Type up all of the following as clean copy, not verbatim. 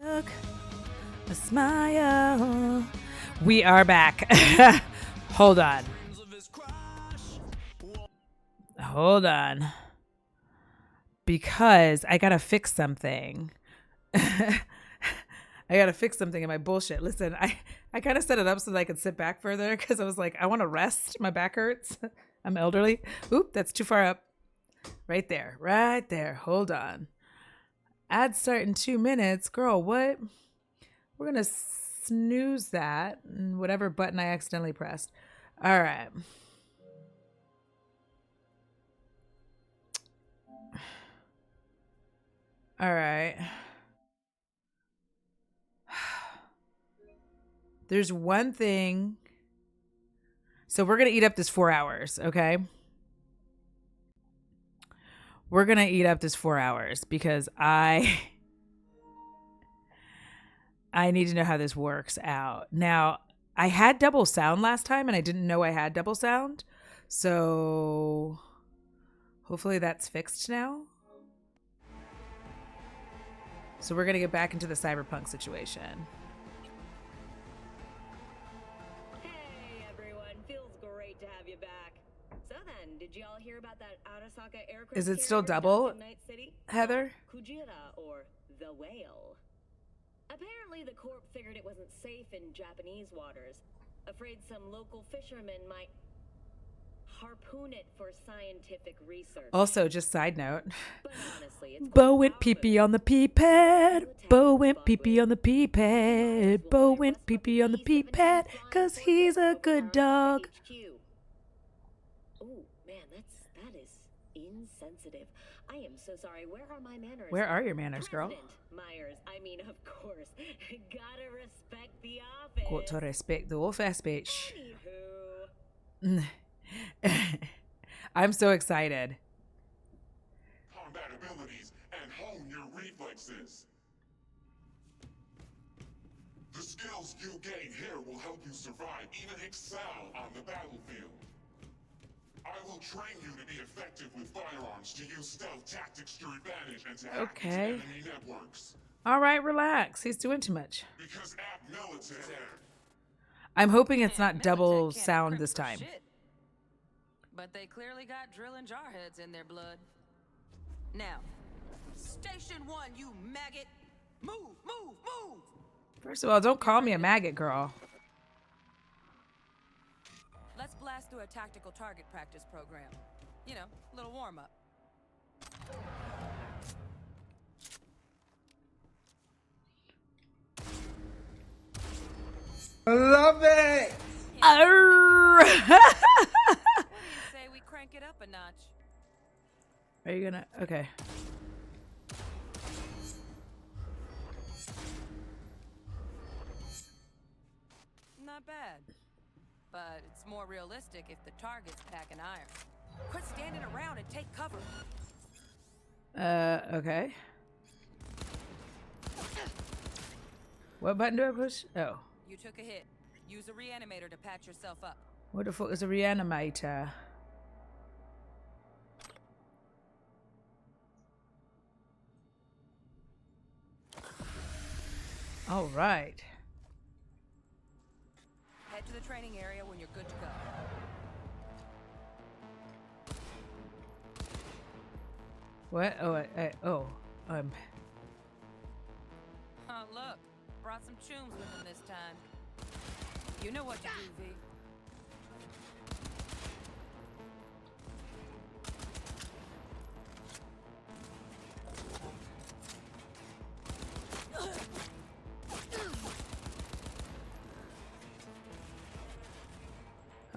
Look, a smile. We are back. Hold on. Hold on. Because I gotta fix something. I gotta fix something in my bullshit. Listen, I kind of set it up so that I could sit back further because I was like, I want to rest. My back hurts. I'm elderly. Oop, that's too far up. Right there. Right there. Hold on. Ad start in 2 minutes. Girl, what? We're going to snooze that. Whatever button I accidentally pressed. All right. All right. There's one thing. So we're going to eat up this 4 hours, okay? We're going to eat up this 4 hours because I need to know how this works out. Now, I had double sound last time and I didn't know I had double sound. So hopefully that's fixed now. So we're going to get back into the cyberpunk situation. Hey everyone, feels great to have you back. So then, did y'all hear about that Arasaka aircraft? Is it still double, Heather? Kujira, or the whale. Apparently the Corp figured it wasn't safe in Japanese waters. Afraid some local fishermen might harpoon it for scientific research. Also, just side note. But honestly, it's Bo went pee-pee on the pee pad. Bo went pee-pee on the pee pad. Bo went pee-pee on the pee pad because he's a good dog. Oh man, that is insensitive. I am so sorry. Where are my manners? Where are your manners, girl? President Myers. I mean, of course. Gotta respect the office. Got to respect the office, bitch. Anywho. I'm so excited. Combat abilities and hone your reflexes. The skills you gain here will help you survive, even excel on the battlefield. I will train you to be effective with firearms, to use stealth tactics to your advantage, and to hack into enemy networks. All right, relax. He's doing too much. Because at military... I'm hoping it's not double sound this time. But they clearly got drilling jarheads in their blood. Now, Station 1, you maggot! Move, move, move! First of all, don't call me a maggot, girl. Let's blast through a tactical target practice program. You know, a little warm-up. I love it! What do you say we crank it up a notch? Are you gonna... Okay. Not bad. But it's more realistic if the target's packing iron. Quit standing around and take cover. Okay. What button do I push? Oh. You took a hit. Use a reanimator to patch yourself up. What the fuck is a reanimator? All right. Head to the training area when you're good to go. What? Oh, oh, Oh, look. Brought some chooms with him this time. You know what to do, V.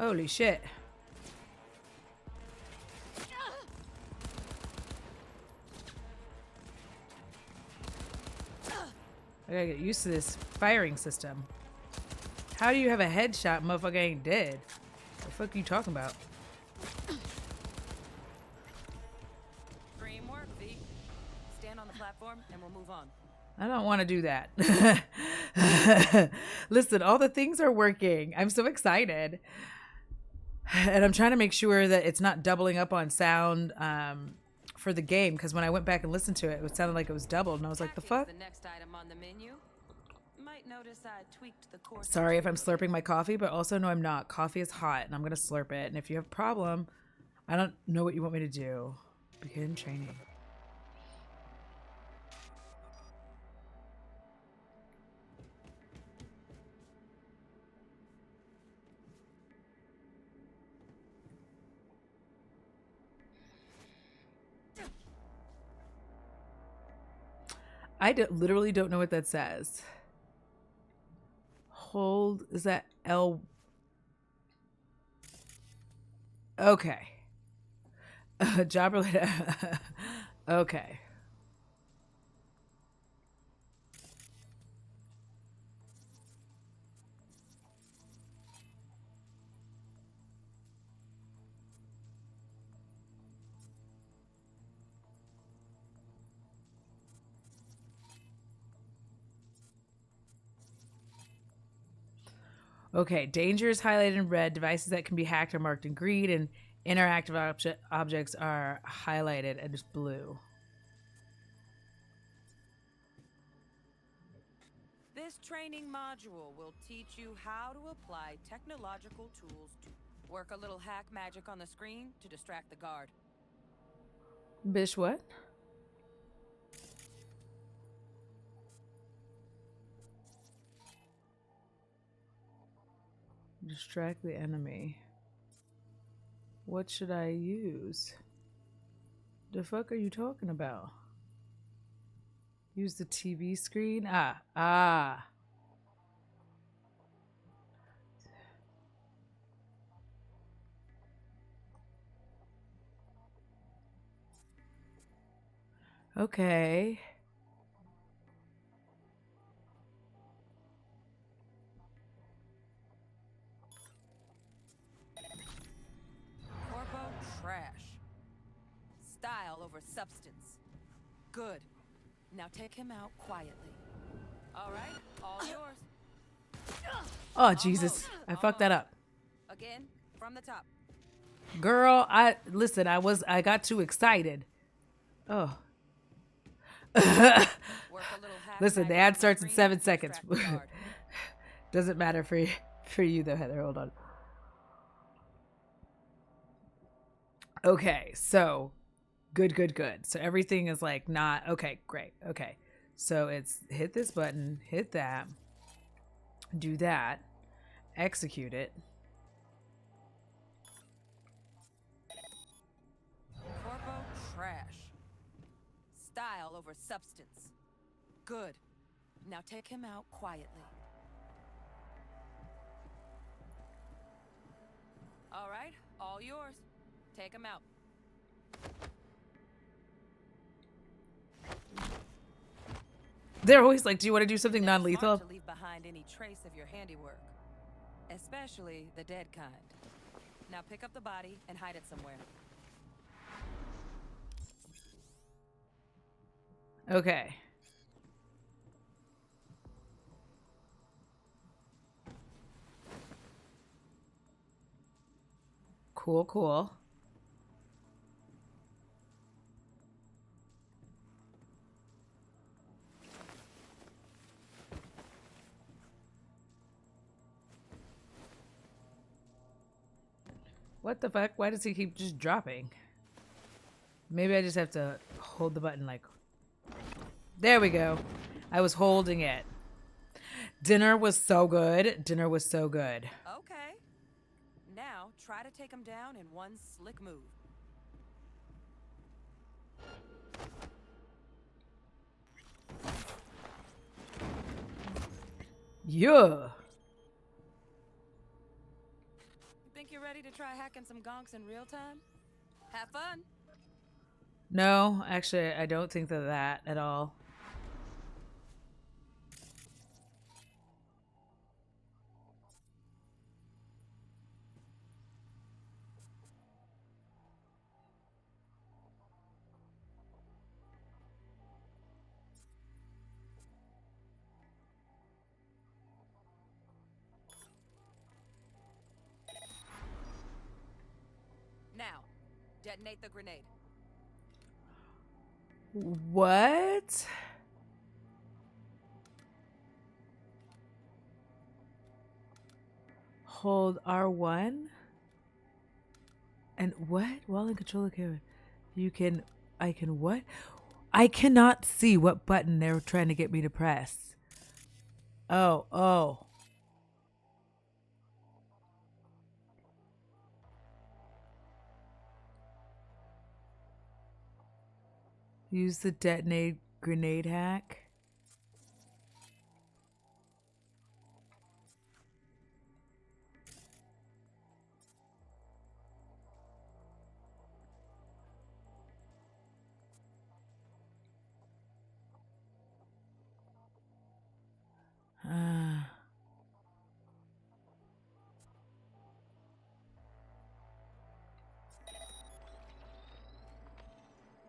holy shit. I gotta get used to this firing system. How do you have a headshot, motherfucker ain't dead? The fuck are you talking about? Dream work, V. Stand on the platform and we'll move on. I don't want to do that. Listen, all the things are working. I'm so excited. And I'm trying to make sure that it's not doubling up on sound for the game, because when I went back and listened to it, it sounded like it was doubled, and I was like, the Hacking's fuck? the next item on the menu. Might notice I tweaked the course. Sorry if I'm slurping my coffee, but also no, I'm not. Coffee is hot, and I'm gonna slurp it. And if you have a problem, I don't know what you want me to do. Begin training. Literally don't know what that says. Hold, is that L? Okay. Job related. Okay. Okay, danger is highlighted in red. Devices that can be hacked are marked in green, and interactive objects are highlighted and just blue. This training module will teach you how to apply technological tools to work a little hack magic on the screen to distract the guard. Bish, what? Distract the enemy. What should I use? The fuck are you talking about? Use the TV screen? Ah. Okay. Corpo trash. Style over substance. Good. Now take him out quietly. All right, all yours. Oh, Jesus. I fucked that up. Again, from the top. Girl, I got too excited. Oh. Work a little hack Listen, the magic ad on starts in screen 7 to seconds. distract the guard. Doesn't matter for you though, Heather. Hold on. Okay, so good. So everything is like not okay, great. Okay. So it's hit this button, hit that, do that, execute it. Corpo trash. Style over substance. Good. Now take him out quietly. All right, all yours. Take him out. They're always like, do you want to do something Never non-lethal? smart to leave behind any trace of your handiwork, especially the dead kind. Now pick up the body and hide it somewhere. Okay. Cool. What the fuck? Why does he keep just dropping? Maybe I just have to hold the button like... There we go. I was holding it. Dinner was so good. Okay. Now try to take him down in one slick move. Yeah. Think you're ready to try hacking some gonks in real time? Have fun. No, actually, I don't think that at all. Now, detonate the grenade. What? Hold R1? And what? While in control of camera, I can what? I cannot see what button they're trying to get me to press. Oh. Use the detonate grenade hack.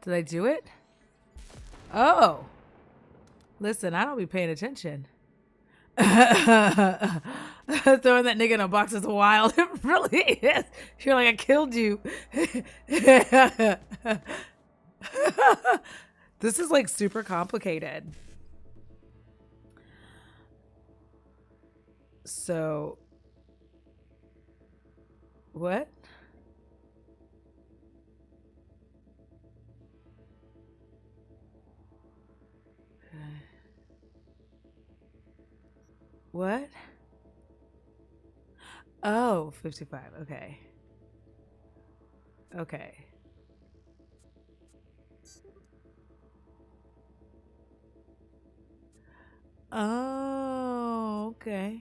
Did I do it? Oh. Listen, I don't be paying attention. Throwing that nigga in a box is wild. It really is. You're like, I killed you. This is like super complicated. So, what? What? Oh, 55. Okay. Okay. Oh, okay.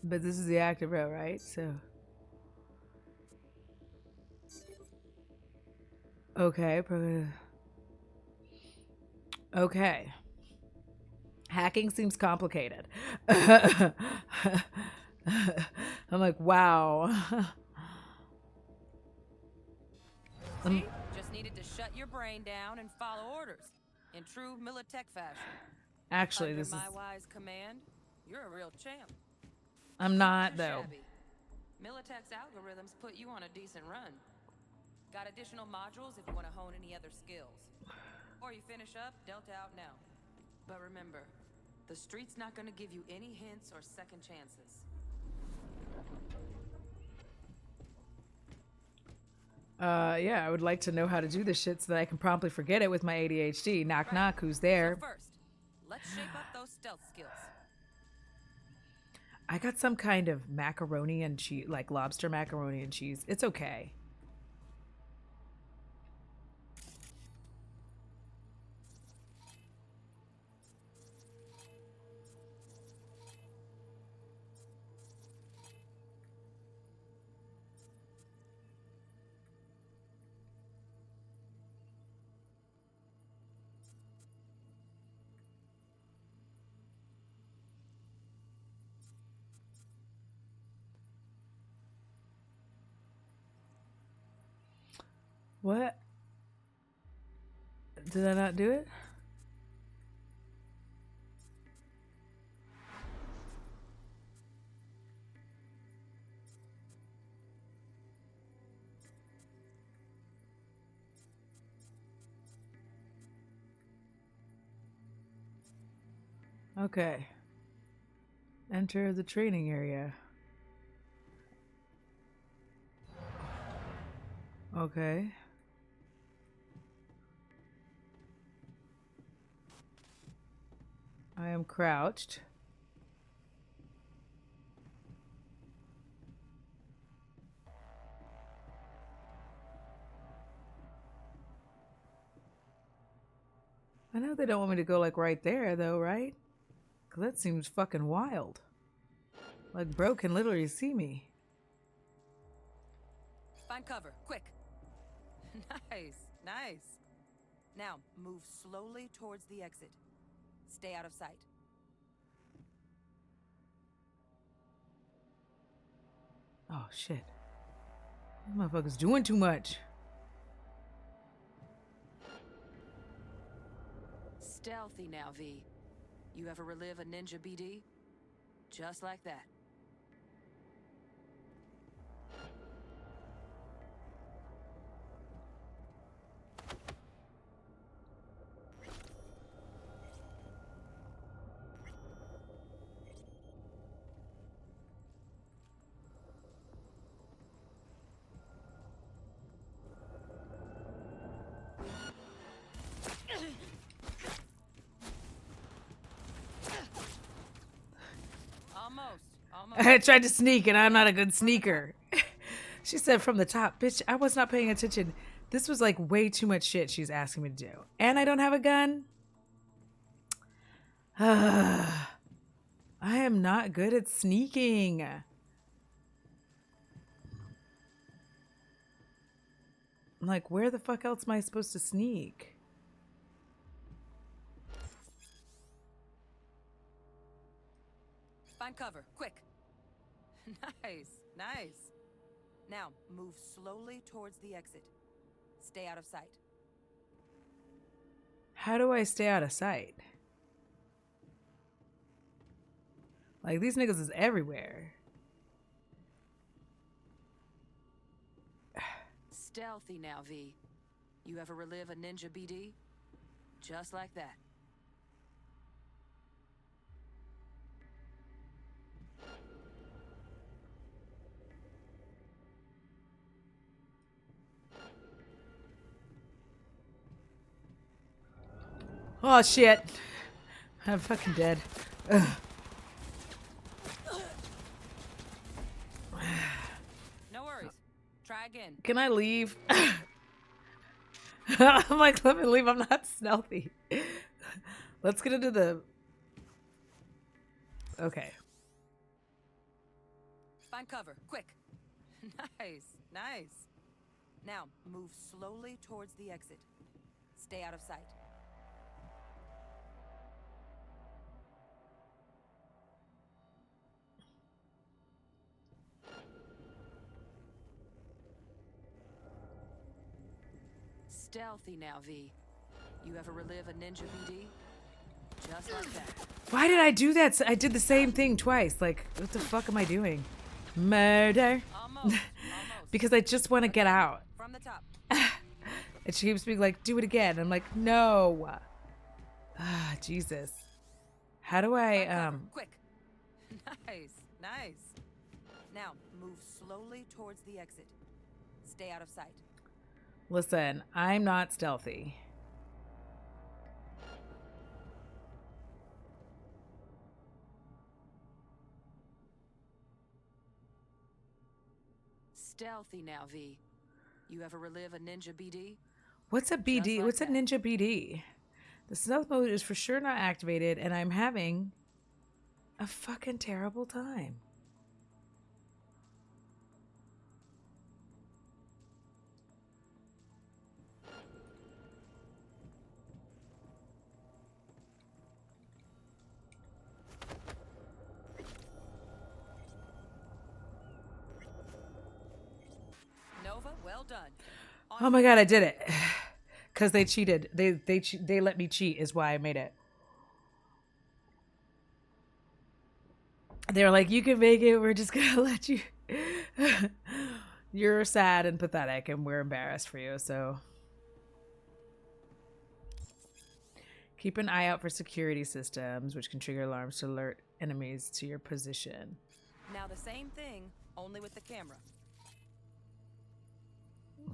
But this is the active row, right? So. Okay. Okay. Hacking seems complicated. I'm like, wow. See? Just needed to shut your brain down and follow orders in true Militech fashion. Actually, Under this my is. wise command, you're a real champ. I'm not, You're though. shabby. Militech's algorithms put you on a decent run. Got additional modules if you want to hone any other skills. Or you finish up, Delta out now. But remember, the street's not gonna give you any hints or second chances. Yeah, I would like to know how to do this shit so that I can promptly forget it with my ADHD. Knock, Right. knock, who's there? So first, let's shape up those stealth skills. I got some kind of macaroni and cheese, like lobster macaroni and cheese. It's okay. What? Did I not do it? Okay. Enter the training area. Okay. I am crouched. I know they don't want me to go like right there though, right? 'Cause that seems fucking wild. Like bro can literally see me. Find cover, quick. Nice. Now, move slowly towards the exit. Stay out of sight. Oh shit. This motherfucker's doing too much. Stealthy now, V. You ever relive a ninja BD? Just like that. I tried to sneak and I'm not a good sneaker. She said from the top, bitch, I was not paying attention. This was like way too much shit she's asking me to do. And I don't have a gun. I am not good at sneaking. Like, where the fuck else am I supposed to sneak? Find cover, quick. Nice, nice. Now, move slowly towards the exit. Stay out of sight. How do I stay out of sight? Like, these niggas is everywhere. Stealthy now, V. You ever relive a ninja BD? Just like that. Oh, shit. I'm fucking dead. Ugh. No worries. Try again. Can I leave? I'm like, let me leave. I'm not stealthy. Let's get into the... Okay. Find cover, quick. Nice, nice. Now, move slowly towards the exit. Stay out of sight. Stealthy now, V. You ever relive a ninja BD? Just like that. Why did I do that? I did the same thing twice. Like, what the fuck am I doing? Murder. Almost. Because I just want to get out. From the top. And she keeps being like, do it again. I'm like, no. Ah, Jesus. How do I, Find cover, quick. Nice, nice. Now, move slowly towards the exit. Stay out of sight. Listen, I'm not stealthy. Stealthy now, V. You ever relive a ninja BD? What's a BD? like What's a that. ninja BD? The stealth mode is for sure not activated, and I'm having a fucking terrible time. Nova, well done. Oh my god, I did it. Cuz they cheated. They let me cheat is why I made it. They were like, "You can make it. We're just going to let you." You're sad and pathetic and we're embarrassed for you. So keep an eye out for security systems which can trigger alarms to alert enemies to your position. Now the same thing, only with the camera.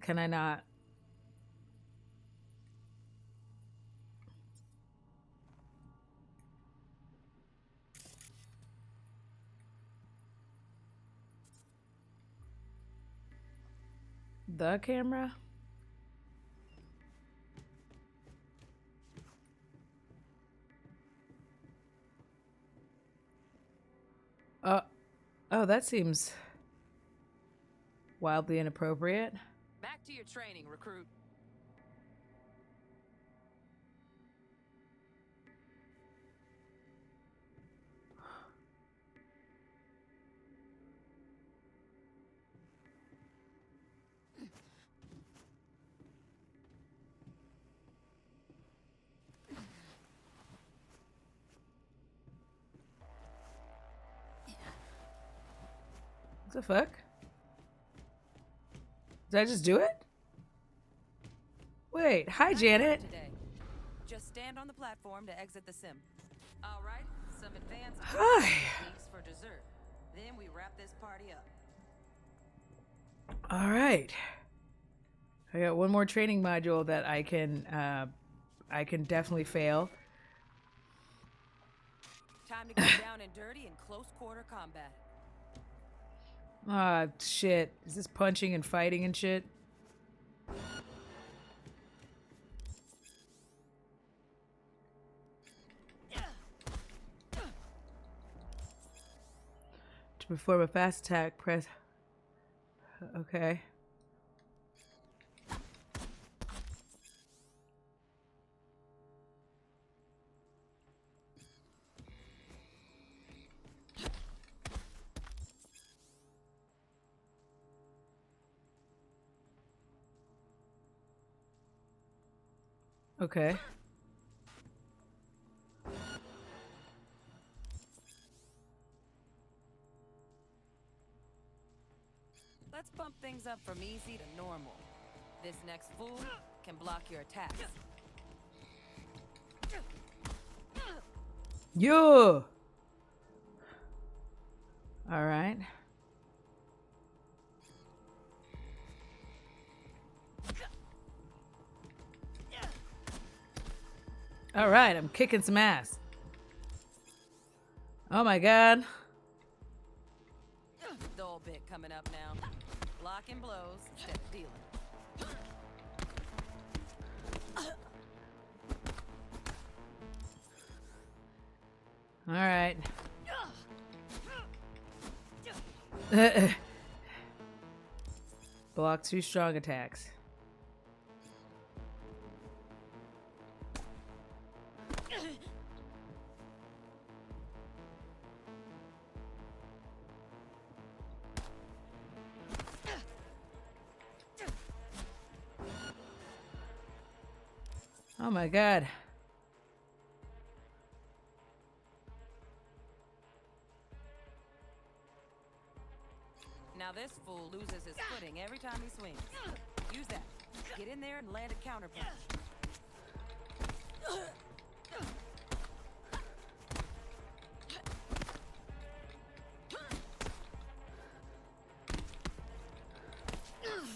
Can I not? The camera? Oh, that seems wildly inappropriate. Back to your training, recruit. What the fuck? Did I just do it? Wait, hi Janet. Today. Just stand on the platform to exit the sim. All right, some advanced Hi. techniques for dessert. Then we wrap this party up. All right. I got one more training module that I can definitely fail. Time to get down and dirty in close quarter combat. Ah, shit. Is this punching and fighting and shit? To perform a fast attack, press... Okay. Okay. Let's bump things up from easy to normal. This next fool can block your attacks. Yo! Alright. Alright, I'm kicking some ass. Oh my god. Dull bit coming up now. Blocking blows instead of dealing. Alright. Block 2 strong attacks. Oh my god. Now this fool loses his footing every time he swings. Use that. Get in there and land a counter punch.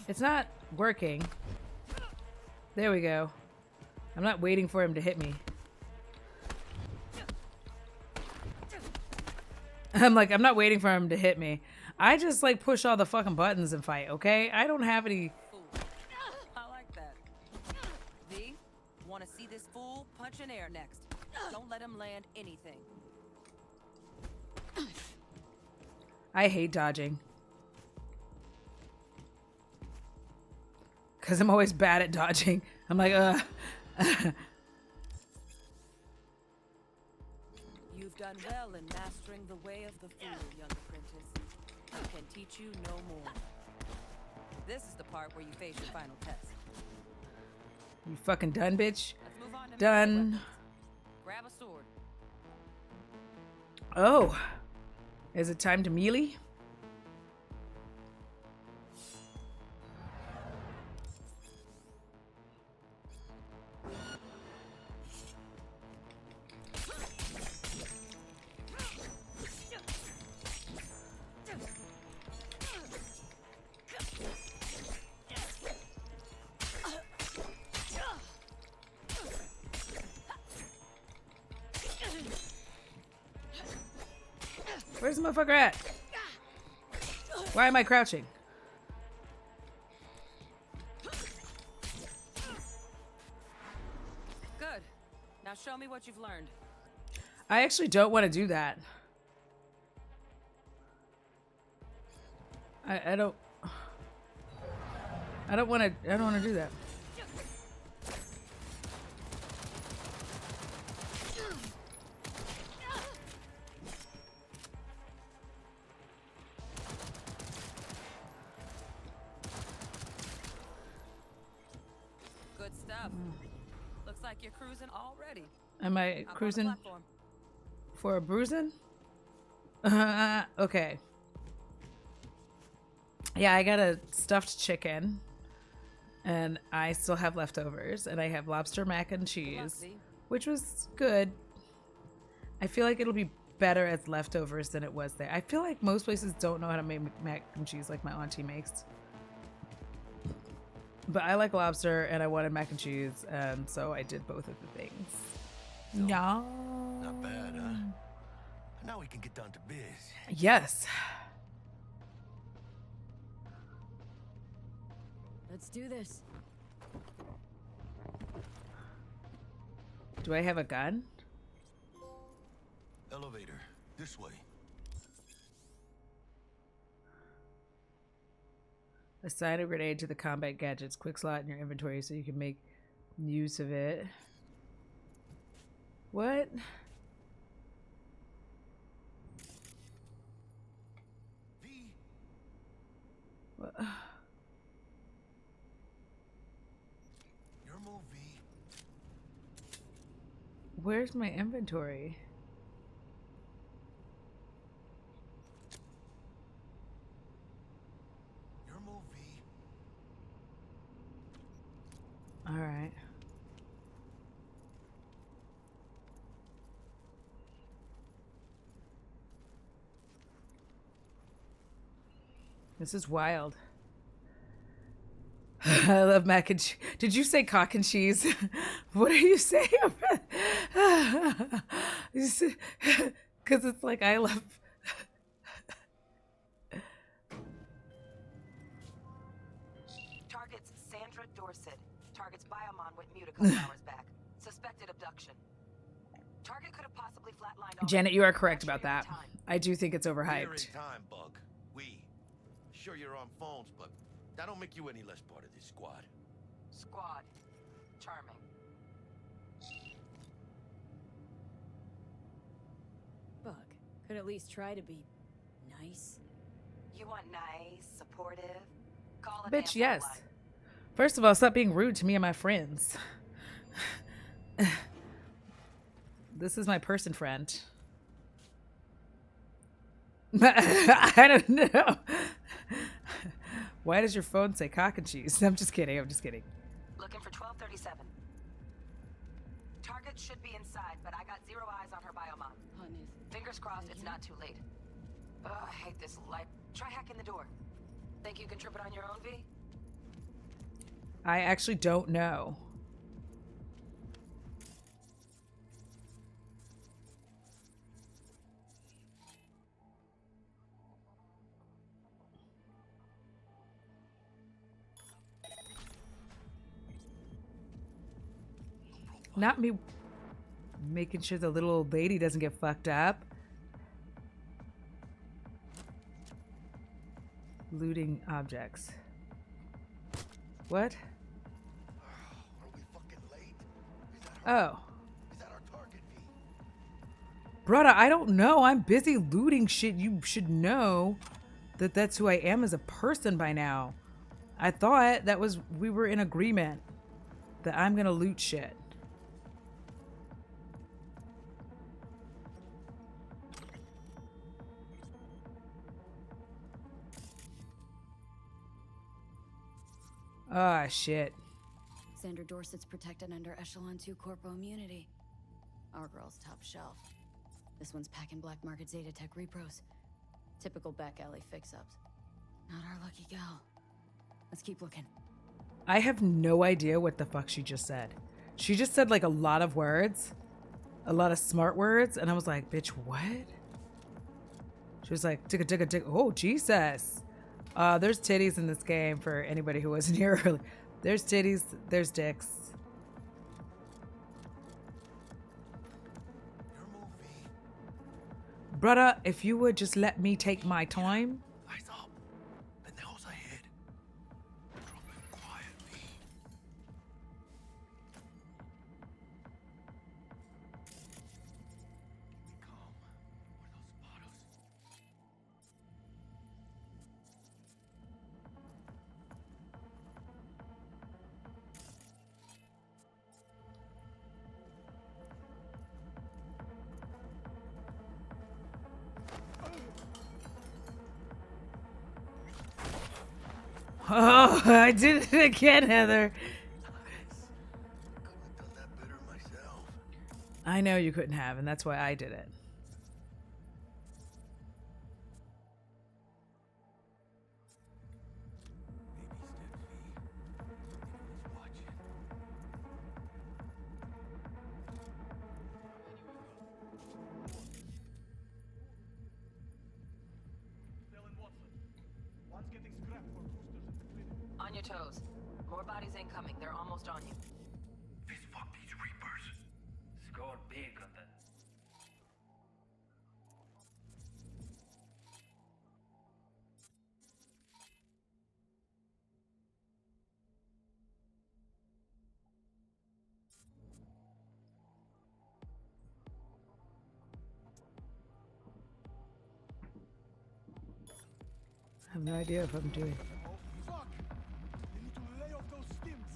It's not working. There we go. I'm not waiting for him to hit me. I'm not waiting for him to hit me. I just like push all the fucking buttons and fight, okay? I don't have any... I like that. V, wanna see this fool punch in air next. Don't let him land anything. I hate dodging. Because I'm always bad at dodging. I'm like, You've done well in mastering the way of the fool, young apprentice. I can teach you no more. This is the part where you face your final test. You fucking done, bitch? Let's move on to Done. melee weapons. Grab a sword. Oh. Is it time to melee? Where's the motherfucker at? Why am I crouching? Good. Now show me what you've learned. I actually don't want to do that. I don't want to do that. Good stuff. Looks like you're cruising already. Am I Hop on the cruising platform. for a bruising? Okay. Yeah, I got a stuffed chicken, and I still have leftovers, and I have lobster mac and cheese, V. which was good. I feel like it'll be better as leftovers than it was there. I feel like most places don't know how to make mac and cheese like my auntie makes. But I like lobster, and I wanted mac and cheese, and so I did both of the things. Yeah. Not bad, huh? Now we can get down to biz. Yes. Let's do this. Do I have a gun? Elevator, this way. Assign a grenade to the combat gadgets quick slot in your inventory so you can make use of it. What? V. What? Your move, V. Where's my inventory? Your move, V. All right. This is wild. I love mac and cheese. Did you say cock and cheese? What are you saying? Because it's like I love. Target's Sandra Dorset. Target's Biomon went mute a couple hours back. Suspected abduction. Target could have possibly flatlined all Janet, you are correct about that. Time. I do think it's We're in overhyped. time, Bug. Sure you're on phones, but that don't make you any less part of this squad. Squad. Charming. Bug, could at least try to be nice. You want nice, supportive? Call it Bitch, yes. First of all, stop being rude to me and my friends. This is my person friend. I don't know. Why does your phone say cock and cheese? I'm just kidding. I'm just kidding. Looking for 1237. Target should be inside, but I got zero eyes on her Biomon. Fingers crossed it's not too late. Ugh, I hate this light. Try hacking the door. Think you can trip it on your own, V? I actually don't know. Not me making sure the little old lady doesn't get fucked up. Looting objects. What? Are we fucking late? Oh. Is that our target, V? Brother, I don't know. I'm busy looting shit. You should know that that's who I am as a person by now. I thought that was, we were in agreement that I'm gonna loot shit. Ah, shit. Sandra Dorset's protected under Echelon 2 Corpo immunity. Our girl's top shelf. This one's packing black market Zeta Tech repros. Typical back alley fix-ups. Not our lucky gal. Let's keep looking. I have no idea what the fuck she just said. She just said like a lot of words. A lot of smart words. And I was like, bitch, what? She was like, ticka, ticka, ticka. Oh, Jesus. There's titties in this game for anybody who wasn't here early. There's titties. There's dicks. Your move, V. Brother, if you would just let me take my time. Eyes up. The nose ahead. Drop it quiet, V. We come where they'll spot us. Oh, I did it again, Heather. Couldn't have done that better myself. I know you couldn't have, and that's why I did it. Baby steps, V. Everyone's watching. On your toes. Gas is incoming. They're almost on you. Please fuck these Reapers. Scored big on the... I have no idea what I'm doing. Oh, fuck! They need to lay off those stims.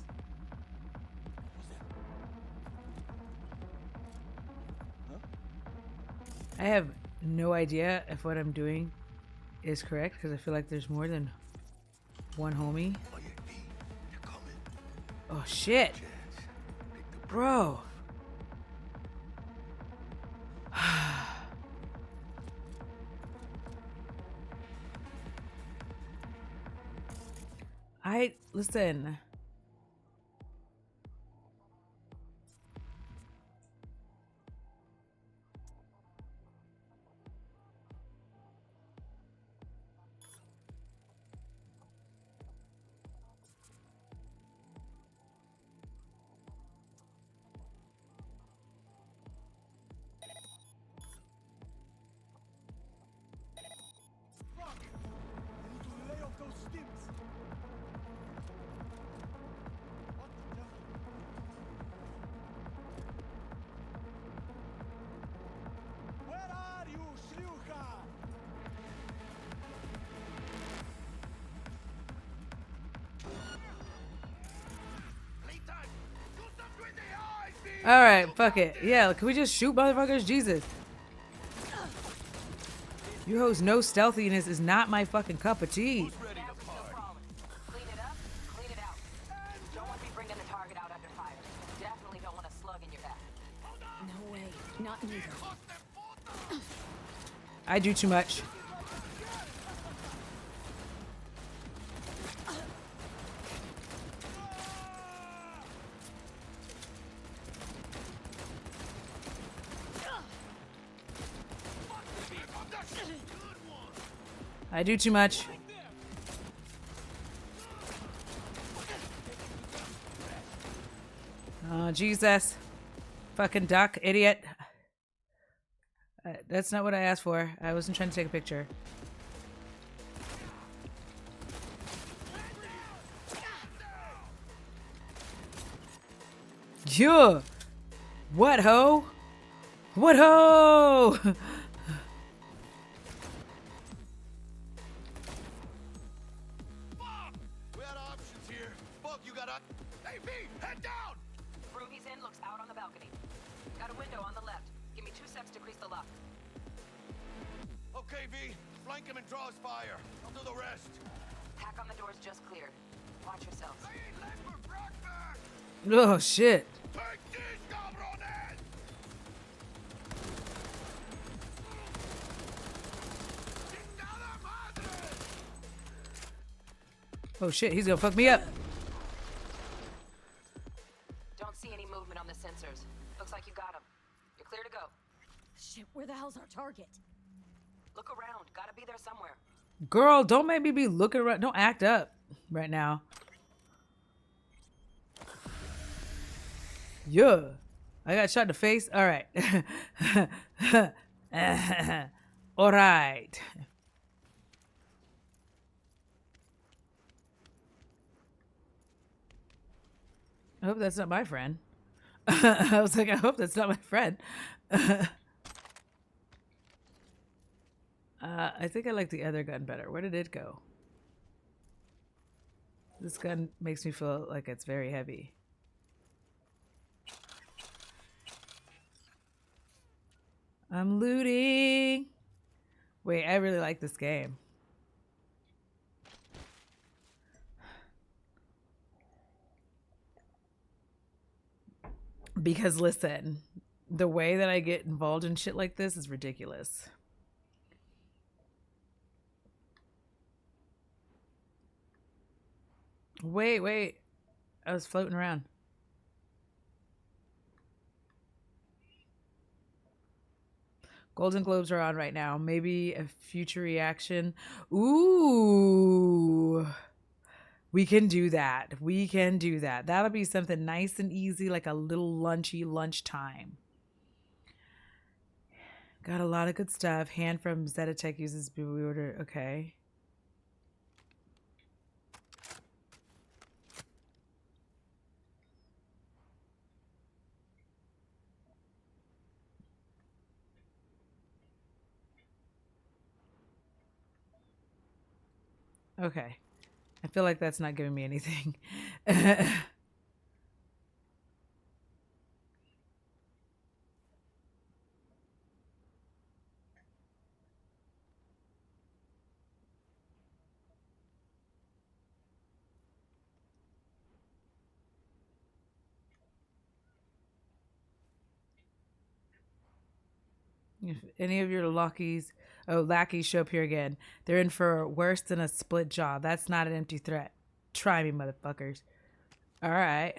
I have no idea if what I'm doing is correct because I feel like there's more than one homie. Oh, yeah, V. They're coming. Oh shit, Chance. Pick the bro. Listen. Fuck! They need to lay off those stims. What the devil? Where are you, Shliucha? Playtime. Do something in the eyes, V. All right, fuck it. Yeah, can we just shoot motherfuckers? Jesus. You hoes know stealthiness is not my fucking cup of tea. Ready to Still party. crawling. Clean it up, clean it out. Don't want to be bringing the target out under fire. Definitely don't want a slug in your back. No way. Not neither. I do too much. I do too much. Oh, Jesus. Fucking duck, idiot. That's not what I asked for. I wasn't trying to take a picture. Yeah. What ho? What ho? We had options here. Fuck, you got a... Hey, V, head down! Ruby's in looks out on the balcony. Got a window on the left. Give me 2 secs to grease the lock. Okay, V, flank him and draw his fire. I'll do the rest. Hack on the doors just cleared. Watch yourselves. I ain't left for breakfast! Oh, shit. Take this, cabrones! ¡Chingada madre! Oh, shit. He's gonna fuck me up. Don't see any movement on the sensors. Looks like you got him. You're clear to go. Shit, where the hell's our target? Look around. Gotta be there somewhere. Girl, don't make me be looking around. Don't act up right now. Yeah. I got shot in the face. All right. All right. I hope that's not my friend. I was like, I hope that's not my friend. I think I like the other gun better. Where did it go? This gun makes me feel like it's very heavy. I'm looting. Wait, I really like this game. Because listen, the way that I get involved in shit like this is ridiculous. Wait. I was floating around. Golden Globes are on right now. Maybe a future reaction. Ooh. We can do that. We can do that. That'll be something nice and easy, like a little lunchy lunchtime. Got a lot of good stuff. Hand from Zetatech uses we order. Okay. Okay. I feel like that's not giving me anything. If any of your lackeys show up here again, they're in for worse than a split jaw. That's not an empty threat. Try me, motherfuckers. All right.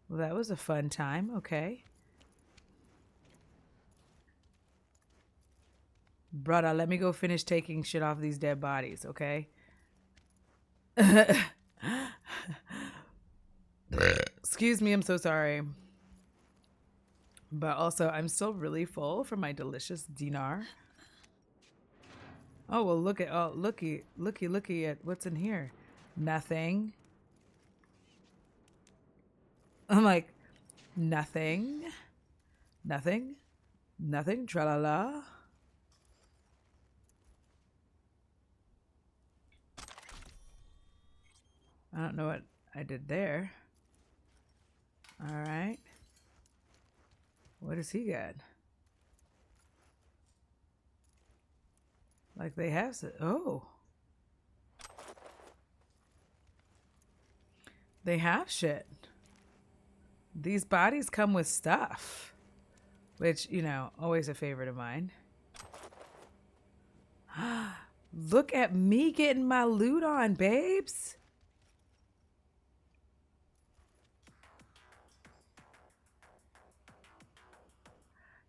Well, that was a fun time. Okay. Brother, let me go finish taking shit off these dead bodies, okay? Excuse me, I'm so sorry. But also, I'm still really full from my delicious dinar. Oh, well, looky at what's in here. Nothing. I'm like, nothing. Nothing. Nothing. Tra-la-la. I don't know what I did there. All right. What does he got? Like they have oh. They have shit. These bodies come with stuff. Which, you know, always a favorite of mine. Look at me getting my loot on, babes.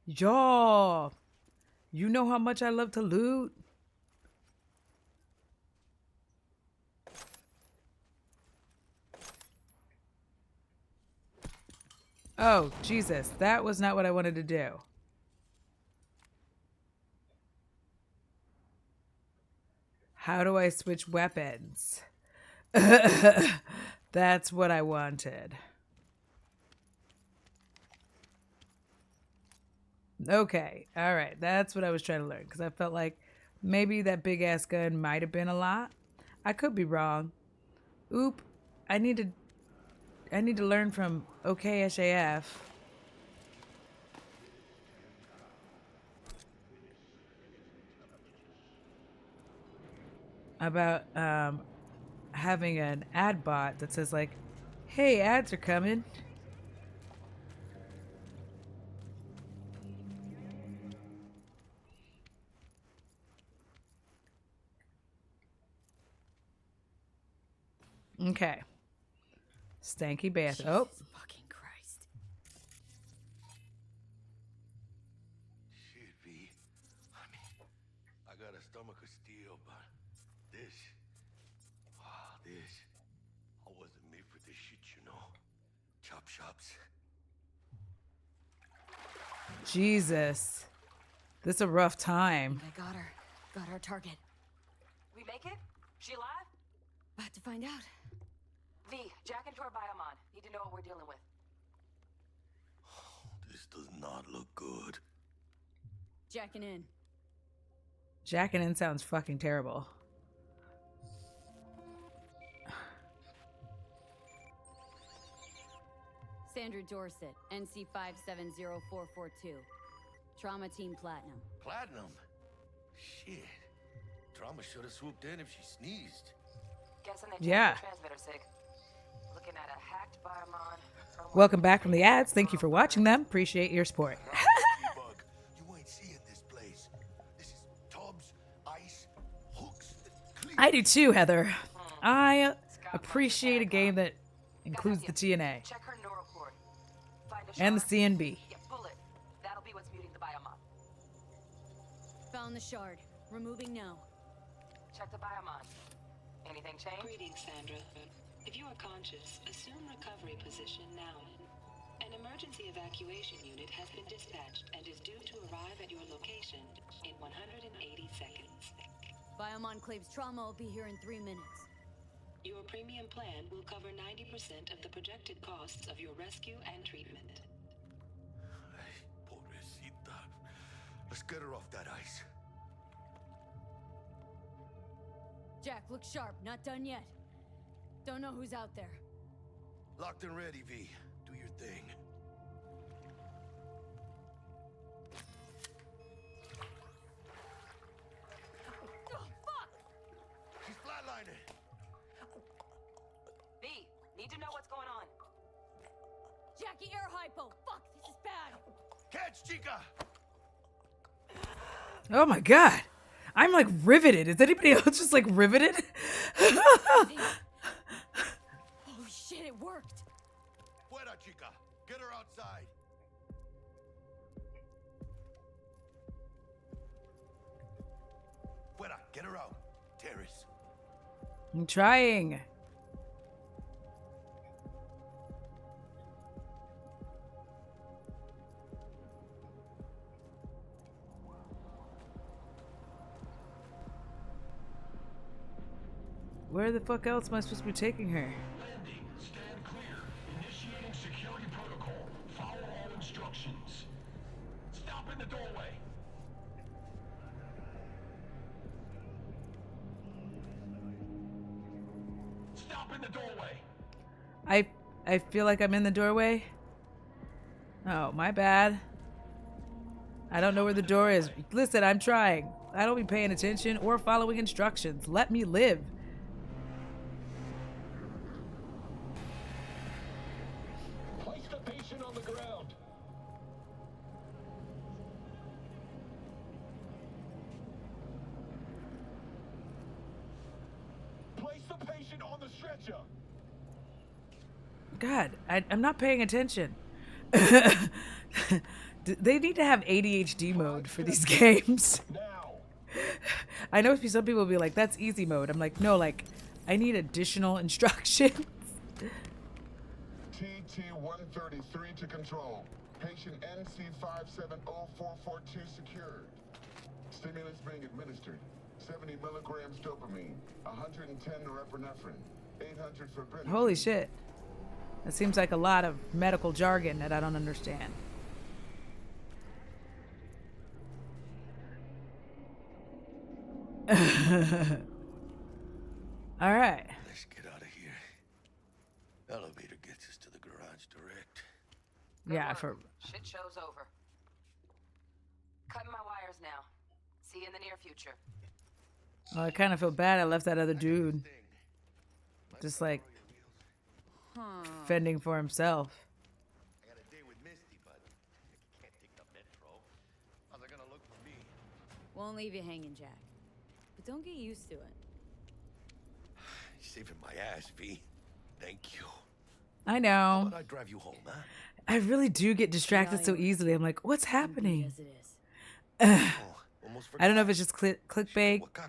Y'all, you know how much I love to loot. Oh, Jesus, that was not what I wanted to do. How do I switch weapons? That's what I wanted. Okay, all right. That's what I was trying to learn because I felt like maybe that big ass gun might have been a lot. I could be wrong. Oop! I need to learn from OKSAF. About having an ad bot that says like, "Hey, ads are coming." Okay. Stanky bath. Jesus Oh. fucking Christ. Shit, V. I mean, I got a stomach of steel, but this, I wasn't made for this shit, you know. Chop shops. Jesus. This is a rough time. I got her. Got our target. We make it? She alive? About to find out. V, jack into our biomon. Need to know what we're dealing with. This does not look good. Jacking in. Jacking in sounds fucking terrible. Sandra Dorset, NC 570442. Trauma Team Platinum. Platinum? Shit. Trauma should have swooped in if she sneezed. Guessing they Yeah. changed the transmitter sig. Looking at a hacked biomon. Welcome back from the ads. Thank you for watching them. Appreciate your support. Bug, you ain't seeing this place. This is tubs, ice, hooks, clean. I do too, Heather. I appreciate a game that includes the TNA Check her neural cord. Find a and the shard. CNB. Yeah, bullet. That'll be what's muting the biomon. Found the shard. Removing now. Check the biomon. Anything change? Greetings, Sandra. If you are conscious, assume recovery position now. An emergency evacuation unit has been dispatched and is due to arrive at your location in 180 seconds. Biomon claims trauma will be here in 3 minutes. Your premium plan will cover 90% of the projected costs of your rescue and treatment. Ay, pobrecita. Let's get her off that ice. Jack, look sharp. Not done yet. Don't know who's out there. Locked and ready, V. Do your thing. Oh, fuck! She's flatlining. B, need to know what's going on. Jackie, air hypo! Fuck, this is bad! Catch, chica! Oh my god. I'm like riveted. Is anybody else just like riveted? Oh shit, it worked! Fuera, chica. Get her outside. Fuera, get her out. Terrace. I'm trying. Where the fuck else am I supposed to be taking her? Landing. Stand clear. Initiating security protocol. Follow all instructions. Stop in the doorway. Stop in the doorway. I feel like I'm in the doorway. Oh, my bad. I don't know where the door is. Listen, I'm trying. I don't be paying attention or following instructions. Let me live. Place the patient on the ground. Place the patient on the stretcher. God, I'm not paying attention. They need to have ADHD mode for these games. Now. I know some people will be like, that's easy mode. I'm like, no, like, I need additional instructions. TT-133 to control. Patient NC570442 secured. Stimulants being administered. 70 milligrams dopamine, 110 norepinephrine, 800 for Benadryl. Holy shit. That seems like a lot of medical jargon that I don't understand. All right. Let's get out of here. Elevator gets us to the garage direct. Yeah, for Shit show's over. Cutting my wires now. See you in the near future. I kind of feel bad I left that other dude just like fending for himself. I got a date with Misty, but I can't take the metro. How's it gonna look for me? Won't leave you hanging, Jack. But don't get used to it. You're saving my ass, V. Thank you. I know. But I drive you home, huh? I really do get distracted so easily. I'm like, what's happening? As it is. Oh, almost I don't know if forgot. it's just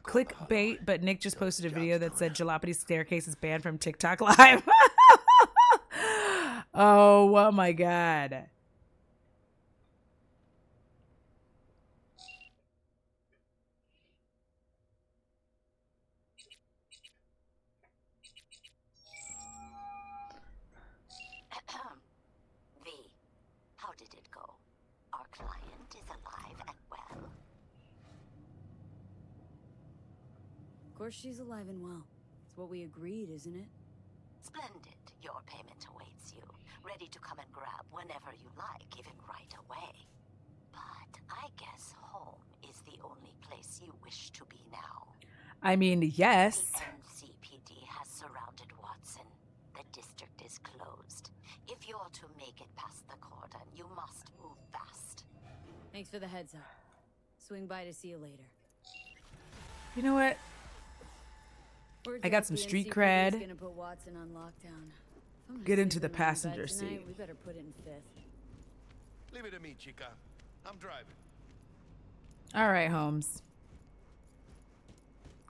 clickbait, but Nick just posted a video that said Jalopity Staircase is banned from TikTok Live. Oh my god. V, how did it go? Our client is alive and well. Of course she's alive and well. It's what we agreed, isn't it? Splendid. Your payment awaits you, ready to come and grab whenever you like, even right away. But I guess home is the only place you wish to be now. I mean, yes. The NCPD has surrounded Watson. The district is closed. If you're to make it past the cordon, you must move fast. Thanks for the heads up. Swing by to see you later. You know what? Word I got out some the street NCPD is cred. Gonna put Watson on lockdown. If I'm gonna Get stay into the with my own bed passenger tonight, seat. We better put it in fifth. Leave it to me, chica. I'm driving. All right, Holmes.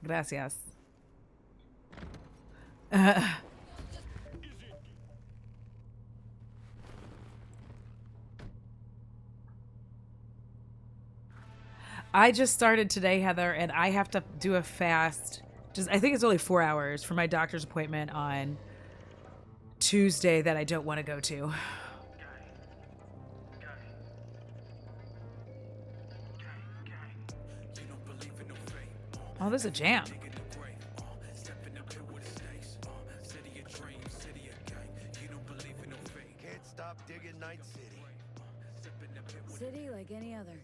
Gracias. I just started today, Heather, and I have to do a fast. I think it's only 4 hours for my doctor's appointment on Tuesday that I don't want to go to. Oh, there's a jam. Can't stop digging Night City. City like any other,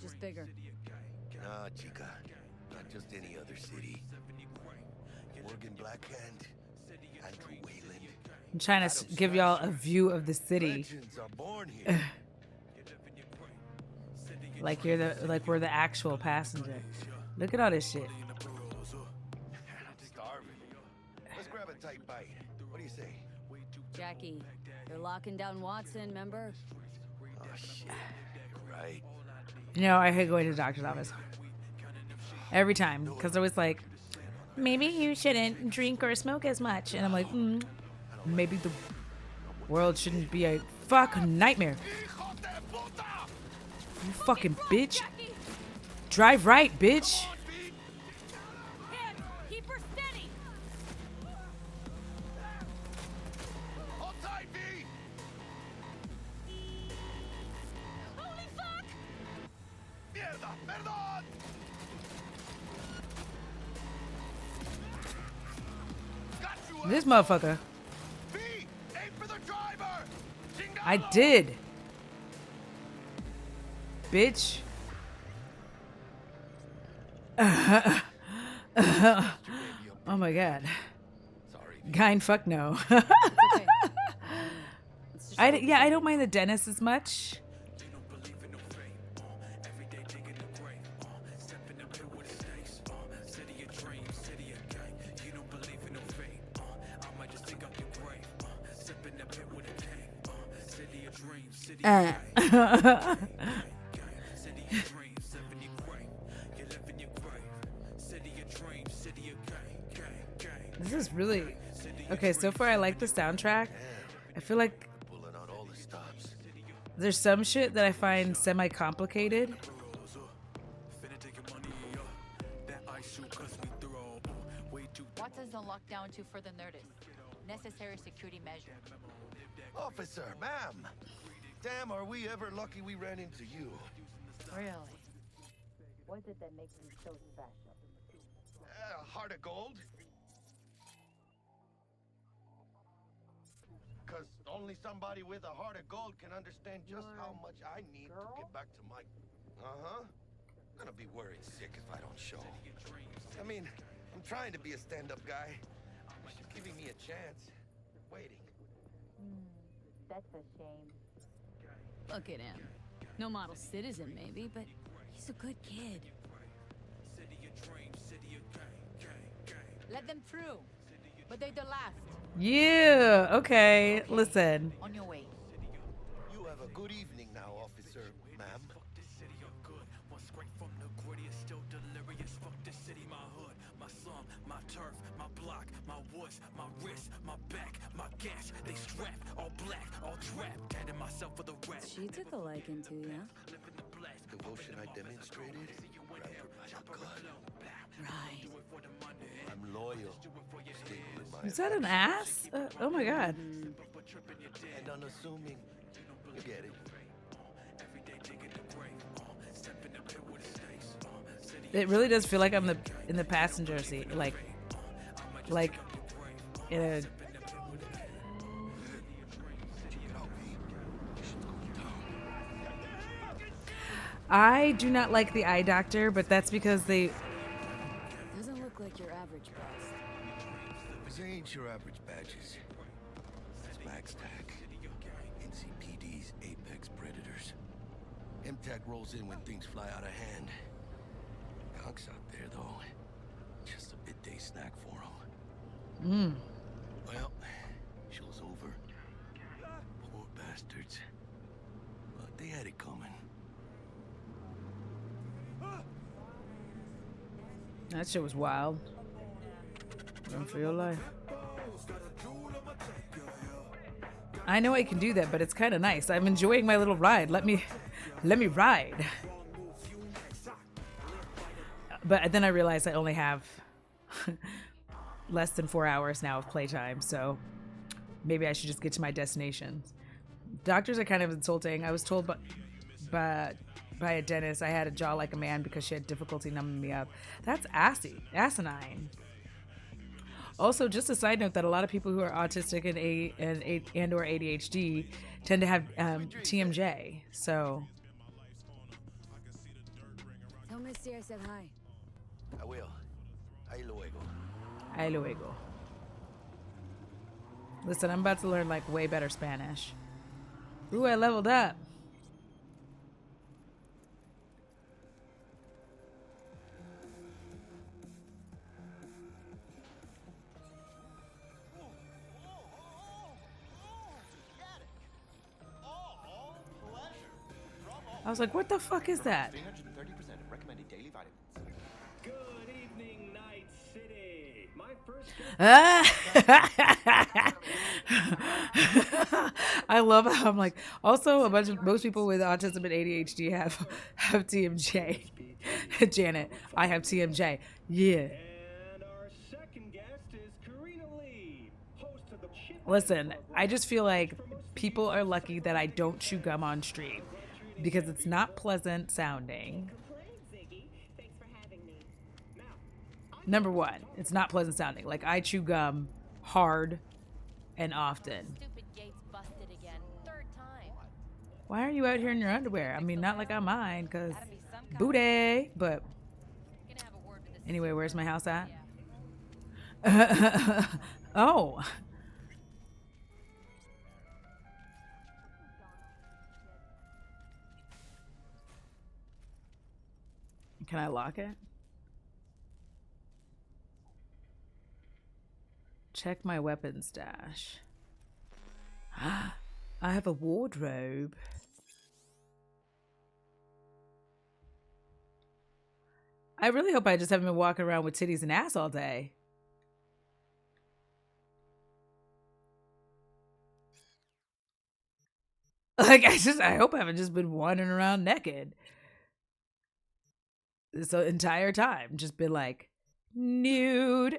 just bigger. Nah, chica. Not just any other city. Morgan Blackhand, Andrew Wayland. I'm trying to give y'all a view of the city. Legends are born here. Like we're the actual passenger. Look at all this shit. I'm starving. Let's grab a tight bite. What do you say? Jackie, they're locking down Watson, remember? Oh, shit. Right. You know, I hate going to the doctor's office. Every time. Because they're always like, maybe you shouldn't drink or smoke as much. And I'm like, maybe the world shouldn't be a fucking nightmare. You fucking bitch. Drive right, bitch. Keep her steady. Hold tight, V. Holy fuck! Mierda, perdón. Got you. This motherfucker. V, aim for the driver. I did. Bitch. Oh my god. Sorry. Kind fuck no. Okay. I don't mind the dentist as much. This is really okay. So far, I like the soundtrack. I feel like Pulling out all the stops. there's some shit that I find semi-complicated. What does the lockdown to further notice? Necessary security measure. Officer, ma'am. Damn, are we ever lucky we ran into you. Really? What is it that makes you so special? Heart of gold? Because only somebody with a heart of gold can understand just how much I need to get back to my... Uh-huh. I'm gonna be worried sick if I don't show. I mean, I'm trying to be a stand-up guy. You're giving me a chance. Waiting. That's a shame. Look at him. No model citizen, maybe, but he's a good kid. Let them through. But they're the last. Yeah. Okay. Listen. On your way. You have a good evening now, officer, ma'am. She took a liking to you. Devotion I demonstrated, right by the gut. Right. I'm loyal. Stable in my Is that an ass? Oh my god. and unassuming. You get it. It really does feel like I'm in the passenger seat, like in a. I do not like the eye doctor, but that's because they. Doesn't look like your average bust. They ain't your average badges. It's MaxTac, NCPD's apex predators. MTAC rolls in when things fly out of hand. Conks out there, though. Just a midday snack for them. Well, show's over. Poor bastards. But they had it coming. That shit was wild. Run for your life. I know I can do that, but it's kind of nice. I'm enjoying my little ride. Let me ride. But then I realized I only have less than 4 hours now of playtime, so maybe I should just get to my destinations. Doctors are kind of insulting. I was told by a dentist I had a jaw like a man because she had difficulty numbing me up. That's asinine. Also, just a side note that a lot of people who are autistic and or ADHD tend to have TMJ. So. Tell Misty I said hi. I will. Ahí luego. Ahí luego. Listen, I'm about to learn like way better Spanish. Ooh, I leveled up. I was like, what the fuck is that? 330% of recommended daily vitamins. Good evening, Night City. My first. I love how I'm like, also most people with autism and ADHD have TMJ. Janet, I have TMJ. Yeah. And our second guest is Karina Lee, host of the Listen, I just feel like people are lucky that I don't chew gum on stream because it's not pleasant sounding. Number one, it's not pleasant sounding. Like, I chew gum hard and often. Stupid gates busted again. Third time. Why are you out here in your underwear? I mean, not like I mind, because booty, but anyway, where's my house at? Oh. Can I lock it? Check my weapon stash. I have a wardrobe. I really hope I just haven't been walking around with titties and ass all day. Like, I hope I haven't just been wandering around naked this entire time. Just been like, nude.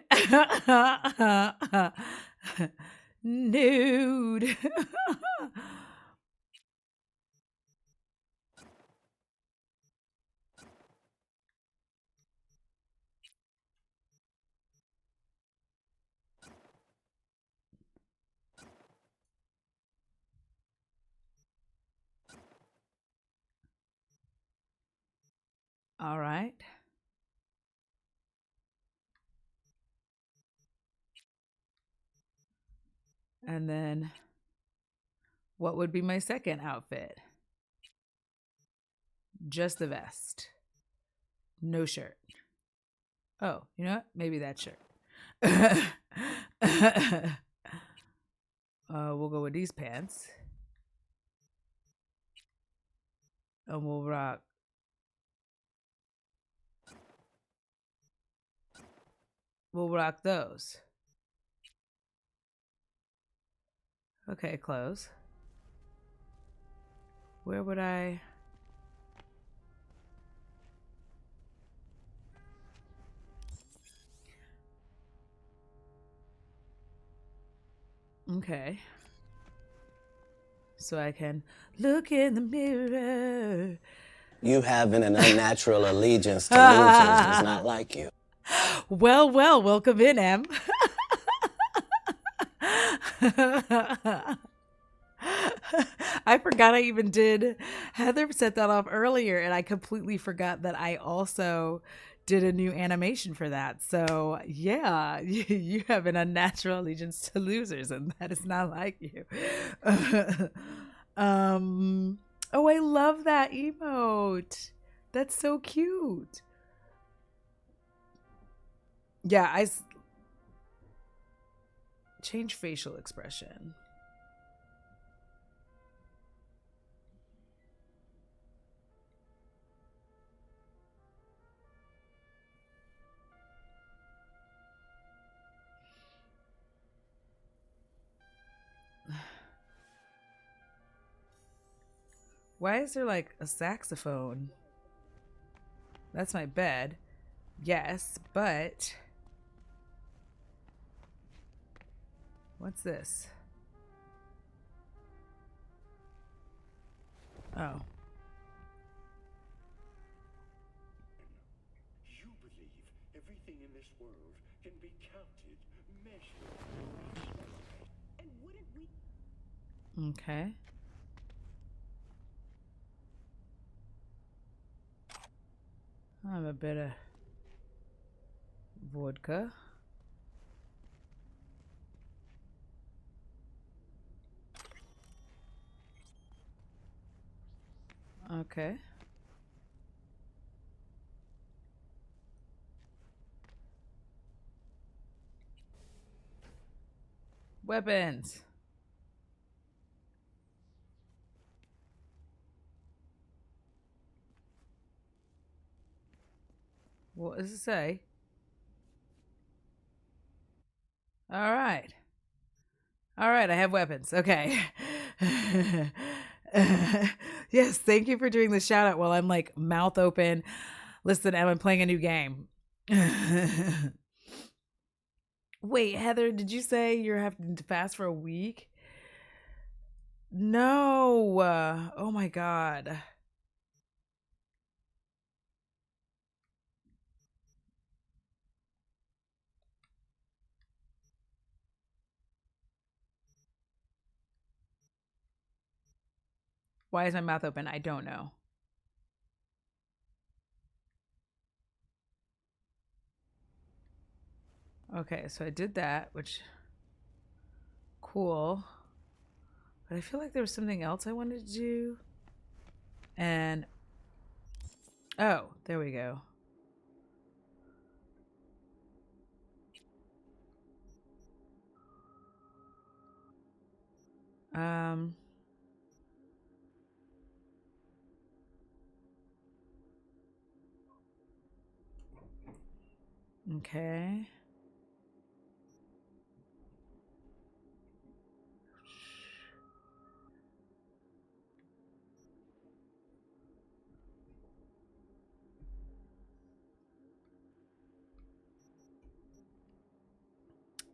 Nude. All right. And then what would be my second outfit? Just the vest. No shirt. Oh, you know what? Maybe that shirt. We'll go with these pants. And we'll rock. We'll rock those. Okay, clothes. Where would I... Okay. So I can look in the mirror. You having an unnatural allegiance to losers does not like you. Well, welcome in, Em. I forgot I even did. Heather set that off earlier, and I completely forgot that I also did a new animation for that. So yeah, you have an unnatural allegiance to losers, and that is not like you. Oh, I love that emote. That's so cute. Yeah, I change facial expression. Why is there like a saxophone? That's my bed. Yes, but what's this? Oh. You believe everything in this world can be counted, measured, and wouldn't we? Okay. I have a bit of vodka. Okay. Weapons. What does it say? All right. All right, I have weapons. Okay. Yes, thank you for doing the shout out while I'm like mouth open. Listen, I'm playing a new game. Wait, Heather, did you say you're having to fast for a week? No. Oh my God. Why is my mouth open? I don't know. Okay, so I did that, which cool. But I feel like there was something else I wanted to do. And oh, there we go. Okay.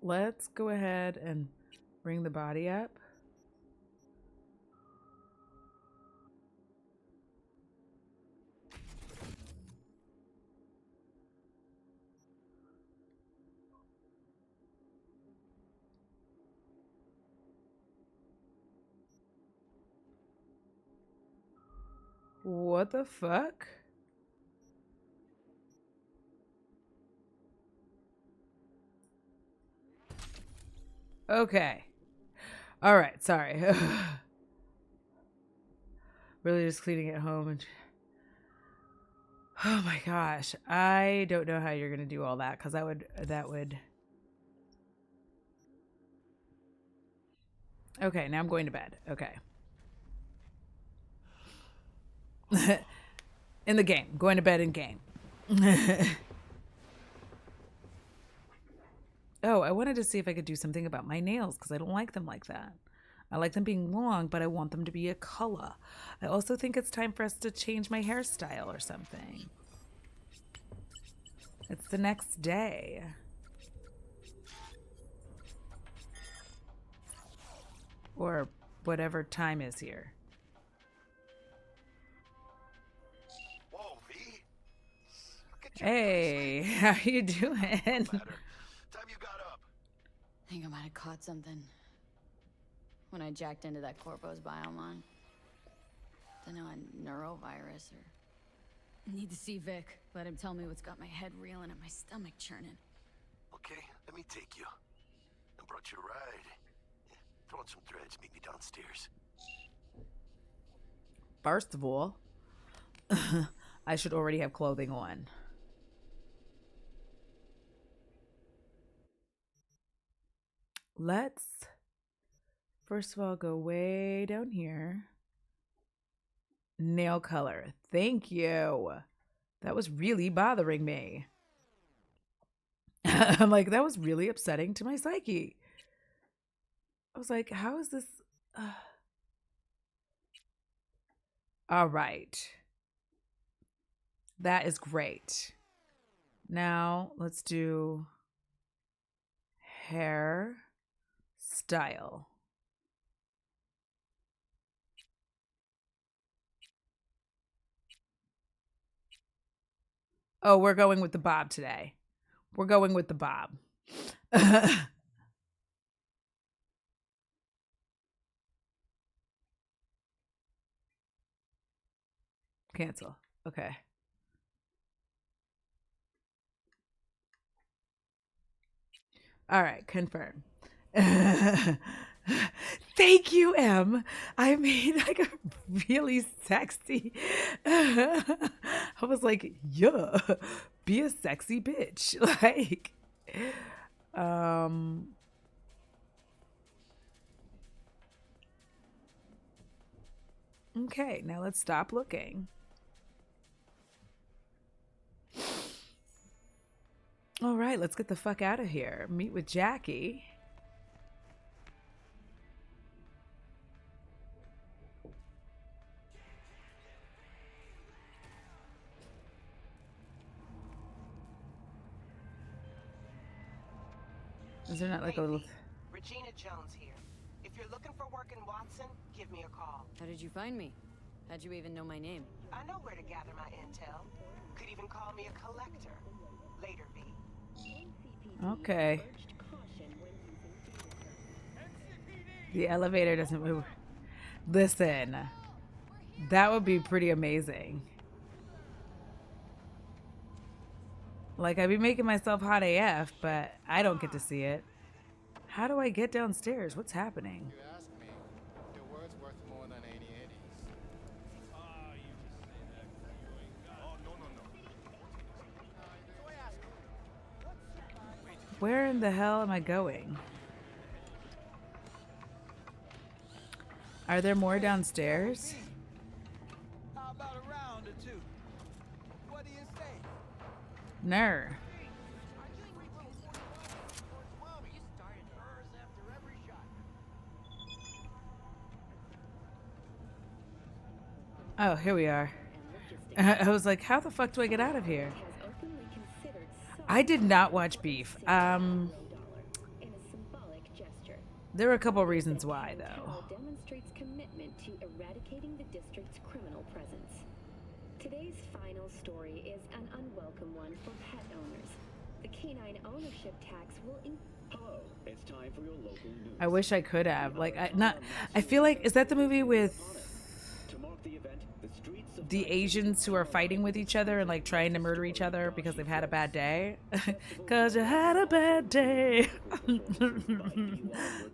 Let's go ahead and bring the body up. What the fuck? Okay. All right, sorry. Really just cleaning at home and oh my gosh. I don't know how you're going to do all that cuz that would Okay, now I'm going to bed. Okay. In the game. Going to bed in game. Oh, I wanted to see if I could do something about my nails because I don't like them like that. I like them being long, but I want them to be a color. I also think it's time for us to change my hairstyle or something. It's the next day. Or whatever time is here. Whoa, V. Hey, how you doing? Time you got up. I think I might have caught something when I jacked into that Corpo's biomon. Don't know, a neurovirus or... Need to see Vic. Let him tell me what's got my head reeling and my stomach churning. Okay, let me take you. I brought you a ride. Yeah, throw on some threads, meet me downstairs. First of all, I should already have clothing on. Let's first of all go way down here. Nail color. Thank you. That was really bothering me. I'm like, that was really upsetting to my psyche. I was like, how is this? All right. That is great. Now let's do hair style. Oh, we're going with the bob today. We're going with the bob. Cancel. Okay. All right, confirm. Thank you, Em. I mean, like a really sexy. I was like, yeah, be a sexy bitch. Like, okay, now let's stop looking. All right, let's get the fuck out of here. Meet with Jackie. Is there not like a little... Regina Jones here. If you're looking for work in Watson, give me a call. How did you find me? How'd you even know my name? I know where to gather my intel. Could even call me a collector. Later, B. Okay. The elevator doesn't move. Listen, that would be pretty amazing. Like, I'd be making myself hot AF, but I don't get to see it. How do I get downstairs? What's happening? You ask me, your word's worth more than 80 eddies. Oh, you just say that because you ain't got it. Oh, no. Where in the hell am I going? Are there more downstairs? How about a round or two? What do you say? Ner. Oh, here we are. I was like, how the fuck do I get out of here? I did not watch Beef. There are a couple reasons why, though. Demonstrates commitment to eradicating the district's criminal presence. Today's final story is an unwelcome one for pet owners. The canine ownership tax will Hello, it's time for your local news. I wish I could have. Like, I feel like, is that the movie with To mark the event, the streets of the Asians who are fighting with each other and like trying to murder each other because they've had a bad day? Cause you had a bad day.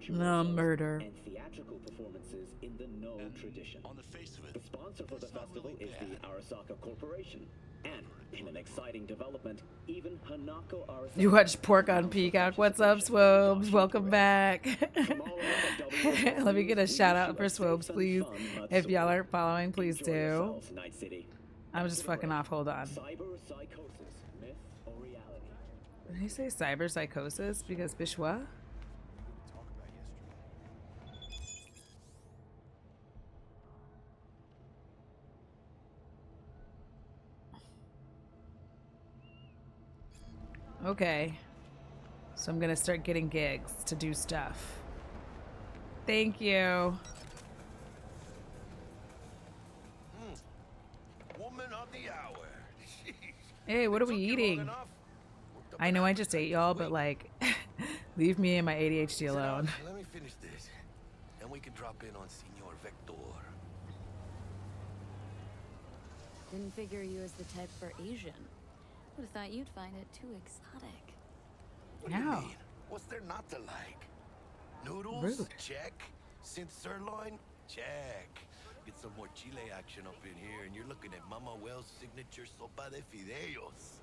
No, murder. and theatrical performances in the No tradition. On the face of it, the sponsor for the festival is the Arasaka Corporation. And in an exciting development, even Hanako Arasaka... You watched Pork on Peacock. What's up, Swobes? Welcome back. Let me get a shout out for Swobes, please. If y'all aren't following, please do. I'm just fucking off. Hold on. Cyber psychosis, myth or reality? Did he say cyber psychosis? Because Bishwa? Okay. So I'm gonna start getting gigs to do stuff. Thank you. Woman of the hour. Hey, what are we eating? I know I just ate y'all, but like, leave me and my ADHD alone. Let me finish this. Then we can drop in on Senor Vector. Didn't figure you as the type for Asian. Would have thought you'd find it too exotic. What do you mean? What's there not to like? Noodles? Rude. Check. Synth sirloin? Check. Get some more chile action up in here, and you're looking at Mama Wells' signature sopa de fideos.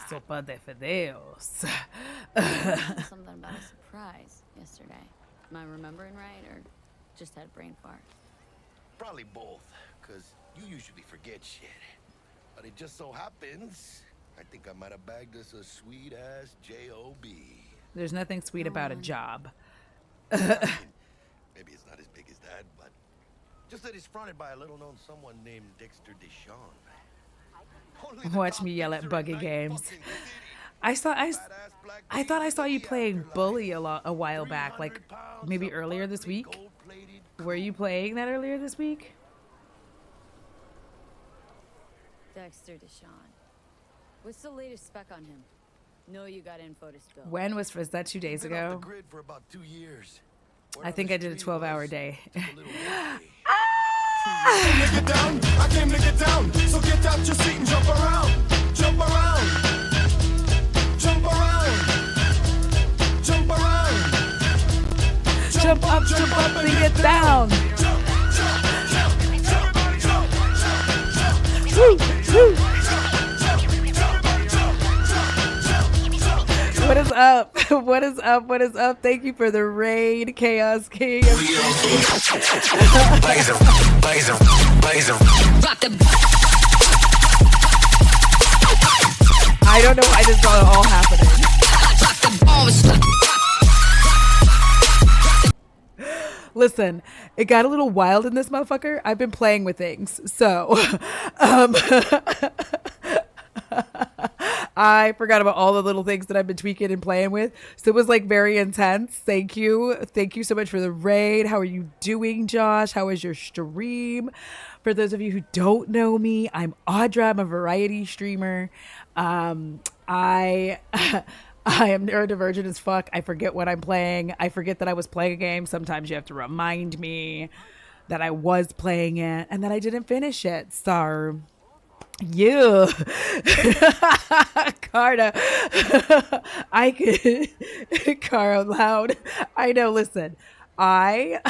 Sopa de fideos. Something about a surprise yesterday. Am I remembering right, or just had a brain fart? Probably both, because you usually forget shit. But it just so happens, I think I might have bagged us a sweet-ass J.O.B. There's nothing sweet about a job. Maybe it's not as big as that, but Just that he's fronted by a little-known someone named Dexter Deshawn. Watch me yell at Buggy Games. I thought I saw you playing Bully a while back, like maybe earlier this week. Were you playing that earlier this week? Dexter Deshawn. What's the latest spec on him? Know you got info to spill. When was that 2 days Been off the ago? grid for about 2 years. I think I did a 12-hour day. Nigga down, I came to get down. So get out your seat and jump around. Jump around. Jump around. Jump around. Jump up and get down. Woo, woo. What is up? What is up? What is up? Thank you for the raid, Chaos King. I don't know why this is all happening. Listen, it got a little wild in this motherfucker. I've been playing with things. So, I forgot about all the little things that I've been tweaking and playing with. So it was like very intense. Thank you. Thank you so much for the raid. How are you doing, Josh? How was your stream? For those of you who don't know me, I'm Audra. I'm a variety streamer. I am neurodivergent as fuck. I forget what I'm playing. I forget that I was playing a game. Sometimes you have to remind me that I was playing it and that I didn't finish it. So, you, Carta, I could, Cara loud. I know, listen, I've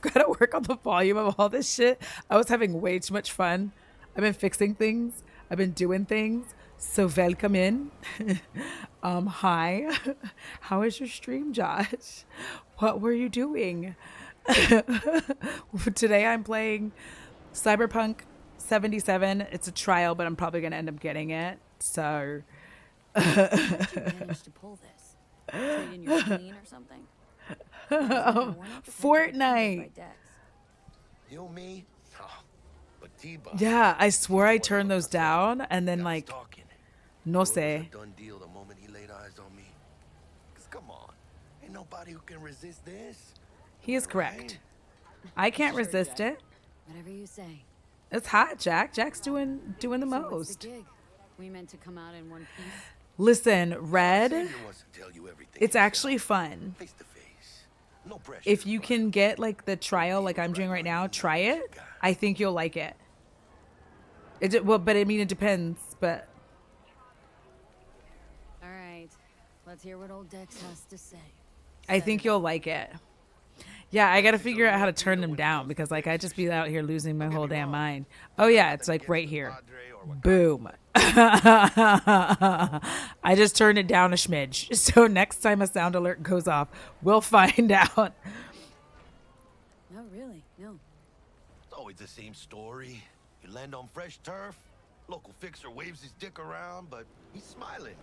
got to work on the volume of all this shit. I was having way too much fun. I've been fixing things. I've been doing things. So welcome in. Hi. How was your stream, Josh? What were you doing? Today I'm playing Cyberpunk 77. It's a trial, but I'm probably going to end up getting it. So. How did you manage to pull this? Trade in your clean or something? Oh, Fortnite. You, me? Oh, but T-Bone. Yeah, I swore I turned those down and then like, no sé. Done deal the moment he laid eyes on me. 'Cause come on, ain't nobody who can resist this. He is correct. I can't resist it. Whatever you say. It's hot, Jack. Jack's doing the So what's most. the gig? We meant to come out in one piece. Listen, Red, it's actually fun. If you can get like the trial like I'm doing right now, try it. I think you'll like it. Well, but I mean, it depends, but. All right, let's hear what old Dex has to say. I think you'll like it. Yeah, I got to figure out how to turn them down because like I just be out here losing my whole damn mind. Oh yeah, it's like right here. Boom. I just turned it down a smidge. So next time a sound alert goes off, we'll find out. No, really, no. It's always the same story. You land on fresh turf, local fixer waves his dick around, but he's smiling,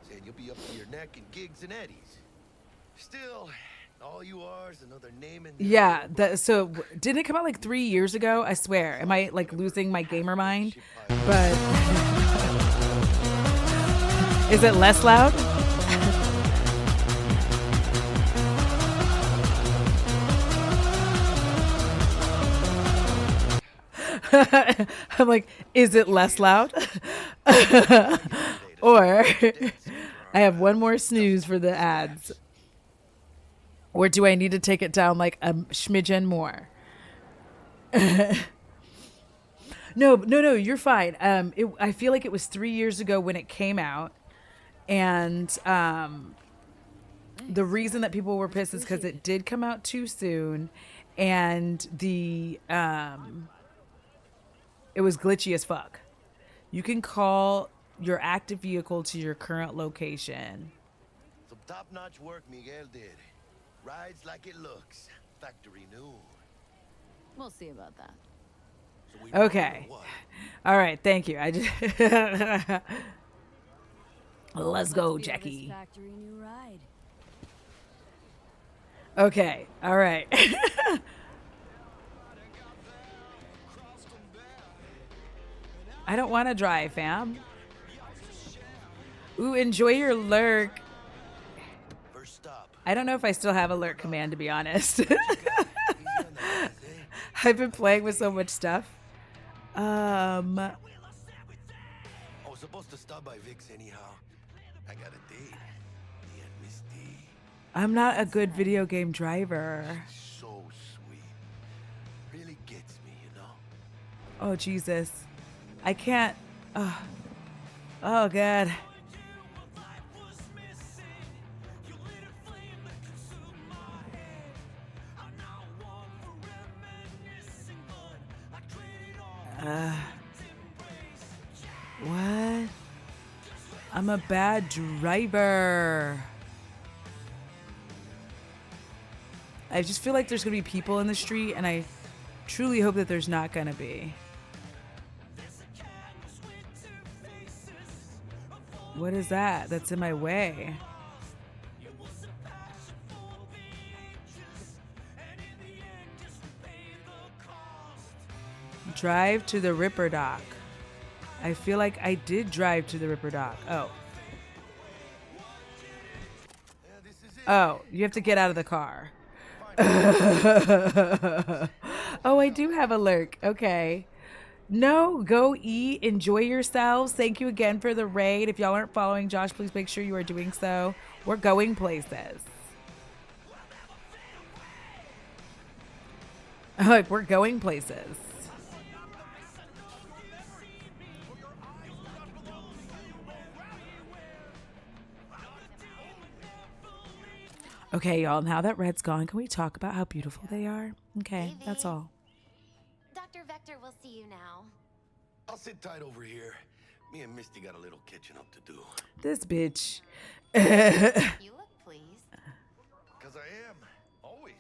saying you'll be up to your neck in gigs and eddies. Still, all you are is another name in the Yeah, so didn't it come out like 3 years ago? I swear. Am I like losing my gamer mind? But is it less loud? I'm like, is it less loud? Or I have one more snooze for the ads. Or do I need to take it down like a smidgen more? No, you're fine. I feel like it was 3 years ago when it came out. And the reason that people were pissed is because it did come out too soon. And it was glitchy as fuck. You can call your active vehicle to your current location. Some top-notch work Miguel did. Rides like it looks. Factory new. We'll see about that. So Okay. All right. Thank you. I just let's go, Jackie. Factory new ride. Okay. All right. I don't want to drive, fam. Ooh, enjoy your lurk. I don't know if I still have a lurk command, to be honest. I've been playing with so much stuff. I was supposed to stop by Vic's anyhow. I got a date. Me and Miss D. I'm not a good video game driver. So sweet. Really gets me, you know? Oh, Jesus. I can't. Oh, God. What? I'm a bad driver. I just feel like there's gonna be people in the street, and I truly hope that there's not gonna be. What is that that's in my way? Drive to the Ripper Dock. I feel like I did drive to the Ripper Dock. Oh. Oh, you have to get out of the car. Oh, I do have a lurk. Okay. No, go eat. Enjoy yourselves. Thank you again for the raid. If y'all aren't following Josh, please make sure you are doing so. We're going places. Like, we're going places. Okay, y'all, now that Red's gone, can we talk about how beautiful they are? Okay, that's all. Dr. Vector will see you now. I'll sit tight over here. Me and Misty got a little catching up to do. This bitch. You look pleased. Because I am. Always.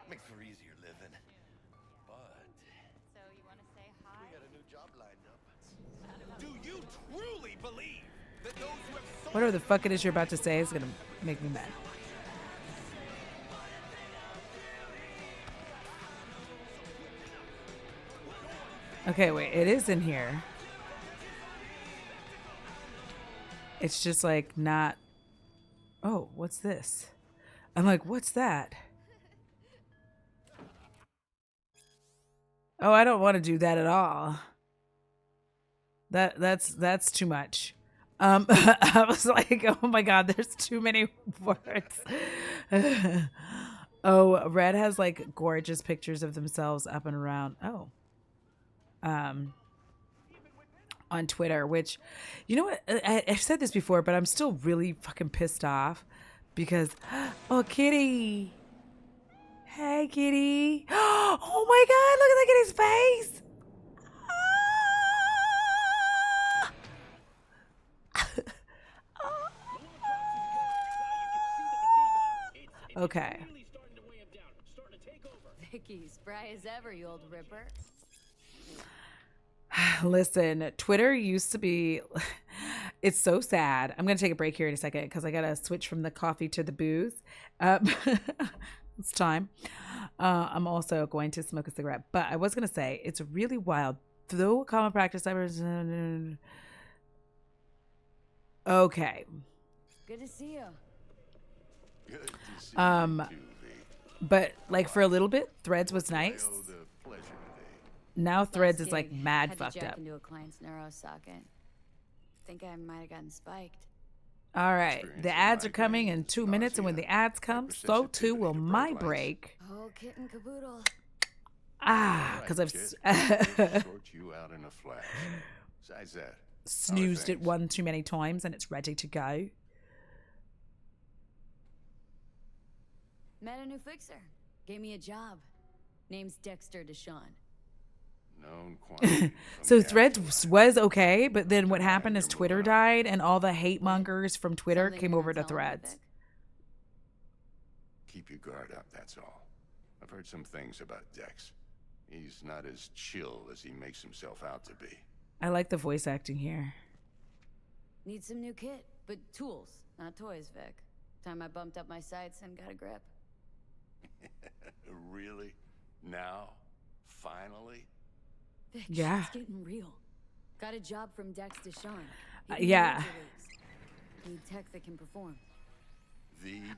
Makes for easier living. But... So you want to say hi? We got a new job lined up. Do you truly believe that those who have... Whatever the fuck it is you're about to say is going to make me mad. Okay, wait, it is in here. It's just like not. Oh, what's this? I'm like, what's that? Oh, I don't want to do that at all. That's too much. I was like, oh my God, there's too many words. Oh, Red has like gorgeous pictures of themselves up and around. Oh. On Twitter, which, you know what, I've said this before, but I'm still really fucking pissed off because, oh, Kitty. Hey, Kitty. Oh my God, look at Kitty's face. Okay. Vicky, spry as ever, you old ripper. Listen, Twitter used to be, it's so sad. I'm going to take a break here in a second because I got to switch from the coffee to the booze. It's time. I'm also going to smoke a cigarette, but I was going to say it's really wild. Though common practice, okay. Good to see you. Good to see you too, but like for a little bit, Threads was nice. Now Threads is like mad fucked up. Into a client's neuro socket. Think I might have gotten spiked. All right, the ads are coming in 2 minutes, and when the ads come, so too will my break. Oh, kitten caboodle. Because I've sort you out in a flash. Besides that, snoozed it one too many times, and it's ready to go. Met a new fixer. Gave me a job. Name's Dexter Deshawn. Known quantity. So Threads was okay, but then what happened is Twitter died, and all the hate mongers from Twitter came over to Threads. Keep your guard up, that's all. I've heard some things about Dex. He's not as chill as he makes himself out to be. I like the voice acting here. Need some new kit, but tools, not toys, Vic. Time I bumped up my sights and got a grip. Really? Now? Finally? Vic, yeah. It's getting real. Got a job from Dex Deshawn. Yeah. Need tech that can perform.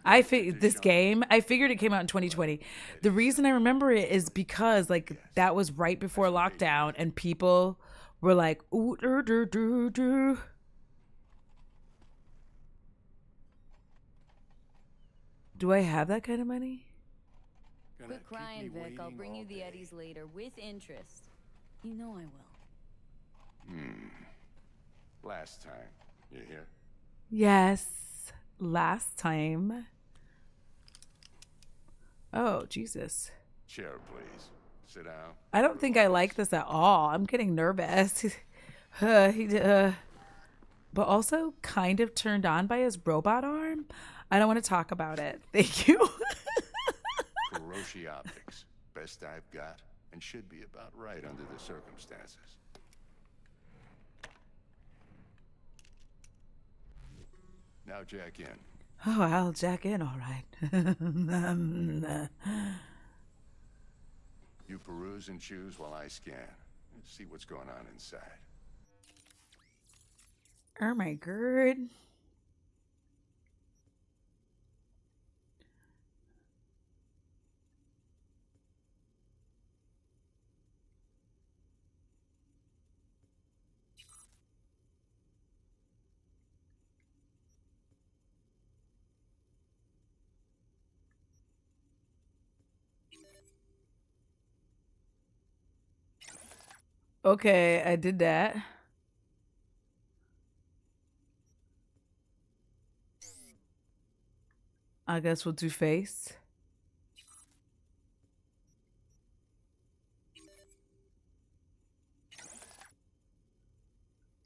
I figured it came out in 2020. The reason I remember it is because like that was right before lockdown and people were like, ooh, do I have that kind of money? Quit crying, Vic. I'll bring you the Eddies later with interest. You know I will. Last time. You hear? Yes. Last time. Oh, Jesus. Chair, please. Sit down. I don't think I like this at all. I'm getting nervous. But also kind of turned on by his robot arm. I don't want to talk about it. Thank you. Kuroshi Optics. Best I've got, and should be about right under the circumstances. Now jack in. Oh, I'll jack in, all right. You peruse and choose while I scan. See what's going on inside. Oh my god. Okay, I did that. I guess we'll do face.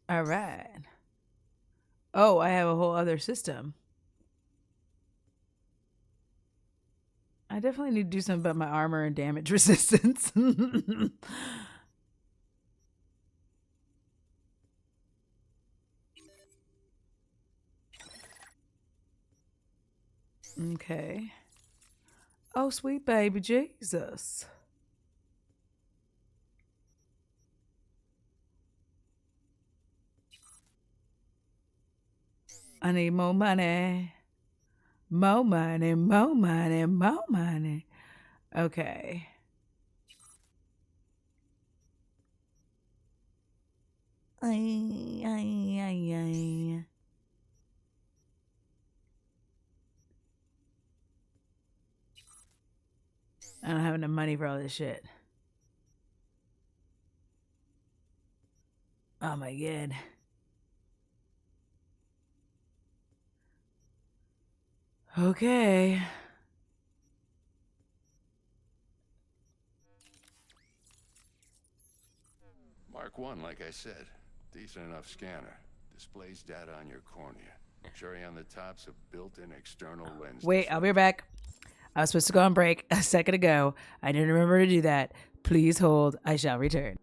All right. Oh, I have a whole other system. I definitely need to do something about my armor and damage resistance. Okay. Oh, sweet baby Jesus. I need more money. More money, more money, more money. Okay. Ay. I don't have enough money for all this shit. Oh my god. Okay. Mark 1, like I said. Decent enough scanner. Displays data on your cornea. Cherry on the top's a built-in external lens. Wait, I'll be right back. I was supposed to go on break a second ago. I didn't remember to do that. Please hold. I shall return.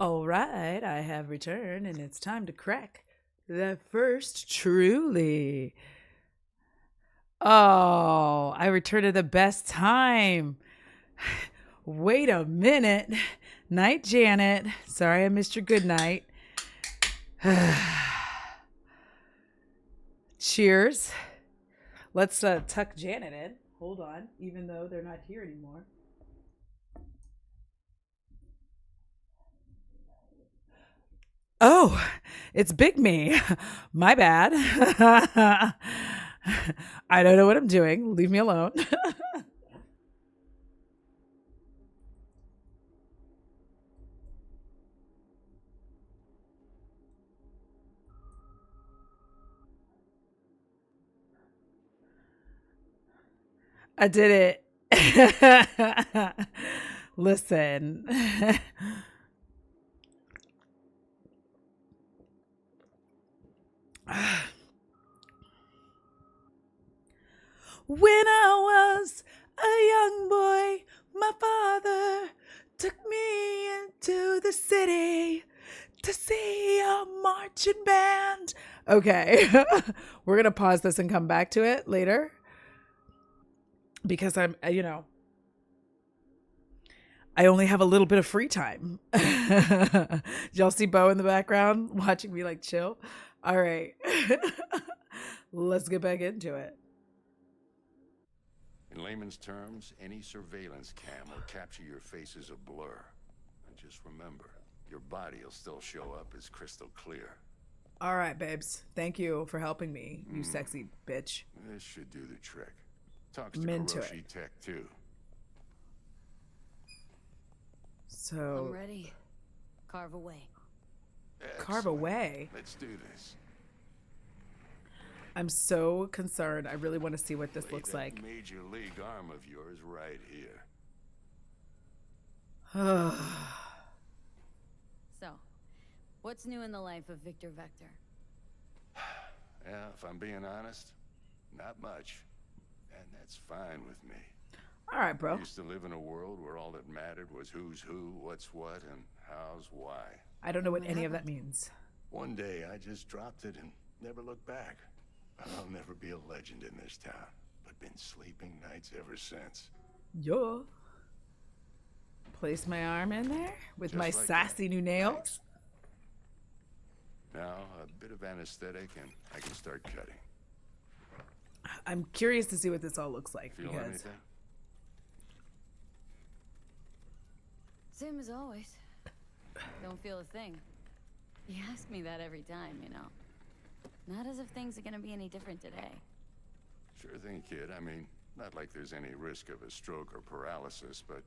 All right, I have returned, and it's time to crack the first truly. Oh, I returned at the best time. Wait a minute. Night, Janet. Sorry I missed your good night. Cheers. Let's tuck Janet in. Hold on, even though they're not here anymore. Oh, it's Big Me. My bad. I don't know what I'm doing. Leave me alone. I did it. Listen. When I was a young boy, my father took me into the city to see a marching band. Okay, we're going to pause this and come back to it later because I only have a little bit of free time. Y'all see Bo in the background watching me like chill? All right, let's get back into it. In layman's terms, any surveillance cam will capture your face as a blur. And just remember, your body will still show up as crystal clear. All right, babes. Thank you for helping me, you sexy bitch. This should do the trick. Talks to I'm into Kuroshi Tech, too. So... I'm ready. Carve away. Carve away? Let's do this. I'm so concerned. I really want to see what this looks like. Major league arm of yours right here. So, what's new in the life of Victor Vector? Yeah, if I'm being honest, not much. And that's fine with me. All right, bro. I used to live in a world where all that mattered was who's who, what's what, and how's why. I don't know what any of that means. One day, I just dropped it and never looked back. I'll never be a legend in this town, but been sleeping nights ever since. Yo. Place my arm in there with Just my like sassy new nails. Now, a bit of anesthetic and I can start cutting. I'm curious to see what this all looks like. Feel because anything? Same as always. Don't feel a thing. You ask me that every time, you know. Not as if things are gonna be any different today. Sure thing, kid. I mean, not like there's any risk of a stroke or paralysis, but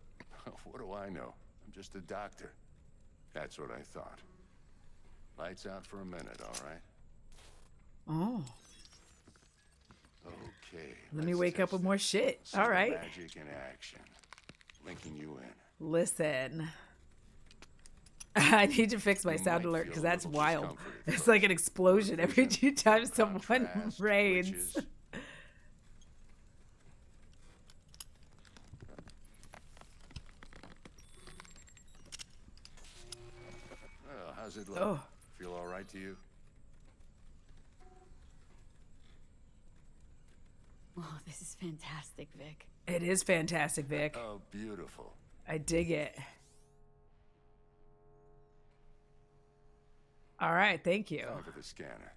what do I know? I'm just a doctor. That's what I thought. Lights out for a minute, all right? Oh. Okay. Let me wake up with more shit. See All the right. Magic in action. Linking you in. Listen. I need to fix my sound alert because that's wild. It's like an explosion every 2 times someone raids. Well, how's it look? Oh. Feel all right to you? Oh, this is fantastic, Vic. It is fantastic, Vic. Oh, beautiful. I dig it. All right, thank you. Time for the scanner.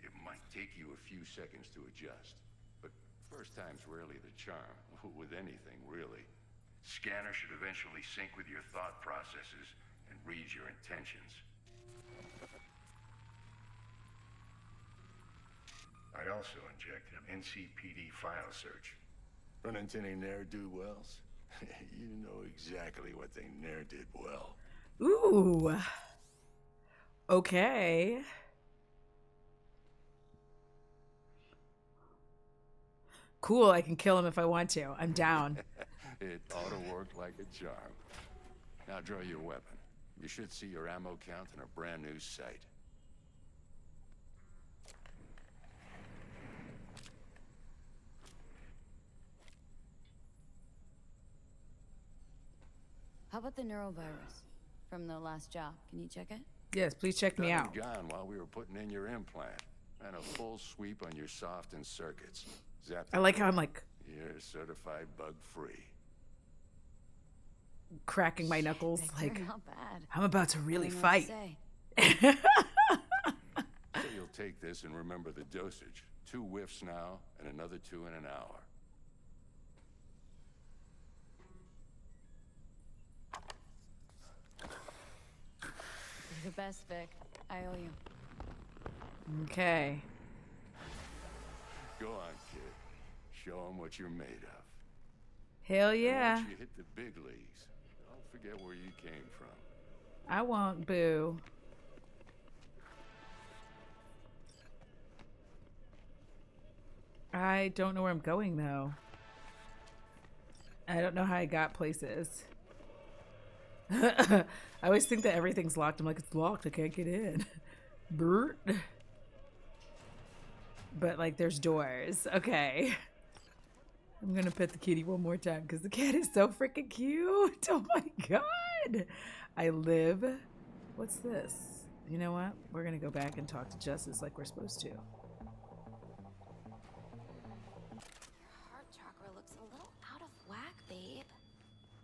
It might take you a few seconds to adjust, but first time's rarely the charm, with anything, really. Scanner should eventually sync with your thought processes and read your intentions. I also injected an NCPD file search. Run into any ne'er-do-wells? You know exactly what they ne'er did well. Ooh. Okay. Cool, I can kill him if I want to. I'm down. It ought to work like a charm. Now draw your weapon. You should see your ammo count in a brand new sight. about the neurovirus from the last job? Can you check it? Yes, please check me out. Gone while we were putting in your implant. And a full sweep on your soft and circuits. Zap I like how I'm like You're certified bug-free. cracking my knuckles. Like, Not bad. I'm about to really I don't know fight. what to say. So you'll take this and remember the dosage. 2 whiffs now, and another 2 in an hour. You're the best, Vic. I owe you. Okay. Go on, kid. Show them what you're made of. Hell And yeah. once you hit the big leagues, don't forget where you came from. I won't, boo. I don't know where I'm going, though. I don't know how I got places. I always think that everything's locked. I'm like, it's locked. I can't get in. Bert. But, like, there's doors. Okay. I'm gonna pet the kitty one more time because the cat is so freaking cute. Oh my god. I live. What's this? You know what? We're gonna go back and talk to Justice like we're supposed to. Your heart chakra looks a little out of whack, babe.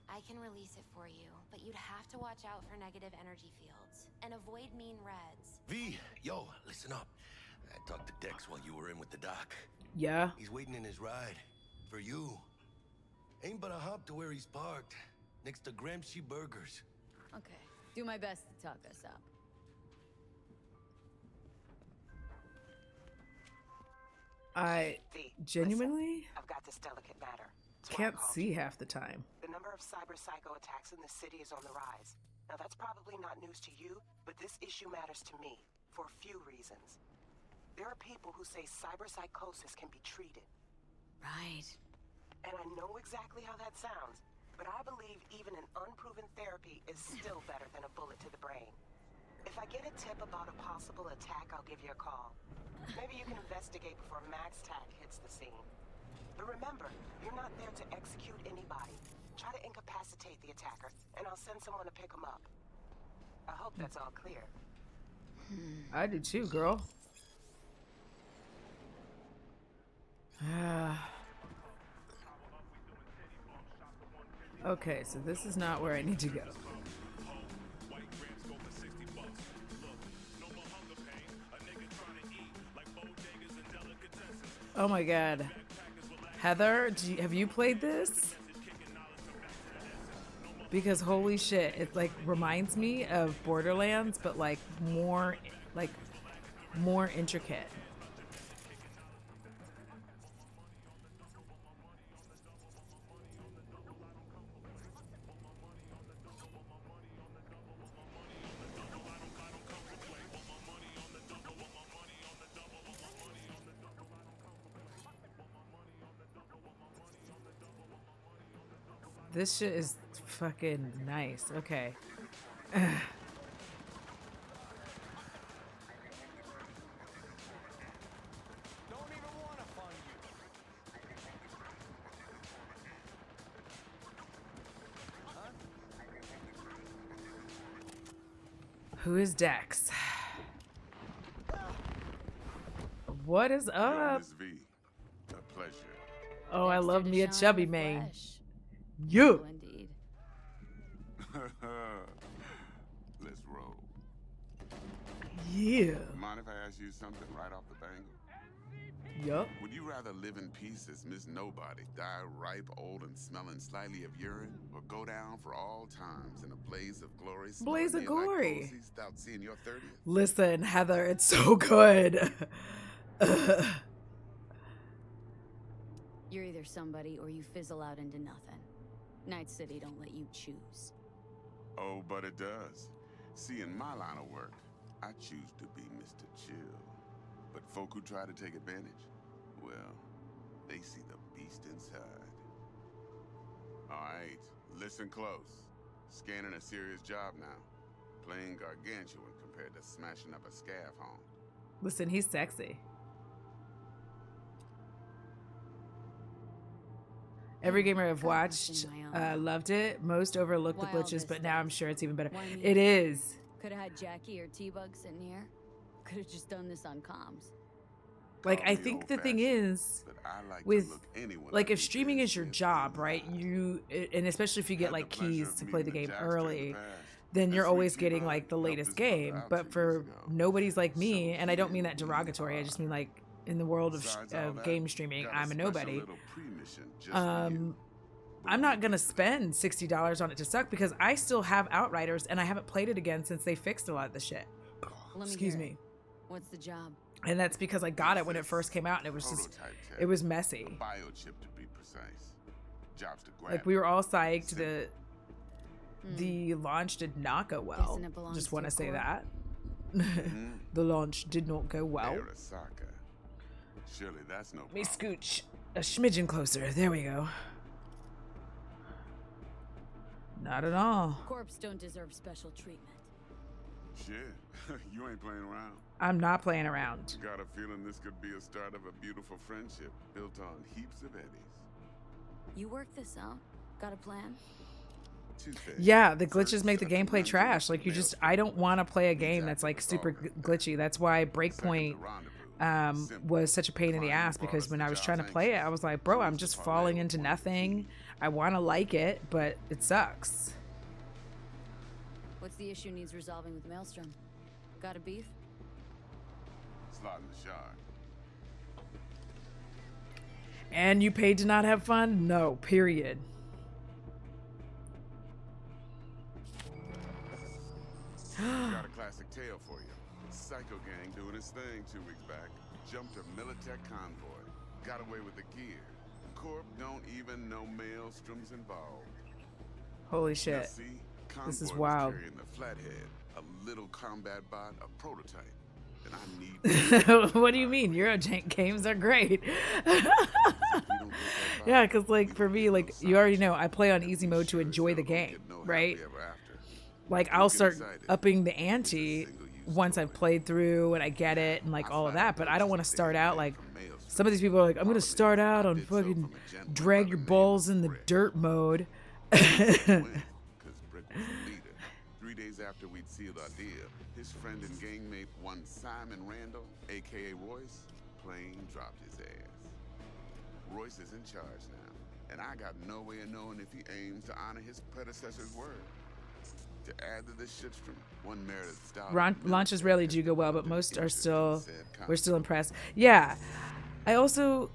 I can release it for you, but you'd have to watch out for negative energy fields and avoid mean reds. V, yo, listen up. I talked to Dex while you were in with the doc. Yeah? He's waiting in his ride. For you. Ain't but a hop to where he's parked. Next to Gramsci Burgers. Okay. Do my best to talk us up. I genuinely I've got this delicate matter. can't see half the time. The number of cyber psycho attacks in the city is on the rise. Now that's probably not news to you, but this issue matters to me for a few reasons. There are people who say cyber psychosis can be treated. Right. And I know exactly how that sounds, but I believe even an unproven therapy is still better than a bullet to the brain. If I get a tip about a possible attack, I'll give you a call. Maybe you can investigate before MaxTac hits the scene. But remember, you're not there to execute anybody. Try to incapacitate the attacker, and I'll send someone to pick him up. I hope that's all clear. I do too, girl. Okay, so this is not where I need to go. Oh my god. Heather, have you played this? Because holy shit, it like reminds me of Borderlands, but like more intricate. This shit is fucking nice. Okay. Who is Dex? What is up? Miss V, a pleasure. Oh, I love me a Shine chubby the man. flesh. You. Indeed. Let's roll. Yeah. Mind if I ask you something right off the bangle? Yup. Would you rather live in peace as Miss Nobody, die ripe, old, and smelling slightly of urine, or go down for all times in a blaze of glory? Blaze of smelling glory. Like posies without seeing your 30th? Listen, Heather, it's so good. You're either somebody or you fizzle out into nothing. Night City don't let you choose. Oh, but it does. See, in my line of work, I choose to be Mr. Chill. But folk who try to take advantage, well, they see the beast inside. All right, listen close. Scanning a serious job now. Playing gargantuan compared to smashing up a scav home. Listen, he's sexy. Every gamer I've watched loved it. Most overlooked the glitches, but now I'm sure it's even better. It is. Could have had Jackie or T-Bug sitting here. Could have just done this on comms. Like, I think the thing is, with, like, if streaming is your job, right, and especially if you get, like, keys to play the game early, then you're always getting, like, the latest game. But for nobodies like me, and I don't mean that derogatory, I just mean, like, in the world of game streaming, I'm a nobody. I'm not going to spend $60 on it to suck, because I still have Outriders, and I haven't played it again since they fixed a lot of the shit. Excuse me. What's the job? And that's because I got it when it first came out, and it was just, it was messy. Biochip to be precise. Jobs to grab. Like, we were all psyched. The launch did not go well. Just want to say that. The launch did not go well. Arasaka. Surely that's no problem. Let me scooch a smidgen closer. There we go. Not at all. Corps don't deserve special treatment. Shit, you ain't playing around. I'm not playing around. Got a feeling this could be a start of a beautiful friendship built on heaps of eddies. You work this out? Got a plan? Yeah, the glitches make the gameplay trash. Like, I don't want to play a game that's like super glitchy. That's why Breakpoint was such a pain in the ass, because when I was trying to play it, I was like, bro, I'm just falling into nothing. I want to like it, but it sucks. What's the issue needs resolving with Maelstrom? Got a beef? Slot in the shard. And you paid to not have fun? No, period. Got a classic tale for you. Psycho Gang doing his thing 2 weeks back. Jumped a Militech convoy. Got away with the gear. Corp don't even know Maelstrom's involved. Holy shit. Now, see, This is Convoy wild. was carrying the Flathead, a little combat bot, a prototype. And I need What do you mean? Eurojank games are great. Yeah, because, like, for me, like, you already know, I play on easy mode to enjoy the game, right? Like, I'll start upping the ante once I've played through and I get it and, like, all of that. But I don't want to start out, like, some of these people are like, I'm going to start out on fucking drag your balls in the dirt mode. 3 days after we'd sealed our deal, his friend and gangmate, one Simon Randall, aka Royce, plain dropped his ass. Royce is in charge now, and I got no way of knowing if he aims to honor his predecessor's word. To add to this shitstream, one Meredith Stout. Launches rarely do go well, but most are we're still impressed. Yeah. I also,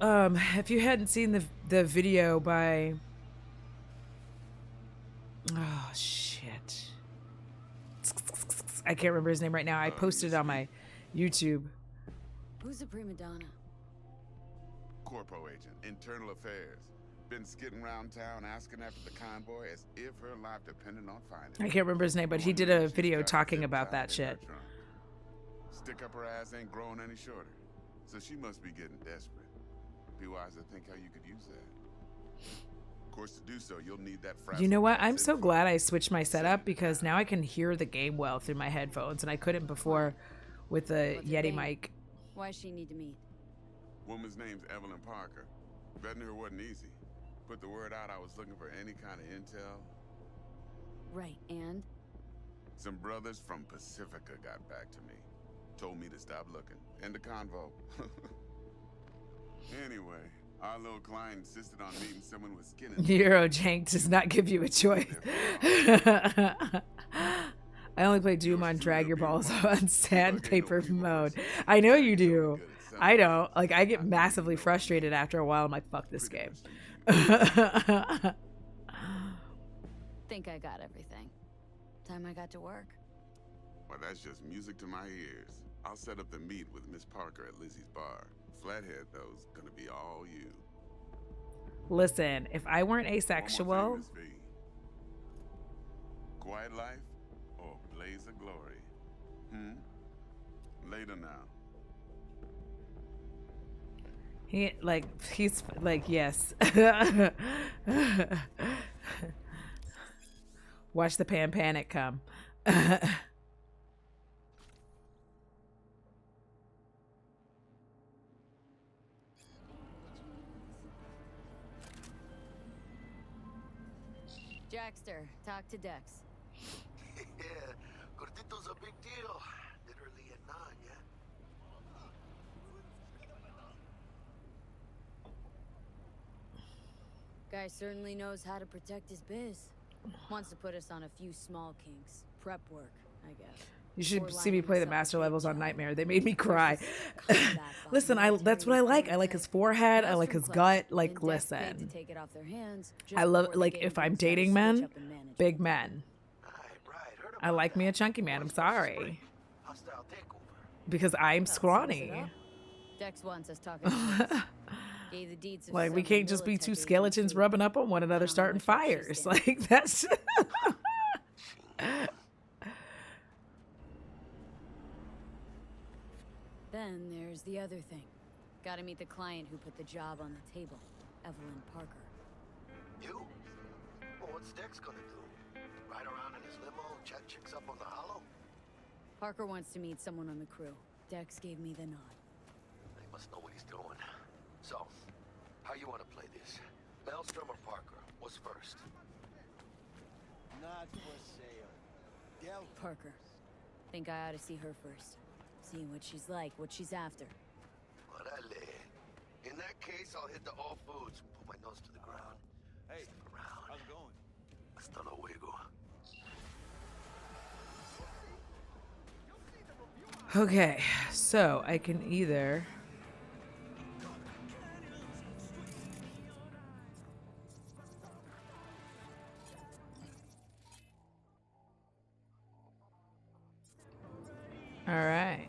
if you hadn't seen the video by, oh shit, I can't remember his name right now. I posted it on my YouTube. Who's a prima donna? Corpo agent, internal affairs. Been skidding around town asking after the convoy as if her life depended on finding I can't remember his name, but he did a video talking about that shit. Stick up her ass ain't growing any shorter, so she must be getting desperate. Be wise to think how you could use that. Of course, to do so, you'll need that. You know what? I'm so glad I switched my setup, because now I can hear the game well through my headphones, and I couldn't before with the Yeti mic. Why does she need to meet? Woman's name's Evelyn Parker. Vetting her wasn't easy. Put the word out I was looking for any kind of intel. Right, and? Some brothers from Pacifica got back to me. Told me to stop looking. End the convo. Anyway, our little client insisted on meeting someone with skin in Eurojank does not give you a choice. I only play Doom on Drag Your Balls on sandpaper mode. I know you do. I don't. Like, I get massively frustrated after a while. I'm like, fuck this game. Think I got everything. Time I got to work. Well, that's just music to my ears. I'll set up the meet with Miss Parker at Lizzie's bar. Flathead, though's gonna be all you. Listen, if I weren't asexual... Quiet life or blaze of glory? Later now. He's like, yes. Watch the panic come. Jackster, talk to Dex. Yeah, Gordito's a big deal. Literally a nine, yeah? Guy certainly knows how to protect his biz. Wants to put us on a few small kinks. Prep work, I guess. You should see me play the master levels on Nightmare. They made me cry. Listen, that's what I like. I like his forehead. I like his gut. Like, listen. I love, like, if I'm dating men, big men. I like me a chunky man. I'm sorry. Because I'm scrawny. Dex wants us talking. Like, we can't just be two skeletons rubbing up on one another starting fires. Like, that's... Then there's the other thing. Gotta meet the client who put the job on the table, Evelyn Parker. You? Well, what's Dex gonna do? Ride around in his limo, chat chicks up on the hollow? Parker wants to meet someone on the crew. Dex gave me the nod. He must know what he's doing. So, how you want to play this? Maelstrom or Parker? What's first? Not for sale. Del Parker. Think I ought to see her first. See what she's like, what she's after. Orale. In that case, I'll hit the all foods. Put my nose to the ground. Hey, Stick around. how's it going? Hasta luego. Okay, so I can either... All right.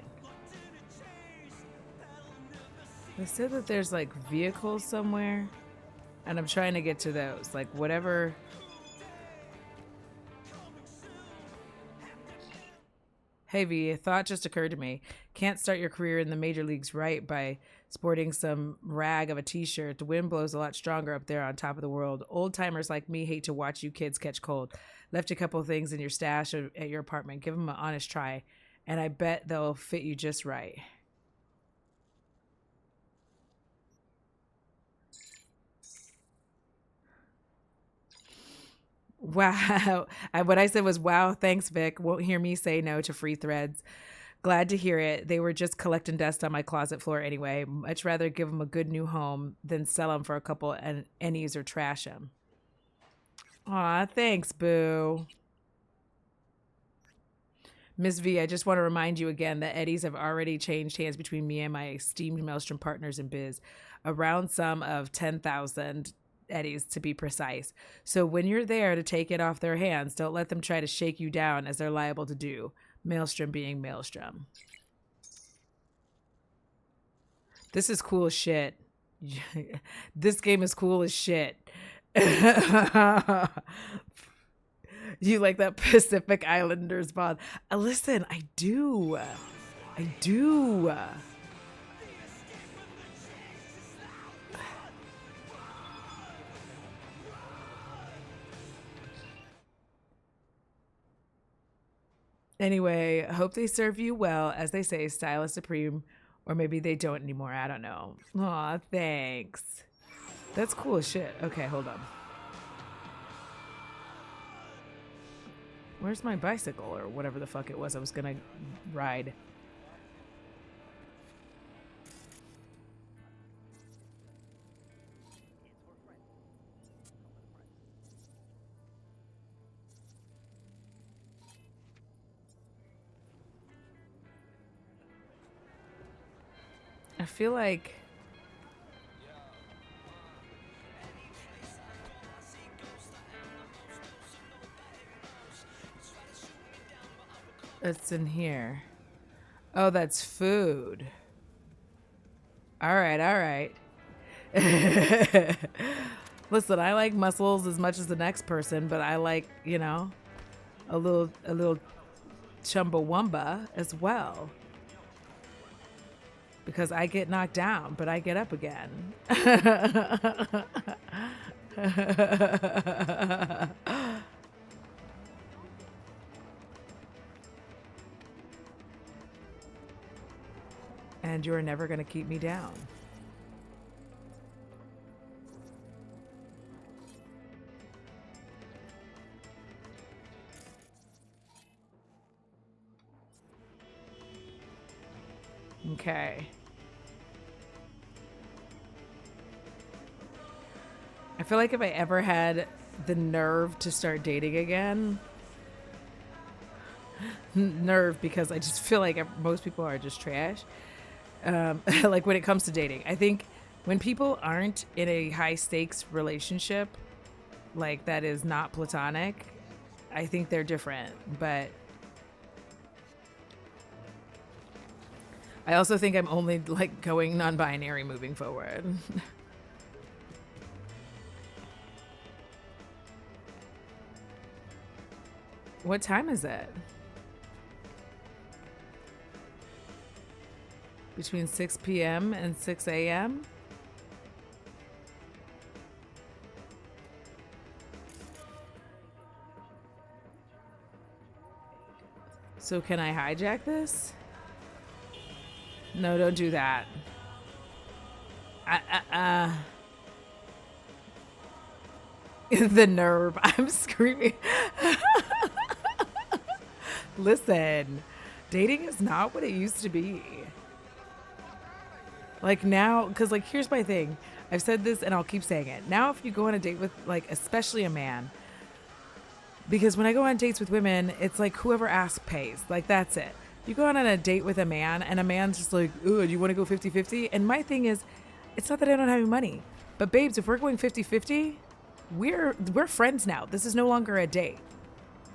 They said that there's like vehicles somewhere, and I'm trying to get to those. Like whatever. Hey V, a thought just occurred to me. Can't start your career in the major leagues right by sporting some rag of a t-shirt. The wind blows a lot stronger up there on top of the world. Old timers like me hate to watch you kids catch cold. Left a couple of things in your stash at your apartment. Give them an honest try, and I bet they'll fit you just right. Wow. What I said was, wow, thanks, Vic. Won't hear me say no to free threads. Glad to hear it. They were just collecting dust on my closet floor anyway. Much rather give them a good new home than sell them for a couple ennies or trash them. Aw, thanks, boo. Miss V, I just want to remind you again that Eddies have already changed hands between me and my esteemed Maelstrom partners in biz. A round sum of 10,000 Eddies to be precise. So when you're there to take it off their hands, don't let them try to shake you down as they're liable to do. Maelstrom being Maelstrom. This is cool as shit. This game is cool as shit. You like that Pacific Islanders bond? Listen, I do. I do. Anyway, hope they serve you well. As they say, style is supreme. Or maybe they don't anymore. I don't know. Aw, thanks. That's cool as shit. Okay, hold on. Where's my bicycle or whatever the fuck it was I was gonna ride? I feel like it's in here. Oh, that's food. All right, all right. Listen, I like mussels as much as the next person, but I like, you know, a little chumbawamba as well. Because I get knocked down, but I get up again. And you're never going to keep me down. Okay. I feel like if I ever had the nerve to start dating again, nerve, because I just feel like most people are just trash. Like when it comes to dating, I think when people aren't in a high stakes relationship, like that is not platonic, I think they're different. But I also think I'm only like going non-binary moving forward. What time is it? Between 6 p.m. and 6 a.m.? So can I hijack this? No, don't do that. The nerve. I'm screaming. Listen, dating is not what it used to be. Like now, because like here's my thing. I've said this and I'll keep saying it. Now if you go on a date with like especially a man, because when I go on dates with women, it's like whoever asks pays. Like that's it. You go on a date with a man and a man's just like, ooh, do you want to go 50-50? And my thing is, it's not that I don't have any money. But babes, if we're going 50-50, we're friends now. This is no longer a date.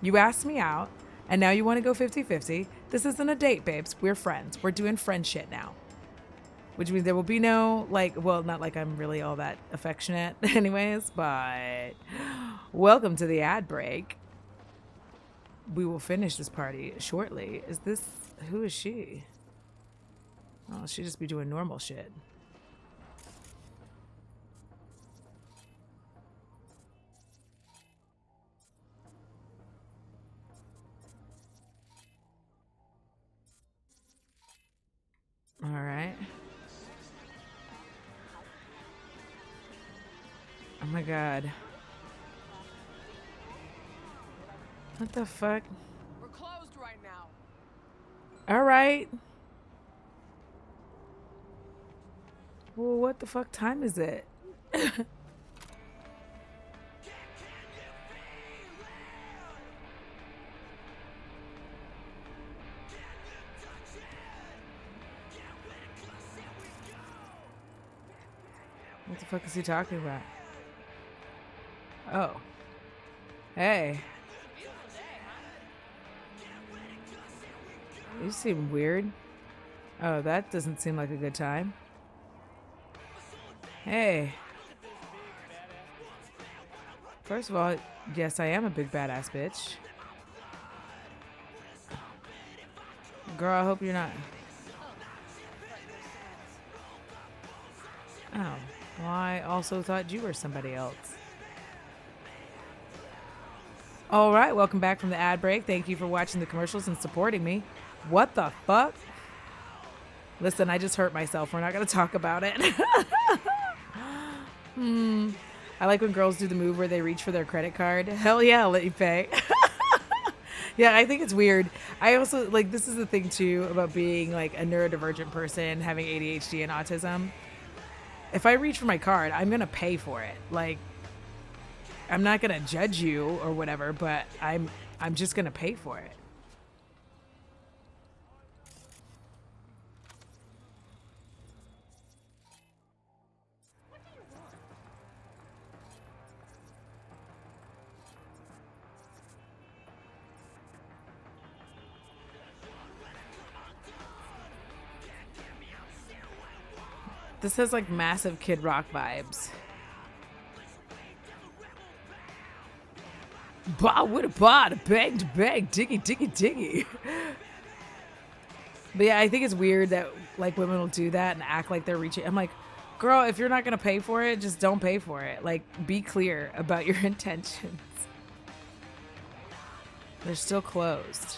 You asked me out and now you want to go 50-50. This isn't a date, babes. We're friends. We're doing friend shit now. Which means there will be no, like, well, not like I'm really all that affectionate anyways, but welcome to the ad break. We will finish this party shortly. Who is she? Oh, she just be doing normal shit. All right. Oh my god. What the fuck? We're closed right now. All right. Well, what the fuck time is it? What the fuck is he talking about? Oh. Hey. You seem weird. Oh, that doesn't seem like a good time. Hey. First of all, yes, I am a big badass bitch. Girl, I hope you're not. Oh. Well, I also thought you were somebody else. All right, welcome back from the ad break. Thank you for watching the commercials and supporting me. What the fuck? Listen, I just hurt myself. We're not going to talk about it. I like when girls do the move where they reach for their credit card. Hell yeah, I'll let you pay. Yeah, I think it's weird. I also, like, this is the thing, too, about being, like, a neurodivergent person, having ADHD and autism. If I reach for my card, I'm going to pay for it. Like, I'm not going to judge you or whatever, but I'm just going to pay for it. This has like massive Kid Rock vibes. Bah, what a bah, to bang, diggy, diggy, diggy. But yeah, I think it's weird that like women will do that and act like they're reaching. I'm like, girl, if you're not gonna pay for it, just don't pay for it. Like, be clear about your intentions. They're still closed.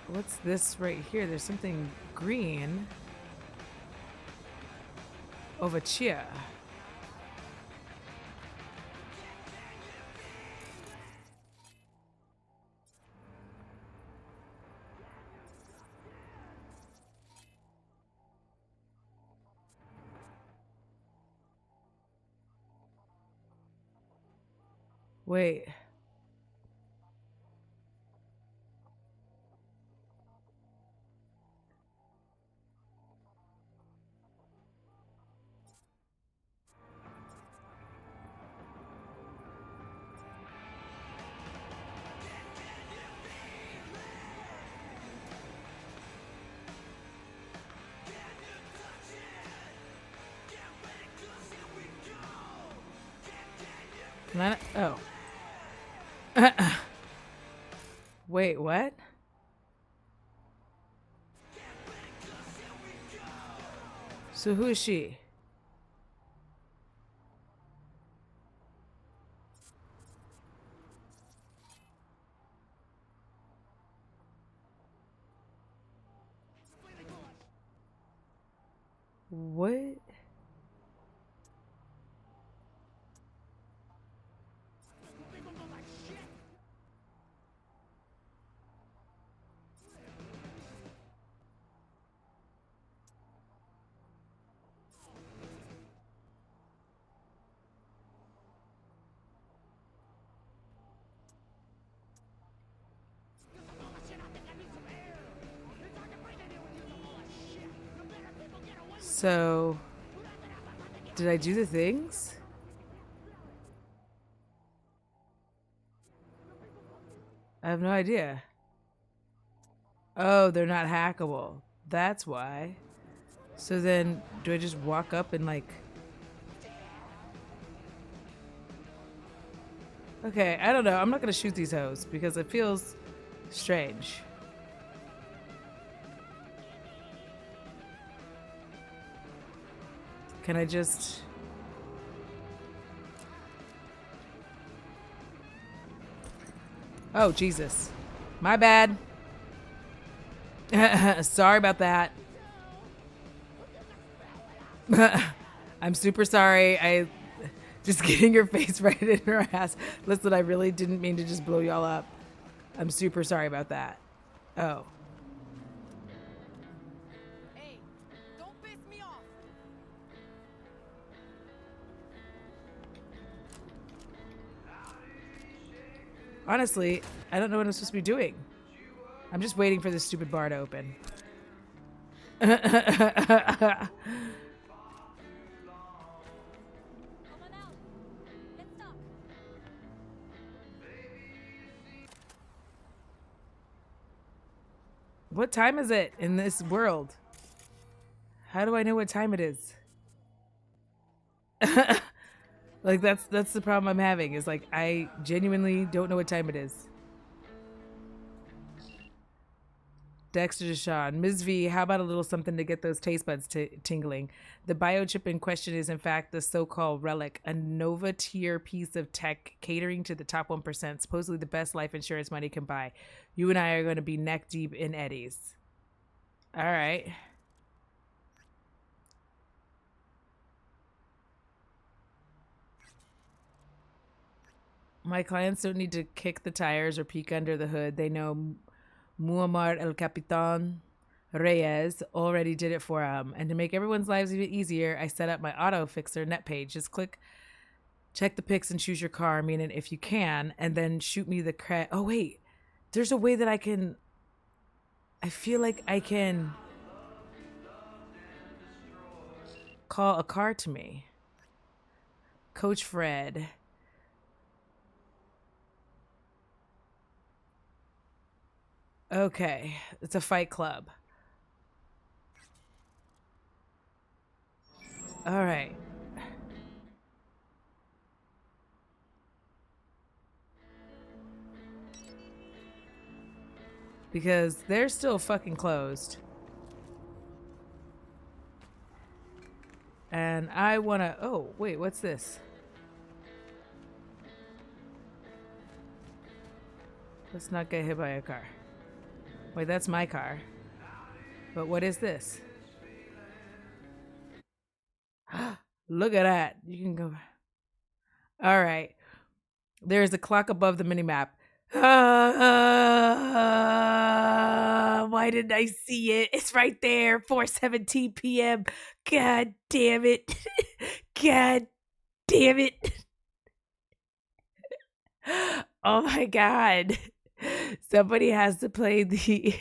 What's this right here? There's something green. Ovachia. Wait. Can I not? Oh. Wait, what? So who is she? What? So, did I do the things? I have no idea. Oh, they're not hackable. That's why. So then, do I just walk up and like... Okay, I don't know. I'm not gonna shoot these hoes because it feels strange. Can I just... Oh, Jesus. My bad. Sorry about that. I'm super sorry. I just getting your face right in her ass. Listen, I really didn't mean to just blow y'all up. I'm super sorry about that. Oh. Hey, don't piss me off. Honestly, I don't know what I'm supposed to be doing. I'm just waiting for this stupid bar to open. What time is it in this world? How do I know what time it is? Like that's the problem I'm having is like I genuinely don't know what time it is. Dexter Deshawn, Ms. V, how about a little something to get those taste buds tingling? The biochip in question is in fact the so-called Relic, a Nova tier piece of tech catering to the top 1%, supposedly the best life insurance money can buy. You and I are going to be neck deep in eddies. All right. My clients don't need to kick the tires or peek under the hood. They know Muammar El Capitan Reyes already did it for them. And to make everyone's lives even easier, I set up my auto fixer net page. Just click, check the pics and choose your car, meaning if you can, and then shoot me the Oh, wait. There's a way that I can... I feel like I can call a car to me. Coach Fred. Okay, it's a fight club. All right. Because they're still fucking closed. And I want to... Oh, wait, what's this? Let's not get hit by a car. Wait, that's my car. But what is this? Look at that. You can go. All right. There's a clock above the minimap. Why didn't I see it? It's right there. 4:17 p.m. God damn it. God damn it. Oh my God. Somebody has to play the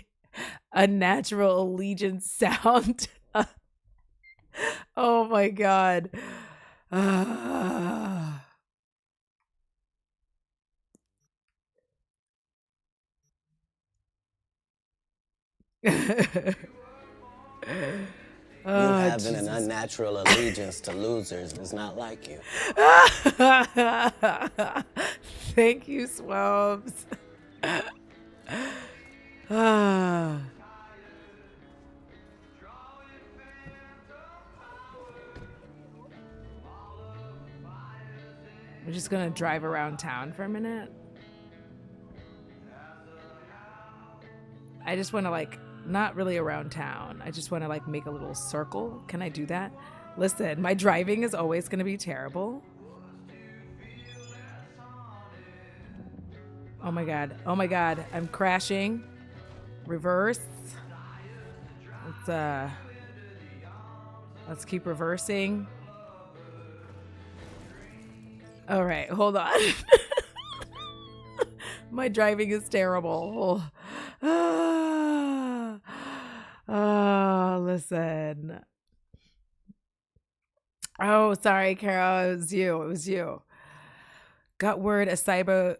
unnatural allegiance sound. Oh my God. You having an unnatural allegiance to losers is not like you. Thank you, Swabs. We're just gonna drive around town for a minute. I just want to like, not really around town. I just want to like make a little circle. Can I do that? Listen, my driving is always going to be terrible. Oh my God. Oh my God. I'm crashing. Reverse. Let's keep reversing. All right, hold on. My driving is terrible. Listen. Oh, sorry, Carol. It was you. It was you. Got word a cyber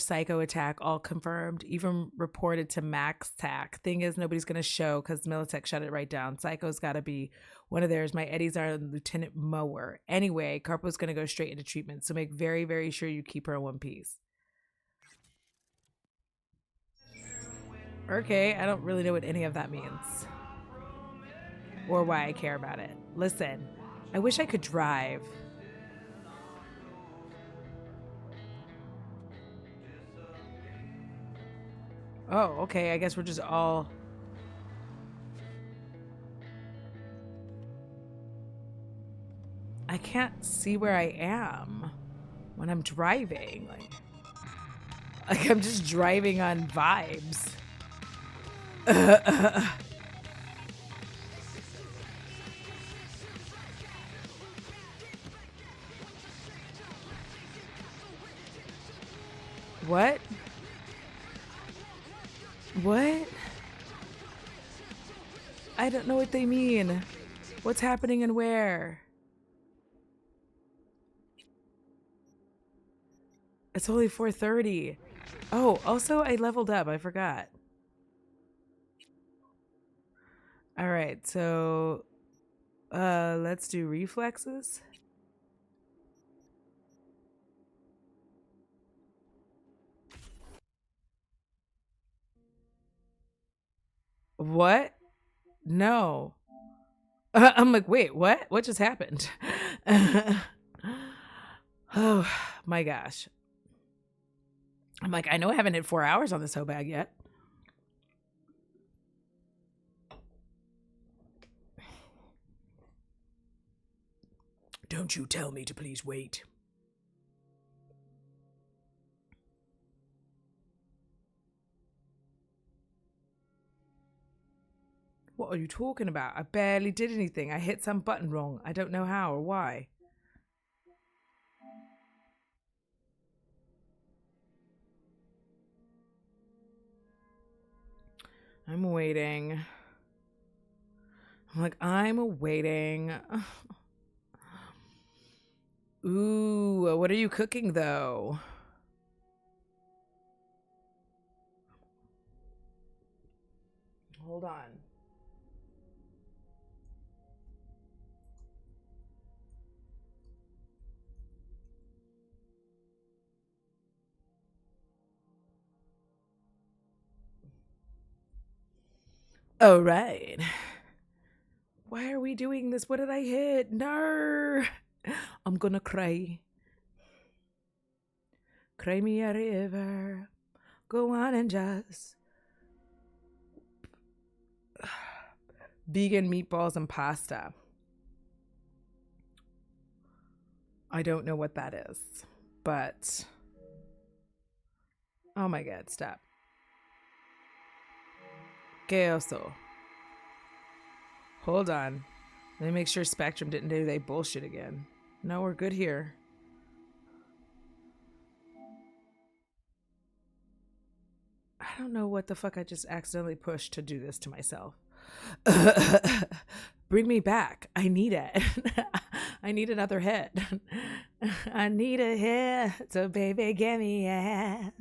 psycho attack, all confirmed, even reported to Max Tac. Thing is, nobody's gonna show because Militech shut it right down. Psycho's gotta be one of theirs. My Eddies are Lieutenant Mower. Anyway, Carpo's gonna go straight into treatment, so make very, very sure you keep her in one piece. Okay, I don't really know what any of that means. Or why I care about it. Listen, I wish I could drive. Oh, okay, I guess we're just all... I can't see where I am when I'm driving. Like I'm just driving on vibes. What? What? I don't know what they mean. What's happening and where? It's only 4:30. Oh, also I leveled up. I forgot. All right, so let's do reflexes. What? No. I'm like, wait, what? What just happened? Oh my gosh. I'm like, I know I haven't hit 4 hours on this hoe bag yet. Don't you tell me to please wait. What are you talking about? I barely did anything. I hit some button wrong. I don't know how or why. I'm waiting. I'm like, I'm waiting. Ooh, what are you cooking though? Hold on. All right. Why are we doing this? What did I hit? No. I'm gonna cry. Cry me a river. Go on and just. Vegan meatballs and pasta. I don't know what that is, but. Oh my God, stop. ¿Qué oso? Hold on. Let me make sure Spectrum didn't do they bullshit again. No, we're good here. don't know what the fuck I just accidentally pushed to do this to myself. Bring me back. I need it. I need another hit. I need a hit. So baby, give me a hand.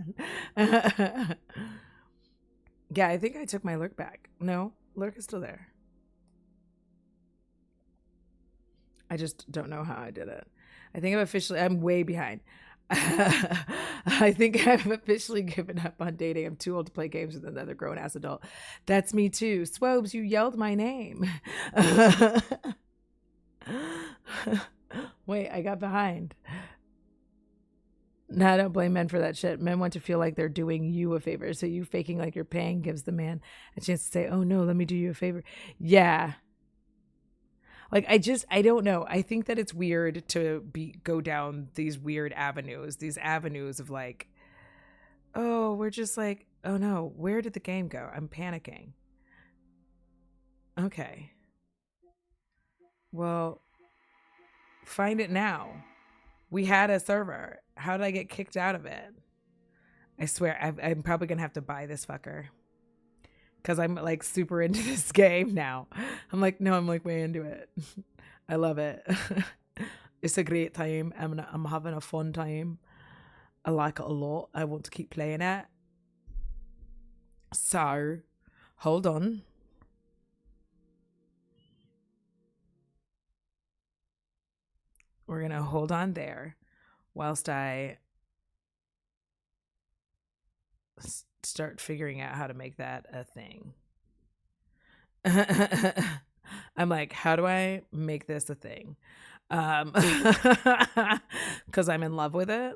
Yeah, I think I took my lurk back. No, lurk is still there. I just don't know how I did it. I think I'm way behind. I think I've officially given up on dating. I'm too old to play games with another grown-ass adult. That's me too. Swobes, you yelled my name. Wait, I got behind. No, I don't blame men for that shit. Men want to feel like they're doing you a favor. So you faking like you're paying gives the man a chance to say, oh no, let me do you a favor. Yeah. Like, I don't know. I think that it's weird to go down these weird avenues, of like, oh, we're just like, oh no, where did the game go? I'm panicking. Okay. Well, find it now. We had a server. How did I get kicked out of it? I swear, I'm probably going to have to buy this fucker. Because I'm like super into this game now. I'm like way into it. I love it. It's a great time. I'm having a fun time. I like it a lot. I want to keep playing it. So, hold on. We're going to hold on there whilst I start figuring out how to make that a thing. I'm like, how do I make this a thing? Because I'm in love with it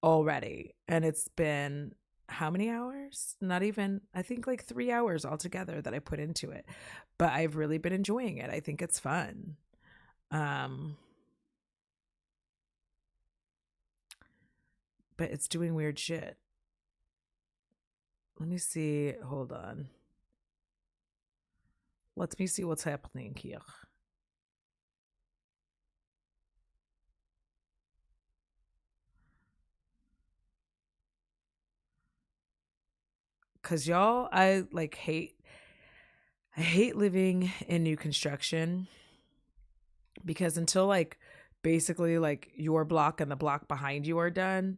already. And it's been how many hours? Not even, I think like 3 hours altogether that I put into it. But I've really been enjoying it. I think it's fun. But it's doing weird shit. Let me see. Hold on. Let me see what's happening here. Cause y'all, I hate living in new construction because until like basically like your block and the block behind you are done,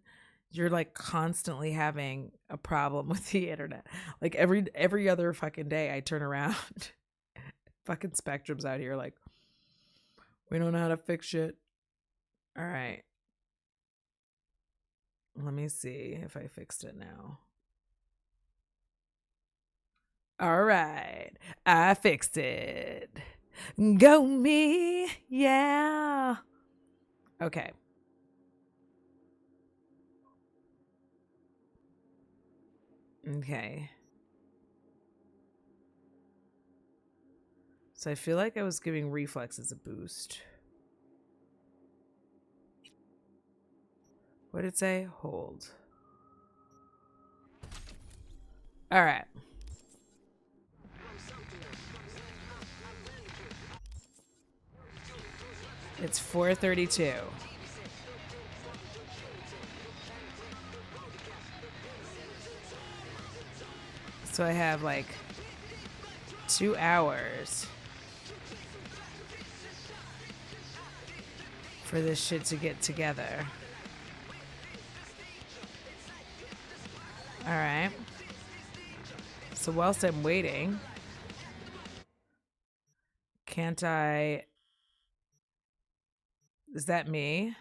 you're like constantly having a problem with the internet. Like every other fucking day I turn around. Fucking Spectrum's out here like, we don't know how to fix shit. All right. Let me see if I fixed it now. All right. I fixed it. Go me. Yeah. Okay. Okay. So I feel like I was giving reflexes a boost. What did it say? Hold. All right. It's 4:32. So I have like 2 hours for this shit to get together. All right. So whilst I'm waiting, can't I... Is that me?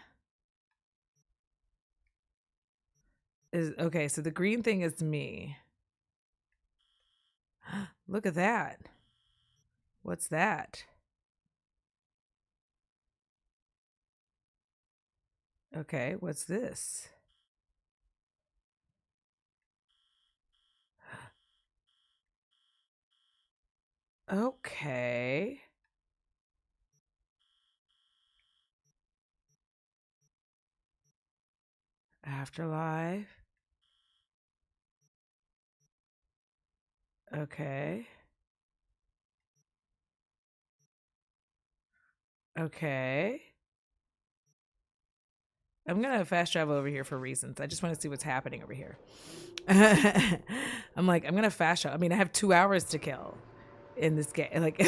Okay, so the green thing is me. Look at that. What's that? Okay, what's this? Okay. Afterlife. Okay. Okay. I'm gonna fast travel over here for reasons. I just want to see what's happening over here. I'm like, I'm gonna fast travel. I mean, I have 2 hours to kill in this game. Like,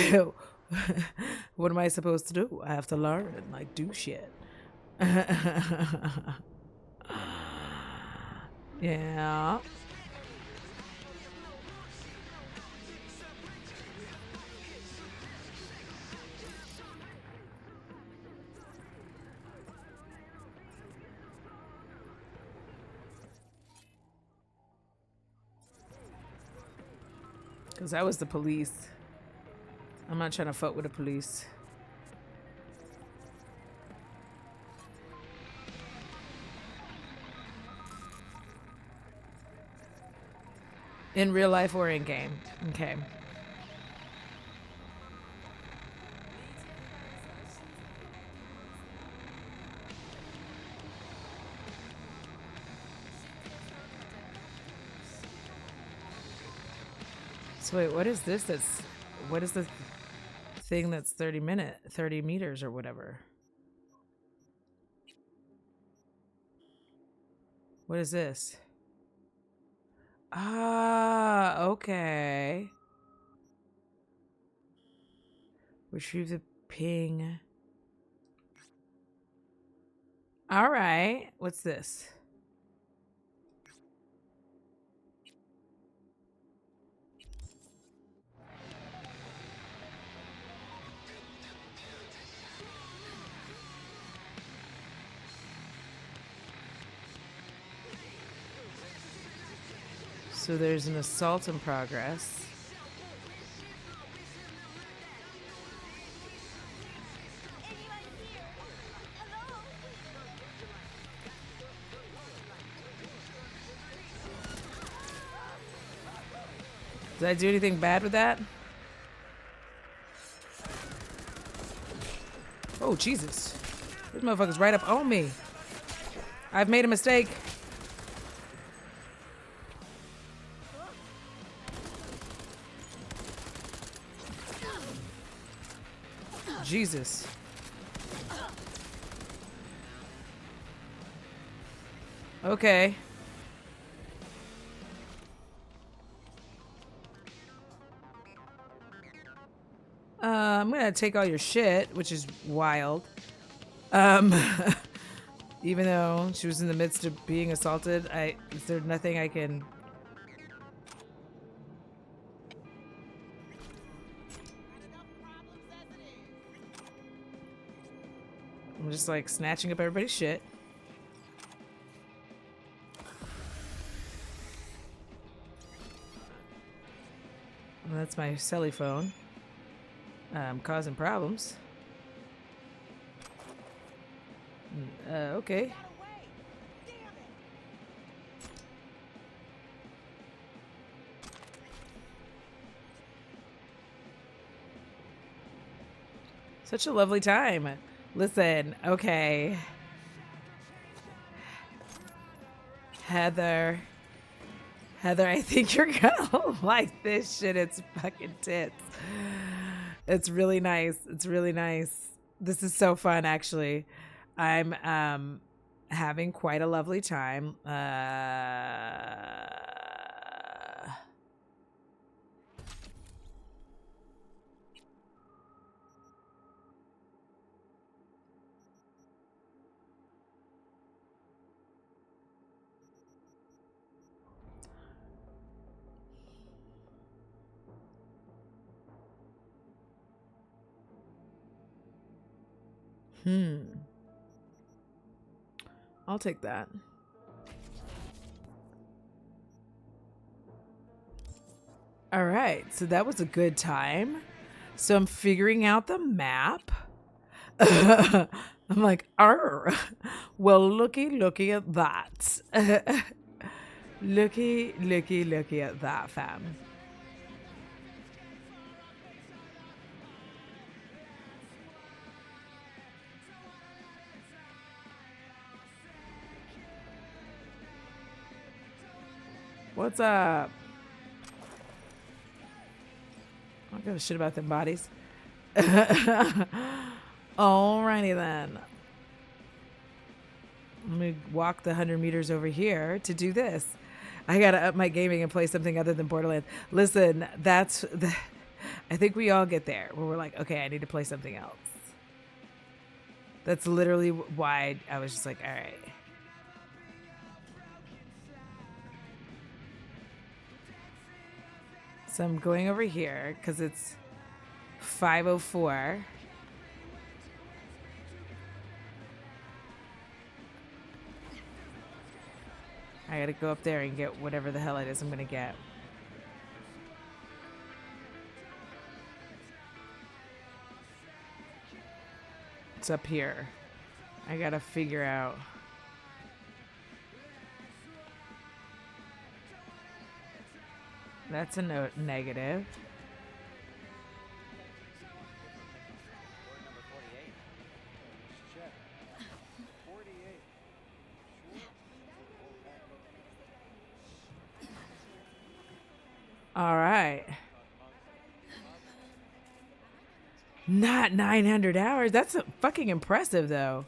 what am I supposed to do? I have to learn and like do shit. Yeah. Because I was the police. I'm not trying to fuck with the police. In real life or in game. Okay. So wait, what is this? What is the thing that's 30 meters or whatever? What is this? Ah, okay. Retrieve the ping. All right. What's this? So there's an assault in progress. Did I do anything bad with that? Oh, Jesus. This motherfucker's right up on me. I've made a mistake. Jesus. Okay. I'm gonna take all your shit, which is wild. Even though she was in the midst of being assaulted, is there nothing I can... I'm just like snatching up everybody's shit. Well, that's my celly phone. Causing problems. Okay. Such a lovely time. Listen, okay. Heather, I think you're gonna like this shit. It's fucking tits. It's really nice. It's really nice. This is so fun, actually. I'm having quite a lovely time. I'll take that. All right, so that was a good time. So I'm figuring out the map. I'm like, well, looky at that. looky at that, fam. What's up? I don't give a shit about them bodies. Alrighty then. Let me walk the 100 meters over here to do this. I gotta up my gaming and play something other than Borderlands. Listen, I think we all get there where we're like, okay, I need to play something else. That's literally why I was just like, all right. So I'm going over here because it's 5:04. I gotta go up there and get whatever the hell it is I'm gonna get. It's up here. I gotta figure out. That's a note negative. All right. Not 900 hours. That's fucking impressive, though.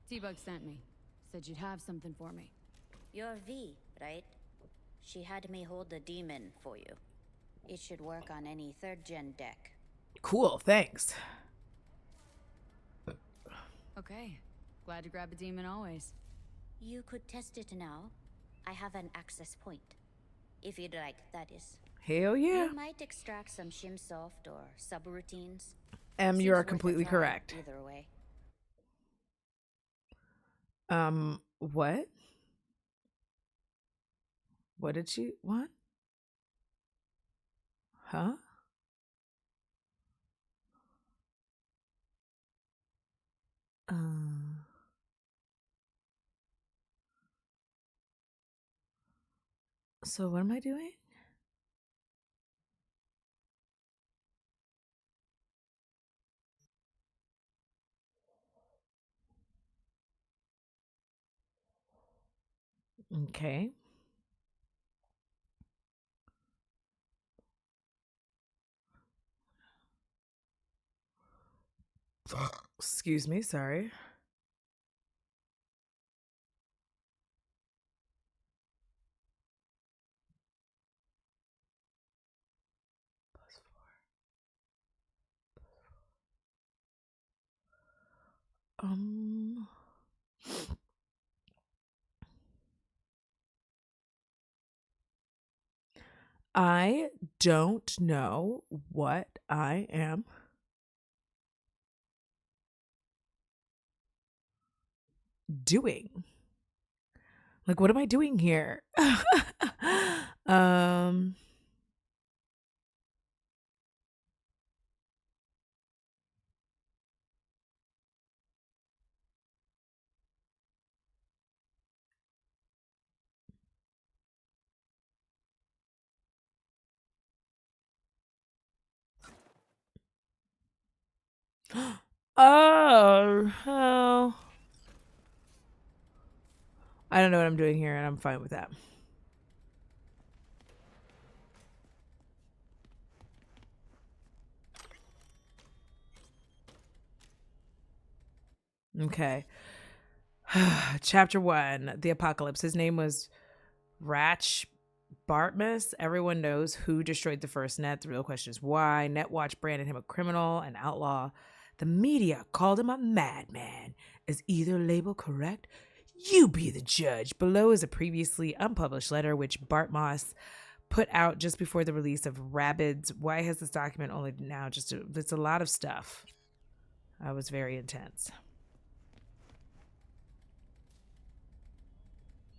T-Bug sent me. Said you'd have something for me. You're V, right? She had me hold the demon for you. It should work on any 3rd gen deck. Cool, thanks. Okay. Glad to grab a demon always. You could test it now. I have an access point. If you'd like, that is. Hell yeah. You might extract some Shimsoft or subroutines. You are completely correct. Either way. What? What did she want? Huh? So what am I doing? Okay. Excuse me, sorry. I don't know what I am doing. Like, what am I doing here? Oh. I don't know what I'm doing here, and I'm fine with that. Okay. Chapter 1, The Apocalypse. His name was Ratch Bartmus. Everyone knows who destroyed the first net. The real question is why. Netwatch branded him a criminal, an outlaw. The media called him a madman. Is either label correct? You be the judge. Below is a previously unpublished letter which Bartmus put out just before the release of Rabbids. Why has this document only now it's a lot of stuff. I was very intense.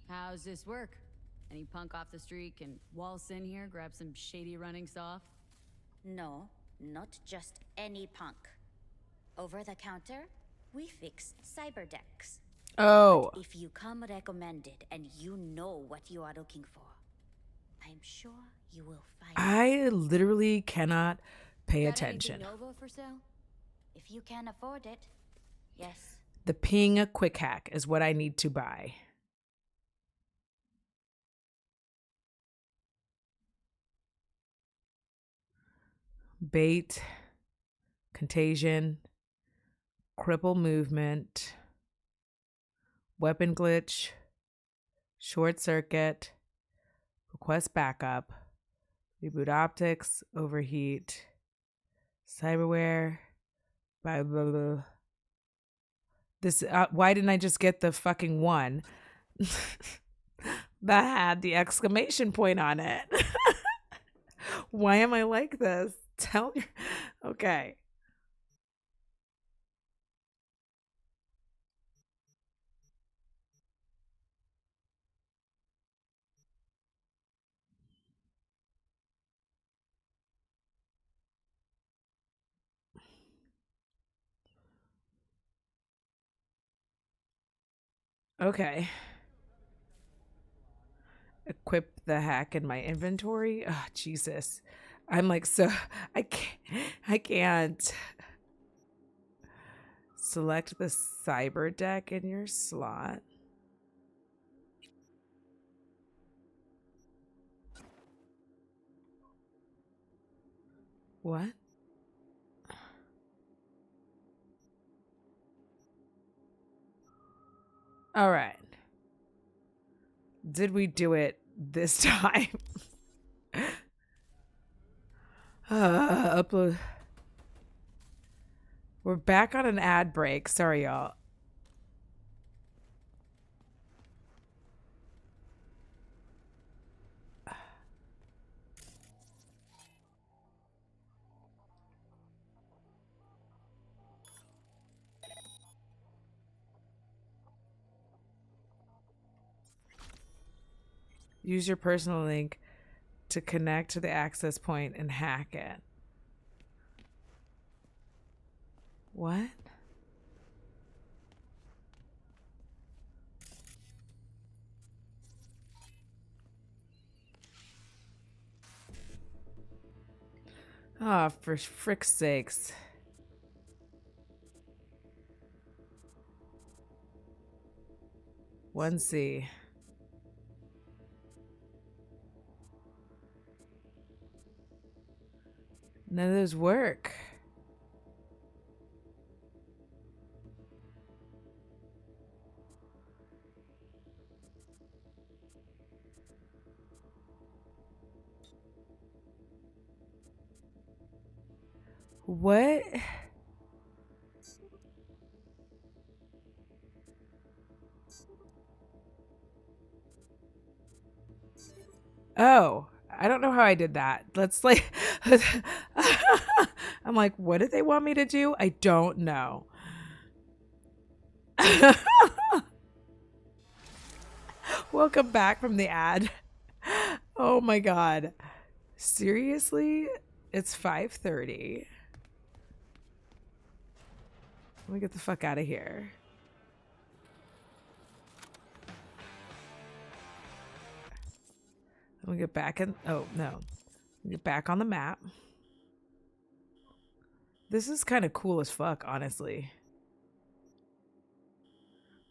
How's this work? Any punk off the street can waltz in here, grab some shady runnings off? No, not just any punk. Over the counter, we fix cyber decks. Oh. But if you come recommended and you know what you are looking for, I'm sure you will find I literally cannot pay Got attention. anything Nova for sale? If you can afford it, yes. The Ping quick hack is what I need to buy. Bait, contagion, cripple movement, weapon glitch, short circuit, request backup, reboot optics, overheat, cyberware, blah, blah, blah. This, why didn't I just get the fucking one that had the exclamation point on it? Why am I like this? Tell me. Okay. Okay. Equip the hack in my inventory. Oh, Jesus. I'm like, so I can't. Select the cyber deck in your slot. What? All right. Did we do it this time? Upload. We're back on an ad break. Sorry, y'all. Use your personal link to connect to the access point and hack it. What? Ah, oh, for frick's sakes. One C. None of those work. What? Oh, I don't know how I did that. Let's like, I'm like, what did they want me to do? I don't know. Welcome back from the ad. Oh my God. Seriously? It's 5:30. Let me get the fuck out of here. Let me get back in. Oh, no. Get back on the map. This is kind of cool as fuck, honestly.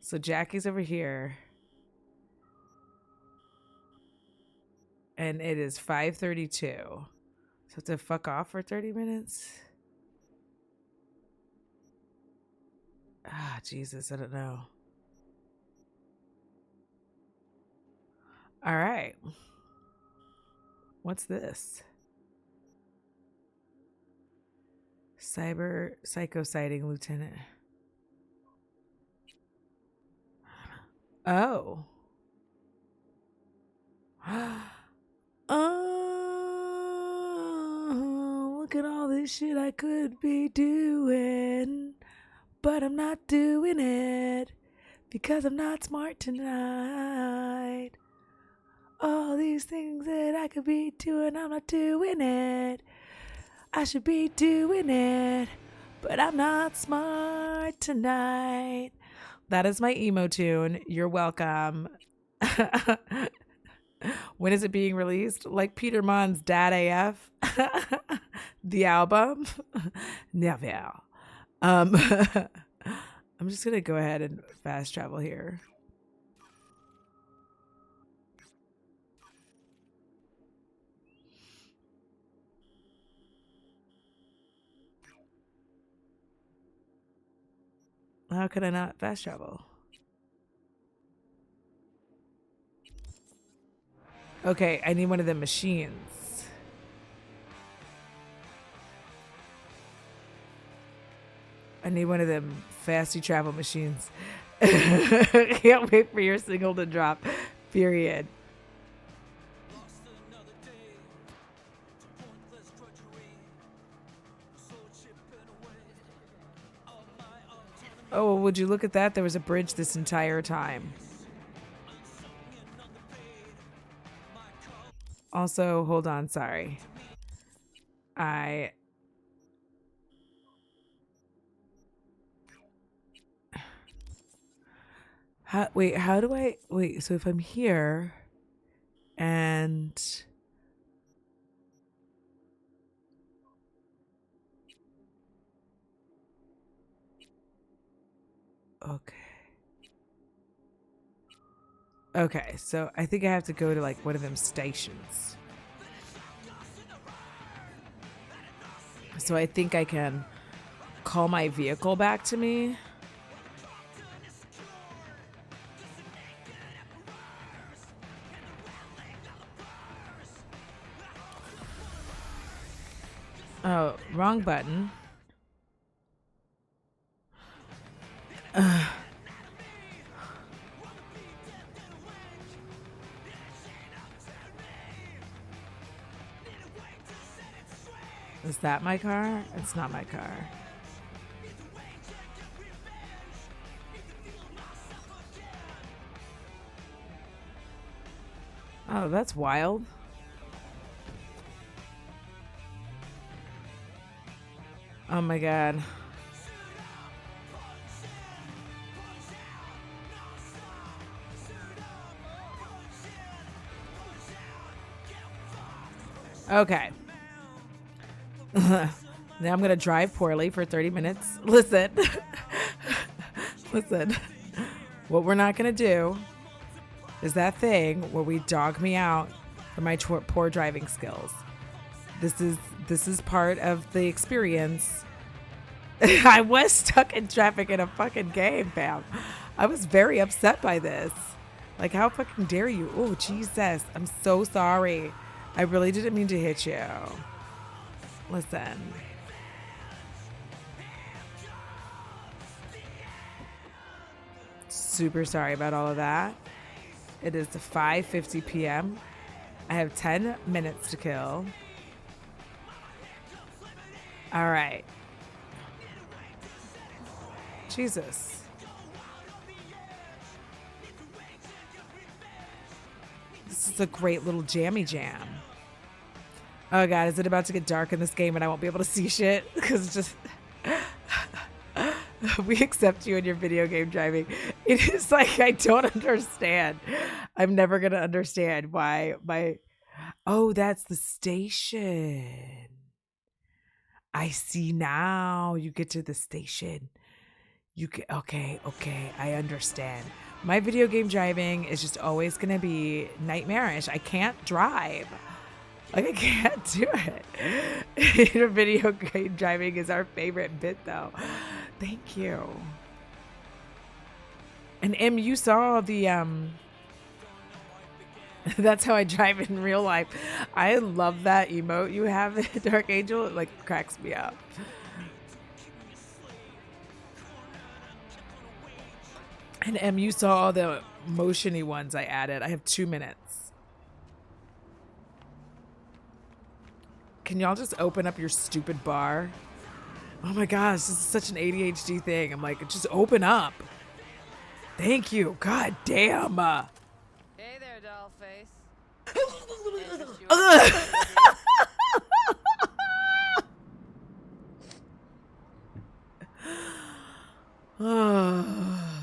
So Jackie's over here. And it is 5:32. So I have to fuck off for 30 minutes? Ah, Jesus, I don't know. All right. What's this? Cyber psycho sighting, Lieutenant. Oh. Oh, look at all this shit I could be doing, but I'm not doing it because I'm not smart tonight. All these things that I could be doing, I'm not doing it. I should be doing it, but I'm not smart tonight. That is my emo tune. You're welcome. When is it being released? Like Peter Mon's Dad AF, the album. Never. I'm just gonna go ahead and fast travel here. How could I not fast travel? Okay, I need one of the machines. I need one of them fasty travel machines. Can't wait for your single to drop. Period. Oh, would you look at that? There was a bridge this entire time. Also, hold on, sorry. Wait, how do I... Wait, so if I'm here and... Okay. Okay, so I think I have to go to like one of them stations. So I think I can call my vehicle back to me. Oh, wrong button. Is that my car? It's not my car. Oh, that's wild. Oh my God. Okay. Now I'm gonna drive poorly for 30 minutes. Listen. Listen. What we're not gonna do is that thing where we dog me out for my poor driving skills. This is part of the experience. I was stuck in traffic in a fucking game, fam. I was very upset by this. Like, how fucking dare you? Oh, Jesus. I'm so sorry. I really didn't mean to hit you. Listen. Super sorry about all of that. It is 5:50 p.m. I have 10 minutes to kill. All right. Jesus. This is a great little jammy jam. Oh God, is it about to get dark in this game and I won't be able to see shit? Because it's just... We accept you in your video game driving. It is like, I don't understand. I'm never going to understand why my... Oh, that's the station. I see now. You get to the station. You get... Okay, I understand. My video game driving is just always going to be nightmarish. I can't drive. Like, I can't do it. Your video game driving is our favorite bit, though. Thank you. And M, you saw the that's how I drive in real life. I love that emote you have in Dark Angel. It like cracks me up. And M, you saw all the motion-y ones I added. I have 2 minutes. Can y'all just open up your stupid bar? Oh my gosh, this is such an ADHD thing. I'm like, just open up. Thank you. God damn. Hey there, dollface.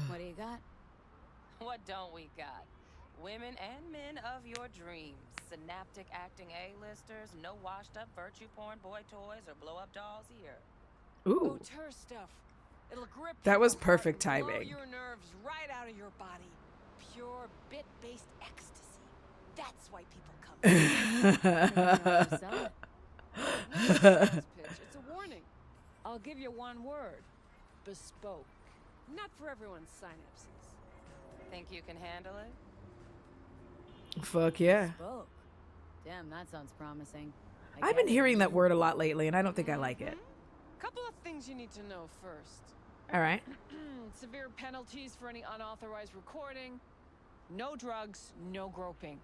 What do you got? What don't we got? Women and men of your dreams. Synaptic acting A-listers, no washed up virtue porn boy toys or blow up dolls here. Ooh. Auteur stuff. It'll grip That was your heart perfect and blow timing. your nerves right out of your body. Pure bit-based ecstasy. That's why people come. Not a sales pitch. It's a warning. I'll give you one word. Bespoke. Not for everyone's synapses. Think you can handle it? Fuck yeah. Bespoke. Damn, that sounds promising. I've been hearing that word a lot lately, and I don't think I like it. Couple of things you need to know first. All right. Severe penalties for any unauthorized recording. No drugs, no groping.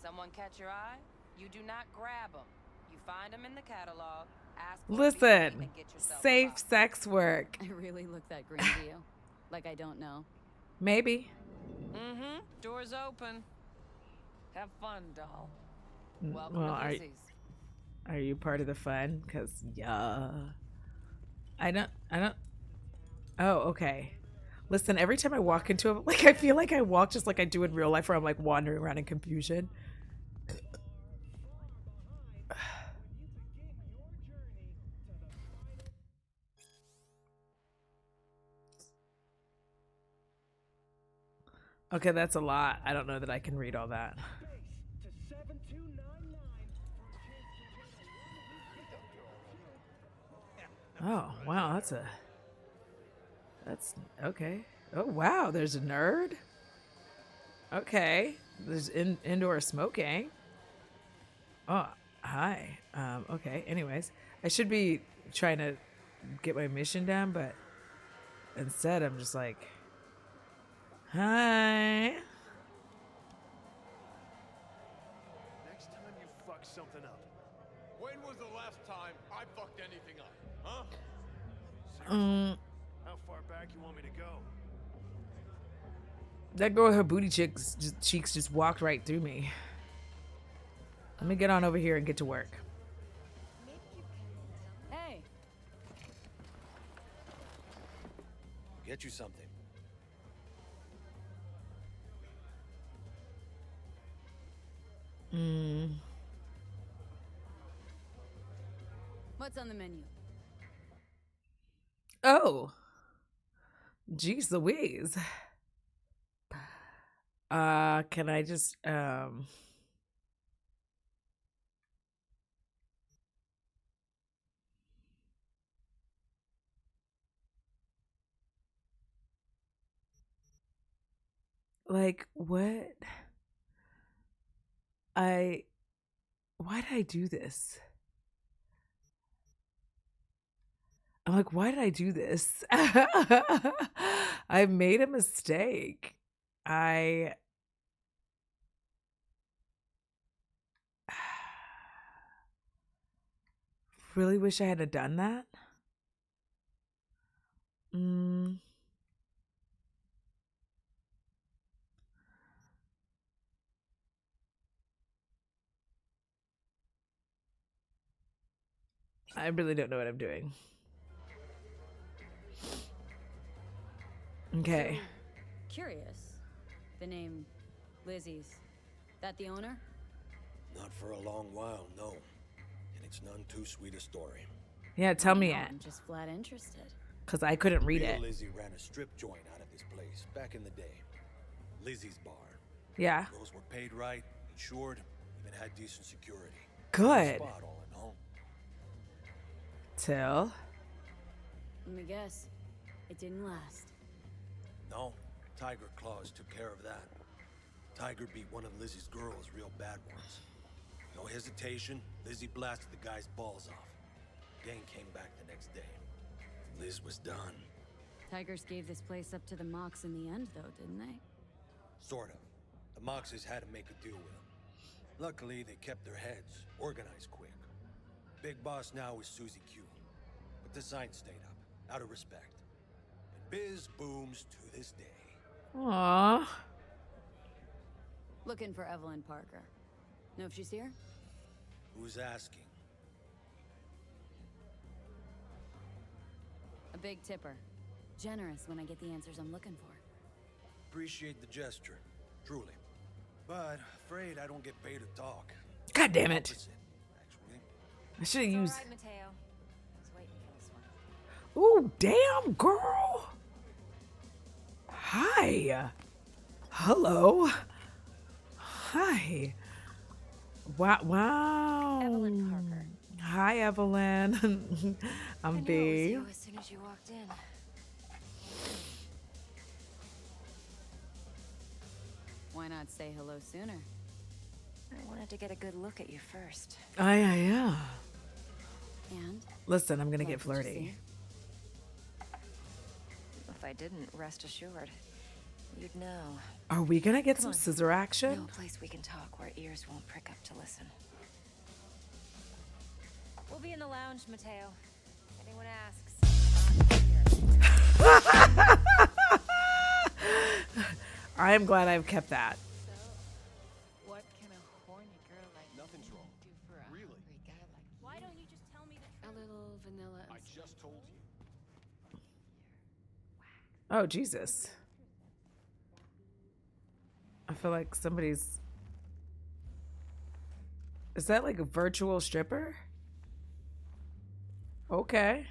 Someone catch your eye? You do not grab them. You find them in the catalog. Ask Listen, safe sex work. I really look that green to you. Like I don't know. Maybe. Mm-hmm. Doors open. Have fun, doll. Welcome Well, to Lizzie's. are you part of the fun? Cause yeah. I don't. Oh, okay. Listen, every time I walk into a, like, I feel like I walk just like I do in real life, where I'm like wandering around in confusion. Okay, that's a lot. I don't know that I can read all that. Oh, wow, that's okay. Oh, wow, there's a nerd. Okay, there's indoor smoking. Oh, hi. Okay, anyways, I should be trying to get my mission done, but instead I'm just like, hi. Next time you fuck something up. When was the last time I fucked anything up? Huh? Seriously? How far back you want me to go? That girl with her booty cheeks just walked right through me. Let me get on over here and get to work. Hey. Get you something. What's on the menu? Oh. Jeez Louise. Can I just like what? Why did I do this? I'm like, why did I do this? I made a mistake. I really wish I hadn't done that. I really don't know what I'm doing. Okay. So, curious. The name Lizzie's. That the owner? Not for a long while, no. And it's none too sweet a story. Yeah, tell me I'm just flat interested. because I couldn't read Real it. Lizzie ran a strip joint out of this place back in the day. Lizzie's Bar. Yeah. Girls were paid right, insured, even had decent security. Good. Spot all in all. Till. Let me guess. It didn't last. No, Tiger Claws took care of that. Tiger beat one of Lizzie's girls real bad once. No hesitation, Lizzie blasted the guy's balls off. Gang came back the next day. Liz was done. Tigers gave this place up to the Mox in the end, though, didn't they? Sort of. The Moxes had to make a deal with him. Luckily, they kept their heads, organized quick. Big boss now is Susie Q. But the sign stayed up, out of respect. And biz booms to this day. Aww. Looking for Evelyn Parker. Know if she's here? Who's asking? A big tipper. Generous when I get the answers I'm looking for. Appreciate the gesture, truly. But afraid I don't get paid to talk. God damn it. Opposite, actually. I should have used. All right, Mateo. I was waiting for this one. Ooh, damn, girl. Hi. Hello. Hi. Wow. Wow. Evelyn Parker. Hi, Evelyn. I'm B. I knew it was you as soon as you walked in. Why not say hello sooner? I wanted to get a good look at you first. Yeah. And? Listen, I'm gonna get What did you flirty. If I didn't, rest assured, you'd know. Are we gonna get Come some on. scissor action? No place we can talk where ears won't prick up to listen. We'll be in the lounge, Mateo. Anyone asks. I am glad I've kept that. What can a horny girl like Nothing's wrong. do for a Really? hungry guy like you? Why don't you just tell me the truth? A little vanilla. I just told you. Oh, Jesus. I feel like somebody's... Is that like a virtual stripper? Okay.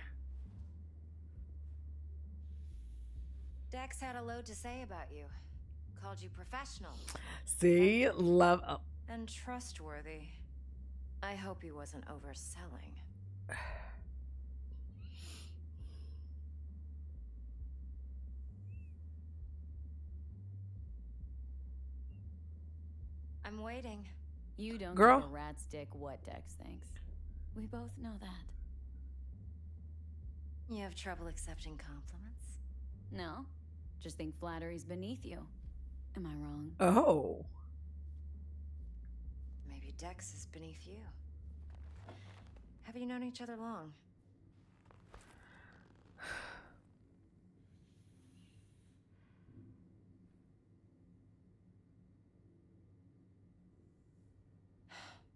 Dex had a load to say about you. Called you professional. See? Love... Oh. And trustworthy. I hope he wasn't overselling. I'm waiting. You don't Girl. give a rat's dick what Dex thinks. We both know that. You have trouble accepting compliments? No. Just think flattery's beneath you. Am I wrong? Oh. Maybe Dex is beneath you. Have you known each other long?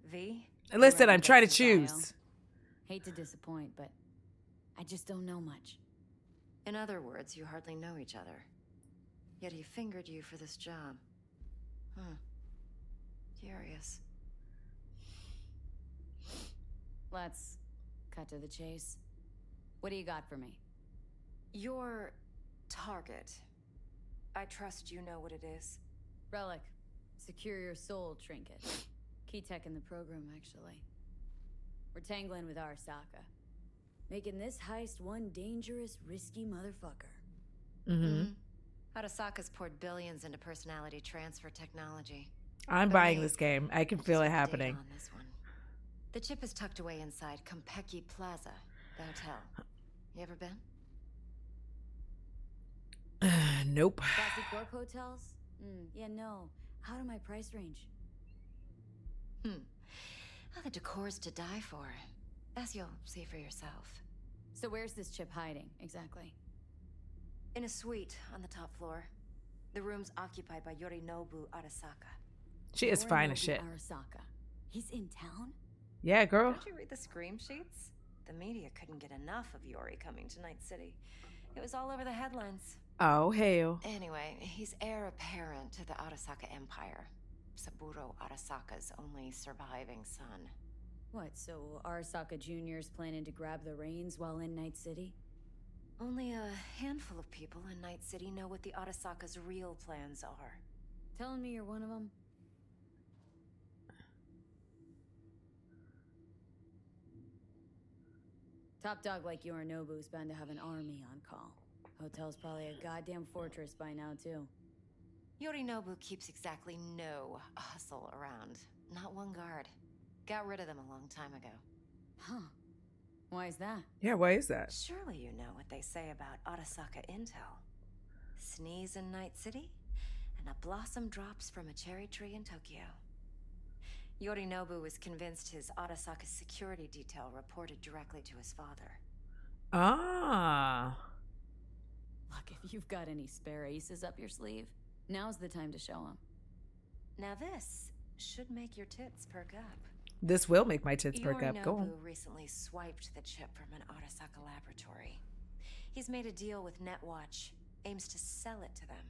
V? Listen, I'm trying to Dex's bio. choose. Hate to disappoint, but I just don't know much. In other words, you hardly know each other. Yet he fingered you for this job. Curious. Let's cut to the chase. What do you got for me? Your target. I trust you know what it is. Relic. Secure your soul trinket. Key tech in the program, actually. We're tangling with Arasaka. Making this heist one dangerous, risky motherfucker. Mm-hmm. Arasaka's poured billions into personality transfer technology. I'm But buying wait, this game. I can feel it there's a date happening. on this one. The chip is tucked away inside Kompeki Plaza, the hotel. You ever been? Nope. Classy Corp hotels? Yeah, no. Out of my price range. Well, the decor's to die for. As you'll see for yourself. So where's this chip hiding, exactly? In a suite on the top floor. The room's occupied by Yorinobu Arasaka. She is fine as shit. Arasaka. He's in town? Yeah, girl. Don't you read the scream sheets? The media couldn't get enough of Yori coming to Night City. It was all over the headlines. Oh, hell. Anyway, he's heir apparent to the Arasaka Empire. Saburo Arasaka's only surviving son. What, so Arasaka Jr.'s planning to grab the reins while in Night City? Only a handful of people in Night City know what the Arasaka's real plans are. Telling me you're one of them? Top dog like Yorinobu's bound to have an army on call. Hotel's probably a goddamn fortress by now, too. Yorinobu keeps exactly no hustle around. Not one guard. Got rid of them a long time ago. Huh. Why is that? Yeah, why is that? Surely you know what they say about Arasaka intel. Sneeze in Night City, and a blossom drops from a cherry tree in Tokyo. Yorinobu was convinced his Arasaka security detail reported directly to his father. Ah. Look, if you've got any spare aces up your sleeve, now's the time to show them. Now this should make your tits perk up. This will make my tits perk up. Go on. Yorinobu recently swiped the chip from an Arasaka laboratory. He's made a deal with Netwatch, aims to sell it to them.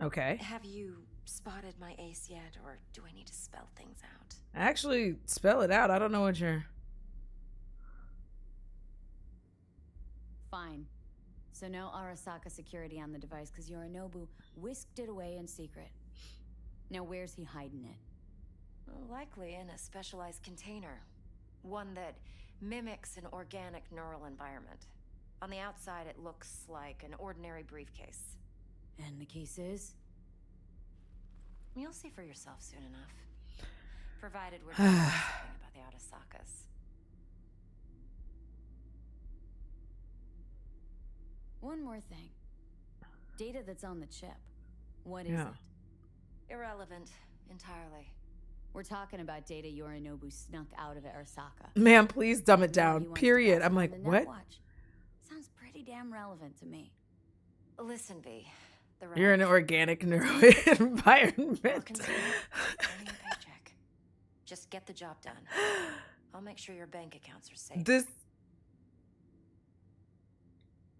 Okay. Have you spotted my ace yet, or do I need to spell things out? Actually, spell it out. I don't know what you're... Fine. So no Arasaka security on the device because Yorinobu whisked it away in secret. Now where's he hiding it? Well, likely in a specialized container. One that mimics an organic neural environment. On the outside, it looks like an ordinary briefcase. And the case is? You'll see for yourself soon enough. Provided we're not doing something about the Arasakas. One more thing. Data that's on the chip. What is it? Irrelevant, entirely. We're talking about data Yorinobu snuck out of Arasaka. Man, please dumb it down. Period. I'm like, what? Sounds pretty damn relevant to me. Listen, V. You're in an organic neuro environment. Earning a paycheck. Just get the job done. I'll make sure your bank accounts are safe. This.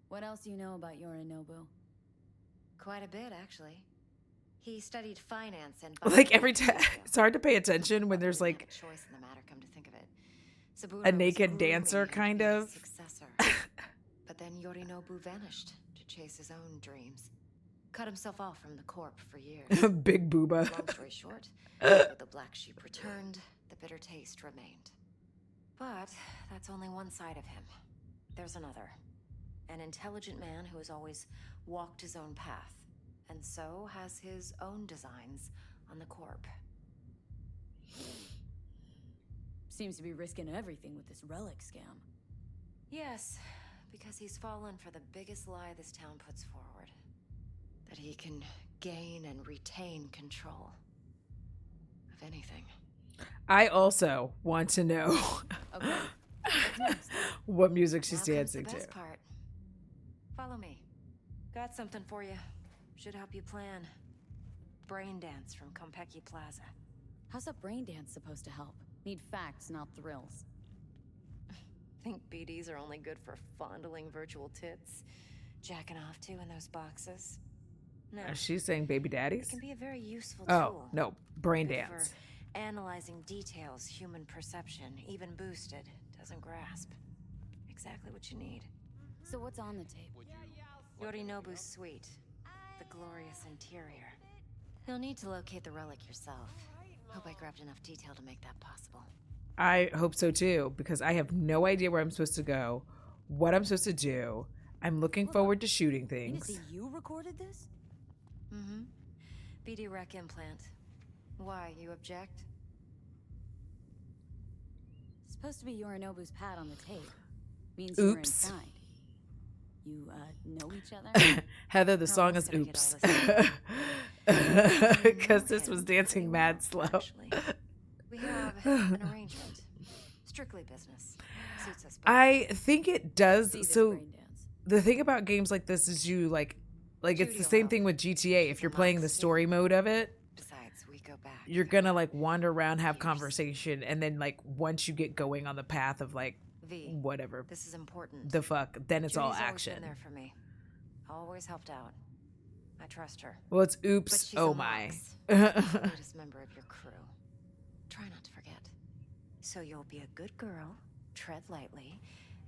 What else do you know about Yorinobu? Quite a bit, actually. He studied finance and Like every time, it's hard to pay attention when there's like choice in the matter. Come to think of it, a naked dancer kind of. Successor. But then Yorinobu vanished to chase his own dreams. Cut himself off from the Corp for years. Big booba. Long story short, the black sheep returned, the bitter taste remained. But that's only one side of him. There's another. An intelligent man who has always walked his own path, and so has his own designs on the Corp. Seems to be risking everything with this relic scam. Yes, because he's fallen for the biggest lie this town puts forward. That he can gain and retain control of anything. I also want to know what music she's dancing to. Best part. Follow me. Got something for you. Should help you plan. Brain dance from Konpeki Plaza. How's a brain dance supposed to help? Need facts, not thrills. Think BDs are only good for fondling virtual tits? Jacking off to in those boxes? No. She's saying baby daddies? It can be a very useful tool. Oh, no. Brain good dance. For analyzing details human perception, even boosted, doesn't grasp. Exactly what you need. So what's on the tape? Yorinobu's suite. The glorious interior. You'll need to locate the relic yourself. Hope I grabbed enough detail to make that possible. I hope so too, because I have no idea where I'm supposed to go, what I'm supposed to do. I'm looking forward to shooting things. You recorded this? Mm-hmm. BD Rec implant. Why, you object? It's supposed to be Yorinobu's pad on the tape. Means Oops. You're inside. You, know each other? Heather, the song is Oops. Because this was dancing mad slow. We have an arrangement. Strictly business. Suits us both. I think it does. So the thing about games like this is you like it's the same thing with GTA. If you're playing the story mode of it, besides, we go back. You're gonna like wander around, have conversation, and then like once you get going on the path of like whatever, this is important. The fuck, then it's all action. Always been there for me. Always helped out. I trust her. Well, it's oops. Oh my. The latest member of your crew. Try not to forget. So you'll be a good girl, tread lightly,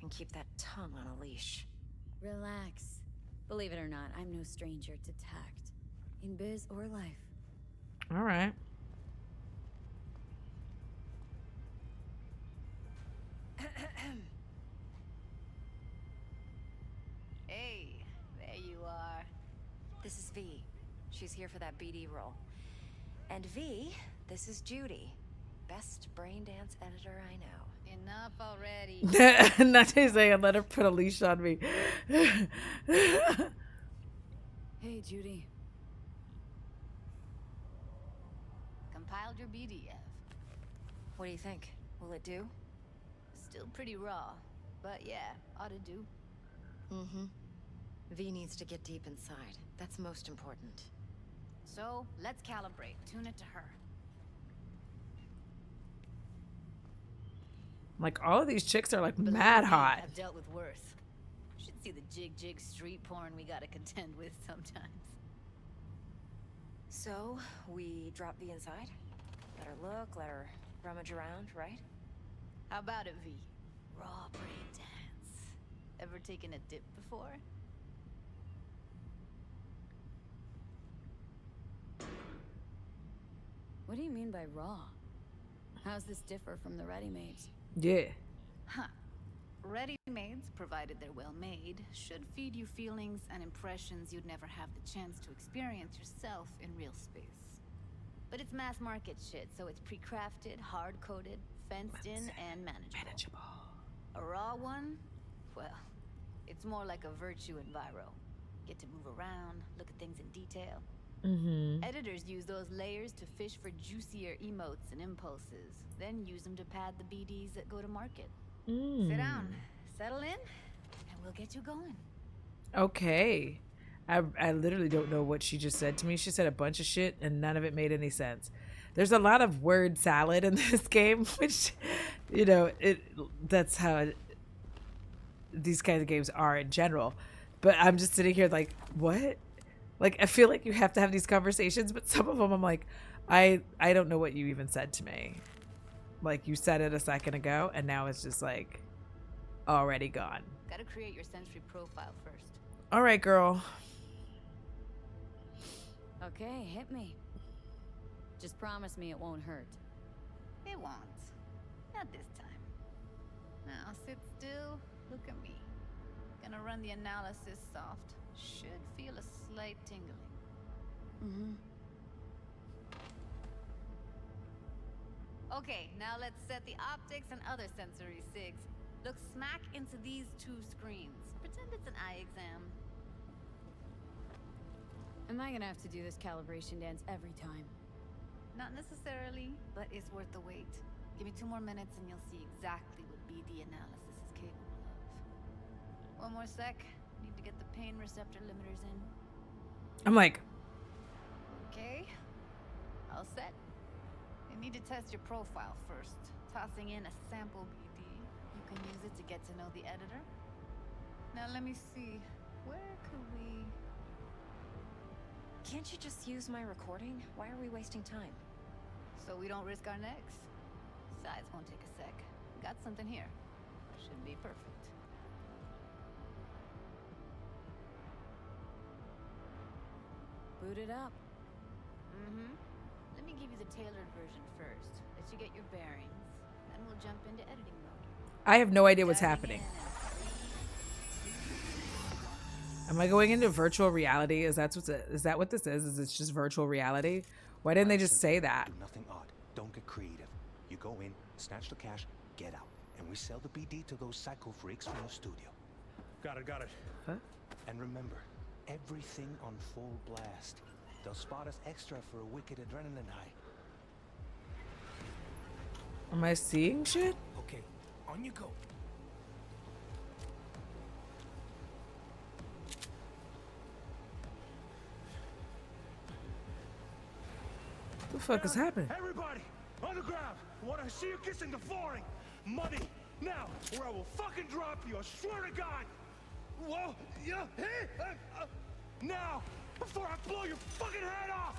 and keep that tongue on a leash. Relax. Believe it or not, I'm no stranger to tact. In biz or life. All right. Hey, there you are. This is V. She's here for that BD role. And V, this is Judy. Best brain dance editor I know. Enough already. Not saying let her put a leash on me. Hey, Judy. Compiled your BDF. What do you think? Will it do? Still pretty raw, but yeah, ought to do. Mm-hmm. V needs to get deep inside. That's most important. So, let's calibrate. Tune it to her. Like all of these chicks are like mad hot. I've dealt with worse. Should see the jig street porn we gotta contend with sometimes. So, we drop V inside? Let her look, let her rummage around, right? How about it, V? Raw brain dance. Ever taken a dip before? do you mean by raw? How's this differ from the ready-mades? Yeah. Huh. Ready-mades, provided they're well made, should feed you feelings and impressions you'd never have the chance to experience yourself in real space. But it's mass market shit, so it's pre-crafted, hard-coded, fenced in, and manageable. A raw one? Well, it's more like a virtue enviro. Get to move around, look at things in detail. Editors use those layers to fish for juicier emotes and impulses, then use them to pad the BDs that go to market. Sit down, settle in, and we'll get you going. Okay. I literally don't know what she just said to me. She said a bunch of shit and none of it made any sense. There's a lot of word salad in this game, which, you know, that's how these kinds of games are in general. But I'm just sitting here like, what? Like, I feel like you have to have these conversations, but some of them I'm like, I don't know what you even said to me. Like, you said it a second ago, and now it's just like already gone. Gotta create your sensory profile first. All right, girl. Okay, hit me. Just promise me it won't hurt. It won't. Not this time. Now sit still, look at me. Gonna run the analysis soft. Should feel a slight tingling. Okay, now let's set the optics and other sensory sigs. Look smack into these two screens. Pretend it's an eye exam. Am I gonna have to do this calibration dance every time? Not necessarily, but it's worth the wait. Give me 2 more minutes and you'll see exactly what BD analysis is capable of. 1 more sec. Need to get the pain receptor limiters in. I'm like, Okay. All set. You need to test your profile first. Tossing in a sample BD. You can use it to get to know the editor. Now let me see. Where could we... Can't you just use my recording? Why are we wasting time? So we don't risk our necks? Besides, won't take a sec. Got something here. Should be perfect. Boot it up. Let me give you the tailored version first. Let you get your bearings. Then we'll jump into editing mode. I have no idea what's happening. Am I going into virtual reality? Is that what this is? Is it just virtual reality? Why didn't they just say that? Do nothing odd. Don't get creative. You go in, snatch the cash, get out, and we sell the BD to those psycho freaks from the studio. Got it. Huh? And remember, everything on full blast. They'll spot us extra for a wicked adrenaline high. Am I seeing shit? Okay, on you go. What the fuck is happening? Everybody, on the ground. I want to see you kissing the flooring. Money, now, or I will fucking drop you. I swear to God. Whoa, yeah, hey, now, before I blow your fucking head off.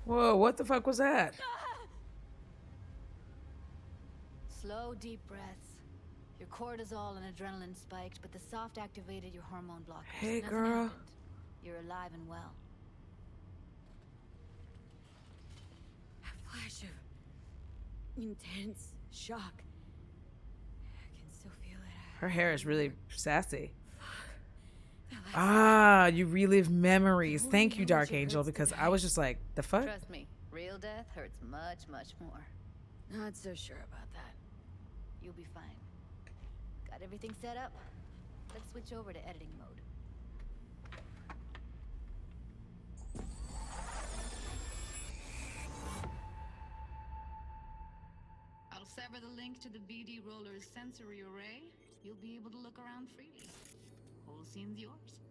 Whoa, what the fuck was that? Slow, deep breaths. Your cortisol and adrenaline spiked, but the soft activated your hormone blockers. Hey, Nothing girl. happened. You're alive and well. A flash of intense shock. I can still feel it. Her hair is really sassy. Ah, you relive memories. Thank you, Dark Angel, because I was just like, the fuck? Trust me, real death hurts much, much more. Not so sure about that. You'll be fine. Got everything set up? Let's switch over to editing mode. I'll sever the link to the BD Roller's sensory array. You'll be able to look around freely. Whole scene's yours.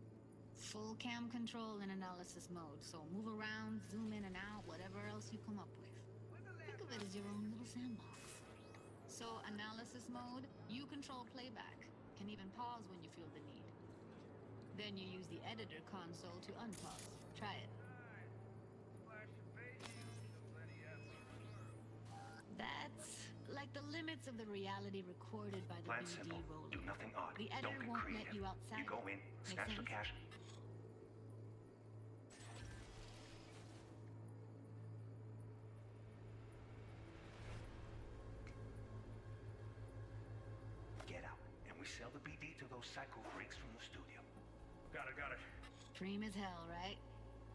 Full cam control in analysis mode, so move around, zoom in and out, whatever else you come up with. Think of it as your own little sandbox. So analysis mode, you control playback. Can even pause when you feel the need. Then you use the editor console to unpause. Try it. That's like the limits of the reality recorded by the Plan BD simple. roller. Do nothing odd. The editor Don't get won't creative. let you outside. You go in, snatch the sense? cash. Get out, and we sell the BD to those psycho freaks from the studio. Got it. Dream as hell, right?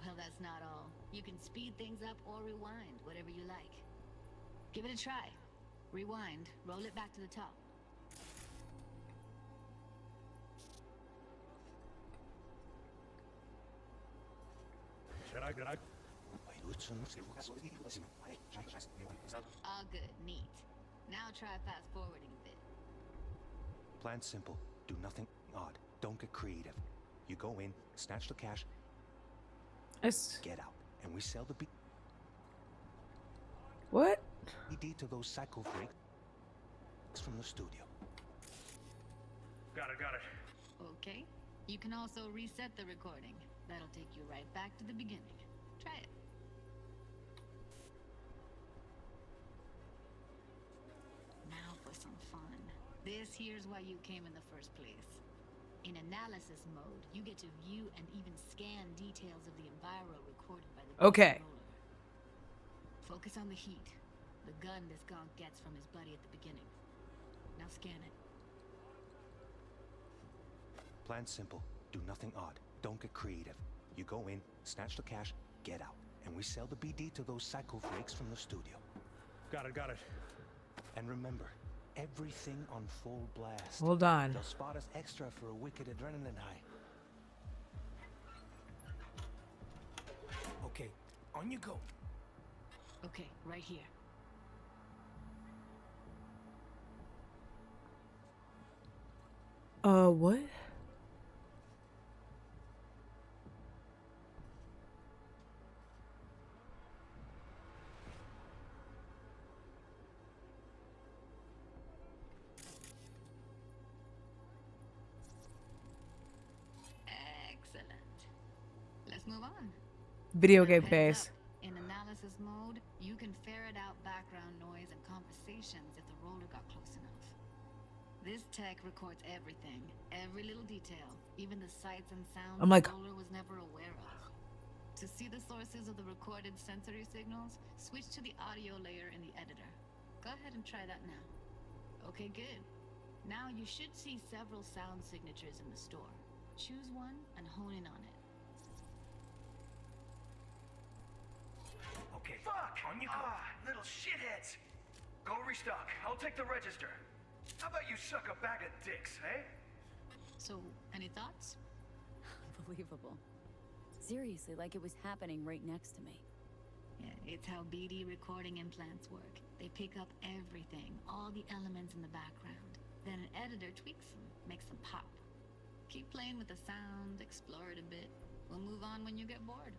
Well, that's not all. You can speed things up or rewind, whatever you like. Give it a try. Rewind, roll it back to the top. Should I? All good, neat. Now try fast forwarding a bit. Plan simple. Do nothing odd. Don't get creative. You go in, snatch the cash, get out, and we sell the What? BD to those psycho freaks from the studio. Got it. Okay. You can also reset the recording. That'll take you right back to the beginning. Try it. Now for some fun. This here's why you came in the first place. In analysis mode, you get to view and even scan details of the enviro recorded by the Okay. roller. Focus on the heat, the gun this gonk gets from his buddy at the beginning. Now scan it. Plan simple. Do nothing odd. Don't get creative. You go in, snatch the cash, get out, and we sell the BD to those psycho freaks from the studio. Got it. And remember, everything on full blast. Hold on. They'll spot us extra for a wicked adrenaline high. Okay, on you go. Okay, right here. What? Excellent. Let's move on. Video game Heads face. up. In analysis mode, you can ferret out background noise and conversations if the roller got close enough. This tech records everything, every little detail, even the sights and sounds I'm like- the roller was never aware of. To see the sources of the recorded sensory signals, switch to the audio layer in the editor. Go ahead and try that now. Okay, good. Now you should see several sound signatures in the store. Choose one and hone in on it. Okay. Fuck! On you go. Little shitheads. Go restock. I'll take the register. How about you suck a bag of dicks, eh? So, any thoughts? Unbelievable. Seriously, like it was happening right next to me. Yeah, it's how BD recording implants work. They pick up everything, all the elements in the background. Then an editor tweaks them, makes them pop. Keep playing with the sound, explore it a bit. We'll move on when you get bored.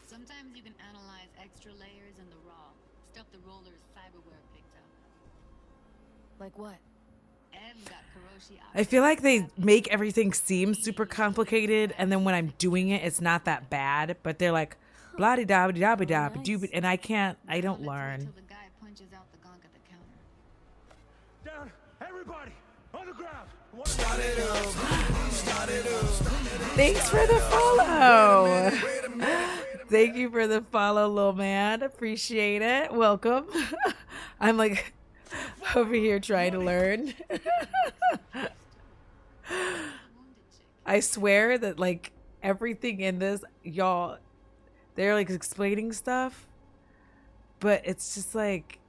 Sometimes you can analyze extra layers in the raw, stuff the roller's cyberware picked up. Like what? Ev's got Kuroshi I feel like they make everything seem super complicated, and then when I'm doing it, it's not that bad. But they're like, blah de da da da da, and I don't learn. Till the guy punches out the gonk at the counter. Down, everybody, on the ground. Thanks for the follow. Thank you for the follow, little man. Appreciate it. Welcome. I'm like over here trying to learn. I swear that like everything in this, y'all, they're like explaining stuff, but it's just like,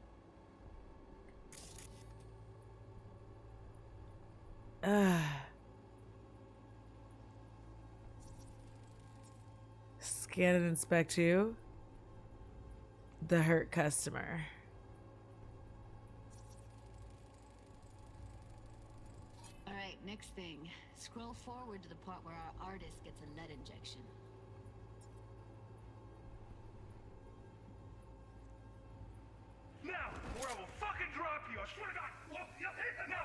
scan and inspect you. The hurt customer. All right, next thing. Scroll forward to the part where our artist gets a lead injection. Now, or I will fucking drop you. I swear to God. Whoa, yeah, now.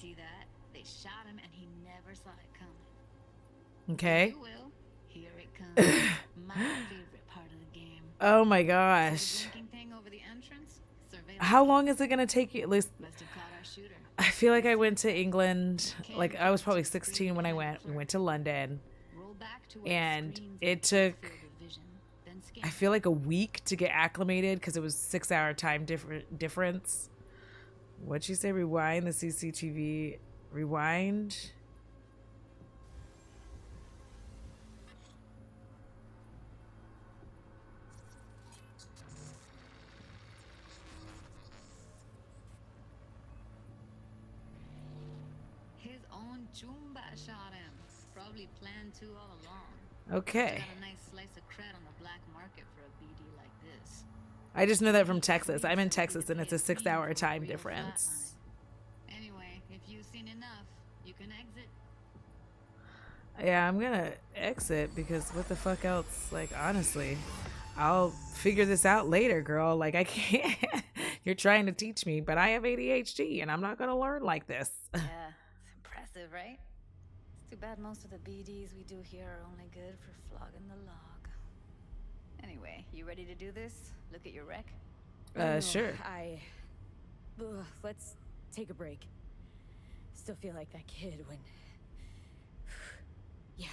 see that? They shot him and he never saw it coming. Okay. You will. Here it comes. My favorite part of the game. Oh my gosh. Thing over the entrance? How long is it gonna take you? At least Must have caught our shooter. I feel like I went to England. Like I was probably 16 when I went. We went to London, and it took. I feel like a week to get acclimated because it was 6-hour time difference. What'd you say? Rewind the CCTV. Rewind. His own Jumba shot him. Probably planned to all along. Okay. Got a nice slice of cred on the black market for a BD like this. I just know that from Texas. I'm in Texas, and it's a 6-hour time difference. Anyway, if you've seen enough, you can exit. Yeah, I'm gonna exit because what the fuck else? Like, honestly, I'll figure this out later, girl. Like, I can't. You're trying to teach me, but I have ADHD, and I'm not gonna learn like this. Yeah, it's impressive, right? It's too bad most of the BDs we do here are only good for flogging the log. Anyway, you ready to do this? Look at your rec? Sure. Let's take a break. Still feel like that kid when... Yeah,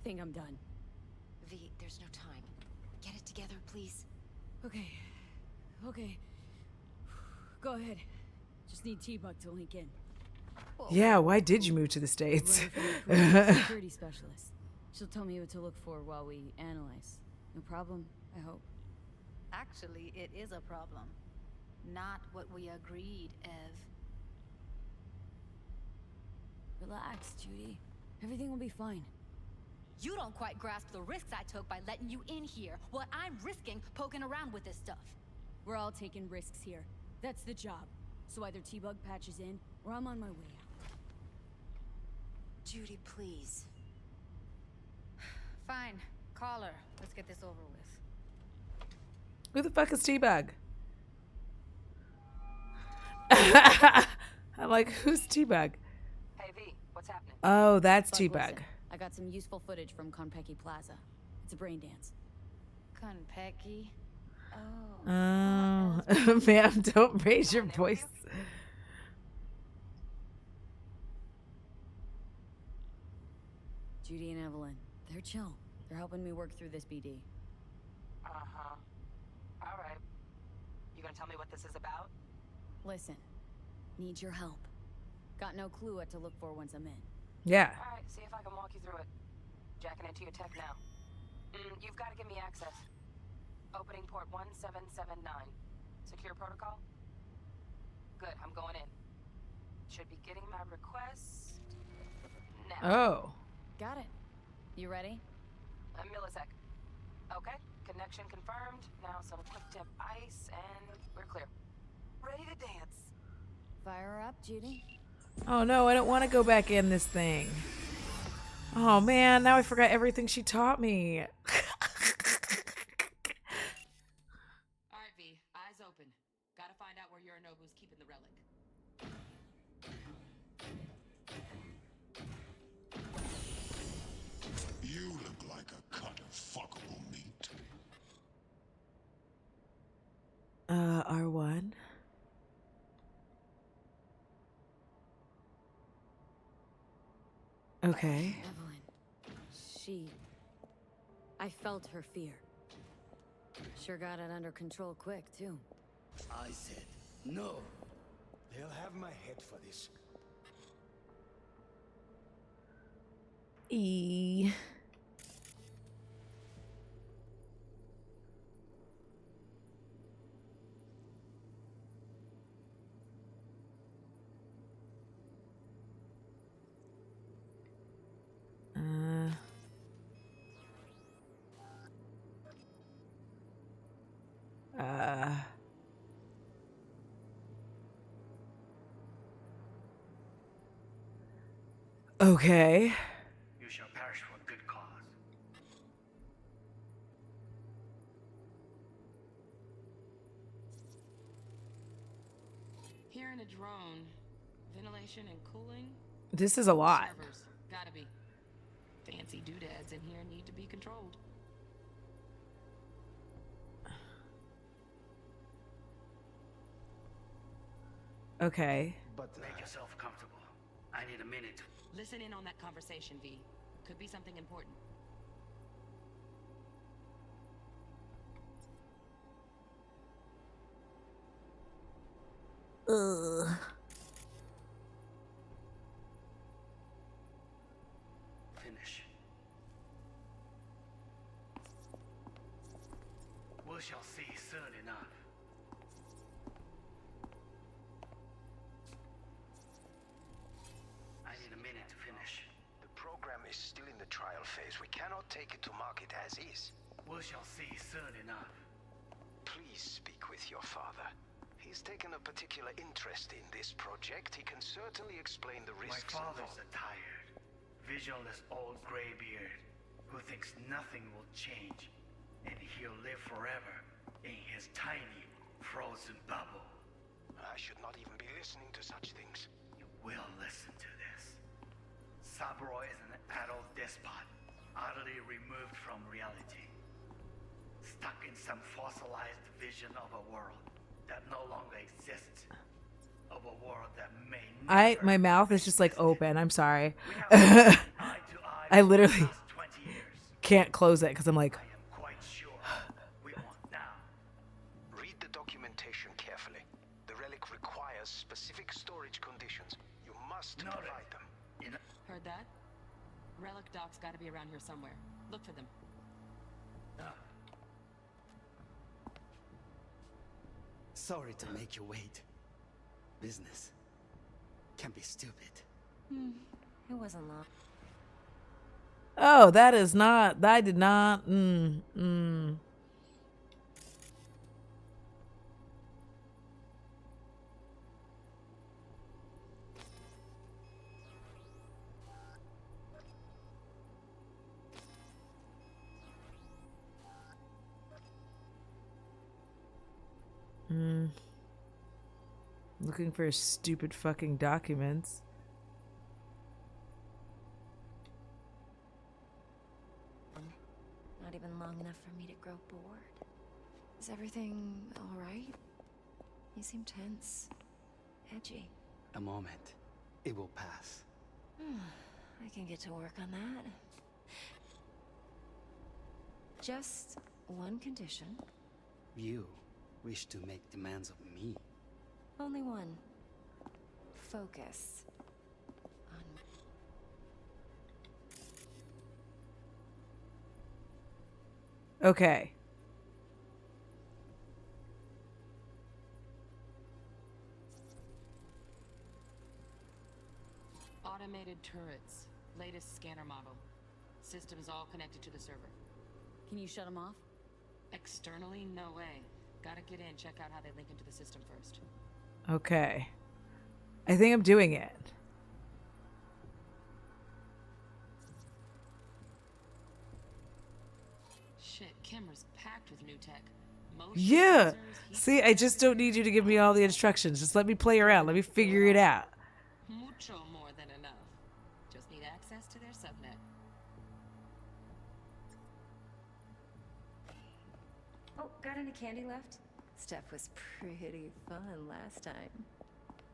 think I'm done. V, there's no time. Get it together, please. Okay. Go ahead. Just need T-Bug to link in. Yeah, why did you move to the States? Security specialist. She'll tell me what to look for while we analyze. No problem, I hope. Actually, it is a problem. Not what we agreed, Ev. Relax, Judy. Everything will be fine. You don't quite grasp the risks I took by letting you in here. What I'm risking poking around with this stuff. We're all taking risks here. That's the job. So either T-Bug patches in, or I'm on my way out. Judy, please. Fine. Call her. Let's get this over with. Who the fuck is T-Bug? I'm like, who's T-Bug? Hey V, what's happening? Oh, that's Bug, T-Bug. listen, I got some useful footage from Konpeki Plaza. It's a brain dance. Konpeki? Oh. Oh, ma'am, don't raise your voice. Judy and Evelyn, they're chill. They're helping me work through this BD. Uh-huh. All right. You gonna tell me what this is about? Listen, need your help. Got no clue what to look for once I'm in. Yeah. All right, see if I can walk you through it. Jacking into your tech now. You've got to give me access. Opening port 1779. Secure protocol? Good, I'm going in. Should be getting my request now. Oh. Got it. You ready? A millisec. Okay, connection confirmed. Now some quick tip ice and we're clear. Ready to dance. Fire her up, Judy. Oh no, I don't want to go back in this thing. Oh man, now I forgot everything she taught me. Alright, V. Eyes open. Gotta find out where Yorinobu's keeping the relic. You look like a cut of fuckable meat. R1. Okay. Evelyn. I felt her fear. Sure got it under control quick, too. I said no. They'll have my head for this. E. Okay. You shall perish for a good cause. Here in a drone, ventilation Ventilation and cooling. This is a lot. Servers. Gotta be. Fancy doodads in here need to be controlled. Okay. But make yourself comfortable. I need a minute. Listen in on that conversation, V. Could be something important. Ugh. Finish. We shall see soon enough. I need a minute to finish. The program is still in the trial phase. We cannot take it to market as is. We shall see soon enough. Please speak with your father. He's taken a particular interest in this project. He can certainly explain the risks. My father's a tired, visionless old graybeard who thinks nothing will change, and he'll live forever in his tiny, frozen bubble. I should not even be listening to such things. You will listen to this. Saburo is an adult despot, utterly removed from reality, stuck in some fossilized vision of a world that no longer exists, of a world that may My mouth is just like open. I'm sorry. I literally can't close it because I'm like. quite sure we want now. Read the documentation carefully. The relic requires specific storage conditions. You must provide them. Heard that? Relic docs gotta be around here somewhere. Look for them. Sorry to make you wait. Business can be stupid. It wasn't long. Oh, that is not. I did not. Looking for stupid fucking documents. Not even long enough for me to grow bored. Is everything all right? You seem tense, edgy. A moment. It will pass. I can get to work on that. Just one condition. You wish to make demands of me. Only one. Focus on Okay. Automated turrets. Latest scanner model. Systems all connected to the server. Can you shut them off? Externally, no way. Gotta get in, check out how they link into the system first. Okay. I think I'm doing it. Shit, camera's packed with new tech. Yeah. See, I just don't need you to give me all the instructions. Just let me play around. Let me figure it out. Mucho more than enough. Just need access to their subnet. Oh, got any candy left? Stuff was pretty fun last time.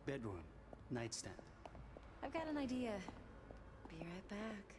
Bedroom. Nightstand. I've got an idea. Be right back.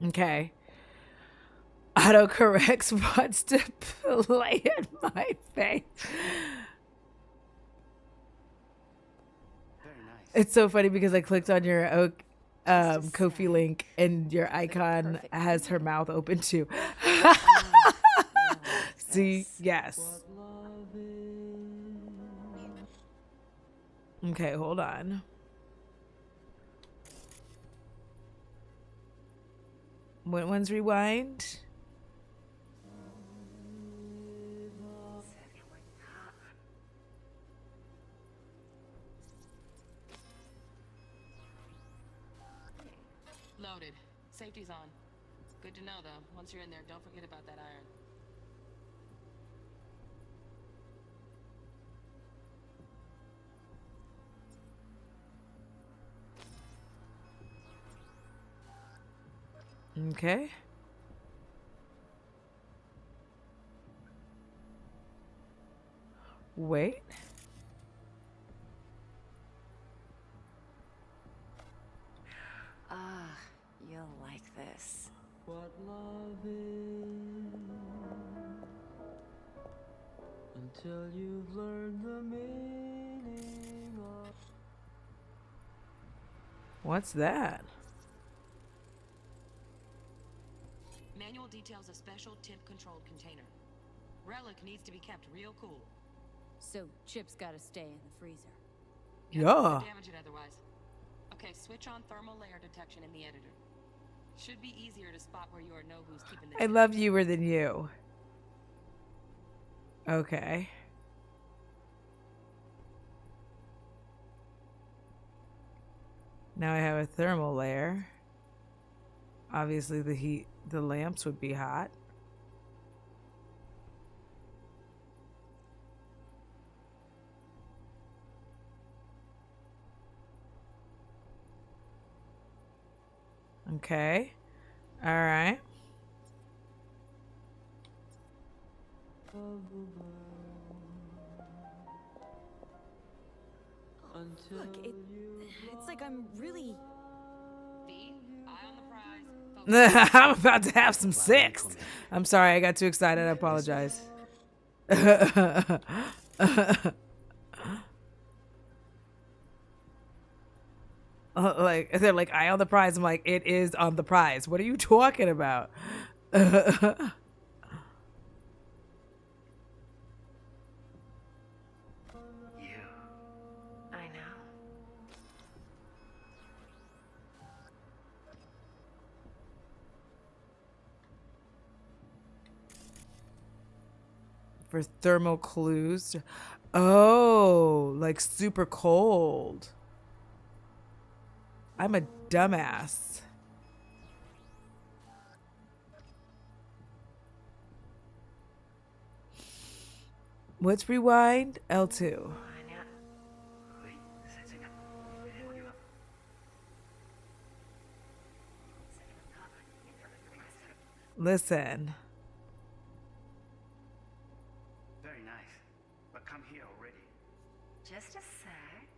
Okay. Autocorrects wants to play in my face. Very nice. It's so funny because I clicked on your Ko-fi link and your icon has her mouth open too. See, yes. Okay, hold on. What one's rewind? Loaded. Safety's on. Good to know, though. Once you're in there, don't forget about that iron. Okay. Wait. Ah, you'll like this. What love is until you've learned the meaning of. What's that? Manual details a special temp-controlled container. Relic needs to be kept real cool. So Chip's gotta stay in the freezer. Yeah. Could damage it otherwise. Okay, switch on thermal layer detection in the editor. Should be easier to spot where you or know who's keeping the. I love youer than you. Okay. Now I have a thermal layer. Obviously the lamps would be hot. Okay. All right. Look, it's like I'm really. I'm about to have some sex. I'm sorry, I got too excited. I apologize. Like they're like, eye on the prize. I'm like, it is on the prize. What are you talking about? I know. For thermal clues. Oh, like super cold. I'm a dumbass. What's rewind? L2. Listen. Very nice. But come here already. Just a sec.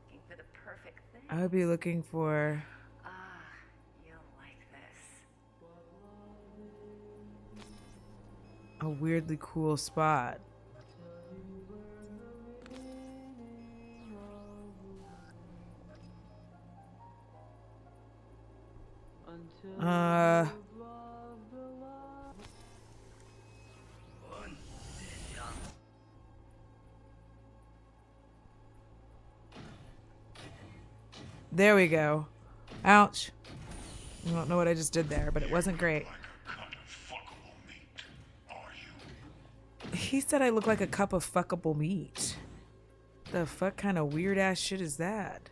Looking for the perfect thing. I would be looking for. Ah, you'll like this. A weirdly cool spot. There we go. Ouch. I don't know what I just did there, but it wasn't great. He said I look like a cup of fuckable meat. The fuck kind of weird ass shit is that?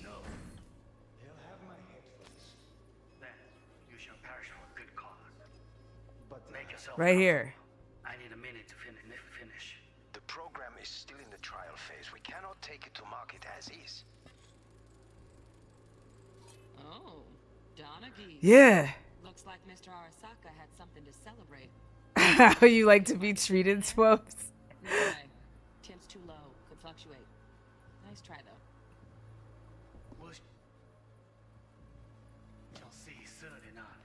No. They'll have my head for this. Then you shall perish for a good cause. But make yourself Right here. I need a minute to finish. The program is still in the trial phase. We cannot take it to market as is. Oh, Donaghy. Yeah. Looks like Mr. Arasaka had something to celebrate. How you like to be treated, Swopes? No way. Temp's too low. Could fluctuate. Nice try, though. You'll see soon enough.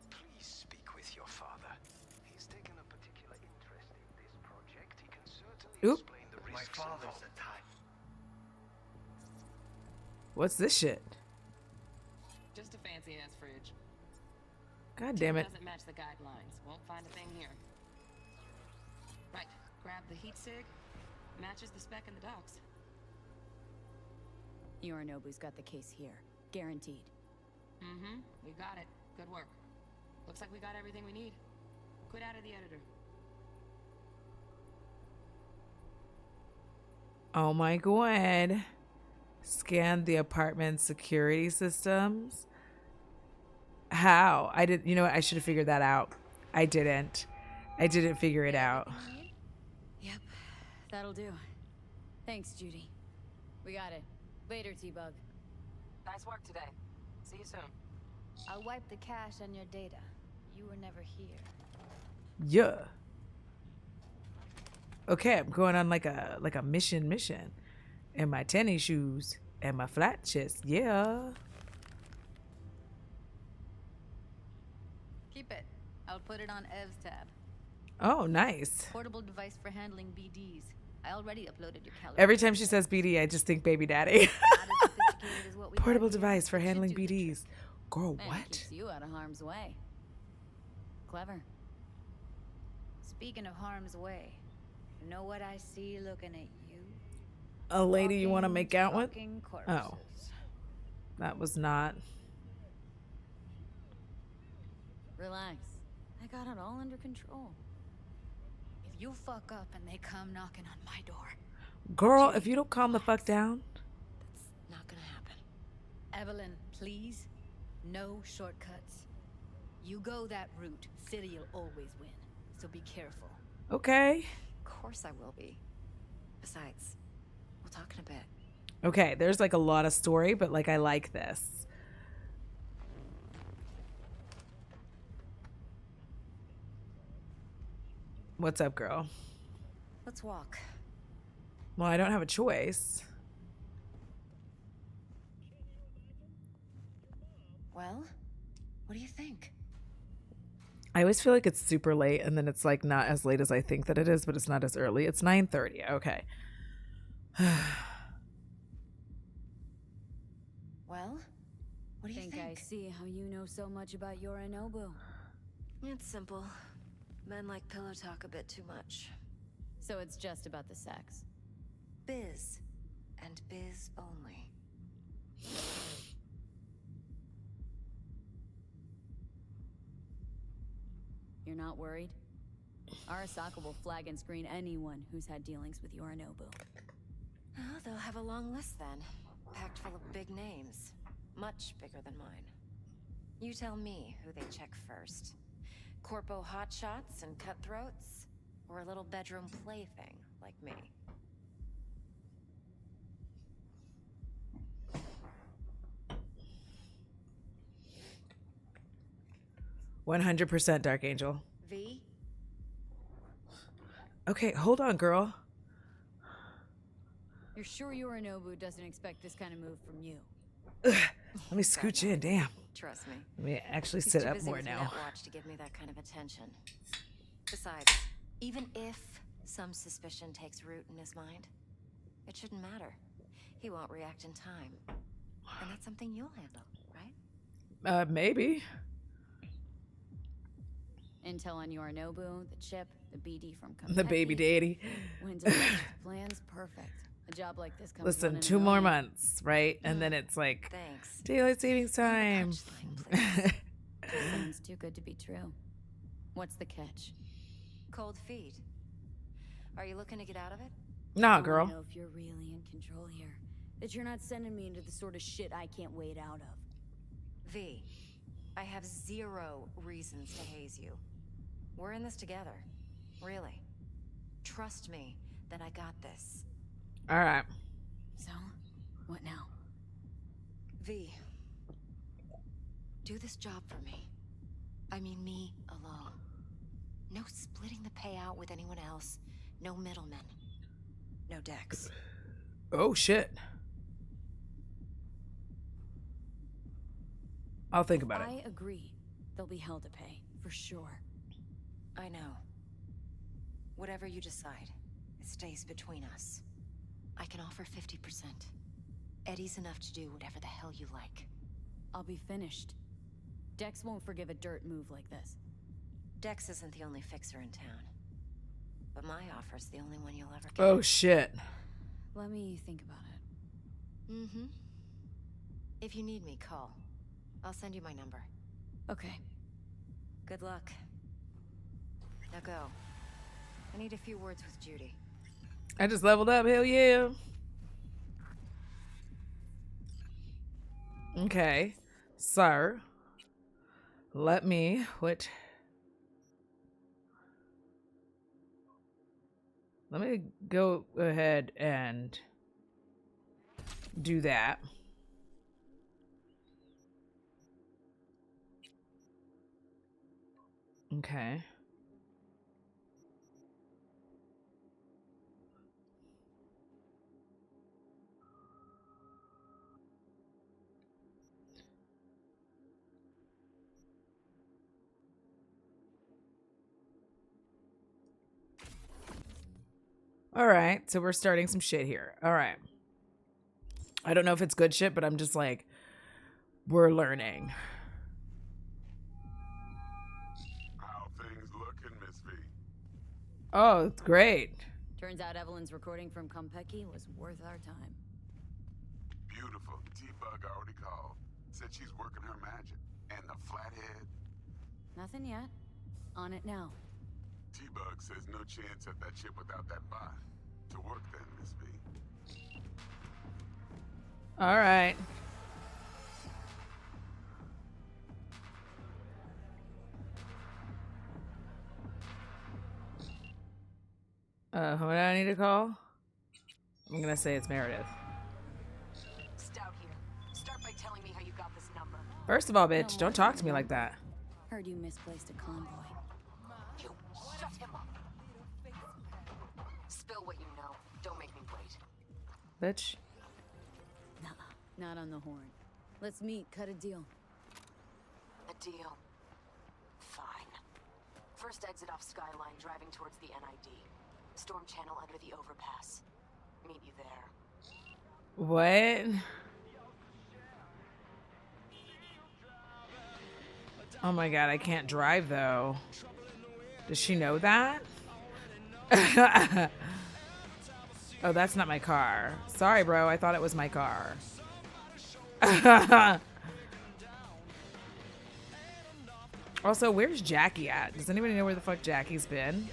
Please speak with your father. He's taken a particular interest in this project. He can certainly Oop. explain the My risks father's involved. the type. What's this shit? Just a fancy ass fridge. God damn it. Doesn't match the guidelines. Won't find a thing here. Right. Grab the heat sig. Matches the spec in the docs. Yorinobu's got the case here. Guaranteed. Mm-hmm. We got it. Good work. Looks like we got everything we need. Quit out of the editor. Oh my god. Scan the apartment security systems. How? I didn't, you know what? I should have figured that out. I didn't figure it out. Yep, that'll do. Thanks, Judy. We got it. Later, T-Bug. Nice work today. See you soon. I'll wipe the cache on your data. You were never here. Yeah. Okay, I'm going on like a mission. In my tennis shoes and my flat chest. Yeah. Keep it. I'll put it on Ev's tab. Oh, nice. Portable device for handling BDs. I already uploaded your calendar. Every time she says BD, I just think baby daddy. Not as sophisticated as what we Portable got here, device for but it should handling do the trick. BDs. Girl, And it what? keeps you out of harm's way. Clever. Speaking of harm's way, you know what I see looking at you? A lady you want to Walking, make out with? talking corpses. Oh. That was not. Relax. I got it all under control. If you fuck up and they come knocking on my door, Girl, if you don't calm the fuck down. not gonna happen. Evelyn, please, no shortcuts. You go that route, City'll always win. So be careful. Okay. Of course I will be. Besides, we'll talk in a bit. Okay, there's like a lot of story, but like I like this. What's up, girl? Let's walk. Well, I don't have a choice. Well, what do you think? I always feel like it's super late and then it's like not as late as I think that it is, but it's not as early. It's 9:30. Okay. Well, what do you think? I see how you know so much about Yorinobu. It's simple. Men like pillow talk a bit too much. So it's just about the sex. Biz. And biz only. You're not worried? Arasaka will flag and screen anyone who's had dealings with Yorinobu. Oh, they'll have a long list then. Packed full of big names. Much bigger than mine. You tell me who they check first. Corpo hotshots and cutthroats? Or a little bedroom plaything like me? 100% Dark Angel. V? Okay, hold on, girl. You're sure Yorinobu doesn't expect this kind of move from you? Let me scooch in, damn. Trust me. Let me actually He's sit too up busy more with now. Netwatch to give me that kind of attention. Besides, even if some suspicion takes root in his mind, it shouldn't matter. He won't react in time. And that's something you'll handle, right? Maybe. Intel on Yorinobu, the chip, the BD from The baby daddy. When to match the plan's perfect. A job like this comes Listen, one in a 2 more million. months, right? And then it's like Thanks. daylight savings time. Sounds too good to be true. What's the catch? Cold feet. Are you looking to get out of it? Nah, I wanna girl. know if you're really in control here. That you're not sending me into the sort of shit I can't wait out of. V, I have 0 reasons to haze you. We're in this together. Really. Trust me that I got this. All right. So, what now? V, do this job for me. I mean me alone. No splitting the payout with anyone else. No middlemen. No Dex. Oh, shit. I'll think about it. I agree. They'll be hell to pay, for sure. I know. Whatever you decide, it stays between us. I can offer 50%. Eddie's enough to do whatever the hell you like. I'll be finished. Dex won't forgive a dirt move like this. Dex isn't the only fixer in town. But my offer's the only one you'll ever get. Oh, shit. Let me think about it. Mm-hmm. If you need me, call. I'll send you my number. Okay. Good luck. Now go. I need a few words with Judy. I just leveled up. Hell yeah. Okay. So, let me, let me go ahead and do that. Okay. All right, so we're starting some shit here. All right. I don't know if it's good shit, but I'm just like, we're learning. How things looking, Miss V? Oh, it's great. Turns out Evelyn's recording from Konpeki was worth our time. Beautiful. T-Bug already called. Said she's working her magic. And the flathead? Nothing yet. On it now. T-Bug says no chance at that ship without that bot. To work then, Miss V. All right. Who do I need to call? I'm gonna say it's Meredith. Stout here. Start by telling me how you got this number. First of all, bitch, don't talk to me like that. Heard you misplaced a convoy. You shut him up. Spill what you know. Don't make me wait. Bitch. Nah, not on the horn. Let's meet, cut a deal. A deal. Fine. First exit off Skyline, driving towards the NID. Storm channel under the overpass. Meet you there. What? Oh my god, I can't drive though. Does she know that? Oh, that's not my car. Sorry, bro. I thought it was my car. Also, where's Jackie at? Does anybody know where the fuck Jackie's been?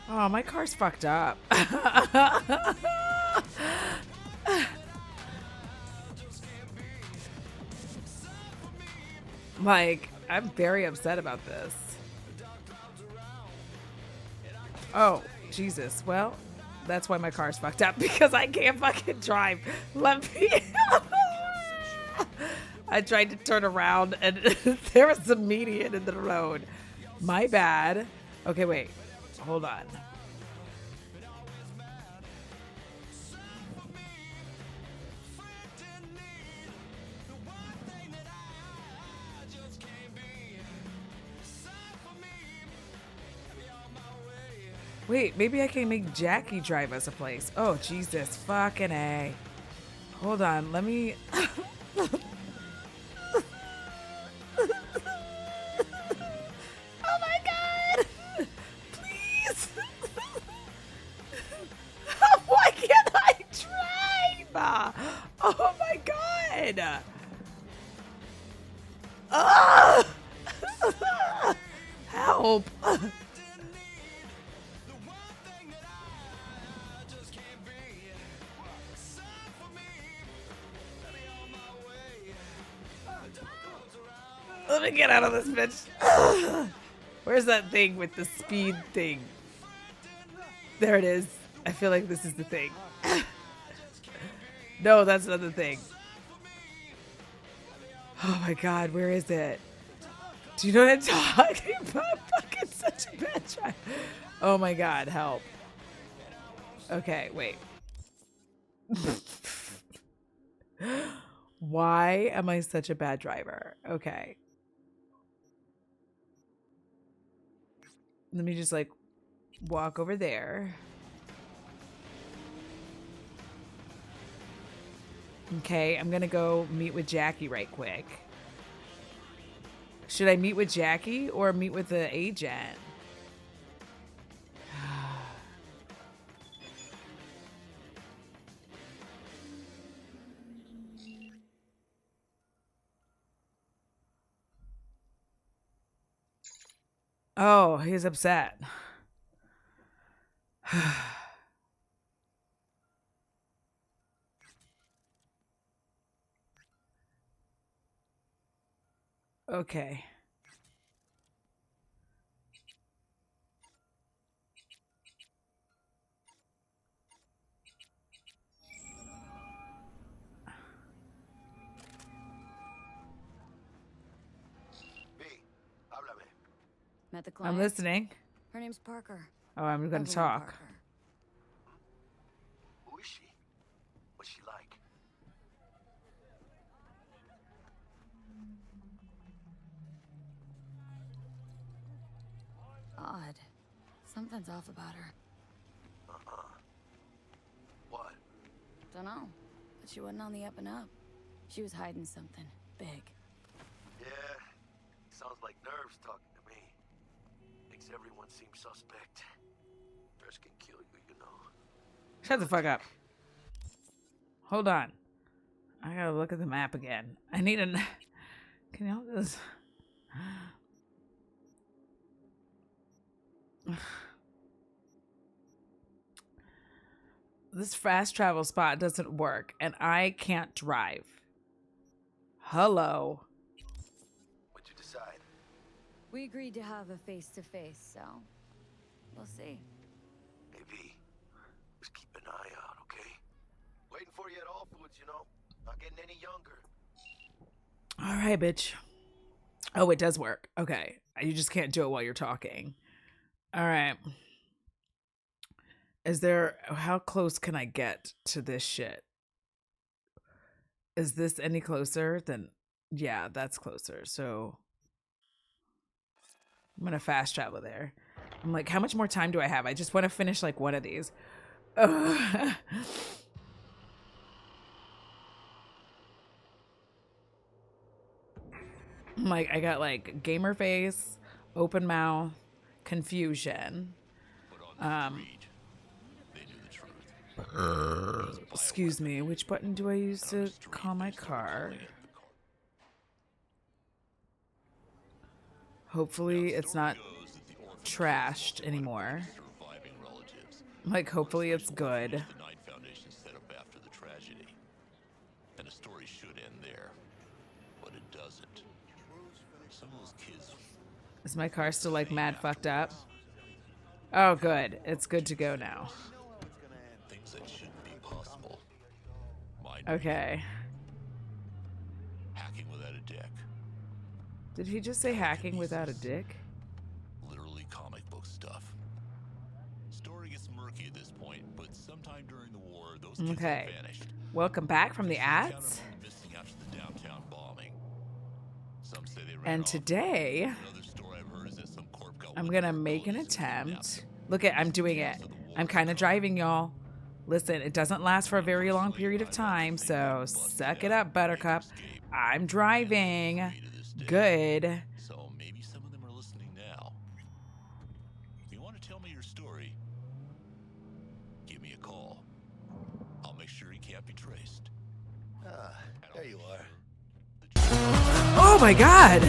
Oh, my car's fucked up. Like, I'm very upset about this. Oh, Jesus. Well, that's why my car's fucked up, because I can't fucking drive. Let me... I tried to turn around and there was a median in the road. My bad. Okay, wait. Hold on. Wait, maybe I can make Jackie drive us a place. Oh, Jesus. Fucking A. Hold on. Let me... Oh my god! Please! Why can't I drive? Oh my god! Help! Let me get out of this bitch. Where's that thing with the speed thing? There it is. I feel like this is the thing. No, that's not the thing. Oh my god, where is it? Do you know what I'm talking about? Fucking such a bad drive. Oh my god, help. Okay, wait. Why am I such a bad driver? Okay. Let me just like walk over there. Okay, I'm gonna go meet with Jackie right quick. Should I meet with Jackie or meet with the agent? Oh, he's upset. Okay. Met the I'm client? listening. Her name's Parker. Oh, I'm gonna Evelyn talk. Parker. Who is she? What's she like? Odd. Something's off about her. What? Dunno. But she wasn't on the up and up. She was hiding something big. Yeah, sounds like nerves talking to me. Makes everyone seem suspect. Stress can kill you, you know. Shut the fuck up. Hold on. I gotta look at the map again. I need an. Can you help this? This fast travel spot doesn't work, and I can't drive. Hello. What'd you decide? We agreed to have a face-to-face, so we'll see. Hey, V. Just keep an eye out, okay? Waiting for you at All Foods, you know? Not getting any younger. All right, bitch. Oh, it does work. Okay. You just can't do it while you're talking. All right. Is there... How close can I get to this shit? Is this any closer than... Yeah, that's closer. So... I'm going to fast travel there. I'm like, how much more time do I have? I just want to finish, like, one of these. Ugh. Like, I got, like, gamer face, open mouth, confusion. Excuse me, which button do I use to call my car? Hopefully it's not trashed anymore. Like, hopefully it's good. The Knight Foundation set up after the tragedy. And the story should end there. But it doesn't. Some of those kids... Is my car still, like, mad fucked up? Oh, good. It's good to go now. Things that shouldn't be possible. Okay. Hacking without a deck. Did he just say hacking without a dick? Literally comic book stuff. Story gets murky at this point, but sometime during the war, those kids Okay. vanished. Welcome back from the ads. Missing after the downtown bombing. Some say they ran And off. today, Another story I've heard is that some corp got I'm gonna make an attempt. Look at, I'm doing it. I'm kind of driving, y'all. Listen, it doesn't last for a very long period of time, so suck it up, Buttercup. I'm driving. Good. So maybe some of them are listening now. If you want to tell me your story, give me a call. I'll make sure he can't be traced. Ah, there you are. Oh my god!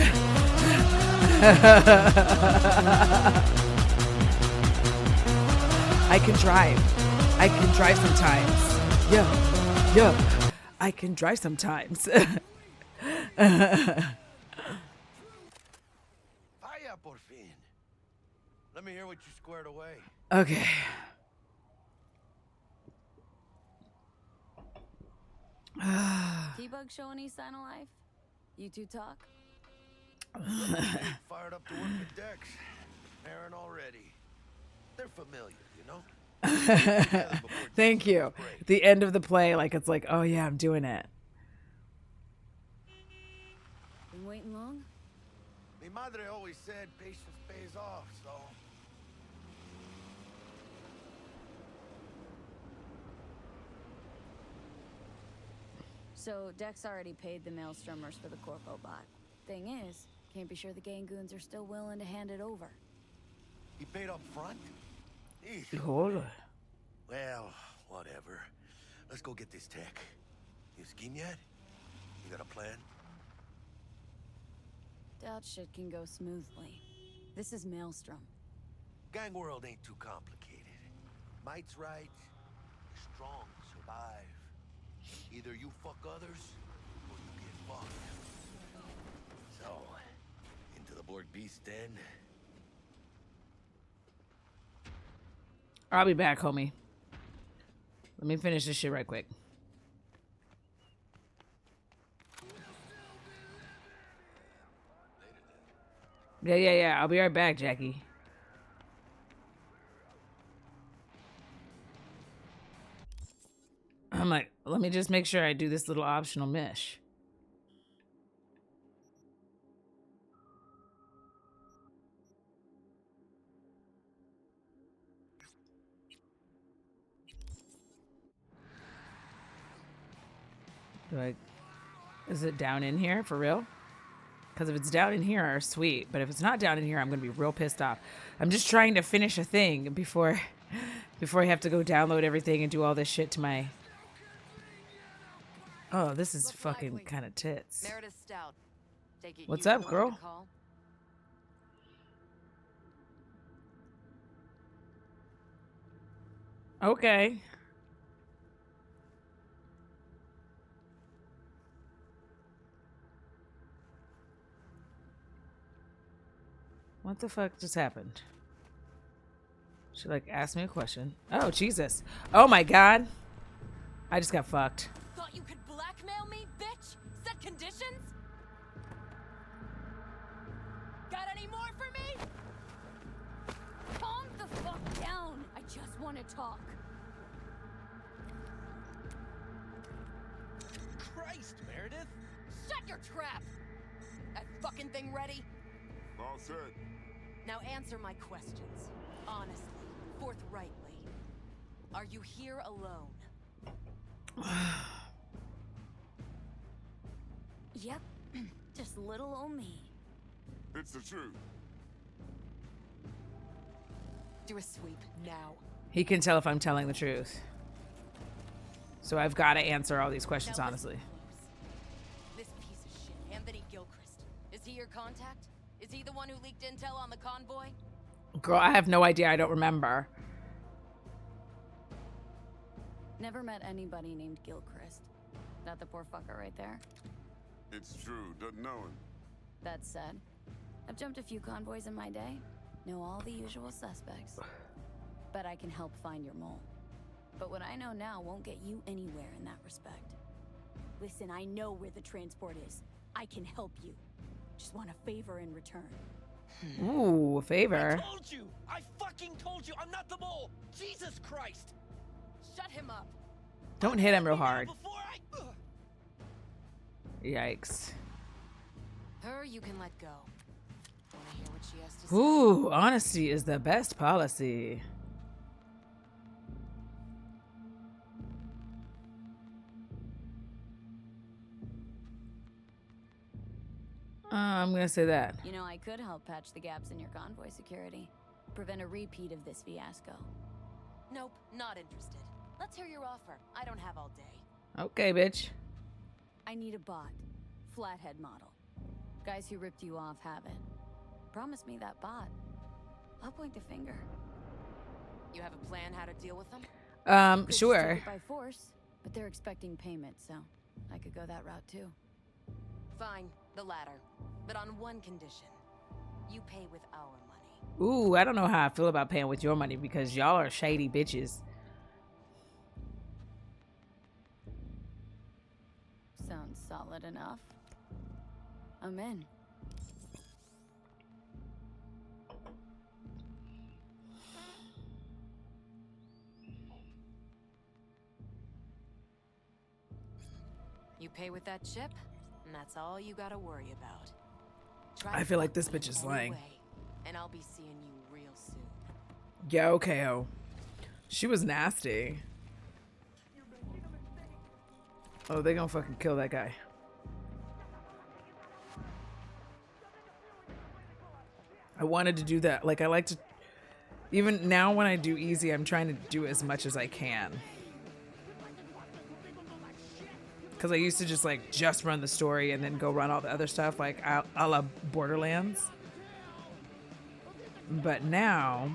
I can drive. I can drive sometimes. Yo. I can drive sometimes. Vaya por fin. Let me hear what you squared away. Okay. T-Bug show any sign of life? You two talk? Fired up to work with Dex. Aaron already. They're familiar, you know? Thank you. At the end of the play, like, it's like, oh yeah, I'm doing it. Been waiting long? Mi madre always said patience pays off, so... So, Dex already paid the Maelstromers for the Corpo bot. Thing is, can't be sure the Gangoons are still willing to hand it over. He paid up front? Eesh. Hold on. Well, whatever. Let's go get this tech. You scheme yet? You got a plan? Doubt shit can go smoothly. This is Maelstrom. Gang world ain't too complicated. Might's right. The strong survive. Either you fuck others, or you get fucked. So, into the Borg Beast Den. I'll be back, homie. Let me finish this shit right quick. Yeah. I'll be right back, Jackie. I'm like, let me just make sure I do this little optional mish. Is it down in here for real? Because if it's down in here, sweet. But if it's not down in here, I'm going to be real pissed off. I'm just trying to finish a thing before I have to go download everything and do all this shit to my... Oh, this is fucking kind of tits. Meredith Stout. Take it What's you up, were the girl? one to call? Okay. What the fuck just happened? She like asked me a question. Oh, Jesus. Oh my God. I just got fucked. Thought you could blackmail me, bitch? Set conditions? Got any more for me? Calm the fuck down. I just want to talk. Christ, Meredith! Shut your trap! That fucking thing ready? All set. Now answer my questions. Honestly, forthrightly. Are you here alone? Yep. Just little old me. It's the truth. Do a sweep now. He can tell if I'm telling the truth. So I've got to answer all these questions, Now honestly. This piece of shit, Anthony Gilchrist. Is he your contact? Is he the one who leaked intel on the convoy? Girl, I have no idea. I don't remember. Never met anybody named Gilchrist. That the poor fucker right there? It's true. Doesn't know him. That said, I've jumped a few convoys in my day. Know all the usual suspects. Bet I can help find your mole. But what I know now won't get you anywhere in that respect. Listen, I know where the transport is. I can help you. Just want a favor in return. Ooh, a favor. I told you! I fucking told you! I'm not the mole! Jesus Christ! Shut him up! Don't hit him real hard. Yikes. Her you can let go. Wanna hear what she has to say? Ooh, honesty is the best policy. I'm gonna say that. You know, I could help patch the gaps in your convoy security. Prevent a repeat of this fiasco. Nope, not interested. Let's hear your offer. I don't have all day. Okay, bitch. I need a bot. Flathead model. Guys who ripped you off have it. Promise me that bot. I'll point the finger. You have a plan how to deal with them? Could just Sure. take it by force, but they're expecting payment, so I could go that route too. Fine, the latter. But on one condition. You pay with our money. Ooh, I don't know how I feel about paying with your money because y'all are shady bitches. Sounds solid enough. I'm in. You pay with that chip, and that's all you gotta worry about. Try I to feel like fuck this me bitch is any lying. way, and I'll be seeing you real soon. Yeah, okay, oh. She was nasty. Oh, they gonna fucking kill that guy. I wanted to do that. Like, I like to... Even now when I do easy, I'm trying to do as much as I can. Because I used to just run the story and then go run all the other stuff, like a la Borderlands. But now...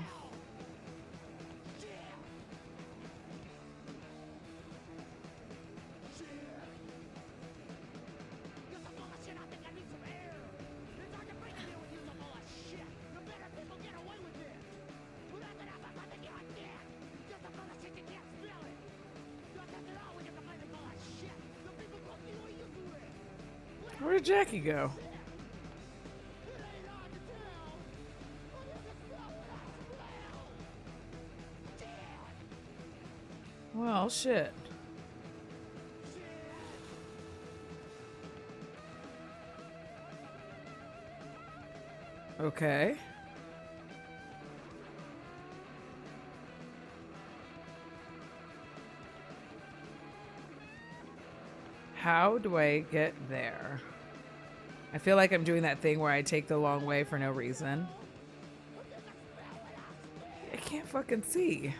Where did Jackie go? Well, shit. Okay. How do I get there? I feel like I'm doing that thing where I take the long way for no reason. I can't fucking see.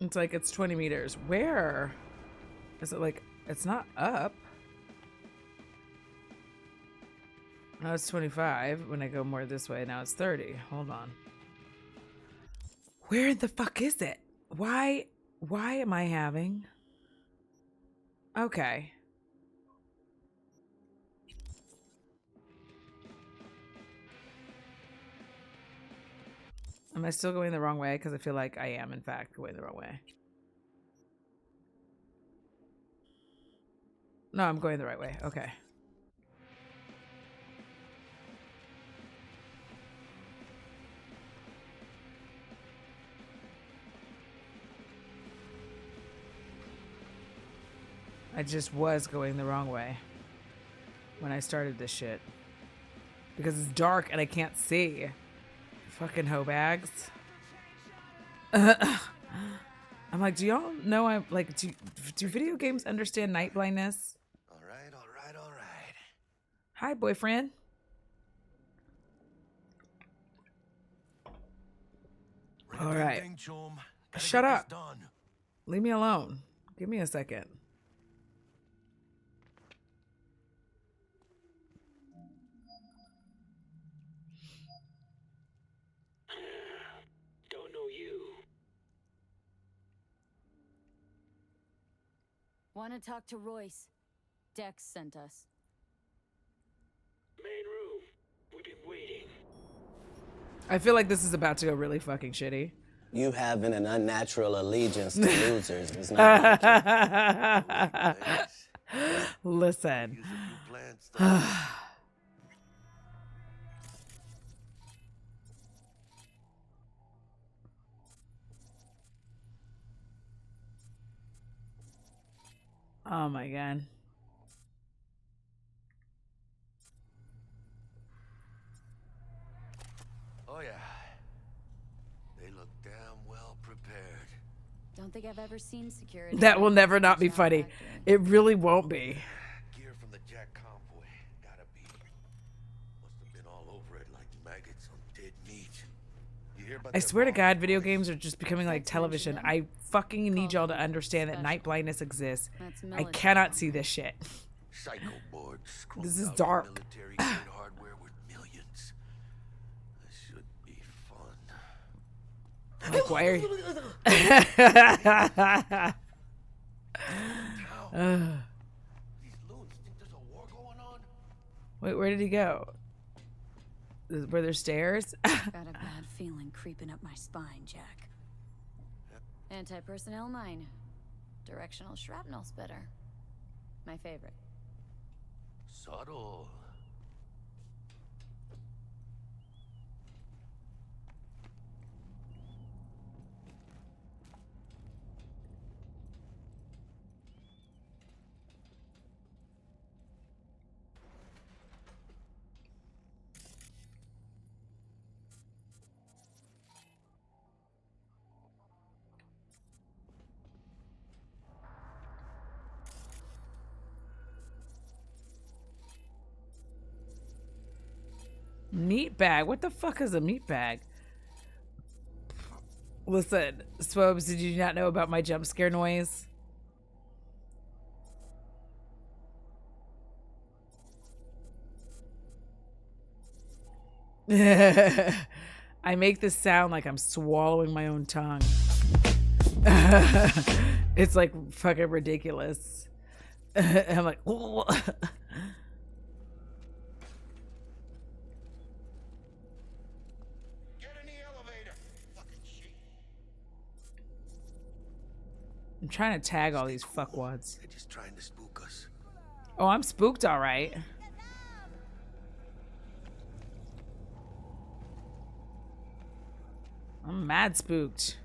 It's like it's 20 meters. Where? Is it like, it's not up. Now it's 25. When I go more this way, now it's 30. Hold on. Where the fuck is it? Why am I having? Okay. Am I still going the wrong way? Because I feel like I am, in fact, going the wrong way. No, I'm going the right way. Okay. I just was going the wrong way when I started this shit. Because it's dark and I can't see. Fucking hoe bags. I'm like, do y'all know I'm like, do video games understand night blindness? All right, all right, all right. Hi, boyfriend. All right. Shut up. Leave me alone. Give me a second. Don't know you. Want to talk to Royce? Dex sent us. Main room. We've been waiting. I feel like this is about to go really fucking shitty. You having an unnatural allegiance to losers is not. Listen. Oh my god. Oh yeah. They look damn well prepared. Don't think I've ever seen security. That will never not be funny. It really won't be. Gear from the Jack convoy. Gotta be. Must have been all over it like maggots on dead meat. You hear about I swear to God, video games are just becoming like television. I fucking need y'all to understand that night blindness exists. I cannot see this shit. Psycho boards. This is dark. Military grade hardware worth millions. This should be fun. Like, why are you? Wait, where did he go? Were there stairs? Got a bad feeling creeping up my spine, Jack. Anti-personnel mine. Directional shrapnel spitter. My favorite. Subtle. Meat bag? What the fuck is a meat bag? Listen, Swobes, did you not know about my jump scare noise? I make this sound like I'm swallowing my own tongue. It's like fucking ridiculous. I'm like, I'm trying to tag all these fuckwads. They're just trying to spook us. Oh, I'm spooked, all right. I'm mad spooked.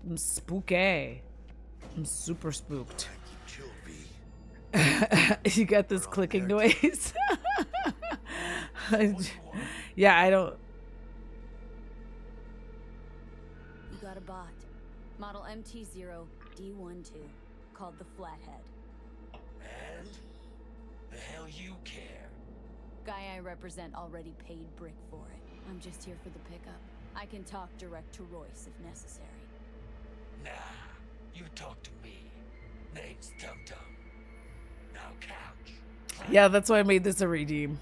I'm spooky. I'm super spooked. You got this clicking noise? Yeah, I don't. You got a bot. Model MT0D12, called the Flathead. And? The hell you care? Guy I represent already paid Brick for it. I'm just here for the pickup. I can talk direct to Royce if necessary. Nah, you talk to me. Name's Tum Tum. Now couch. Yeah, that's why I made this a redeem.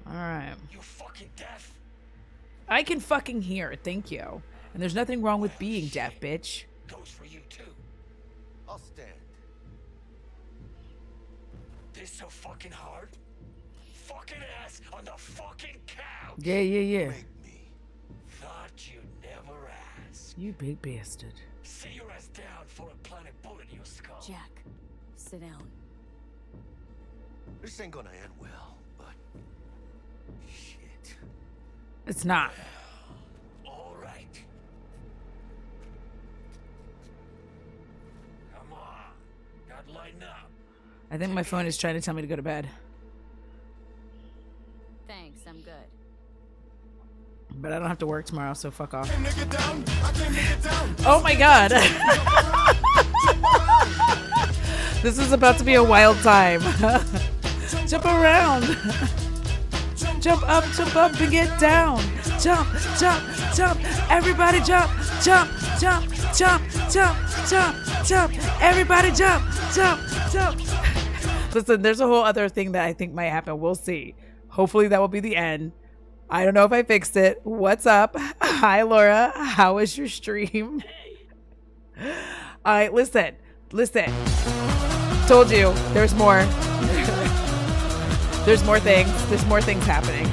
All right. You fucking deaf? I can fucking hear. Thank you. And there's nothing wrong with being deaf, bitch. Goes for you too. I'll stand. This so fucking hard? Fucking ass on the fucking couch. Yeah. Thought you'd never ask. You big bastard. See your ass down for a planet bullet in your skull. Jack, sit down. This ain't gonna end well, but shit. It's not. All right. Come on. Gotta lighten up. I think my phone is trying to tell me to go to bed. Thanks, I'm good. But I don't have to work tomorrow, so fuck off. Oh my god. This is about to be a wild time. Jump around. Jump up and get down. Jump. Everybody jump. Everybody jump. Listen, there's a whole other thing that I think might happen. We'll see. Hopefully that will be the end. I don't know if I fixed it. What's up? Hi, Laura. How was your stream? All right, listen. Told you, there's more. There's more things. There's more things happening.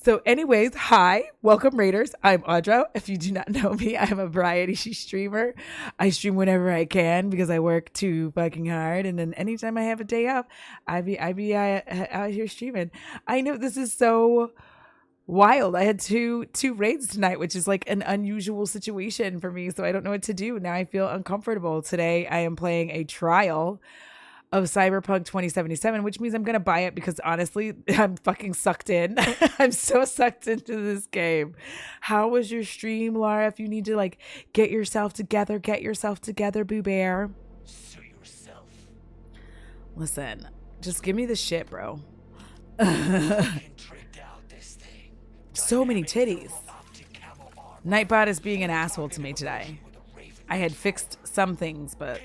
So anyways, hi, welcome Raiders. I'm Audra. If you do not know me, I'm a variety streamer. I stream whenever I can because I work too fucking hard. And then anytime I have a day off, I be out here streaming. I know this is so wild. I had two raids tonight, which is like an unusual situation for me. So I don't know what to do. Now I feel uncomfortable. Today I am playing a trial of Cyberpunk 2077, which means I'm going to buy it because honestly, I'm fucking sucked in. I'm so sucked into this game. How was your stream, Laura? If you need to like get yourself together, Boo Bear. Sue yourself. Listen, just give me the shit, bro. So many titties. Nightbot is being an asshole to me today. I had fixed some things, but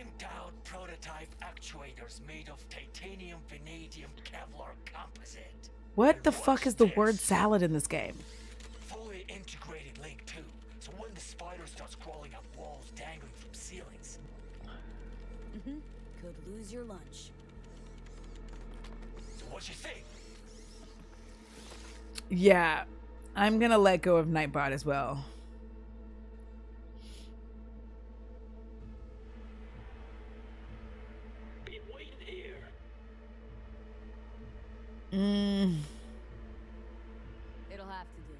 what the fuck is the word salad in this game? Fully integrated Link 2, so when the spider starts crawling up walls dangling from ceilings. Could lose your lunch. So what you think? Yeah, I'm gonna let go of Nightbot as well. Been waiting here. It'll have to do.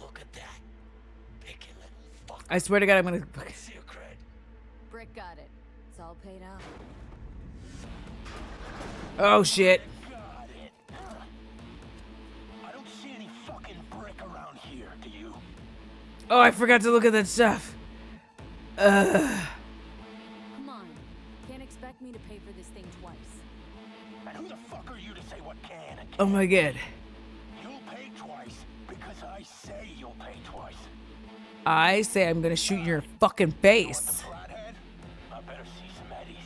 Look at that. Picky little fuck. I swear to God, I'm gonna. See your cred. Brick got it. It's all paid out. Oh shit. Got it. I don't see any fucking brick around here, do you? Oh, I forgot to look at that stuff. Come on. Can't expect me to pay Oh my god. You'll pay twice because I say you'll pay twice. I say I'm gonna shoot your fucking face. Flathead, I better see some eddies.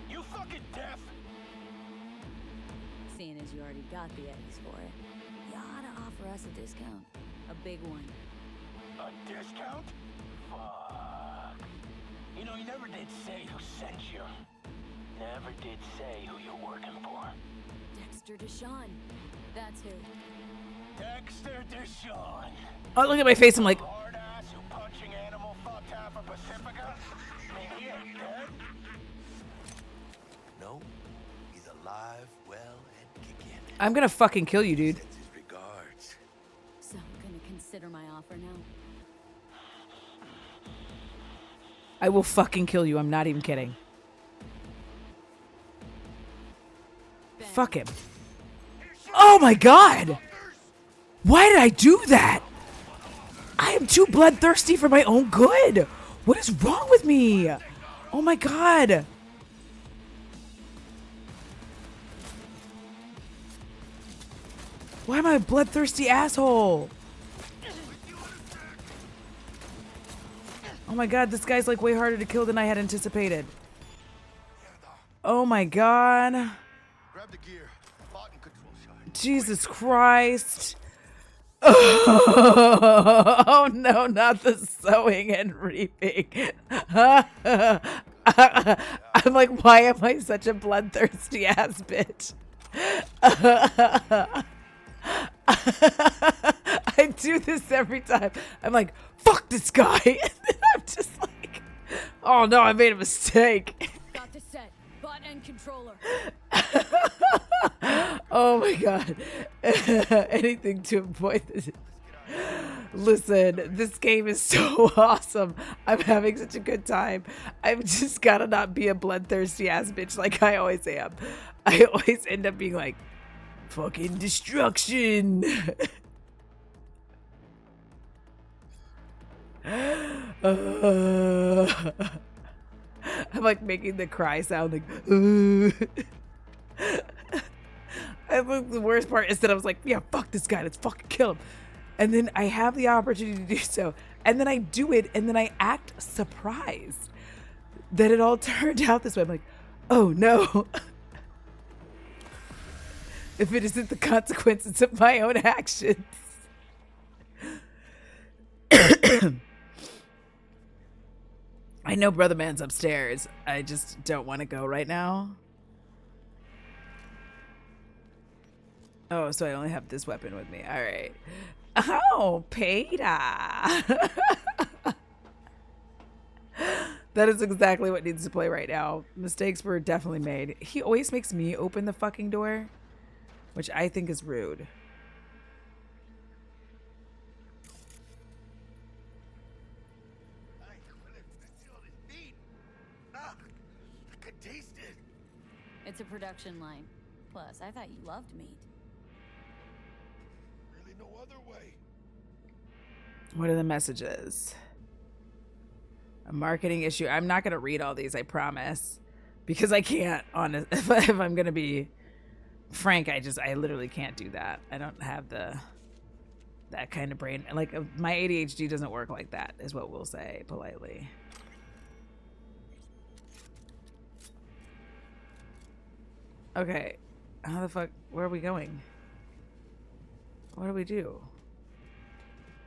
You fucking deaf? Seeing as you already got the eddies for it, you ought to offer us a discount. A big one. A discount? Fuck. You know, you never did say who sent you. Never did say who you're working for. Dexter Deshawn. That's who. Dexter Deshawn. Oh, look at my face. I'm like, Hard ass who punching animal fucked half of Pacifica? I mean, he ain't dead. No, he's alive, well, and kicking. I'm gonna fucking kill you, dude. Sends his regards. So I'm gonna consider my offer now. I will fucking kill you. I'm not even kidding. Fuck him. Oh my god! Why did I do that? I am too bloodthirsty for my own good. What is wrong with me? Oh my god. Why am I a bloodthirsty asshole? Oh my god, this guy's like way harder to kill than I had anticipated. Oh my god. Grab the gear. Button control shot. Jesus Christ. Oh no, not the sowing and reaping. I'm like, why am I such a bloodthirsty ass bitch? I do this every time. I'm like, fuck this guy. And then I'm just like, oh no, I made a mistake. Got to set. Button and controller. Oh my god. Anything to avoid this. Listen, this game is so awesome. I'm having such a good time. I've just gotta not be a bloodthirsty ass bitch like I always am. I always end up being like, fucking destruction. I'm like making the cry sound like I think the worst part is that I was like, yeah, fuck this guy, let's fucking kill him. And then I have the opportunity to do so. And then I do it, and then I act surprised that it all turned out this way. I'm like, oh no. If it isn't the consequences of my own actions. I know Brother Man's upstairs. I just don't want to go right now. Oh, so I only have this weapon with me. All right. Oh, Peter. That is exactly what needs to play right now. Mistakes were definitely made. He always makes me open the fucking door, which I think is rude. I could taste it. It's a production line. Plus, I thought you loved meat. Really no other way. What are the messages? A marketing issue. I'm not going to read all these, I promise. Because I can't, honest. If I'm going to be frank, I literally can't do that. I don't have that kind of brain. Like, my ADHD doesn't work like that, is what we'll say politely. Okay. How the fuck? Where are we going? What do we do?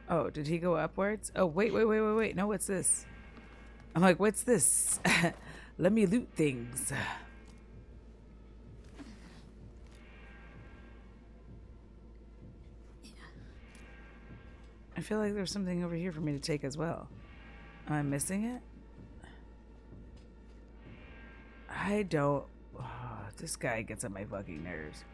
Oh, did he go upwards? Oh, wait. No, what's this? I'm like, what's this? Let me loot things. I feel like there's something over here for me to take as well. Am I missing it? I don't... Oh, this guy gets on my fucking nerves.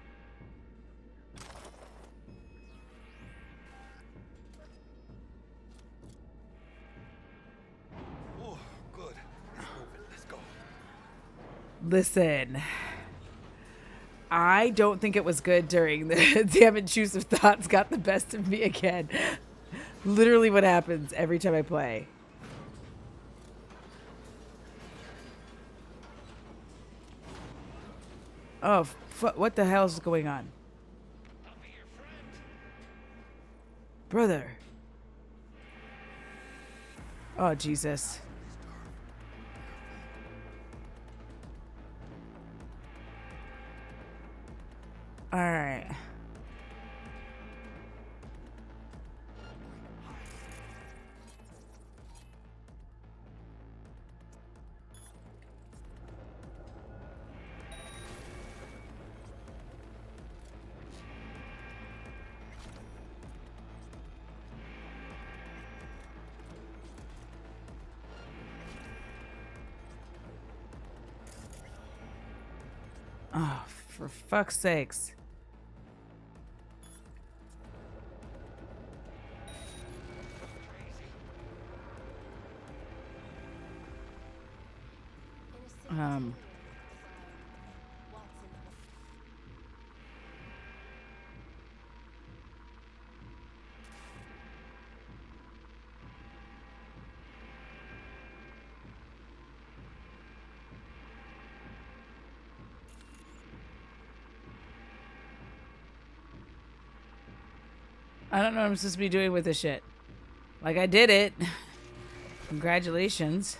Oh, good. Let's move it. Let's go. Listen, I don't think it was good during the damn intrusive thoughts got the best of me again. Literally what happens every time I play. Oh, what the hell is going on? Brother. Oh, Jesus. All right. Oh, for fuck's sakes. I don't know what I'm supposed to be doing with this shit. Like, I did it. Congratulations.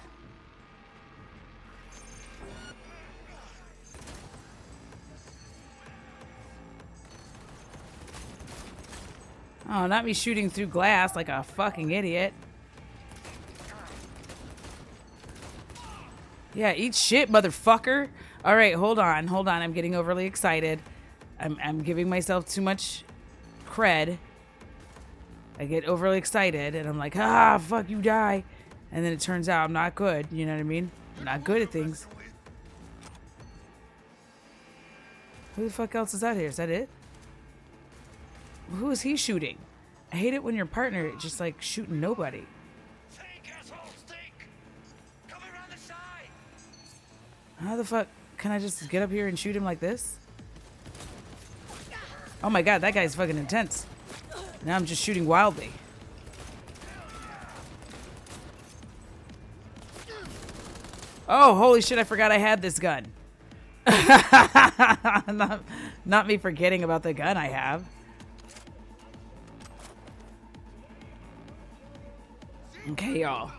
Oh, not me shooting through glass like a fucking idiot. Yeah, eat shit, motherfucker. All right, hold on. Hold on. I'm getting overly excited. I'm giving myself too much cred. I get overly excited and I'm like, ah, fuck, you die. And then it turns out I'm not good. You know what I mean? I'm not good at things. Who the fuck else is out here? Is that it? Who is he shooting? I hate it when your partner is just like shooting nobody. How the fuck can I just get up here and shoot him like this? Oh my god, that guy's fucking intense. Now I'm just shooting wildly. Oh, holy shit, I forgot I had this gun. Not me forgetting about the gun I have. Okay, y'all.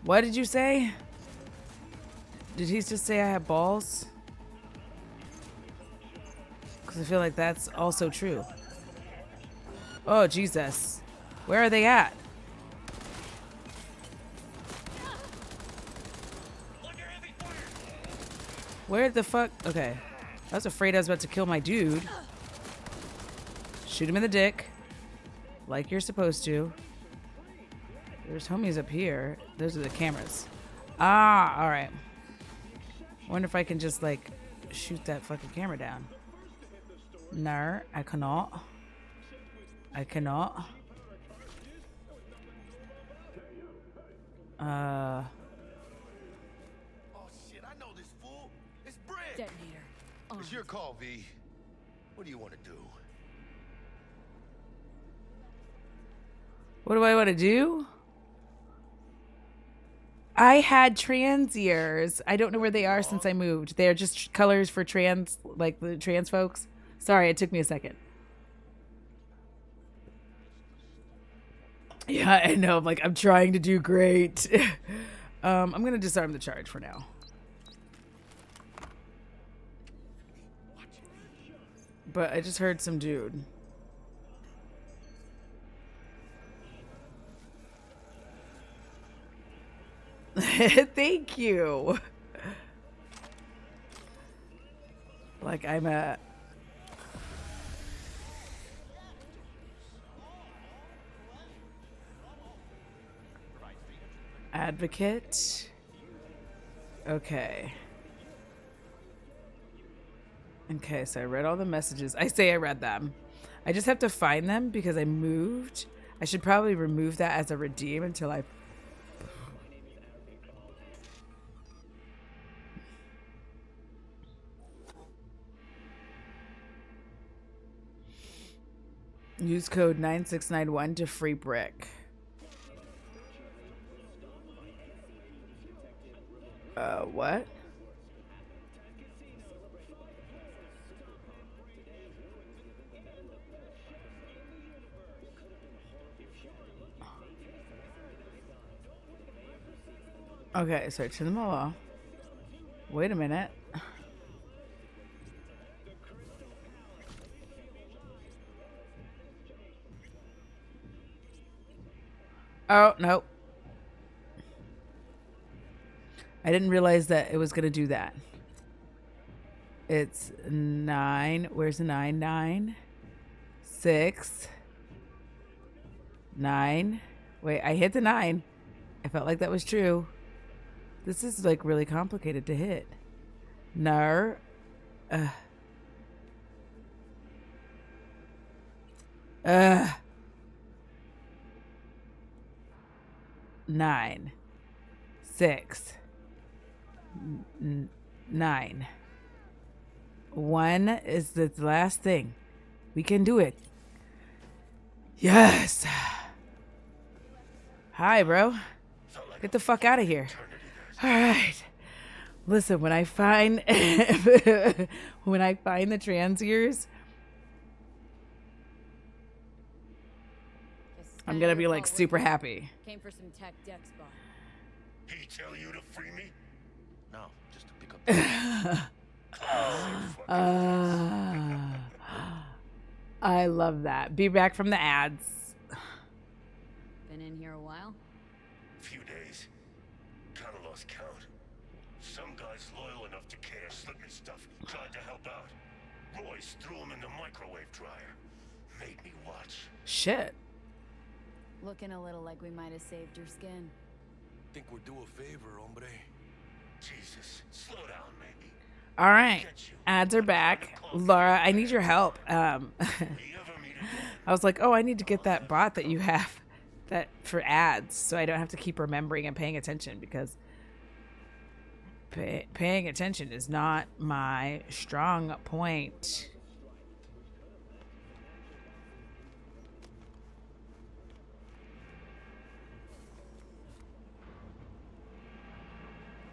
What did you say? Did he just say I have balls? Because I feel like that's also true. Oh, Jesus. Where are they at? Where the fuck? Okay. I was afraid I was about to kill my dude. Shoot him in the dick. Like you're supposed to. There's homies up here. Those are the cameras. Ah, alright. Wonder if I can just, like, shoot that fucking camera down. No, I cannot. I cannot. Oh shit, I know this fool. It's Brent. Detonator. It's your call, V. What do you want to do? What do I want to do? I had trans ears. I don't know where they are since I moved. They're just colors for trans, like the trans folks. Sorry, it took me a second. Yeah, I know. Like, I'm trying to do great. I'm going to disarm the charge for now. But I just heard some dude. Thank you. Like I'm a advocate. Okay. Okay, so I read all the messages. I say I read them. I just have to find them because I moved. I should probably remove that as a redeem until I use code 9691 to free brick. What? Okay, so turn them all off. Wait a minute. Oh, no. I didn't realize that it was going to do that. It's 9. Where's the 9? 9. 6. 9. Wait, I hit the 9. I felt like that was true. This is like really complicated to hit. Nar. 9. 6. 9. 1 is the last thing. We can do it. Yes. Hi, bro. Get the fuck out of here. All right. Listen, when I find the transiers, I'm gonna be like super happy. Came for some tech deck spot. He tell you to free me? No, just to pick up. I love that. Be back from the ads. Been in here a while? Few days. Kinda lost count. Some guys loyal enough to care slip me stuff. Tried to help out. Royce threw him in the microwave dryer. Made me watch. Shit. Looking a little like we might have saved your skin. Think we're due a favor, hombre. Jesus, slow down, maybe. All right. Ads are back. Laura, I need your help. I was like, oh, I need to get that bot that you have that for ads so I don't have to keep remembering and paying attention because paying attention is not my strong point.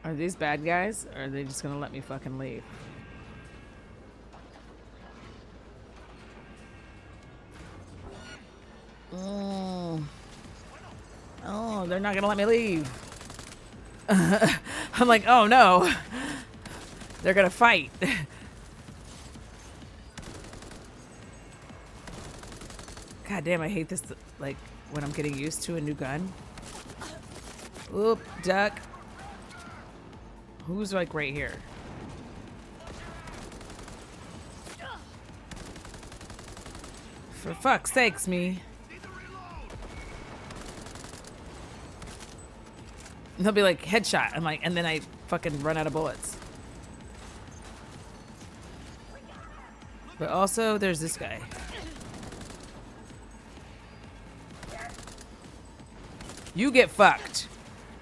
Are these bad guys or are they just gonna let me fucking leave? Oh, they're not gonna let me leave. I'm like, oh no. They're gonna fight. God damn, I hate this, like, when I'm getting used to a new gun. Oop, duck. Who's, like, right here? For fuck's sakes, me. And they'll be like, headshot. I'm like, and then I fucking run out of bullets. But also, there's this guy. You get fucked.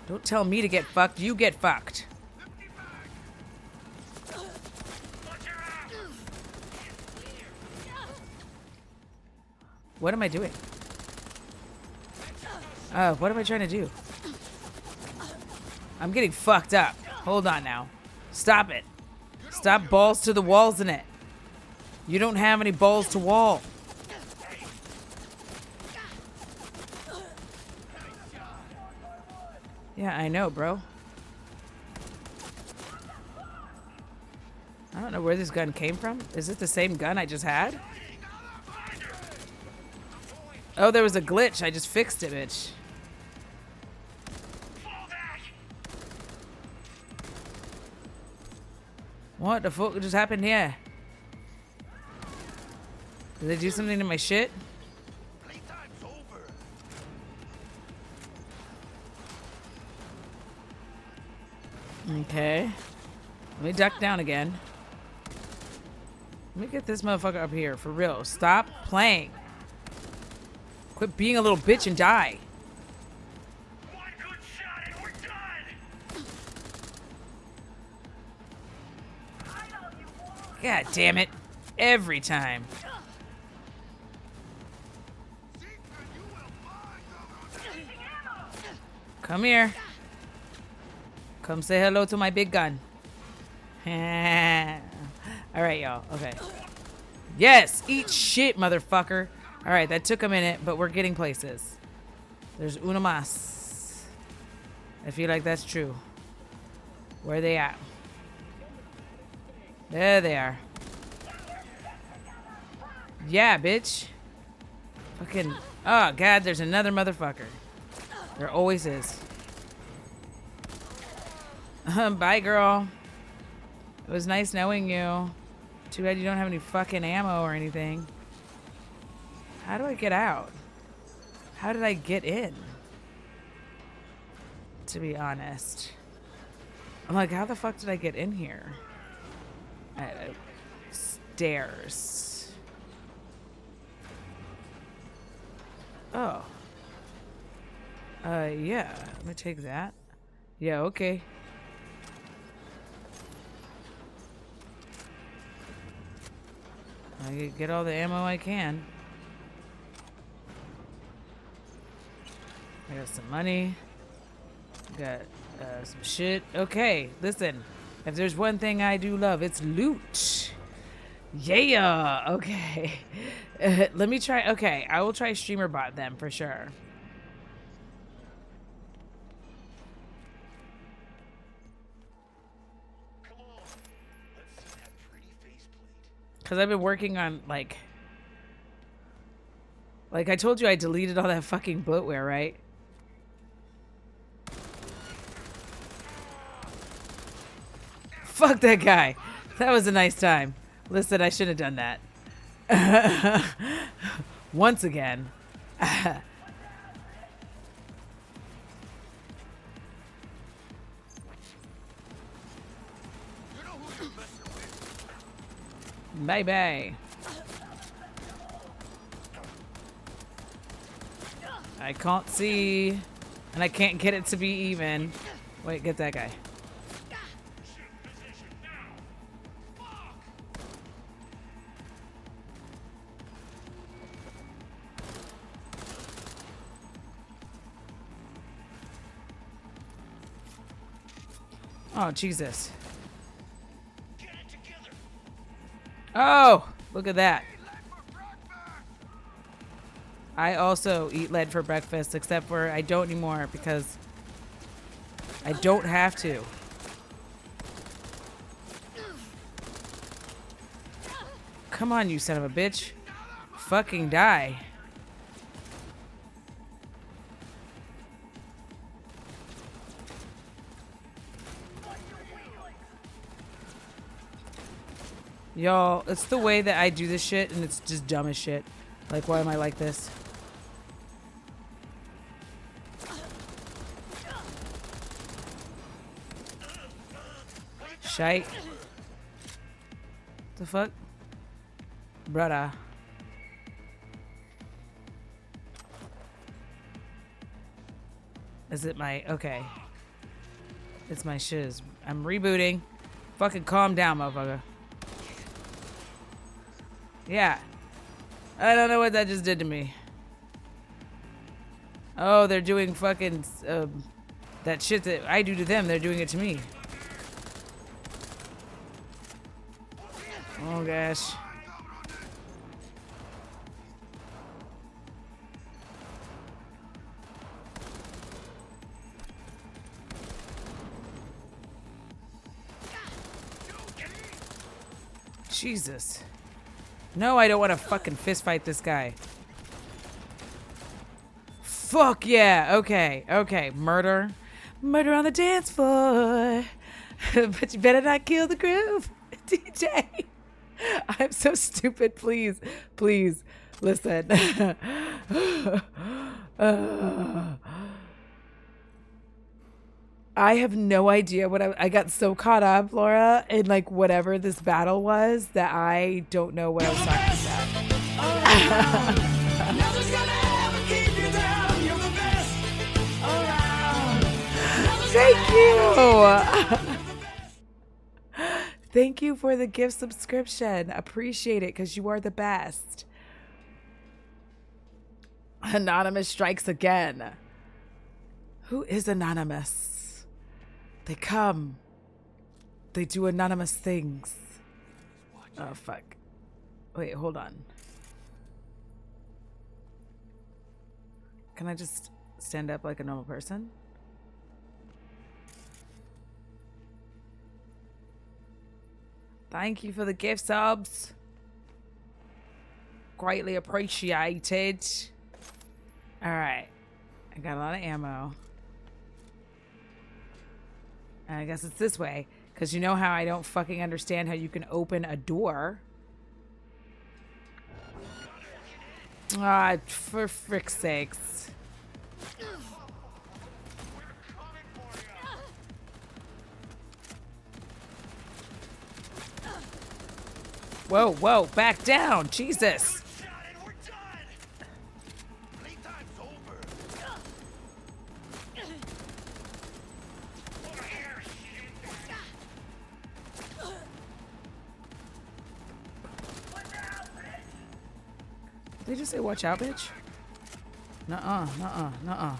Don't tell me to get fucked. You get fucked. What am I doing? What am I trying to do? I'm getting fucked up. Hold on now. Stop it. Stop balls to the walls in it. You don't have any balls to wall. Yeah, I know, bro. I don't know where this gun came from. Is it the same gun I just had? Oh, there was a glitch. I just fixed it, bitch. What the fuck just happened here? Did they do something to my shit? Okay. Let me duck down again. Let me get this motherfucker up here, for real. Stop playing. Quit being a little bitch and die. One good shot and we're done. God damn it. Every time. Come here. Come say hello to my big gun. Alright, y'all. Okay. Yes! Eat shit, motherfucker. Alright, that took a minute, but we're getting places. There's uno más. I feel like that's true. Where are they at? There they are. Yeah, bitch. Fucking. Oh, God, there's another motherfucker. There always is. Bye, girl. It was nice knowing you. Too bad you don't have any fucking ammo or anything. How do I get out? How did I get in? To be honest. I'm like, how the fuck did I get in here? Stairs. Oh. Yeah. Let me take that. Yeah, okay. I get all the ammo I can. I got some money. Got some shit. Okay, listen. If there's one thing I do love, it's loot. Yeah. Okay. Let me try. Okay, I will try streamer bot then for sure. Because I've been working on like I told you I deleted all that fucking bloatware, right? Fuck that guy. That was a nice time. Listen, I should have done that. Once again. Bye bye. I can't see, and I can't get it to be even. Wait, get that guy. Oh, Jesus. Oh, look at that. I also eat lead for breakfast, except for I don't anymore because I don't have to. Come on, you son of a bitch. Fucking die. Y'all, it's the way that I do this shit, and it's just dumb as shit. Like, why am I like this? Shite. The fuck? Brother. Is it my... Okay. It's my shiz. I'm rebooting. Fucking calm down, motherfucker. Yeah. I don't know what that just did to me. Oh, they're doing fucking that shit that I do to them. They're doing it to me. Oh gosh. Jesus. No, I don't want to fucking fist fight this guy. Fuck yeah. Okay. Okay. Murder. Murder on the dance floor. But you better not kill the groove, DJ. I'm so stupid. Please. Please. Listen. I have no idea what I got so caught up, Laura, in like whatever this battle was that I don't know what I was talking about. Thank you. Thank you for the gift subscription. Appreciate it because you are the best. Anonymous strikes again. Who is Anonymous? They come. They do anonymous things. Oh, fuck. Wait, hold on. Can I just stand up like a normal person? Thank you for the gift subs. Greatly appreciated. All right. I got a lot of ammo. And I guess it's this way. Because you know how I don't fucking understand how you can open a door. Ah, for frick's sakes. Whoa, whoa, back down. Jesus. Did they just say watch out, bitch? Nuh-uh, nuh-uh, nuh-uh.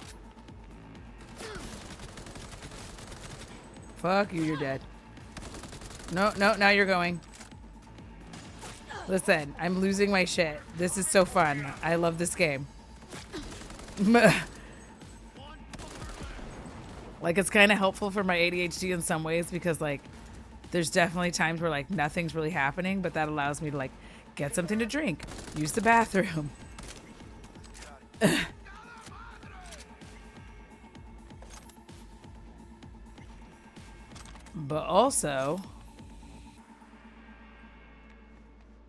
Fuck you, you're dead. No, no, now you're going. Listen, I'm losing my shit. This is so fun. I love this game. Like, it's kind of helpful for my ADHD in some ways because, like, there's definitely times where, like, nothing's really happening, but that allows me to, like, get something to drink, use the bathroom. But also,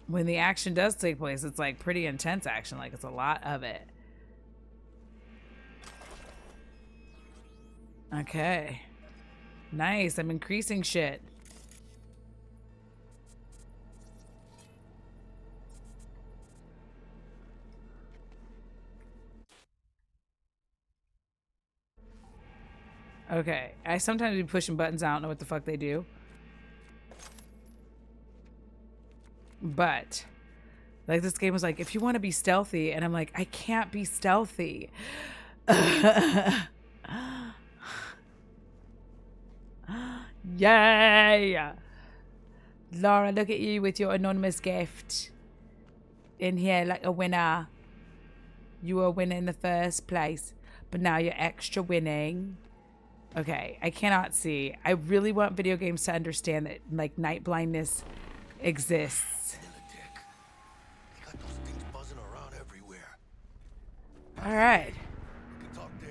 when the action does take place, it's like pretty intense action. Like, it's a lot of it. Okay. Nice. I'm increasing shit. Okay. I sometimes be pushing buttons. I don't know what the fuck they do. But, like, this game was like, if you want to be stealthy, and I'm like, I can't be stealthy. Yay! Laura, look at you with your anonymous gift. In here like a winner. You were a winner in the first place, but now you're extra winning. Okay, I cannot see. I really want video games to understand that, like, night blindness exists. They got those things buzzing around everywhere. All right. We can talk there.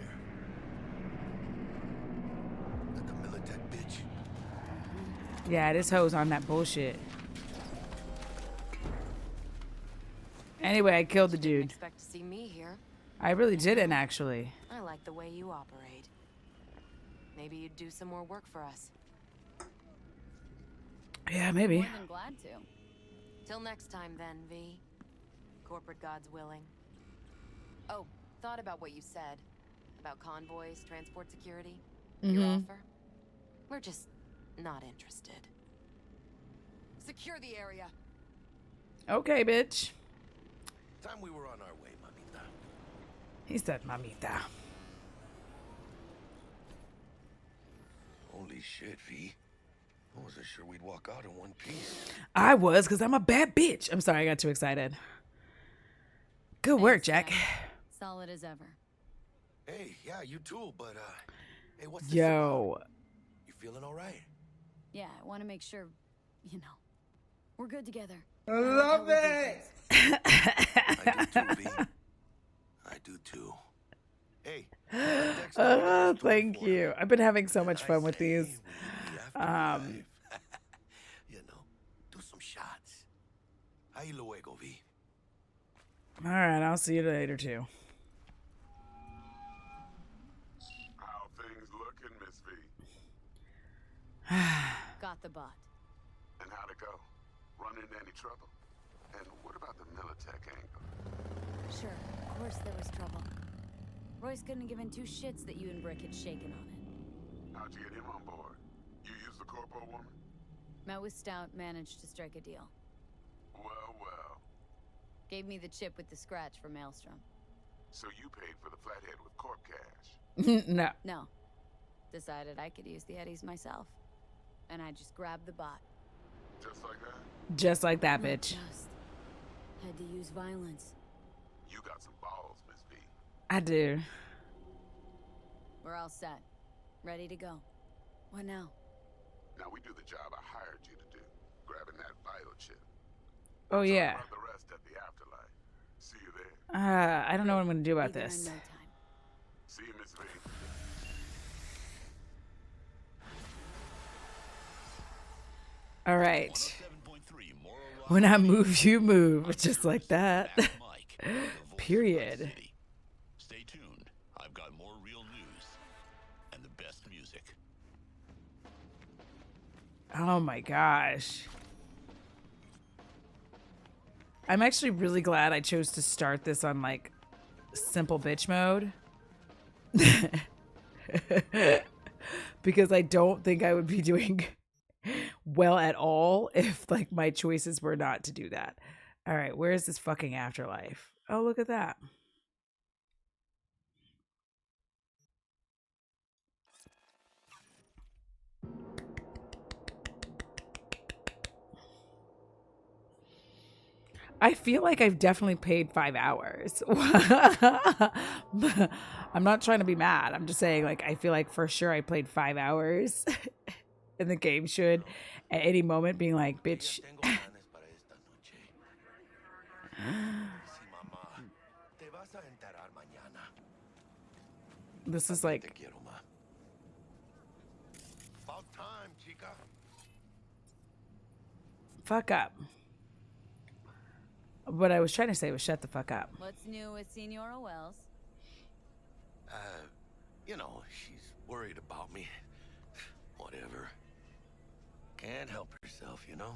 Got the Militech bitch. Yeah, this hoe's on that bullshit. Anyway, I killed the dude. Expect to see me here. I really didn't, actually. I like the way you operate. Maybe you'd do some more work for us. Yeah, maybe. More than glad to. Till next time then, V. Corporate gods willing. Oh, thought about what you said. About convoys, transport security. Your offer? We're just not interested. Secure the area. Okay, bitch. Time we were on our way, mamita. He said, mamita. Holy shit, V. I wasn't sure we'd walk out in one piece. I was, because I'm a bad bitch. I'm sorry, I got too excited. Good work, Jack. Solid as ever. Hey, yeah, you too, but, hey, what's this Yo. about? You feeling all right? Yeah, I want to make sure, you know, we're good together. I love it! I do too, V. I do too. Hey. Thank you. I've been having so much fun with these. You know, do some shots. Ahí luego, V. All right, I'll see you later, too. How things looking, Miss V? Got the bot. And how'd it go? Run into any trouble? And what about the Militech angle? Sure, of course there was trouble. Royce couldn't have given two shits that you and Brick had shaken on it. How'd you get him on board? You used the corpo woman? Met with Stout, managed to strike a deal. Well, well. Gave me the chip with the scratch for Maelstrom. So you paid for the flathead with corp cash? No. No. Decided I could use the Eddies myself. And I just grabbed the bot. Just like that? Just like that, Not bitch. just. Had to use violence. You got some balls, Miss V. I do. We're all set. Ready to go. What now? Now we do the job I hired you to do. Grabbing that Oh yeah. About the rest at the afterlife. See you there. I don't know what I'm gonna do about Be there in this. no time. See you, Miss V. All right. When I move, you move, just like that. Period. Stay tuned. I've got more real news and the best music. Oh my gosh. I'm actually really glad I chose to start this on like simple bitch mode. Because I don't think I would be doing well at all if like my choices were not to do that. All right, where is this fucking afterlife? Oh, look at that. I feel like I've definitely paid 5 hours. I'm not trying to be mad. I'm just saying, like, I feel like for sure I played 5 hours. And the game should, at any moment, being like, bitch. This is like. Fuck up. What I was trying to say was shut the fuck up. What's new with Senora Wells? You know, she's worried about me. Whatever. Can't help herself, you know?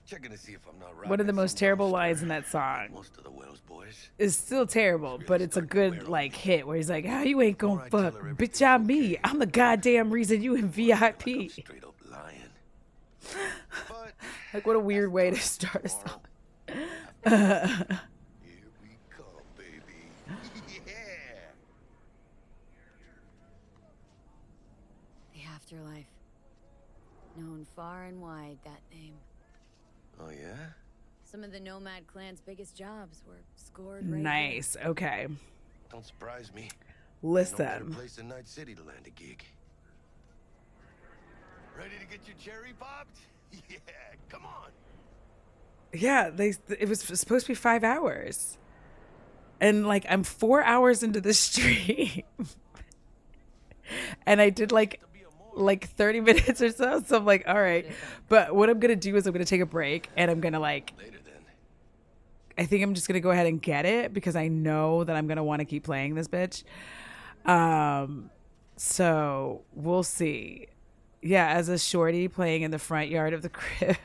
Checking to see if I'm not right. One of the most terrible lines in that song. Most of the Wells boys. Is still terrible, but it's a good like hit where he's like, "How you ain't gonna fuck, bitch? I'm me. I'm the goddamn reason you in VIP." Straight up lying. Like, what a weird way to start a song. Here we come, baby. Yeah. The afterlife. Known far and wide, that name. Oh, yeah? Some of the Nomad clan's biggest jobs were scored right Nice. here. Okay. Don't surprise me. Listen. No better place than Night City to land a gig. Ready to get your cherry popped? Yeah, come on. Yeah, it was supposed to be 5 hours. And like I'm 4 hours into the stream. And I did like 30 minutes or so. So I'm like, all right. But what I'm going to do is I'm going to take a break and I'm going to like I think I'm just going to go ahead and get it because I know that I'm going to want to keep playing this bitch. So we'll see. Yeah, as a shorty playing in the front yard of the crib.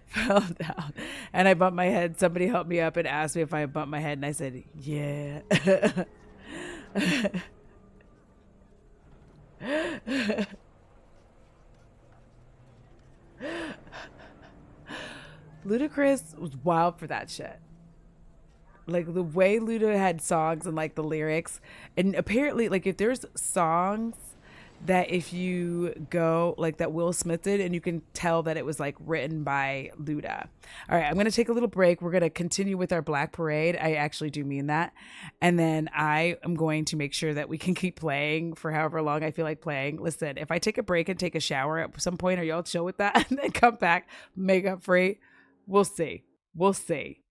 Fell down and I bumped my head. Somebody helped me up and asked me if I bumped my head and I said, yeah. Ludacris was wild for that shit. Like the way Luda had songs and like the lyrics, and apparently like if there's songs that if you go like that Will Smith did and you can tell that it was like written by Luda. All right, I'm going to take a little break. We're going to continue with our Black Parade. I actually do mean that. And then I am going to make sure that we can keep playing for however long I feel like playing. Listen, if I take a break and take a shower at some point, are y'all chill with that? And then come back, make up free? We'll see. We'll see.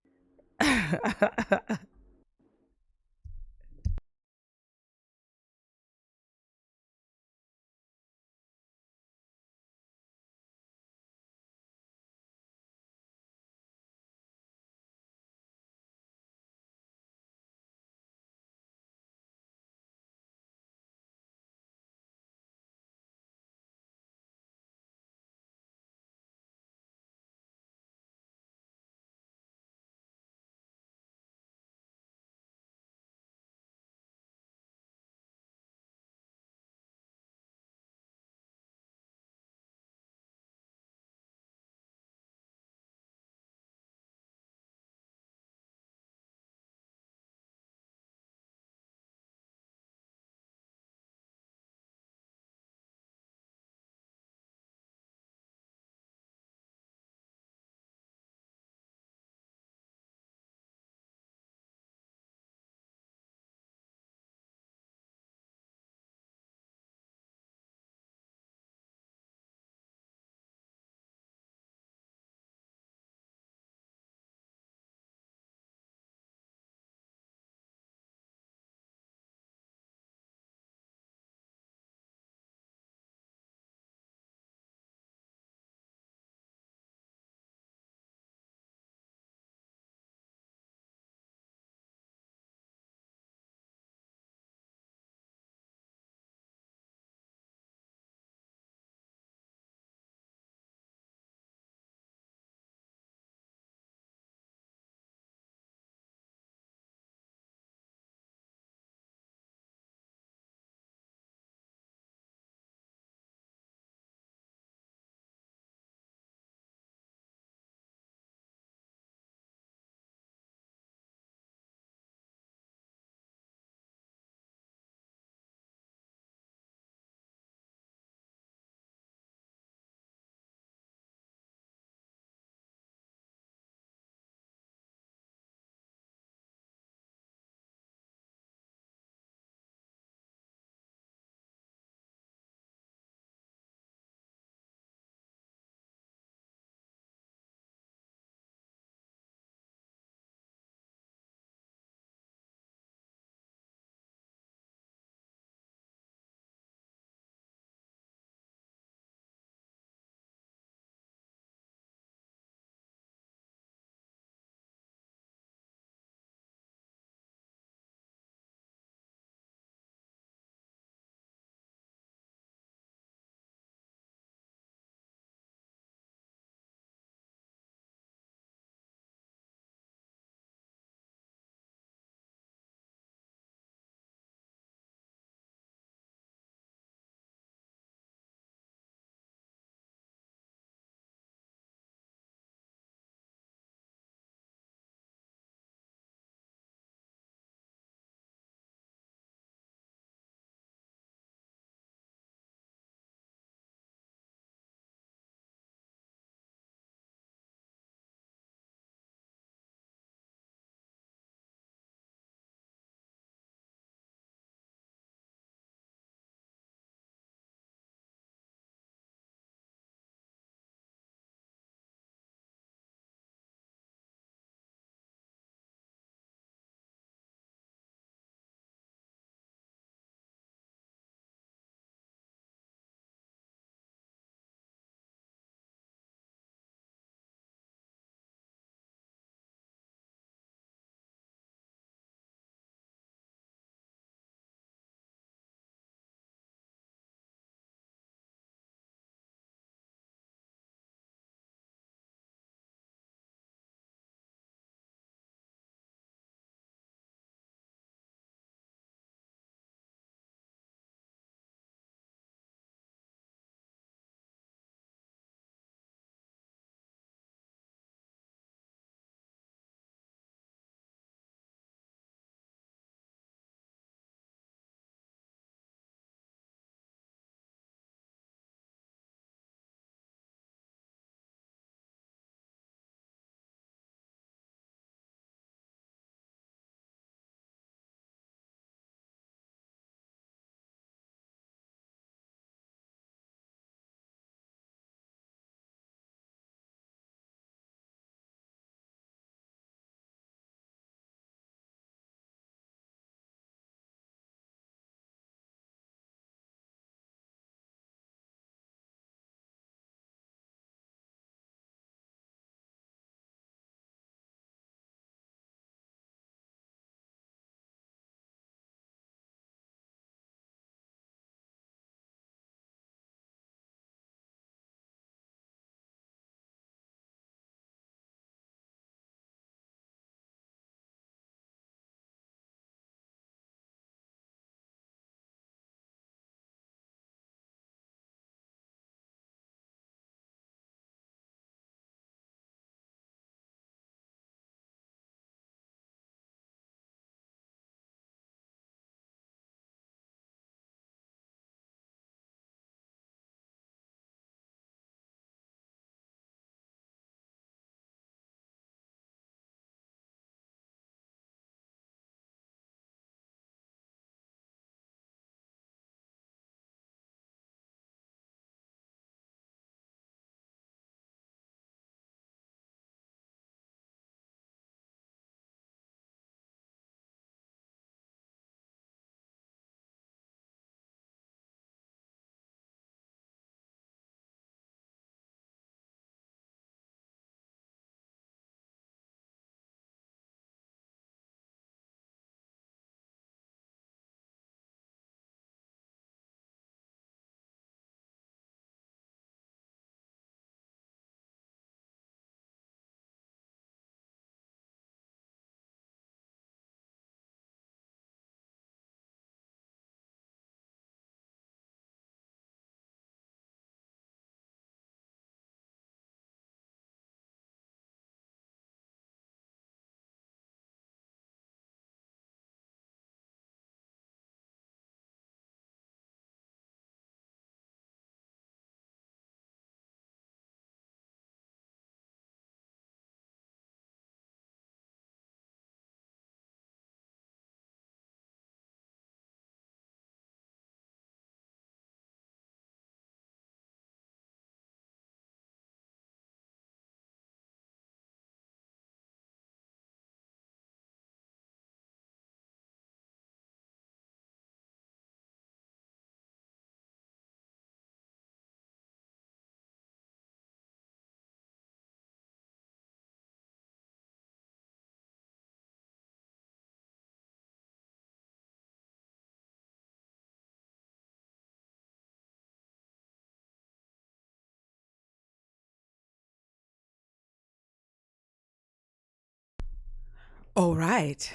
All right,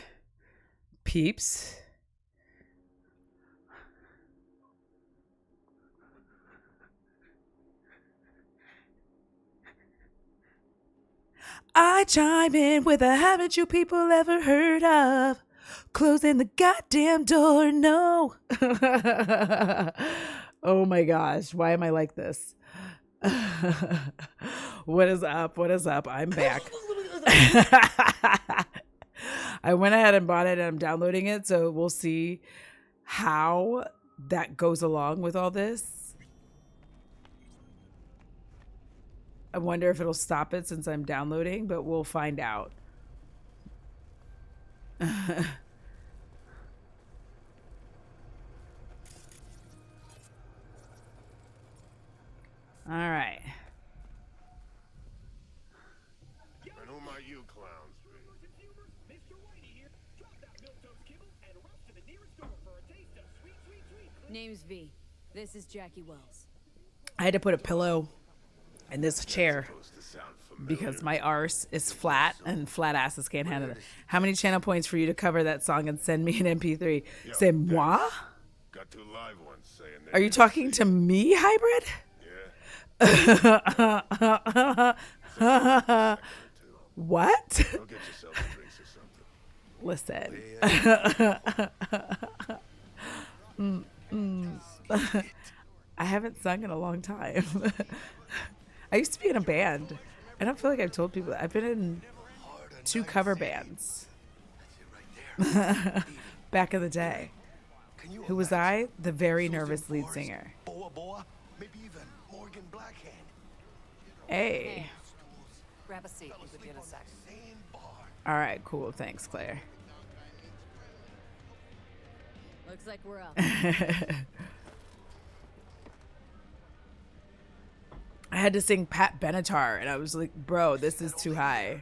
peeps. I chime in with a haven't you people ever heard of? Closing the goddamn door, no. Oh my gosh, why am I like this? What is up? What is up? I'm back. I went ahead and bought it and I'm downloading it, so we'll see how that goes along with all this. I wonder if it'll stop it since I'm downloading, but we'll find out. All right. And who might you clowns be? Name's V. This is Jackie Wells. I had to put a pillow in this chair because my arse is flat and flat asses can't handle it. How many channel points for you to cover that song and send me an MP3? C'est moi? Got two live ones saying that. Are you talking to me, hybrid? What? Go get yourself a drink or something. Listen. I haven't sung in a long time. I used to be in a band. I don't feel like I've told people that. I've been in 2 cover bands back in the day. Who was I? The very nervous lead singer. Maybe even Morgan Blackhand. Hey. Grab a seat. We'll be in a sec. All right, cool. Thanks, Claire. Looks like we're up. I had to sing Pat Benatar, and I was like, bro, this is too high.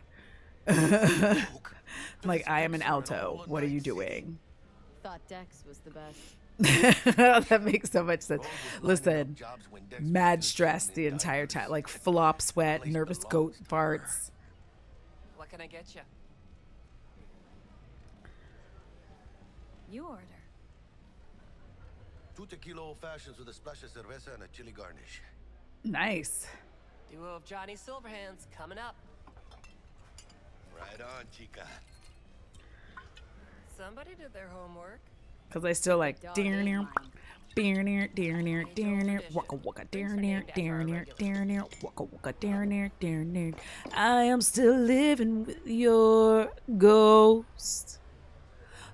I'm like, I am an alto. What are you doing? Thought Dex was the best. That makes so much sense. Listen, mad stress the entire time. Like flop sweat, nervous goat farts. What can I get you? You order. 2 tequila old fashions with a splash of cerveza and a chili garnish. Nice. Duo of Johnny Silverhands coming up. Right on, chica. Somebody did their homework. Because I still like dear near waka waka dear near waka waka dear near. I am still living with your ghost,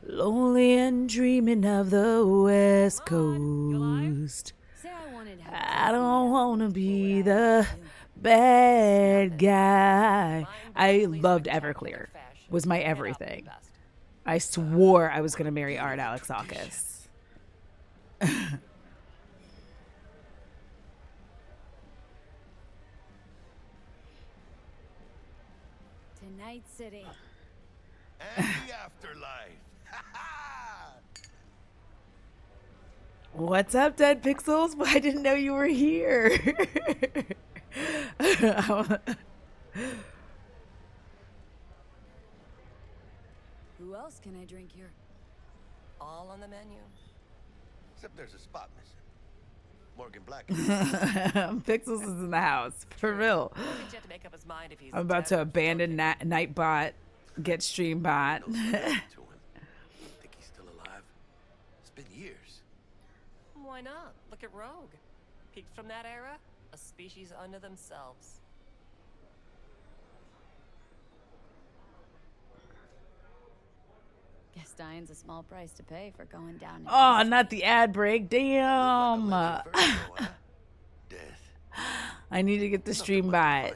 lonely and dreaming of the West Coast. I don't wanna be the bad guy. I loved Everclear. Was my everything. I swore I was gonna marry Art Alexakis. Night City. And the afterlife. What's up, Dead Pixels? I didn't know you were here. Who else can I drink here? All on the menu. Except there's a spot missing. Morgan Black. Pixels is in the house. For real. I'm about to abandon Nightbot, get Streambot. Think he's still alive? It's been years. Why not? Look at Rogue. Peaked from that era, a species unto themselves. Guess dying's a small price to pay for going down. Oh, not the ad break. Damn. I need to get the Streambot.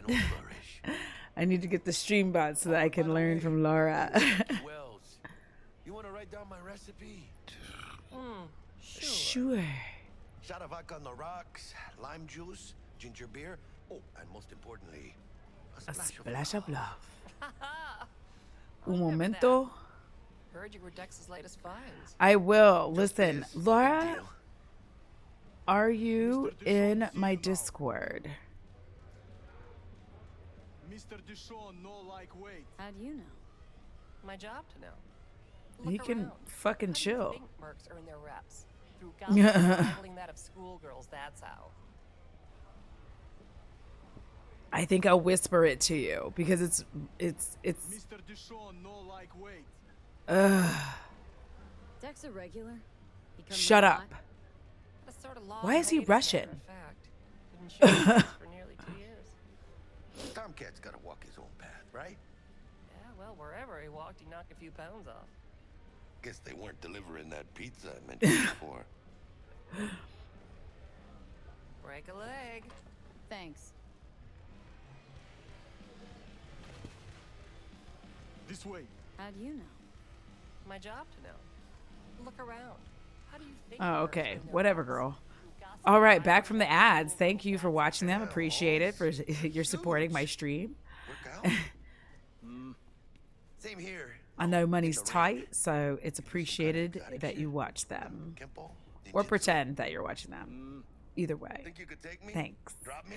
I need to get the Streambot so that I can learn from Laura. You want to write down my recipe? Sure. Shot of vodka on the rocks, lime juice, ginger beer. Oh, and most importantly, a splash of love. Un momento. Heard you were Dex's latest finds. I will. Listen, Laura, are you in my Discord? Mr. Duchon, no like wait. How do you know? My job to know. He Look can around. fucking How do you chill. think mercs earn their reps? Through gossip rivaling that of schoolgirls, that's how. I think I'll whisper it to you because it's Mr. Deshawn, no like wait. Dex a regular? He comes Shut in a up. lot? That's sort of Why is he long-awaited, as a matter Russian? of fact. Didn't show his face for nearly 2 years. Tomcat's gotta walk his own path, right? Yeah, well, wherever he walked, he knocked a few pounds off. Guess they weren't delivering that pizza I mentioned before. Break a leg. Thanks. This way. How do you know? My job to know. Look around. How do you think? Oh, mercs okay. earn their Whatever, reps? girl. Through gossip All right, rivaling back from the that of ads. schoolgirls, Thank you for that's watching them. how. Appreciate it for you're supporting my stream. Same here. I know money's tight, so it's appreciated that you watch them. Or pretend that you're watching them. Either way. Think you could take me? Thanks. Drop me?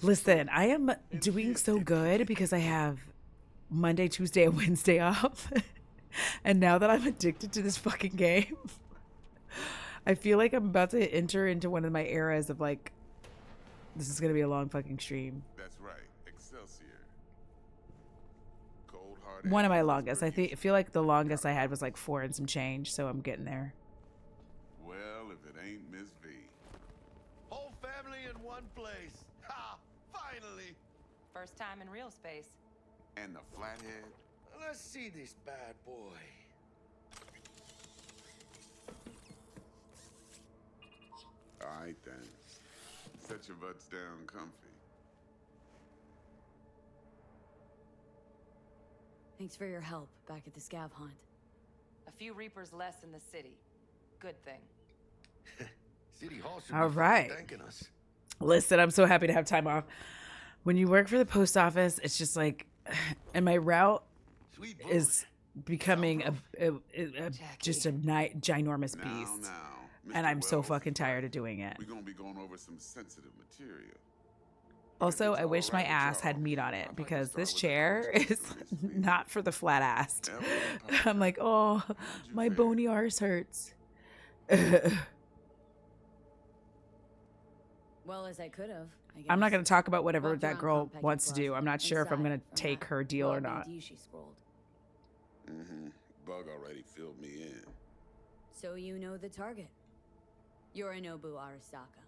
Listen, I am doing so good because I have Monday, Tuesday, and Wednesday off. And now that I'm addicted to this fucking game, I feel like I'm about to enter into one of my eras of like, this is going to be a long fucking stream. That's right. Excelsior. Cold-hearted. One of my longest. I feel like the longest I had was like 4 and some change, so I'm getting there. Well, if it ain't Miss V. Whole family in one place. Ha! Finally. First time in real space. And the flathead. Let's see this bad boy. All right, then. Set your butts down comfy. Thanks for your help back at the scav hunt. A few Reapers less in the city. Good thing. City Hall should All be right. fucking thanking us. Listen, I'm so happy to have time off. When you work for the post office, it's just like, and my route is becoming just a ginormous beast. And I'm so fucking tired of doing it. We're gonna be going over some sensitive material. Also, I wish my ass had meat on it because this chair is not for the flat assed. I'm like, oh, my bony arse hurts. Well, as I could have. I'm not going to talk about whatever Walked that around girl Compaq wants to do. Plaza, I'm not sure if I'm inside, going to from take that her deal or raw not. BD she scrolled. Mm-hmm. Bug already filled me in. So you know the target. Yorinobu Arasaka,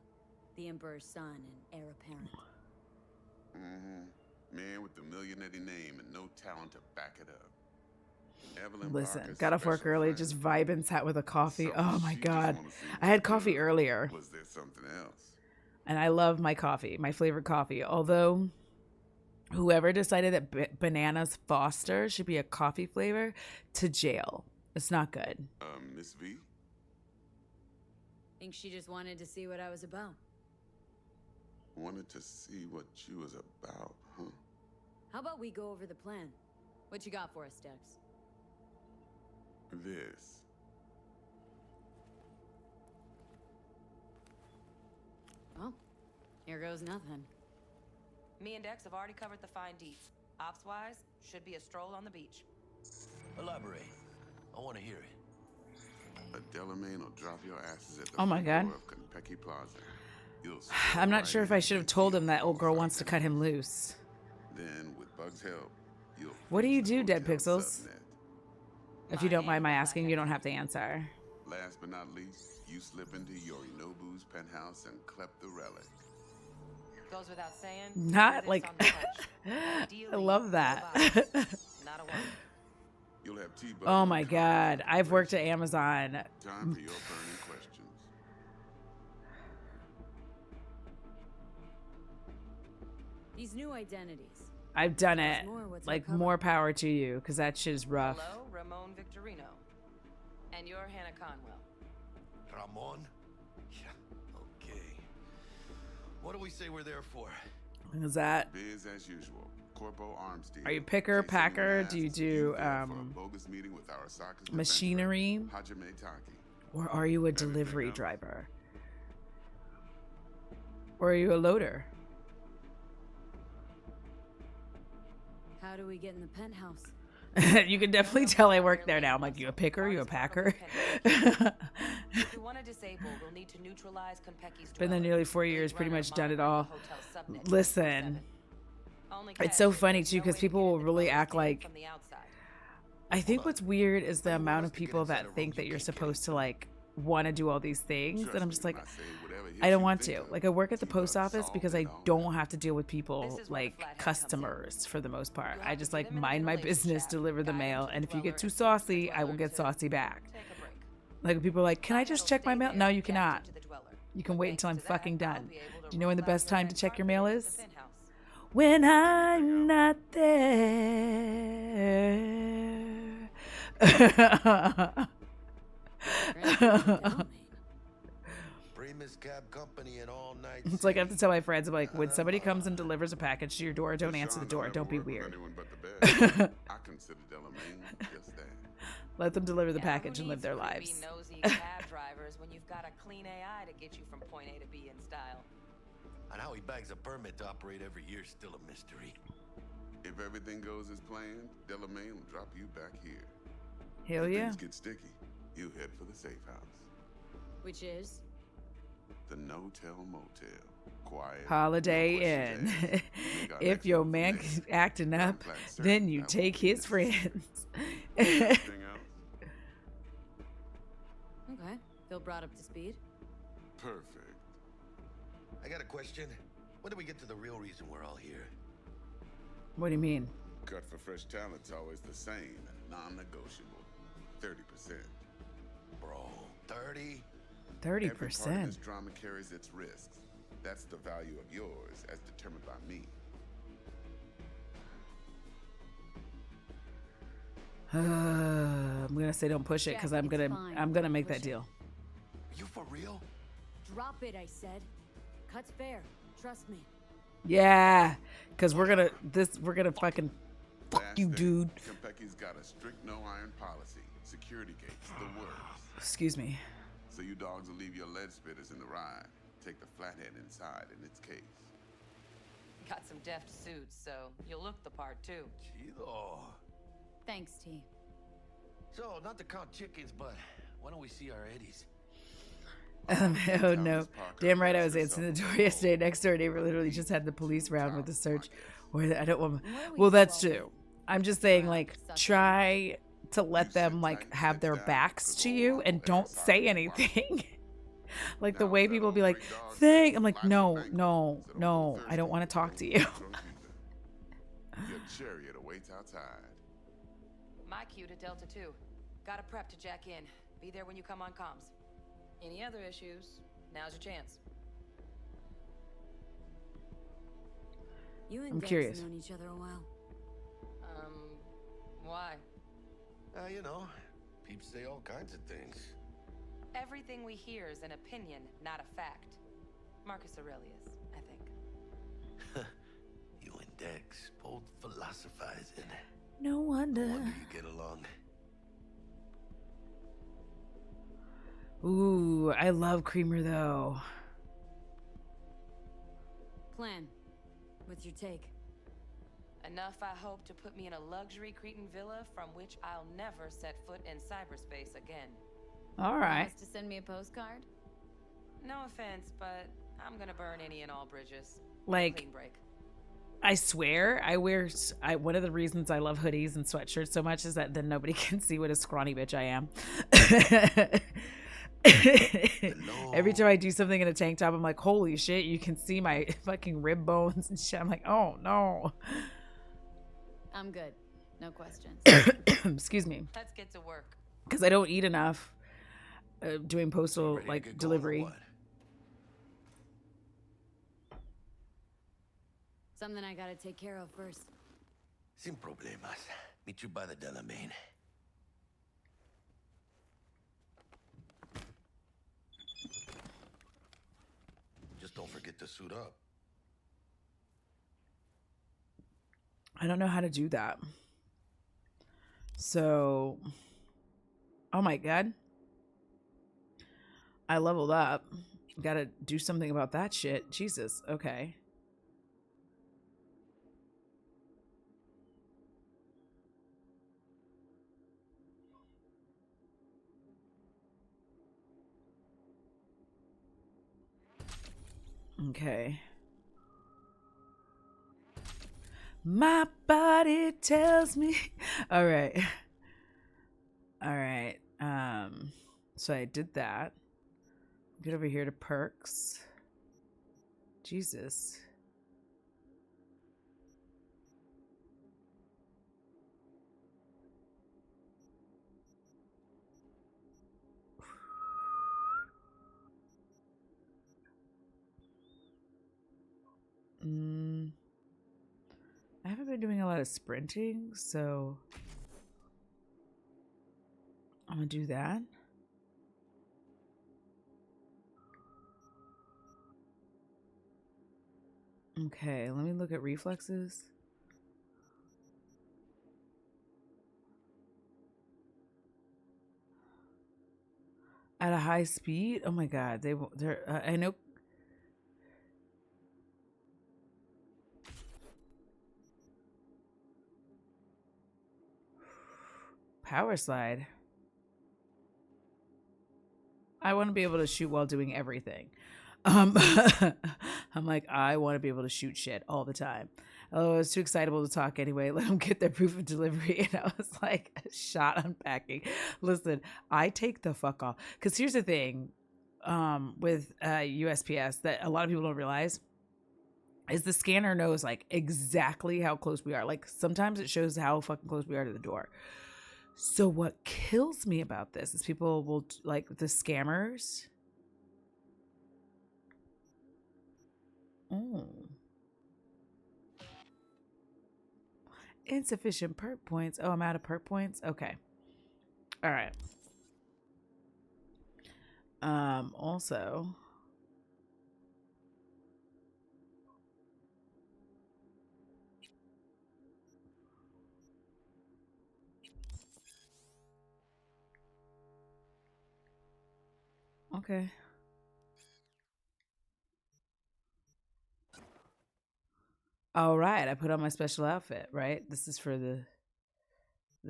the Emperor's son and heir apparent. Mm-hmm. Man with the millionaire name and no talent to back it up. Evelyn Listen, Parker's got off work special early, friend. just vibing, sat with a coffee. Something Oh my she just God. wanna see I had was coffee good. earlier. Was there something else? And I love my coffee, my favorite coffee. Although, whoever decided that Bananas Foster should be a coffee flavor, to jail. It's not good. Miss V? Think she just wanted to see what I was about. Wanted to see what you was about, huh? How about we go over the plan? What you got for us, Dex? This. Well, here goes nothing. Me and Dex have already covered the fine deets. Ops-wise, should be a stroll on the beach. Elaborate. I want to hear it. A Delamain will drop your asses at the Oh my front God. door of Konpeki Plaza. You'll I'm not stroll sure if right I should have told him that old girl wants to cut him loose. in. Then, with Bug's help, you'll What do you fix do, the Dead hotel Pixels? subnet. If you don't mind my asking, you don't have to answer. Last but not least, you slip into Yorinobu's penthouse and clep the relic. Goes without saying. Not this like, on the touch. I Ideally, love no that. bodies. Not a one. You'll have tea. Oh my God. I've worked at Amazon. Time for your burning questions. These new identities. I've done Tell us it. more, what's Like, uncovered? more power to you, because that shit is rough. Hello, Ramon Victorino. And you're Hannah Conwell. Ramon? Yeah, okay. What do we say we're there for? Is that, Biz as usual. Corpo arms deal. are you picker, Jason packer? Mraz, Do you you do there for a bogus meeting with Arasaka's defense machinery? rep, Hajime Taki. Or are you a Everything delivery else? driver? Or are you a loader? How do we get in the penthouse? You can definitely tell I work there now. I'm like, you a picker? You a packer? If you want to disable, we'll need to neutralize Konpeki's Been there nearly 4 years, pretty much done it all. hotel subnet. Listen, it's so funny too because people will really act like. I think what's weird is the amount of people that think that you're supposed to like want to do all these things, and I'm just like, I don't want to. Like, I work at the post office because I don't have to deal with people like customers for the most part. I just like mind my business, deliver the mail, and if you get too saucy, I will get saucy back. Like, people are like, can I just check my mail? No, you cannot. You can wait until I'm fucking done. Do you know when the best time to check your mail is? When I'm not there. It's like I have to tell my friends, I'm like, when somebody comes and delivers a package to your door, don't answer the door. Don't be weird. Let them deliver the package and live their lives. Be nosy cab drivers when you've got a clean AI to get you from point A to B in style. And how he bags a permit to operate every year is still a mystery. If everything goes as planned, Delamain will drop you back here. Hell if yeah. Things get sticky, you head for the safe house. Which is? The No-Tell Motel. Quiet. Holiday Inn. If your man acting up, then you take his friends. Okay. Feel brought up to speed? Perfect. I got a question. When do we get to the real reason we're all here? What do you mean? Cut for fresh talent's always the same, non-negotiable. 30%. Bro, 30? 30%. Every part of this drama carries its risks. That's the value of yours, as determined by me. I'm gonna say don't push it because I'm gonna make that deal. You for real? Drop it, I said. Cut's fair. Trust me. Yeah, because we're gonna fucking fuck you, dude. Konpeki's got a strict no-iron policy. Security gates, the worst. Excuse me. So you dogs will leave your lead spitters in the ride. Take the flathead inside in its case. Got some deft suits, so you'll look the part too. Chido. Thanks, T. So, not to count chickens, but why don't we see our Eddies? Oh no. Damn right I was answering the door yesterday. Next door neighbor literally just had the police round with the search. Or I don't want. Well, that's true. I'm just saying, like, try to let them like have their backs to you and don't say anything. Like the way people be like, I'm like, no, I don't want to talk to you. Your chariot awaits outside. My cue to Delta 2. Gotta prep to jack in. Be there when you come on comms. Any other issues? Now's your chance. You and I'm Dex curious. have known each other a while. Why? You know, peeps say all kinds of things. Everything we hear is an opinion, not a fact. Marcus Aurelius, I think. You and Dex both philosophizing. No wonder. No wonder you get along. Ooh, I love Creamer though. Plan. What's your take? Enough, I hope, to put me in a luxury Cretan villa from which I'll never set foot in cyberspace again. All right. Promise to send me a postcard? No offense, but I'm gonna burn any and all bridges. Like, Clean break. I swear, one of the reasons I love hoodies and sweatshirts so much is that then nobody can see what a scrawny bitch I am. Every time I do something in a tank top, I'm like, holy shit, you can see my fucking rib bones and shit. I'm like, oh no. I'm good. No questions. Excuse me. Let's get to work. Because I don't eat enough doing postal like delivery. Something I gotta take care of first. Sin problemas. Meet you by the Delamain. Just don't forget to suit up. I don't know how to do that. So, oh my God. I leveled up. Gotta do something about that shit. Jesus. Okay. Okay. My body tells me. All right. All right. So I did that. Get over here to perks. Jesus. I haven't been doing a lot of sprinting, so I'm gonna do that. Okay, let me look at reflexes. At a high speed? Oh my god, they're I know. Power slide. I want to be able to shoot while doing everything. I'm like, I want to be able to shoot shit all the time. Oh, I was too excitable to talk anyway. Let them get their proof of delivery. And I was like, shot unpacking. Listen, I take the fuck off. Because here's the thing with USPS that a lot of people don't realize is the scanner knows like exactly how close we are. Like sometimes it shows how fucking close we are to the door. So what kills me about this is people will like the scammers. Insufficient perk points. Oh, I'm out of perk points. Okay. All right. Also. Okay. All right, I put on my special outfit, right? This is for the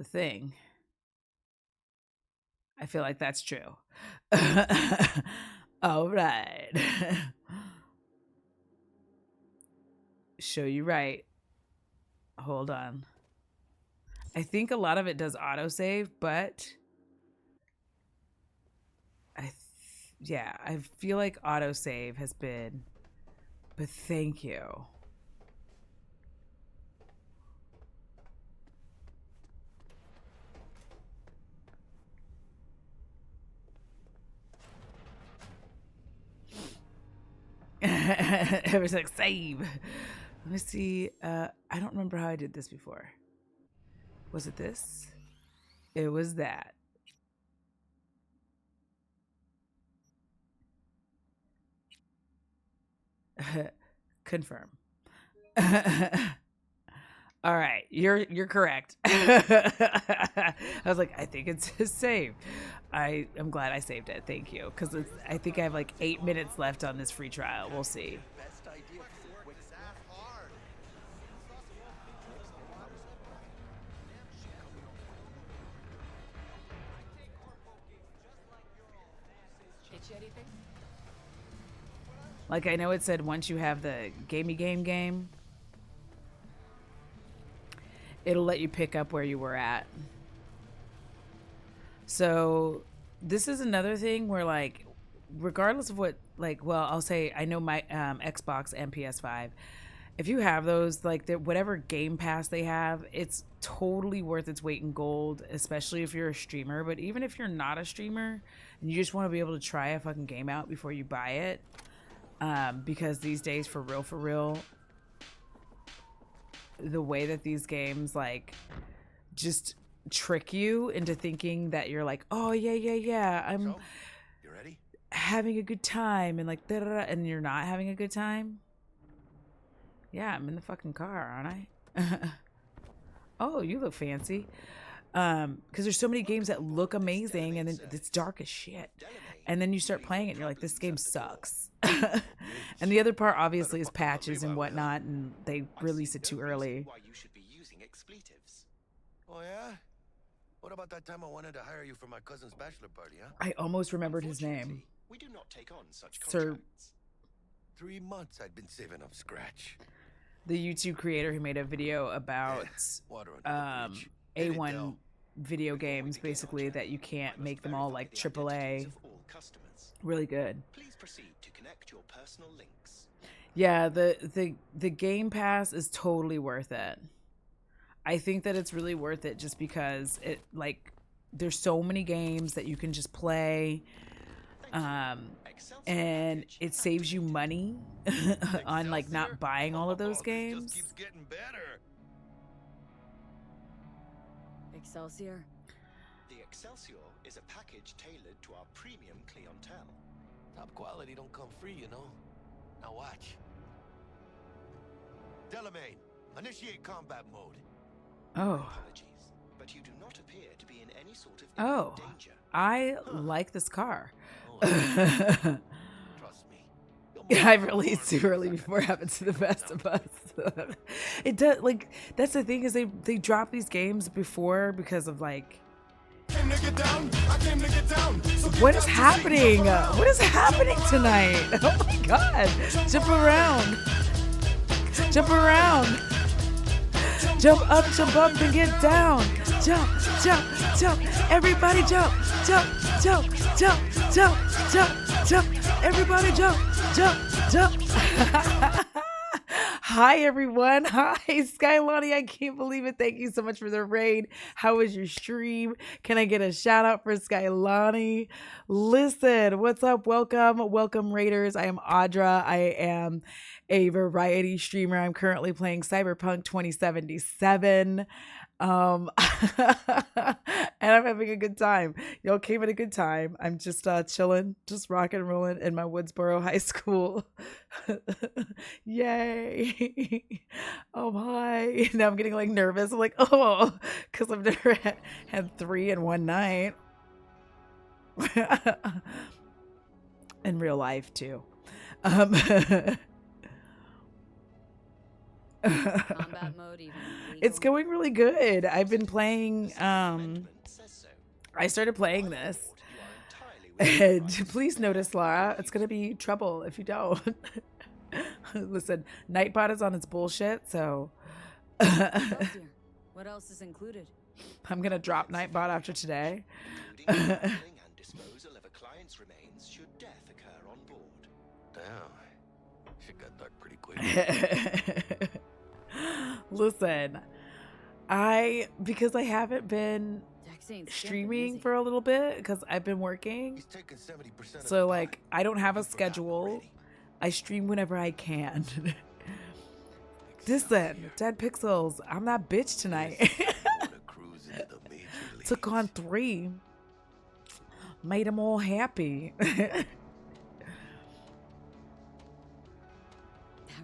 thing. I feel like that's true. All right. Show you right. Hold on. I think a lot of it does autosave, but I feel like autosave has been, but thank you. It was like save. Let me see. I don't remember how I did this before. Was it this? It was that. Confirm. All right, you're correct. I was like, I think it's a save. I'm glad I saved it. Thank you, because I think I have like 8 minutes left on this free trial. We'll see. Like I know it said once you have the gamey game, it'll let you pick up where you were at. So this is another thing where like, regardless of what, like, well, I'll say I know my Xbox and PS5. If you have those, like whatever Game Pass they have, it's totally worth its weight in gold, especially if you're a streamer. But even if you're not a streamer and you just want to be able to try a fucking game out before you buy it, because these days, for real, the way that these games like just trick you into thinking that you're like, oh yeah, I'm You ready? having a good time, and like da-da-da, and you're not having a good time. Yeah, I'm in the fucking car, aren't I? Oh, you look fancy. Because there's so many games that look amazing and then it's dark as shit. And then you start playing it and you're like, this game sucks. And the other part obviously is patches and whatnot, and they release it too early. Why you should be using expletives. Oh yeah? What about that time I wanted to hire you for my cousin's bachelor party, huh? I almost remembered his name. We do not take on such Sir 3 months I'd been saving up scratch. The YouTube creator who made a video about A1 video games, basically, that you can't make them all like AAA. Really good. Please proceed to connect your personal links. Yeah, the Game Pass is totally worth it. I think that it's really worth it just because it like there's so many games that you can just play, and it saves you money on like not buying all of those games. Keeps getting better. Excelsior. The Excelsior is a package tailored to our premium clientele. Top quality don't come free, you know. Now watch. Delamain, initiate combat mode. Oh. Apologies, but you do not appear to be in any sort of imminent danger. I like this car. Trust me. I've released too early before it happened to the best of us. It does, like, that's the thing is they drop these games before because of like what is happening? What is happening tonight? Oh my god. Jump around. Jump around. Jump up and get down. Jump, jump, jump. Everybody jump, jump, jump, jump, jump, jump, jump. Everybody jump, jump, jump. Hi, everyone. Hi, Skylani. I can't believe it. Thank you so much for the raid. How was your stream? Can I get a shout out for Skylani? Listen, what's up? Welcome, raiders. I am Audra. I am a variety streamer. I'm currently playing Cyberpunk 2077. And I'm having a good time. Y'all came at a good time. I'm just chilling, just rocking and rolling in my Woodsboro High School. Yay. Oh, hi. Now I'm getting like nervous. I'm like, oh, because I've never had 3 in one night. In real life too. Combat mode even legal. It's going really good. I've been playing I started playing this, and please notice, Laura, it's gonna be trouble if you don't. Listen, Nightbot is on its bullshit, so What else is included? I'm gonna drop Nightbot after today. And disposal of a client's remains should death occur on board. Damn. Shit got dark pretty quick. Listen, because I haven't been streaming for a little bit because I've been working, so like I don't have a schedule. I stream whenever I can. Listen, Dead Pixels, I'm that bitch tonight. Took on 3, made them all happy. That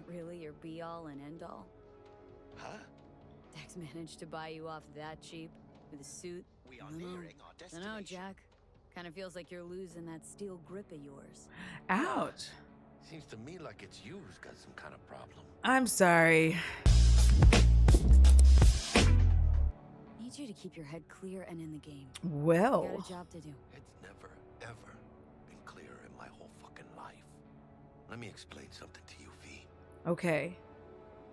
really your be all and end all? Huh? Dex managed to buy you off that cheap with a suit. We are nearing our destination. I know, Jack. Kind of feels like you're losing that steel grip of yours. Ouch. Seems to me like it's you who's got some kind of problem. I'm sorry. Need you to keep your head clear and in the game. Well. You got a job to do. It's never, ever been clearer in my whole fucking life. Let me explain something to you, V. Okay.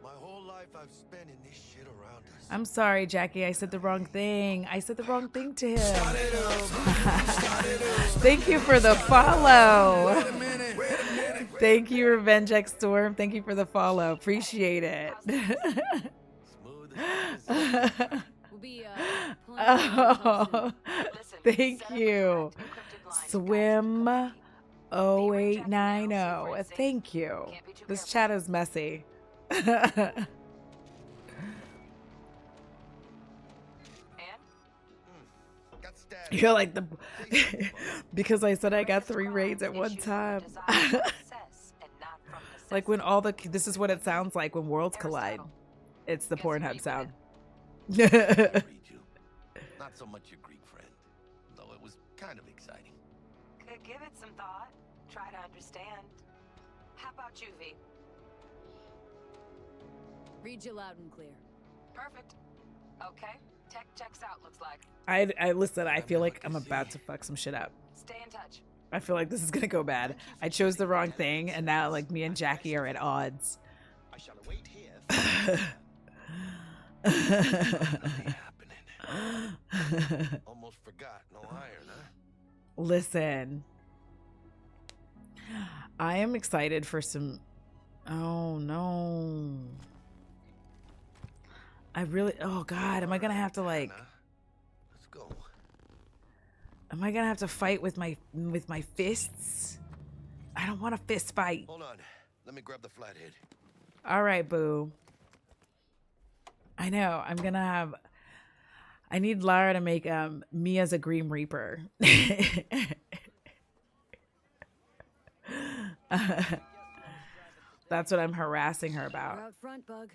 My whole life I've spent in this shit around us. I'm sorry, Jackie. I said the wrong thing. I said the wrong thing to him. Thank you for the follow. Thank you, Revenge X Storm. Thank you for the follow. Appreciate it. Oh, thank you. Swim 0890. Thank you. This chat is messy. You're like the because I said I got 3 raids at one time. Like when all the this is what it sounds like when worlds collide. It's the Pornhub sound. Not so much your Greek friend, though it was kind of exciting. Could give it some thought. Try to understand. How about you, V? Read you loud and clear. Perfect. Okay. Tech checks out, looks like. I listen, I feel like I'm about to fuck some shit up. Stay in touch. I feel like this is gonna go bad. I chose the wrong thing, and now like me and Jackie are at odds. I shall await here. Almost forgot. No iron, huh? Listen, I am excited for some. Oh no. I really. Oh God, am I gonna have to like? Let's go. Am I gonna have to fight with my fists? I don't want a fist fight. Hold on. Let me grab the flathead. All right, boo. I know. I'm gonna have. I need Lara to make me as a Grim Reaper. That's what I'm harassing her We're about. out front, Bug.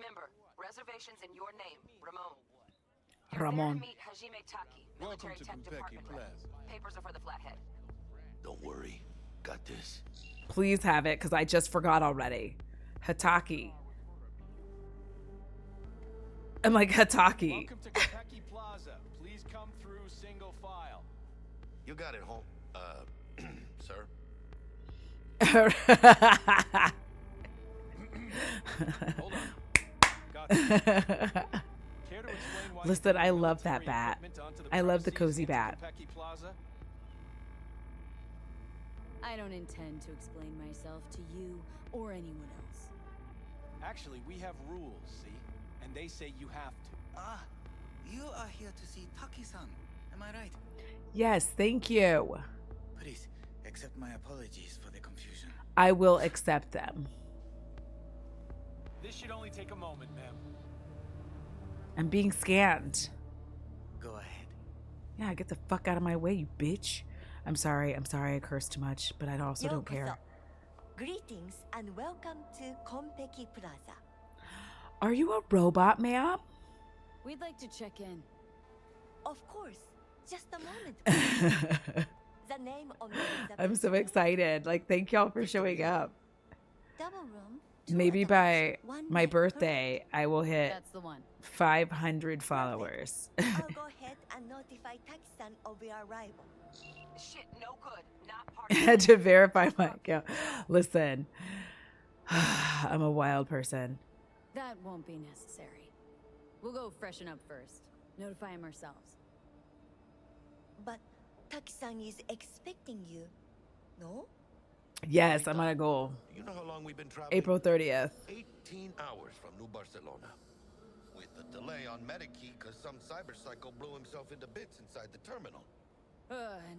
Member, reservations in your name, Ramon. Ramon. Meet Hajime Taki, military tech department rep. Papers are for the flathead. Don't worry. Got this. Please have it, because I just forgot already. Hataki. I'm like, Hataki. Welcome to Kentucky Plaza. Please come through single file. You got it, home. Sir. Hold on. Got this. Care to explain why Listen, I love that bat. I love the cozy bat. Kentucky Plaza? I don't intend to explain myself to you or anyone else. Actually, we have rules, see? And they say you have to. Ah, you are here to see Taki-san. Am I right? Yes, thank you. Please, accept my apologies for the confusion. I will accept them. This should only take a moment, ma'am. I'm being scanned. Go ahead. Yeah, get the fuck out of my way, you bitch. I'm sorry I cursed too much, but I also don't care. Greetings and welcome to Konpeki Plaza. Are you a robot, ma'am? We'd like to check in. Of course. Just a moment. The name on the I'm so excited. Like, thank y'all for showing up. double room. Maybe by my birthday, I will hit That's the one. 500 followers. I'll go ahead and notify Taki-san of your arrival. Shit, no good. Not part I had to verify my account. Listen, I'm a wild person. That won't be necessary. We'll go freshen up first. Notify him ourselves. But Taki-san is expecting you, no? Yes, I'm on a goal. You know how long we've been traveling? April 30th. 18 hours from New Barcelona. With a delay on Medikey because some cyber psycho blew himself into bits inside the terminal.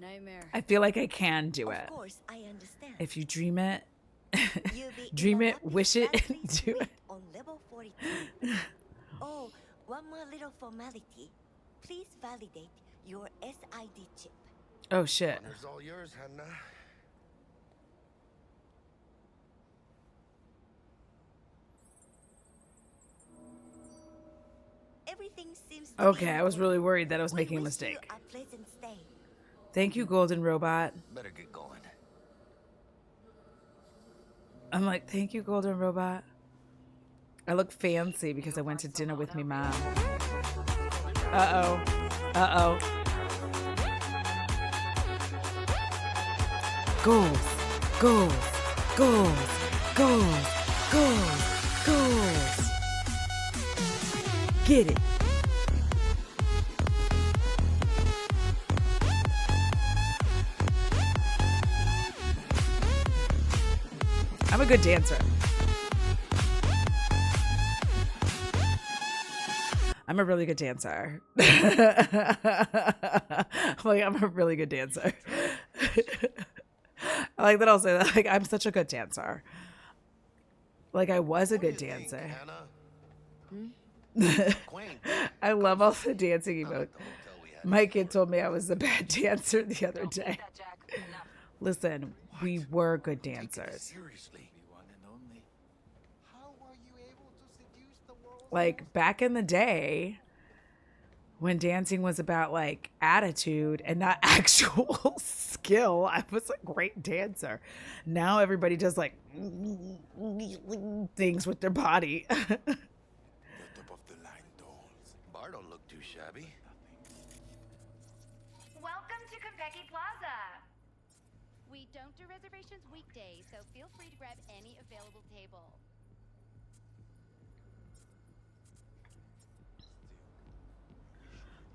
Nightmare. I feel like I can do it. Of course, I understand. If you dream it, You'll be dream in it, a wish it, lobby and do it. on level 42. Oh, one more little formality. Please validate your SID chip. Oh shit. Honor's all yours, Hannah. Everything seems to Okay, be I was in really order. worried that I was We making a wish mistake. you a pleasant stay. Thank you, Golden Robot. Better get going. I'm like, thank you, Golden Robot. I look fancy because I went to dinner with me mom. Uh-oh. Uh-oh. Goals. Goals. Goals. Goals. Goals. Goals. Get it. I'm a good dancer. I'm a really good dancer. I'm a really good dancer. I like that I'll say that. Like, I'm such a good dancer. Like, I was a good dancer. I love all the dancing emotes. My kid told me I was a bad dancer the other day. Listen, we were good dancers. Like, back in the day, when dancing was about, like, attitude and not actual skill, I was a great dancer. Now everybody does, like, things with their body. Bar don't look too shabby. Welcome to Konpeki Plaza. We don't do reservations weekdays, so feel free to grab any available table.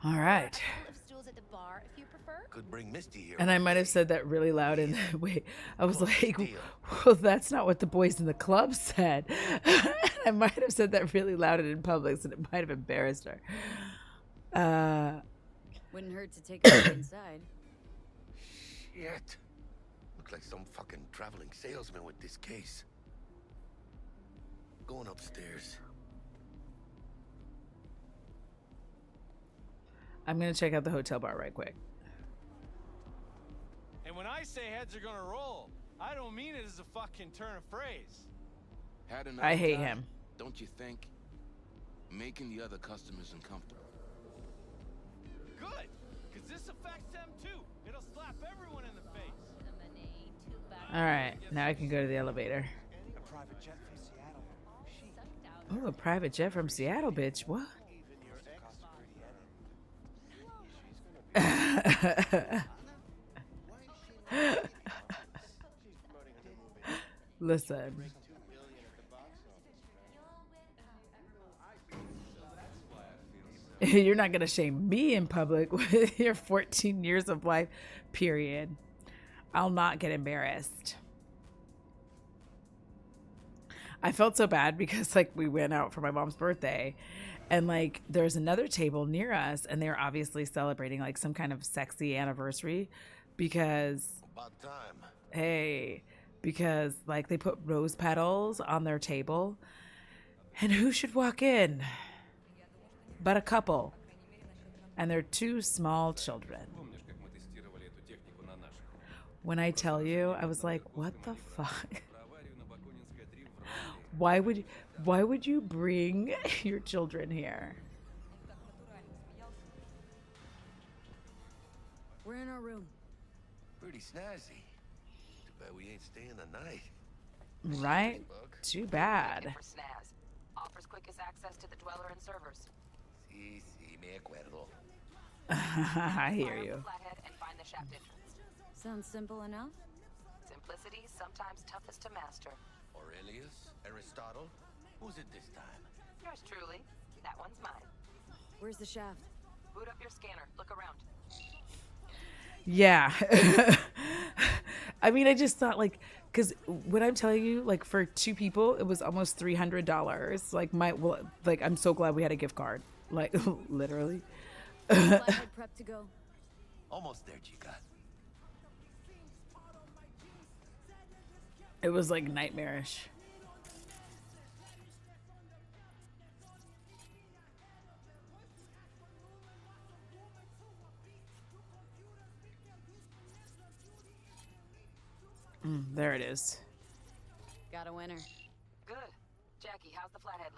All right. A couple of stools at the bar if you prefer. Could bring Misty here. And I might have said that really loud and wait, I was like, well, that's not what the boys in the club said. I might have said that really loud and in public, and it might have embarrassed her. Wouldn't hurt to take a look inside. Shit. Looks like some fucking traveling salesman with this case. Going upstairs. I'm gonna check out the hotel bar right quick. And when I say heads are gonna roll, I don't mean it as a fucking turn of phrase. Had enough I hate time, him. Don't you think? Making the other customers uncomfortable. Good, because this affects them too. It'll slap everyone in the face. All right, now I can go to the elevator. A private jet from Seattle. Oh, a private jet from Seattle, bitch. What? Listen. You're not going to shame me in public with your 14 years of life, period. I'll not get embarrassed. I felt so bad because like we went out for my mom's birthday and like there's another table near us and they're obviously celebrating like some kind of sexy anniversary because About time. hey, because like they put rose petals on their table and who should walk in but a couple and their two small children. When I tell you, I was like, what the fuck? Why would you bring your children here? We're in our room. Pretty snazzy. Too bad we ain't staying the night. Right? Too bad. For Snaz. Offers quickest access to the dweller and servers. Sí, me acuerdo. I hear you. Flathead and find the shaft entrance. Sounds simple enough. Simplicity sometimes toughest to master. Aurelius? Aristotle? Who's it this time? Yours truly. That one's mine. Where's the shaft? Boot up your scanner. Look around. Yeah. I mean, I just thought like, because when I'm telling you, like for two people, it was almost $300. Like I'm so glad we had a gift card. Like literally. Flathead prep to go. Almost there, Chica. It was like nightmarish. There it is. Got a winner. Good. Jackie, how's the flathead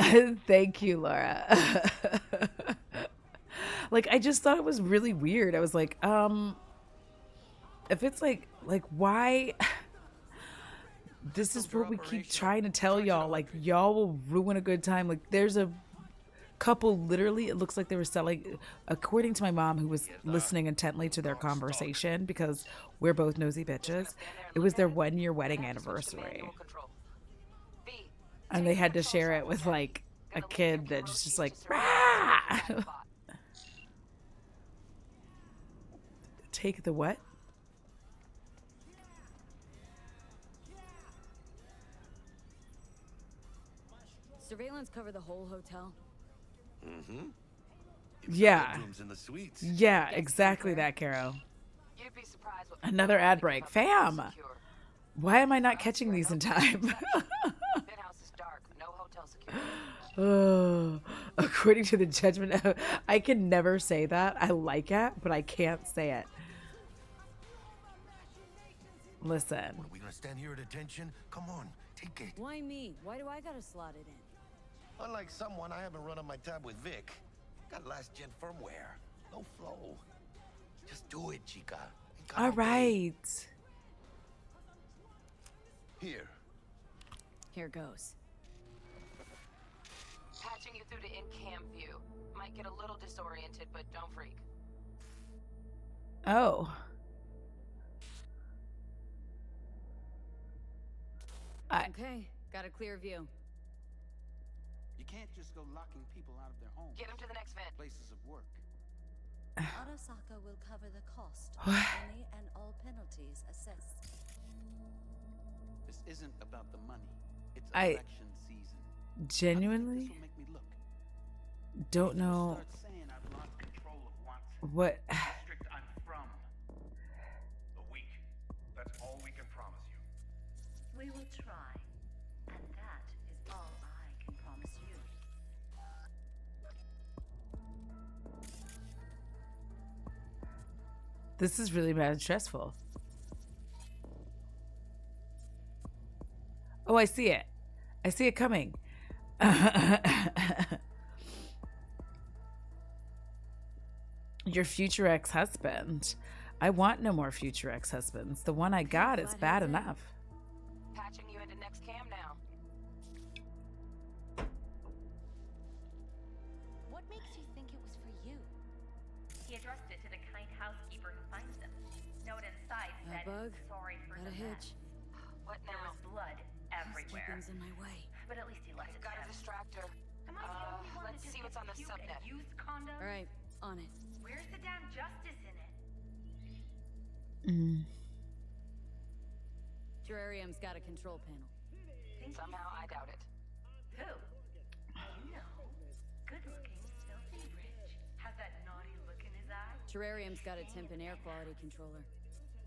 looking? Thank you, Laura. Like, I just thought it was really weird. I was like, if it's like why? This is what we keep trying to tell y'all. Like, y'all will ruin a good time. Like, there's a couple, literally, it looks like they were selling, according to my mom, who was listening intently to their conversation, because we're both nosy bitches, it was their 1-year wedding anniversary. And they had to share it with, like, a kid that's just like, Rah! Take the what? Surveillance cover the whole hotel. Mm-hmm. Yeah. Rooms in the suites. Yeah, exactly that, Caro. You'd be surprised what Another ad break. Fam! Why am I not catching these in time? penthouse is dark. No hotel security. Oh, according to the judgment of, I can never say that. I like it, but I can't say it. Listen. What, are we gonna stand here at attention? Come on, take it. Why me? Why do I gotta slot it in? Unlike someone, I haven't run on my tab with Vic. Got last gen firmware. No flow. Just do it, Chica. All right. Here. Here goes. Patching you through to in-cam view. Might get a little disoriented, but don't freak. Oh. Okay, got a clear view. You can't just go locking people out of their homes. Get him to the next vent. Places of work. Arasaka will cover the cost of What? any and all penalties assessed. This isn't about the money. It's I- election season. Genuinely This will make me look. don't know Start saying I've lost control of what. District I'm from. A week. That's all we can promise you. We will try, and that is all I can promise you. This is really bad and stressful. Oh, I see it. I see it coming. Your future ex-husband. I want no more future ex-husbands. The one I got is bad enough. Patching you into next cam now. What makes you think it was for you? He addressed it to the kind housekeeper who finds them. Note inside said, Bug, sorry for got the a hitch. mess. What There now? was blood everywhere. Housekeeping's in my way. But at least he left it Gotta there. distract her. Am I the only one Let's that see just what's on the gets cute subnet. and used condoms? All right, on it. Where's the damn justice in it? Terrarium's got a control panel. Somehow I doubt it. Who? You know. Good looking, filthy rich. Has that naughty look in his eye? Terrarium's got a temp and air quality controller.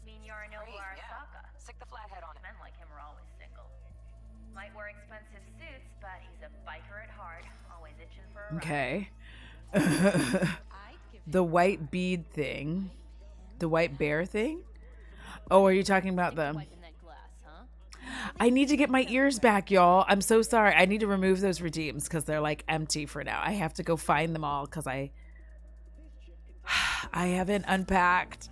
Mean Yorinobu Great, yeah. Arasaka. Stick the flathead on it. Men like him are always single. Might wear expensive suits, but he's a biker at heart. Always itching for a ride. Okay. The white bead thing. The white bear thing? Oh, are you talking about the... Wiping that glass, huh? I need to get my ears back, y'all. I'm so sorry. I need to remove those redeems because they're like empty for now. I have to go find them all because I haven't unpacked.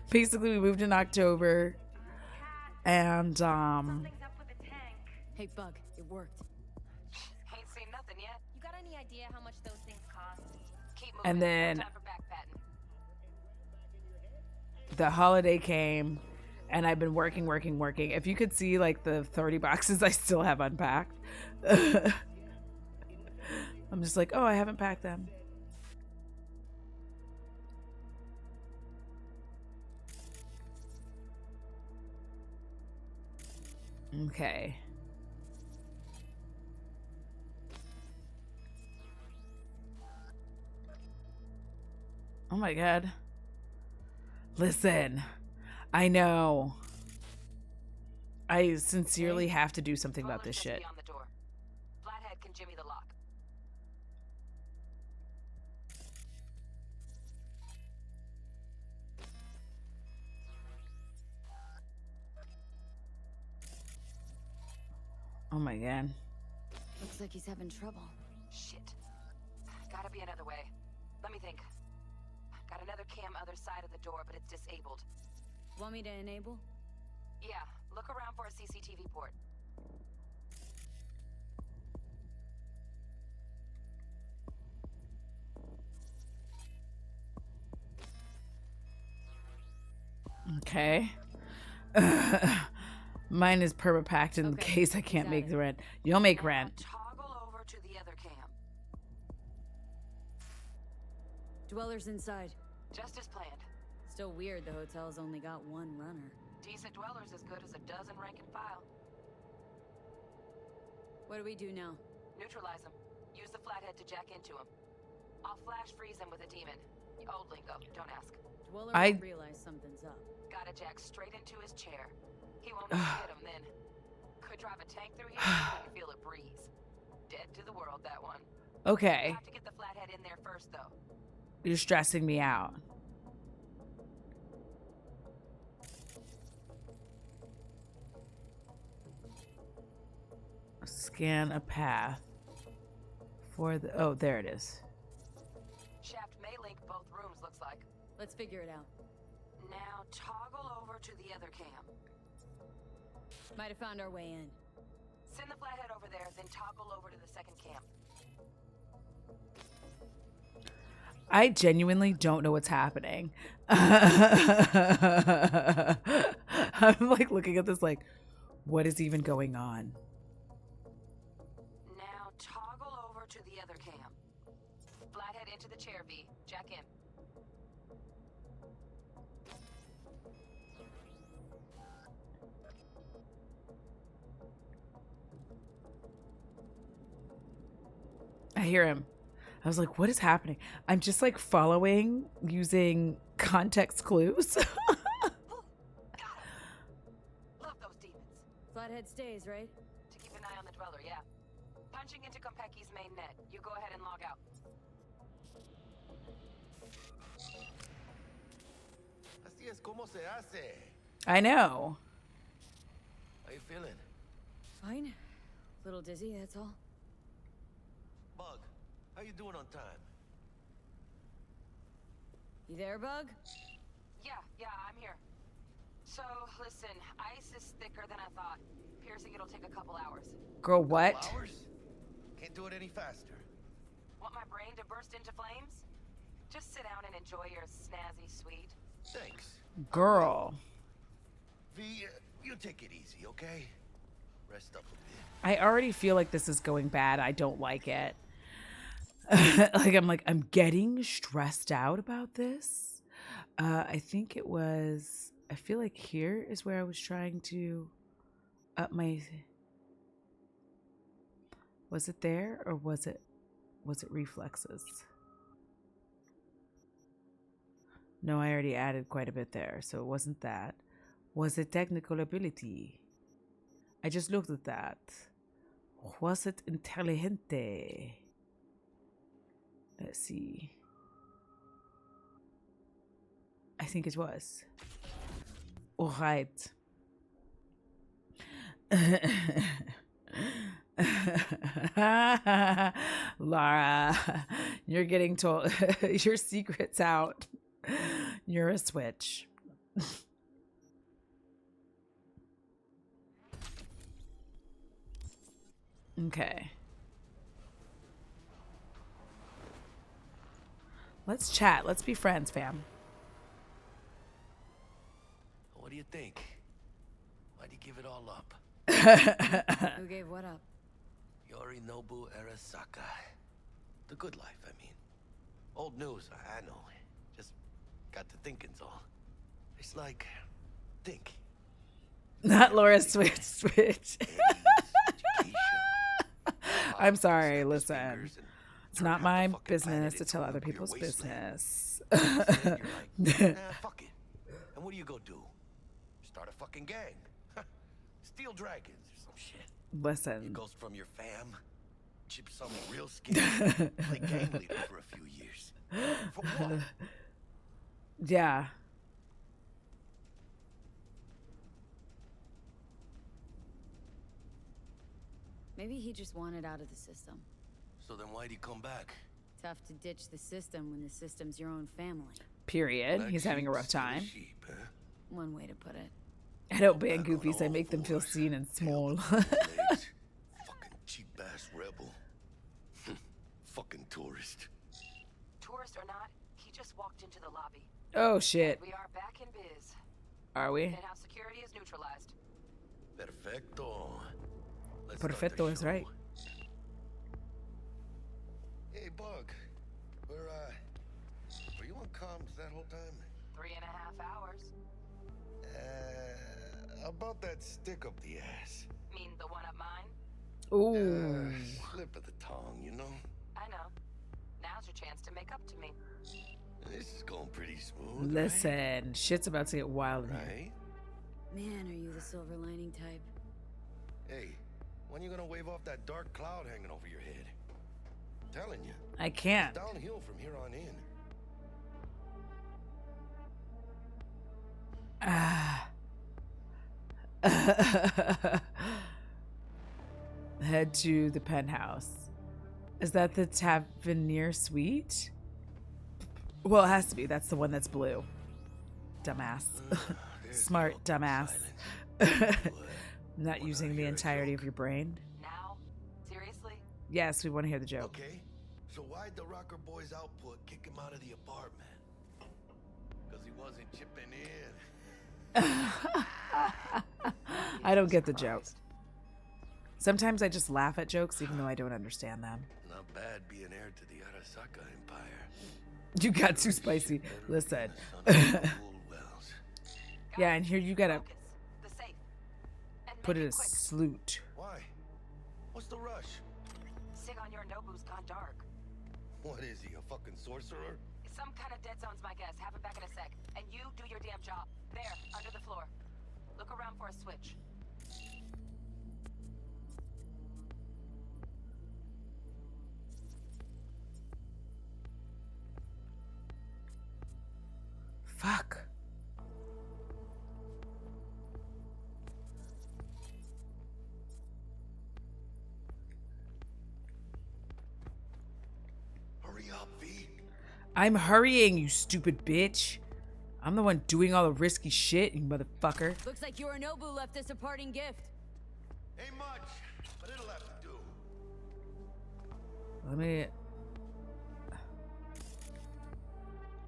Basically, we moved in October. And, Hey, Bug, it worked. Ain't seen nothing yet. You got any idea how much those things cost? Keep moving. And then- No time for backpatting. the holiday came and I've been working. If you could see like the 30 boxes I still have unpacked. I'm just like, oh, I haven't packed them. Okay. Oh my God. Listen, I know. I sincerely have to do something about this shit. On the door. Flathead can jimmy the lock. Oh my God. Looks like he's having trouble. Shit. Gotta be another way. Let me think. Got another cam other side of the door, but it's disabled. Want me to enable? Yeah, look around for a CCTV port. Okay. Mine is perma-packed in case I can't make the rent. You'll make rent. Toggle over to the other cam. Dwellers inside. Just as planned. Still weird the hotel's only got one runner. Decent dwellers as good as a dozen rank and file. What do we do now? Neutralize him. Use the flathead to jack into him. I'll flash freeze him with a demon. Old lingo, don't ask. Dweller I- will realize something's up. Gotta jack straight into his chair. He won't know hit him then. Could drive a tank through here and couldn't feel a breeze. Dead to the world, that one. Okay. Have to get the flathead in there first, though. You're stressing me out. Scan a path for the... Oh, there it is. Shaft may link both rooms, looks like. Let's figure it out. Now toggle over to the other cam. Might have found our way in. Send the flathead over there, then toggle over to the second cam. I genuinely don't know what's happening. I'm like looking at this like, what is even going on? Now toggle over to the other cam. Flathead into the chair, V. Jack in. I hear him. I was like, what is happening? I'm just like following using context clues. Love those demons. Flathead stays, right? To keep an eye on the Dweller, yeah. Punching into Kompeki's main net. You go ahead and log out. Así es como se hace. I know. How you feeling? Fine. Little dizzy, that's all. Bug, how you doing on time? You there, Bug? Yeah, I'm here. So, listen, ice is thicker than I thought. Piercing it'll take a couple hours. Girl, what? Couple hours? Can't do it any faster. Want my brain to burst into flames? Just sit down and enjoy your snazzy sweet. Thanks. Girl. V, you take it easy, okay? Rest up a bit. I already feel like this is going bad. I don't like it. I'm getting stressed out about this. I think it was, I feel like here is where I was trying to up my, was it there or was it reflexes? No, I already added quite a bit there, so it wasn't that. Was it technical ability? I just looked at that. Was it inteligente? Let's see. I think it was. All right. Lara, you're getting told your secret's out. You're a switch. Okay. Let's chat. Let's be friends, fam. What do you think? Why'd you give it all up? Who gave what up? Yorinobu Arasaka. The good life, I mean. Old news, I know. Just got to thinking's all. It's like, think. Not Laura Switch. I'm sorry, listen. It's not my business to tell other people's business. Fuck it. And what do you go do? Start a fucking gang. Steal dragons or some shit. Listen. You ghost from your fam. Chip some real skin. Play gang leader for a few years. For what? Yeah. Maybe he just wanted out of the system. So then why'd he come back? Tough to ditch the system when the system's your own family. Period. He's having a rough time. One way to put it. I don't ban goofies. I make them feel seen and small. Fucking cheap ass rebel. Fucking tourist. Tourist or not, he just walked into the lobby. Oh shit. We are back in biz. Are we? In-house security is neutralized. Perfecto. Perfecto is right. Hey, Bug. Were you on comms that whole time? 3.5 hours. About that stick up the ass. Mean the one up mine? Ooh. Slip of the tongue, you know? I know. Now's your chance to make up to me. This is going pretty smooth. Listen, shit's about to get wild in here. Man, are you the silver lining type? Hey, when you gonna wave off that dark cloud hanging over your head? I'm telling you. I can't. It's downhill from here on in. Head to the penthouse. Is that the Tavernier Suite? Well, it has to be. That's the one that's blue. Dumbass. Smart dumbass. Not using the entirety of your brain. Now? Seriously? Yes, we want to hear the joke. Okay. So why'd the Rocker Boy's output kick him out of the apartment? Because he wasn't chipping in. I don't get the joke. Sometimes I just laugh at jokes even though I don't understand them. Not bad being heir to the Arasaka Empire. You got too spicy. Listen. Yeah, and here you gotta put it as salute. Why? What's the rush? Sig on your Nobu's gone dark. What is he, a fucking sorcerer? Some kind of dead zone's my guess. Have it back in a sec. And you do your damn job. There, under the floor. Look around for a switch. Fuck. Hurry up, V. I'm hurrying, you stupid bitch. I'm the one doing all the risky shit, you motherfucker. Looks like Yorinobu left us a parting gift. Ain't much, but it'll have to do. Let me...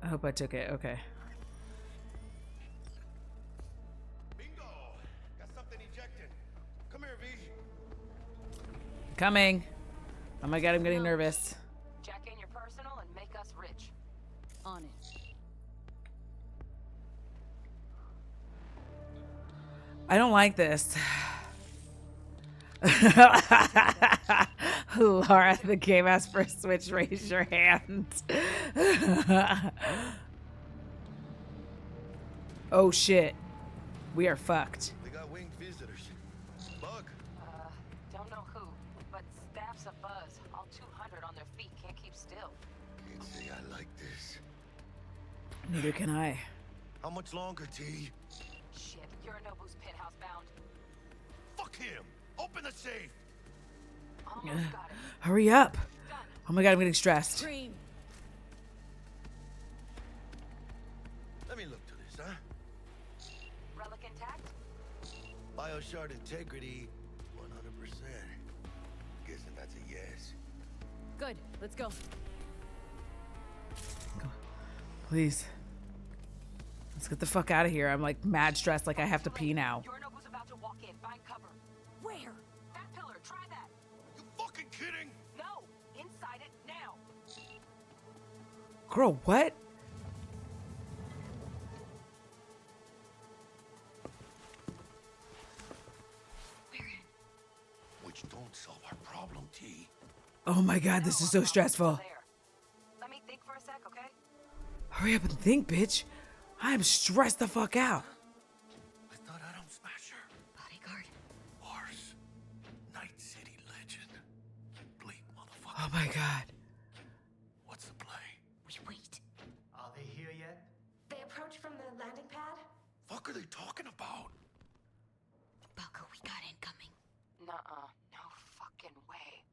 I hope I took it. Okay. Bingo! Got something ejected. Come here, V. Coming. Oh my god, I'm getting nervous. Jack in your personal and make us rich. On it. I don't like this. Laura, the game asked for a switch. Raise your hand. Oh shit. We are fucked. They got winged visitors. Bug. Don't know who, but staff's a buzz. All 200 on their feet. Can't keep still. Can't say I like this. Neither can I. How much longer, T? Shit, Yorinobu's penthouse bound. Fuck him! Open the safe! Almost got it. Hurry up. Oh my god, I'm getting stressed. Scream. Let me look to this, huh? Relic intact? Bioshard integrity, 100%. Guessing that's a yes. Good. Let's go. Please. Let's get the fuck out of here. I'm like mad stressed, like I have to pee now. Yorinobu's about to walk in. Find cover. Where? That pillar. Try that. You fucking kidding? No. Inside it now. Girl, what? Which don't solve our problem, T. Oh my god, this is so stressful. Let me think for a sec, okay? Hurry up and think, bitch. I'm stressed the fuck out. I thought Atom Smasher. Bodyguard. Wars. Night City legend. Bleak motherfucker. Oh my god. What's the play? We wait. Are they here yet? They approach from the landing pad? Fuck are they talking about? Balco, we got incoming. Nuh-uh. No fucking way.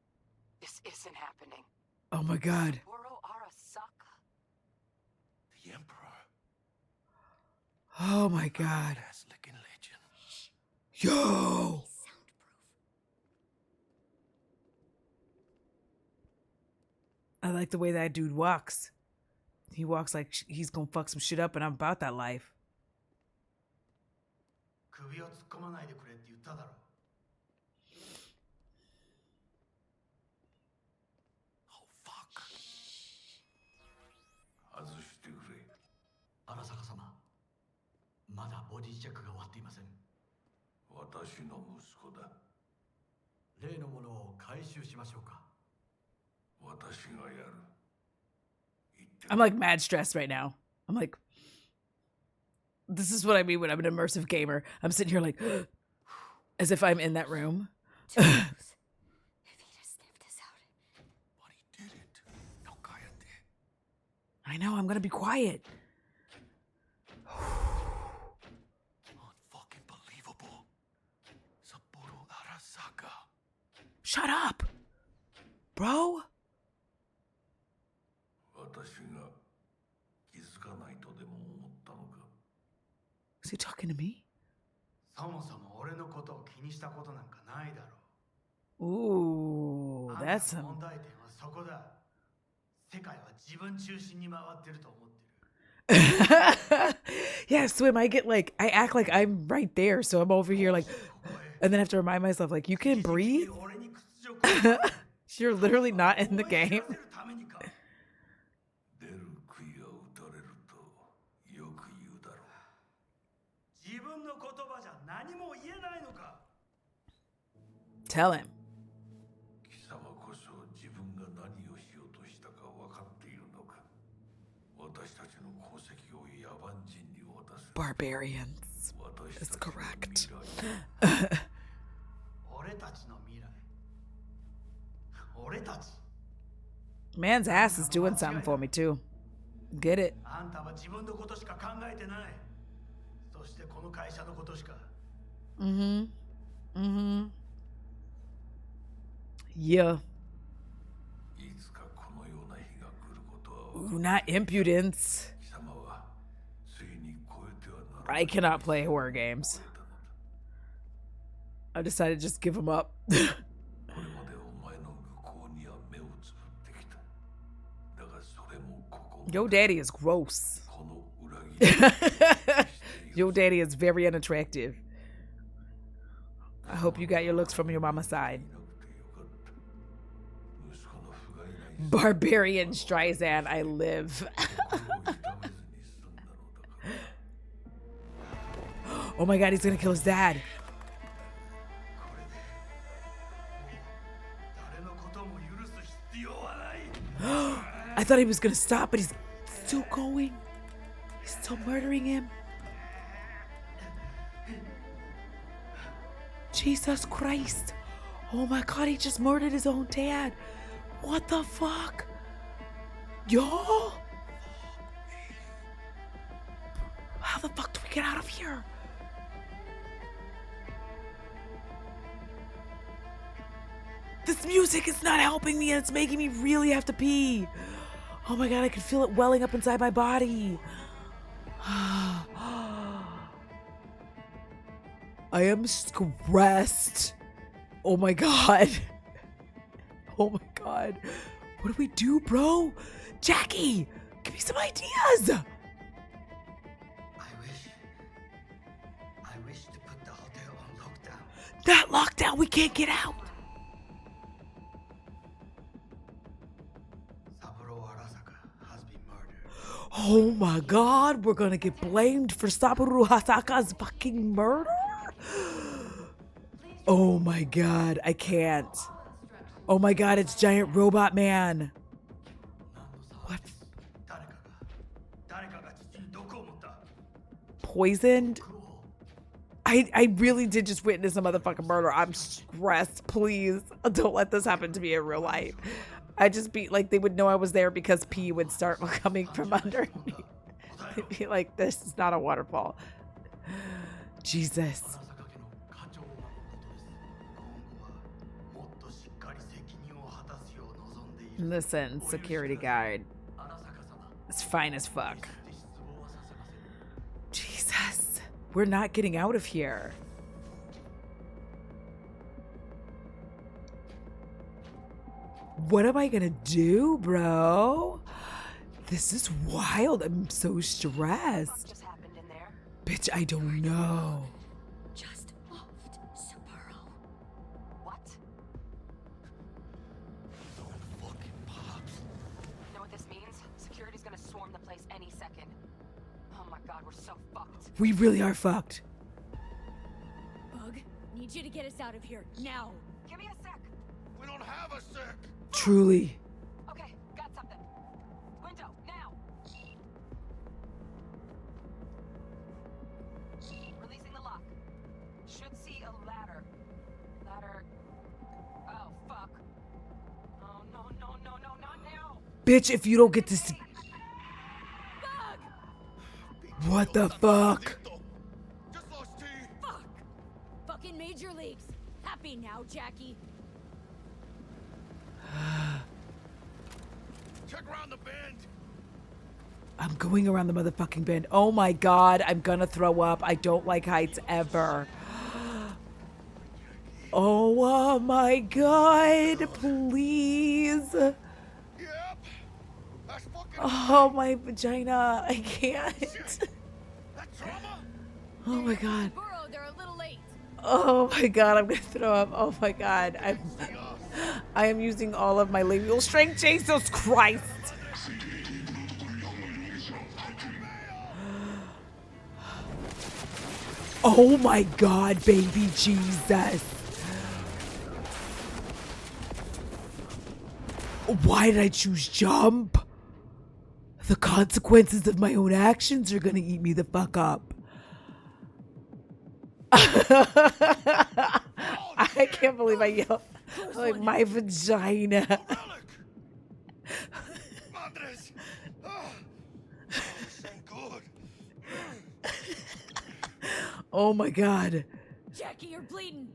This isn't happening. Oh my god. Saburo Arasaka. The Emperor. Oh my god. Ass licking legend. Yo! I like the way that dude walks. He walks like he's gonna fuck some shit up, and I'm about that life. 首を突っ込まないでくれって言っただろ。外してくれ。荒坂様、まだボディチェックが終わっていません。私の息子だ。例のものを回収しましょうか。私がやる。 I'm like mad stressed right now. I'm like, this is what I mean when I'm an immersive gamer. I'm sitting here like, as if I'm in that room. I know, I'm gonna be quiet. Unfucking believable. Saburo Arasaka. Shut up, bro. Is he talking to me? そもそも俺のことを気にしたことなんかないだろう。 Ooh, that's あんたの some. 問題点はそこだ。世界は自分中心に回ってると思ってる。 Yeah, Swim, I act like I'm right there, so I'm over here like, and then I have to remind myself, like, you can breathe? You're literally not in the game. 出る杭は打たれるとよく言うだろう。自分の言葉じゃ何も言えないのか。 Tell him. 貴様こそ自分が何をしようとしたか分かっているのか。私たちの功績を野蛮人に渡す。 Barbarians is correct. 俺たちの未来。俺たち。 Man's ass is doing something for me too. Get it? あんたは自分のことしか考えてない。そしてこの会社のことしか。Mm-hmm. Mm-hmm. Yeah. いつかこのような日が来ることは。 Ooh, not impudence. 貴様はついに超えてはならない。 I cannot play horror games. I decided to just give them up. Yo daddy is gross. Yo daddy is very unattractive. I hope you got your looks from your mama's side. Barbarian Streisand, I live. Oh my god, he's gonna kill his dad. I thought he was gonna stop, but he's still going. He's still murdering him. Jesus Christ. Oh my god, he just murdered his own dad. What the fuck? Yo? How the fuck do we get out of here? This music is not helping me and it's making me really have to pee. Oh my god, I can feel it welling up inside my body. I am stressed. Oh my god. Oh my god. What do we do, bro? Jackie, give me some ideas. I wish to put the hotel on lockdown. Not lockdown, we can't get out. Oh my god, we're gonna get blamed for Saburo Hasaka's fucking murder? Oh my god, I can't. Oh my god, it's Giant Robot Man. What? Poisoned? I really did just witness a motherfucking murder. I'm stressed. Please don't let this happen to me in real life. I just be like, they would know I was there because pee would start coming from under me. They'd be like, this is not a waterfall. Jesus. Listen, security guard. It's fine as fuck. Jesus. We're not getting out of here. What am I gonna do, bro? This is wild. I'm so stressed. Just happened in there? Bitch, I don't know. Just moved, Saburo. What? You know what this means? Security's gonna swarm the place any second. Oh my god, we're so fucked. We really are fucked. Bug, need you to get us out of here now. Give me a sec. We don't have a sec. Truly. Okay, got something. Window, now. Releasing the lock. Should see a ladder. Ladder. Oh, fuck. Oh, no, no, no, no, not now. Bitch, if you don't get this. What the fuck? Fuck! Fucking major leagues. Happy now, Jackie. Check around the bend. I'm going around the motherfucking bend. Oh my god, I'm gonna throw up. I don't like heights ever. Oh my god, please. Oh, my vagina. I can't. Oh my god. Burrow, they're a little late. Oh my god, I'm gonna throw up. Oh my god. I am using all of my labial strength. Jesus Christ. Oh my god, baby Jesus. Why did I choose jump? The consequences of my own actions are gonna eat me the fuck up. I can't believe I yelled. Like, my vagina. Madres! Oh, thank God. Oh my god. Jackie, you're bleeding.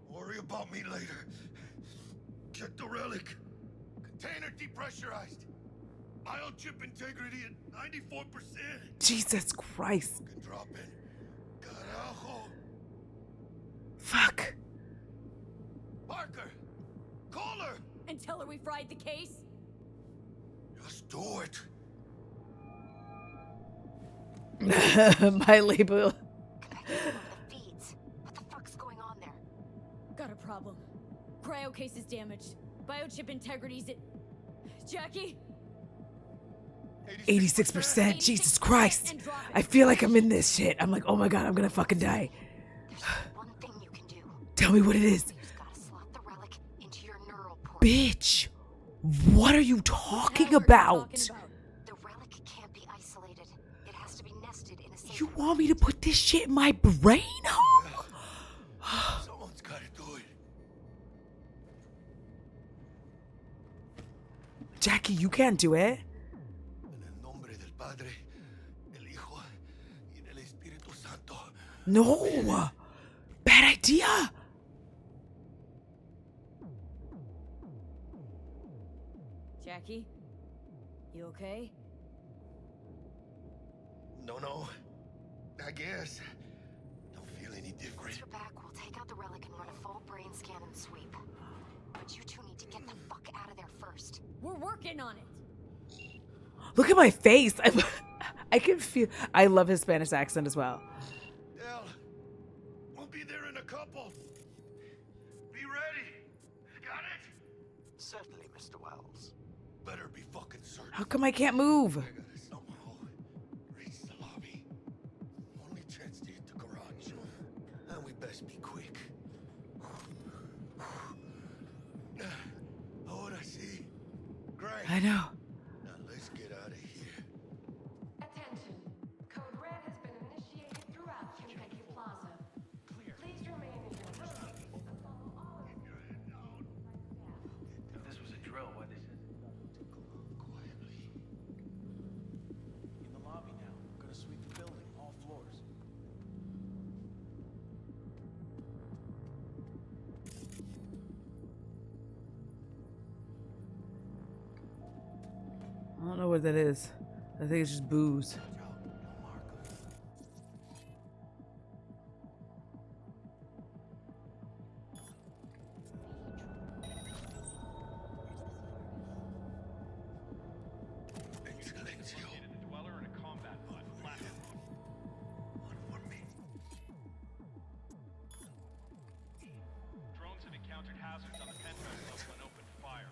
Worry about me later. Check the relic. Container depressurized. Biochip integrity at 94%. Jesus Christ. Can drop in. Carajo. Fuck. Parker! Call her! And tell her we fried the case? Just do it. My label. What the fuck's going on there? Got a problem. Cryo case is damaged. Biochip integrity's at... Jackie? 86%. Jesus Christ. I feel like I'm in this shit. I'm like, oh my god, I'm gonna fucking die. Tell me what it is. Bitch. What are you talking about? The relic can't be isolated. It has to be nested in a safe. You want me to put this shit in my brain? Someone's gotta do it. Jackie, you can't do it. En el nombre del Padre, del Hijo y del Espíritu Santo. No. Bad idea. Jackie? You okay? No. I guess. Don't feel any different. Once you're back, we'll take out the relic and run a full brain scan and sweep. But you two need to get the fuck out of there first. We're working on it. Look at my face. I can feel. I love his Spanish accent as well. Dell, we'll be there in a couple. Be ready. Got it? Certainly, Mr. Wells. Better be fucking certain. How come I can't move? I gotta somehow reach the lobby. Only chance to hit the garage. And we best be quick. Ahora sí. Great. I know. Now let's get out of here. Attention. Code Red has been initiated throughout Kentucky Plaza. Please remain in your rooms and follow all of If this was a drill, why'd they send it? Quietly. In the lobby now. We're gonna sweep the building, all floors. I don't know what that is. I think it's just booze. Silencio. The dweller in a combat pod. One for me. Drones have encountered hazards on the penthouse level and opened fire.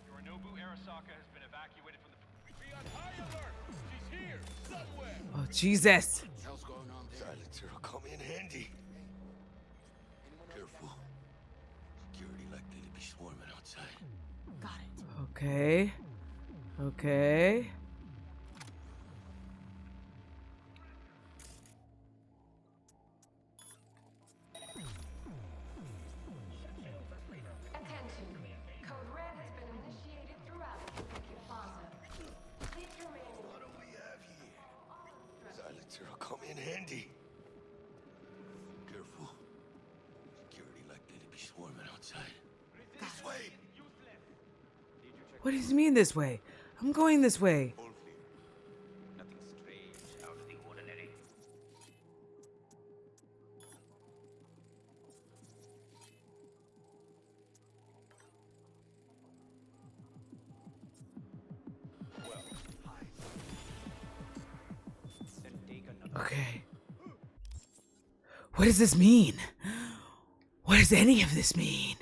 Yorinobu Arasaka has been evacuated from the... Be on high alert! She's here! Somewhere! Oh, Jesus. Hell's going on there? Silencer will come in handy. Careful. Security likely to be swarming outside. Got it. Okay. Okay. Attention. Code Red has been initiated throughout Kentucky Plaza. Please remain in What do we have here? Silencer will come in handy. Careful. Security likely to be swarming outside. This way. What does he mean this way? I'm going this way. Nothing strange, out of the ordinary. Well, Okay. What does this mean? What does any of this mean?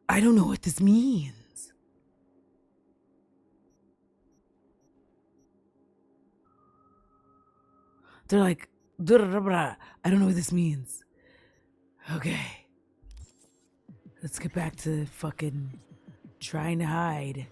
I don't know what this means. They're like, I don't know what this means. Okay. Let's get back to fucking trying to hide.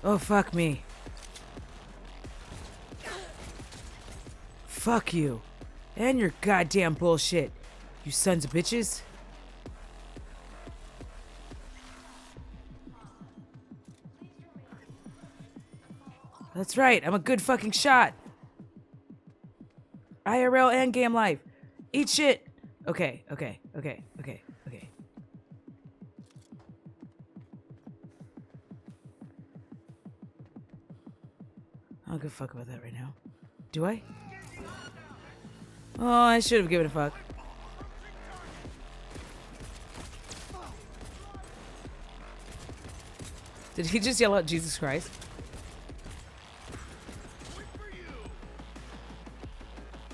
Oh, fuck me. Fuck you. And your goddamn bullshit. You sons of bitches. That's right. I'm a good fucking shot. IRL and game life. Eat shit. Okay. I don't give a fuck about that right now. Do I? Oh, I should have given a fuck. Did he just yell out Jesus Christ?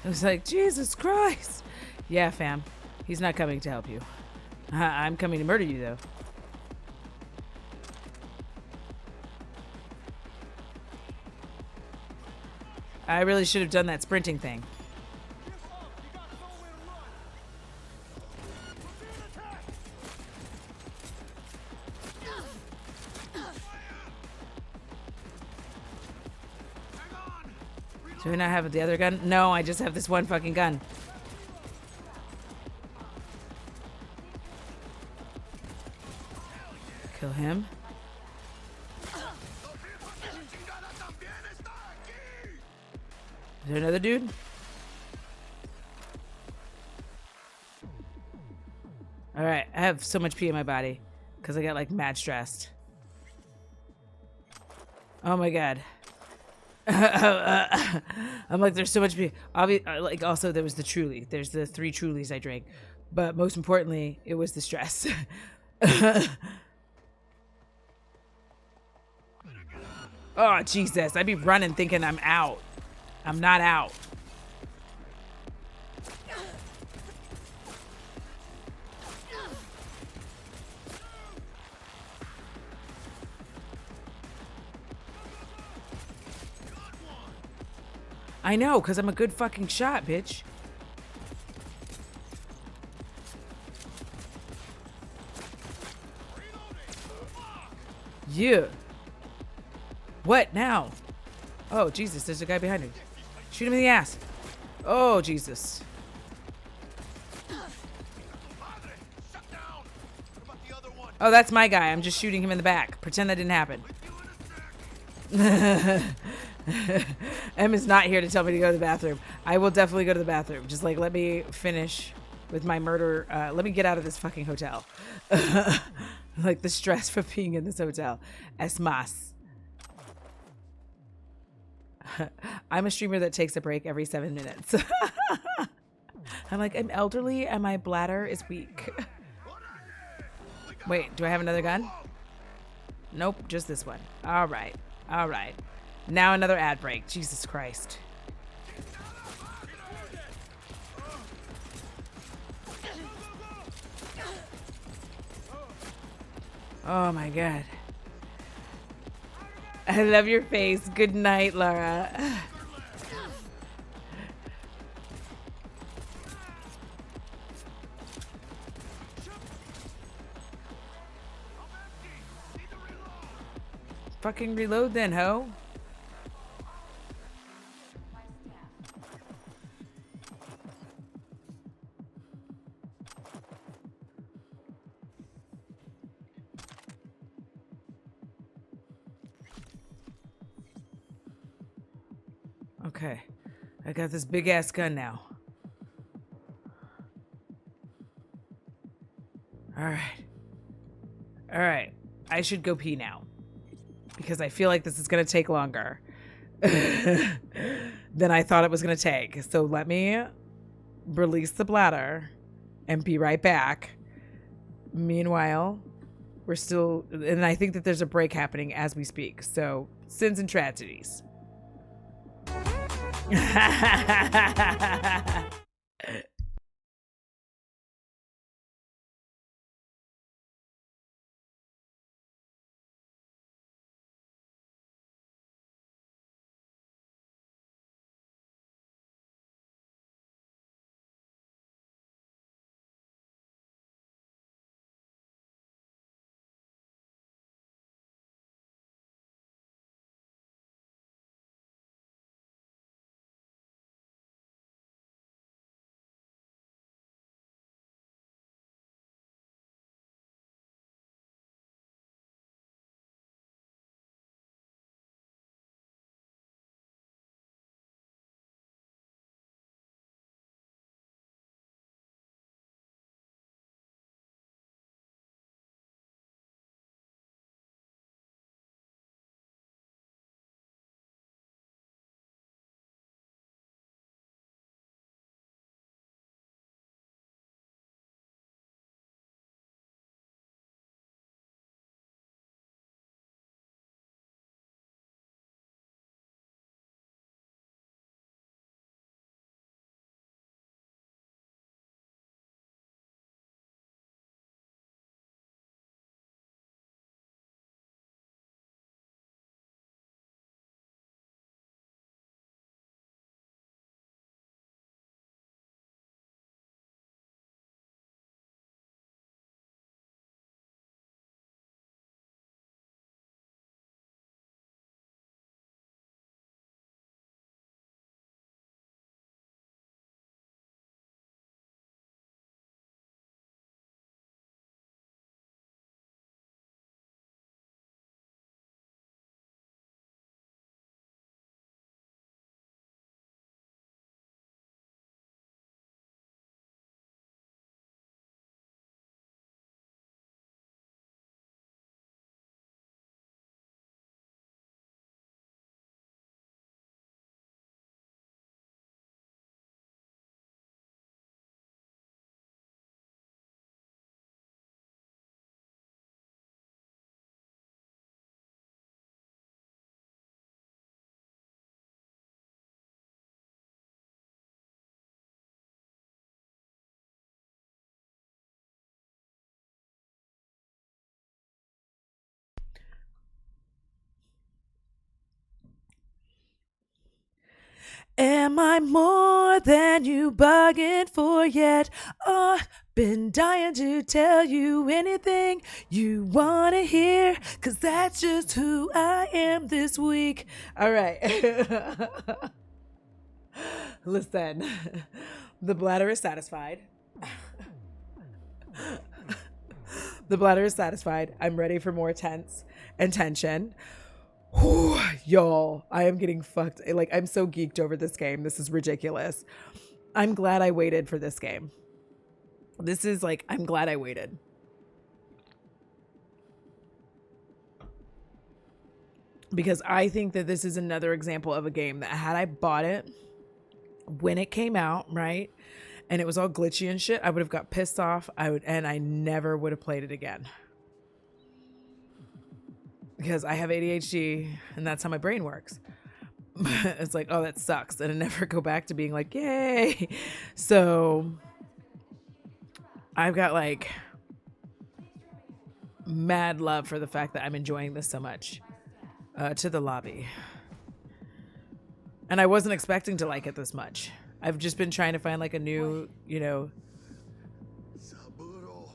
I was like, Jesus Christ. Yeah, fam. He's not coming to help you. I'm coming to murder you, though. I really should have done that sprinting thing. Do I not have the other gun? No, I just have this one fucking gun. Kill him. Is there another dude? Alright, I have so much pee in my body because I got like mad stressed. Oh my god. I'm like, there's so much pee. Like, also there was the Truly. There's the 3 Trulies I drank. But most importantly, it was the stress. Oh, Jesus. I be running thinking I'm out. I'm not out. I know, because I'm a good fucking shot, bitch. Yeah. What now? Oh, Jesus, there's a guy behind me. Shoot him in the ass. Oh, Jesus. Oh, that's my guy. I'm just shooting him in the back. Pretend that didn't happen. Em is not here to tell me to go to the bathroom. I will definitely go to the bathroom. Just like, let me finish with my murder. Let me get out of this fucking hotel. Like the stress for being in this hotel. Es más. I'm a streamer that takes a break every 7 minutes. I'm like, I'm elderly and my bladder is weak. Wait, do I have another gun? Nope, just this one. All right. All right. Now another ad break. Jesus Christ. Oh my God. I love your face. Good night, Laura. Fucking reload then, ho. Okay. I got this big ass gun now. All right. I should go pee now because I feel like this is going to take longer than I thought it was going to take. So let me release the bladder and be right back. Meanwhile, we're still, and I think that there's a break happening as we speak. So, sins and tragedies. Am I more than you bargained for yet? Been dying to tell you anything you want to hear, 'cause that's just who I am this week. All right. Listen, the bladder is satisfied. The bladder is satisfied. I'm ready for more tense and tension. Whew, y'all, I am getting fucked. Like, I'm so geeked over this game. This is ridiculous. I'm glad I waited for this game. This is like, I'm glad I waited. Because I think that this is another example of a game that had I bought it when it came out, right? And it was all glitchy and shit, I would have got pissed off. And I never would have played it again. Because I have ADHD and that's how my brain works. It's like, oh, that sucks. And I never go back to being like, yay. So I've got like mad love for the fact that I'm enjoying this so much. To the lobby. And I wasn't expecting to like it this much. I've just been trying to find like a new, you know. Saburo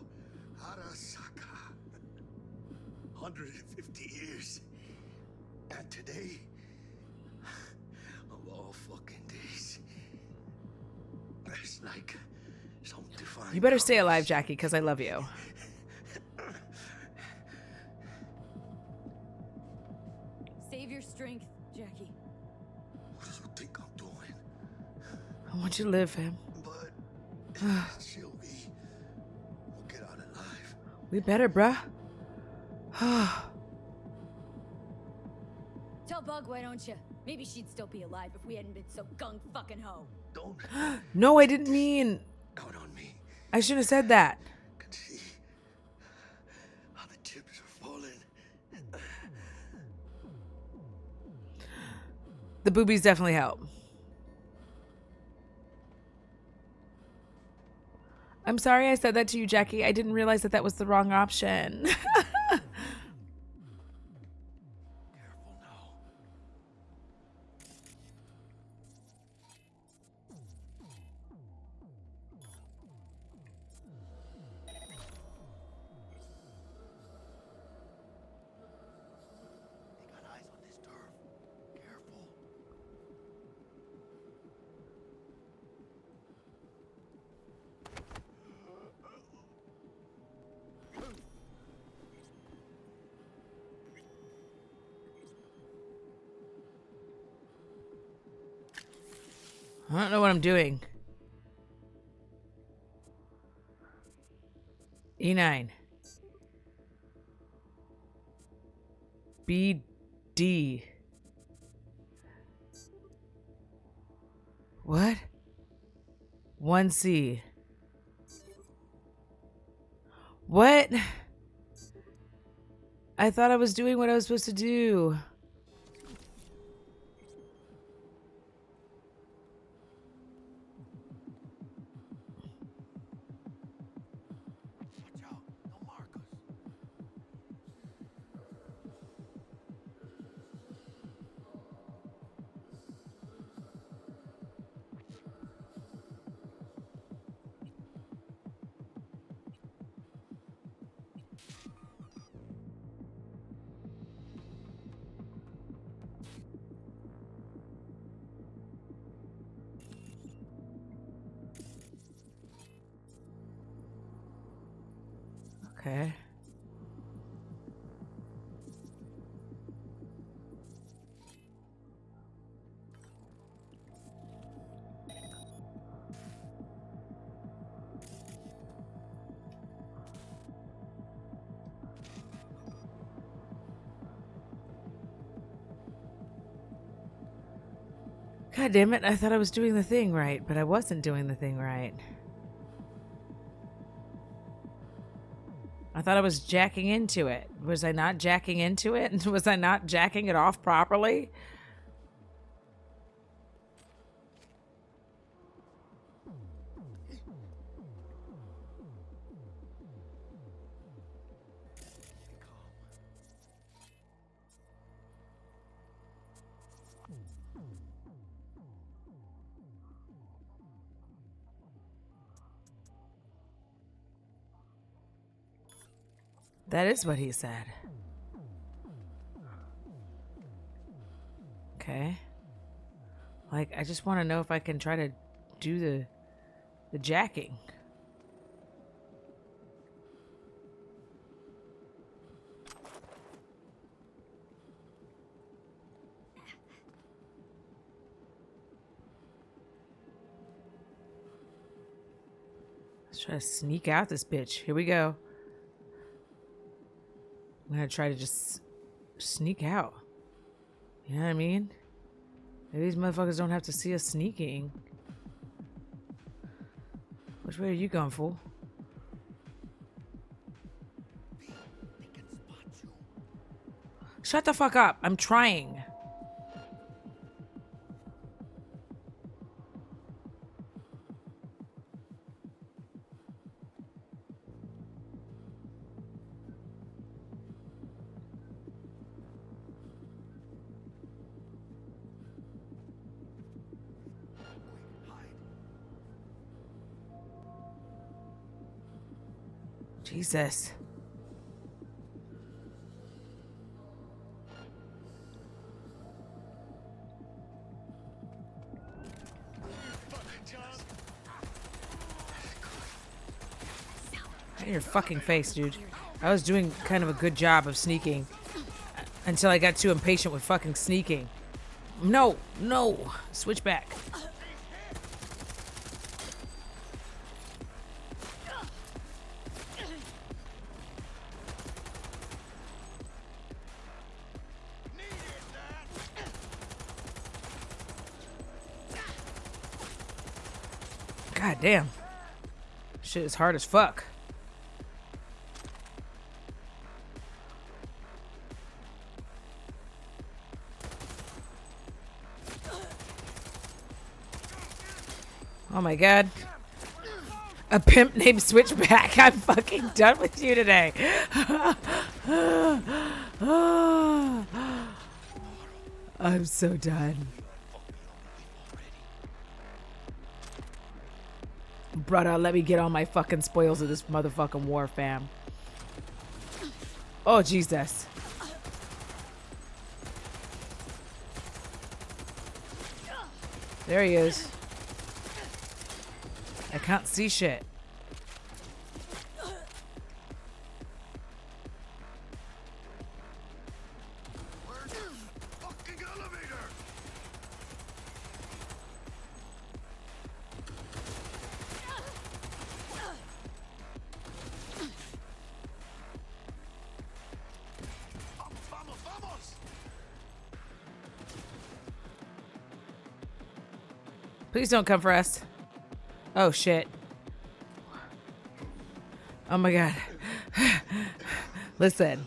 Arasaka. 150 years. And today, of all fucking days, it's like some divine. You better stay alive, Jackie, because I love you. Save your strength, Jackie. What do you think I'm doing? I want you to live, fam. She'll be. We'll get out alive. We better, bruh. Tell Bug, why don't you? Maybe she'd still be alive if we hadn't been so gung fucking ho. Don't. No, I didn't mean. Count on me. I should have said that. Can see how the chips are falling. The boobies definitely help. I'm sorry I said that to you, Jackie. I didn't realize that that was the wrong option. I don't know what I'm doing. E9. BD. What? 1C. What? I thought I was doing what I was supposed to do. Okay. God damn it, I thought I was doing the thing right, but I wasn't doing the thing right. I thought I was jacking into it. Was I not jacking into it? Was I not jacking it off properly? That is what he said. Okay. Like, I just want to know if I can try to do the jacking. Let's try to sneak out this bitch. Here we go. I'm gonna try to just sneak out. You know what I mean? Maybe these motherfuckers don't have to see us sneaking. Which way are you going, fool? Shut the fuck up. I'm trying. Jesus. In your fucking face, dude. I was doing kind of a good job of sneaking until I got too impatient with fucking sneaking. No, no. Switch back. God damn. Shit is hard as fuck. Oh my God. A pimp named Switchback. I'm fucking done with you today. I'm so done. Brother, let me get all my fucking spoils of this motherfucking war, fam. Oh, Jesus. There he is. I can't see shit. Please don't come for us. Oh shit. Oh my God. Listen.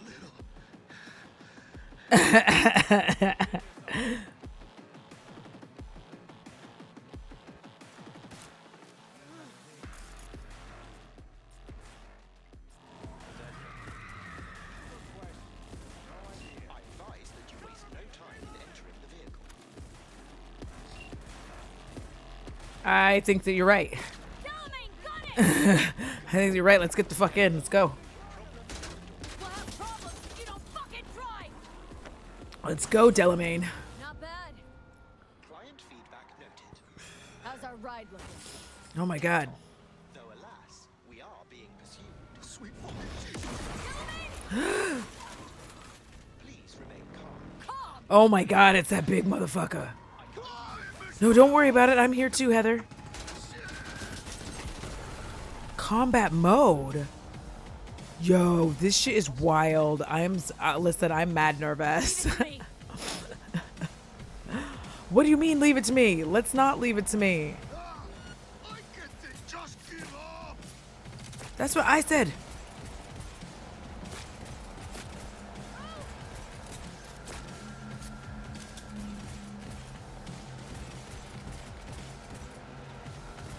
I think that you're right. I think you're right. Let's get the fuck in. Let's go. Let's go, Delamain. Not bad. Client feedback noted. How's our ride looking? Oh my God. Though alas, we are being pursued. Sweet Please remain calm. Oh my God, it's that big motherfucker. No, don't worry about it. I'm here too, Heather. Combat mode. Yo, this shit is wild. Listen, I'm mad nervous. What do you mean leave it to me? Let's not leave it to me. That's what I said.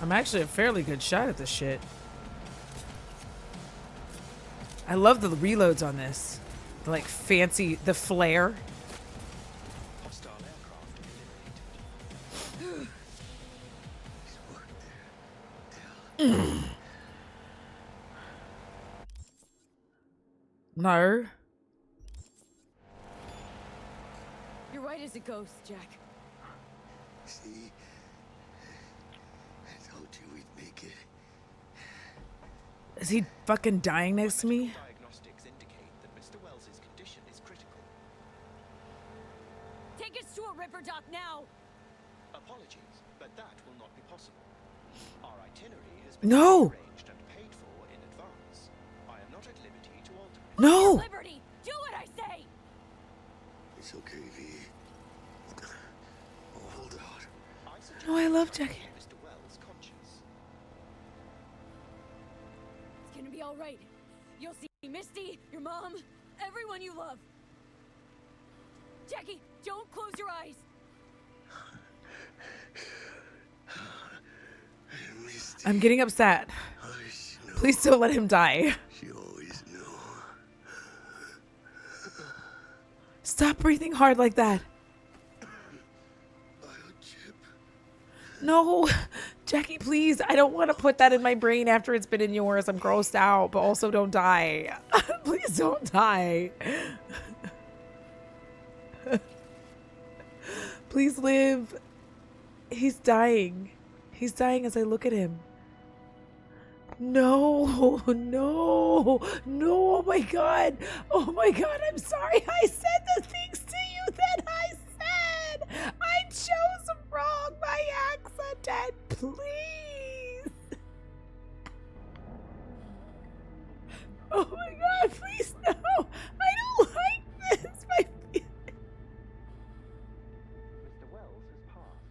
I'm actually a fairly good shot at this shit. I love the reloads on this. The like fancy, the flare. No. You're right as a ghost, Jack. See? I told you we'd make it. Is he fucking dying next to me? Diagnostics indicate that Mr. Wells's condition is critical. Take us to a Ripper Doc now. Apologies, but that will not be possible. Our itinerary has been arranged and paid for in advance. I am not at liberty to alter it. No! Liberty! Do what I say! It's okay, V. Hold out. Oh, I love Jackie. Mr. Wells conscious. It's gonna be all right. You'll see Misty, your mom, everyone you love. Jackie, don't close your eyes. I'm getting upset. Please don't let him die. She always knew. Stop breathing hard like that. No, Jackie, please. I don't want to put that in my brain after it's been in yours. I'm grossed out, but also don't die. Please don't die. Please live. He's dying. He's dying as I look at him. No, no, no. Oh my God. Oh my God. I'm sorry. I said the things to you that I said. I chose wrong by accident. Please. Oh my God. Please, no. I don't like this. My Mr. Wells has passed.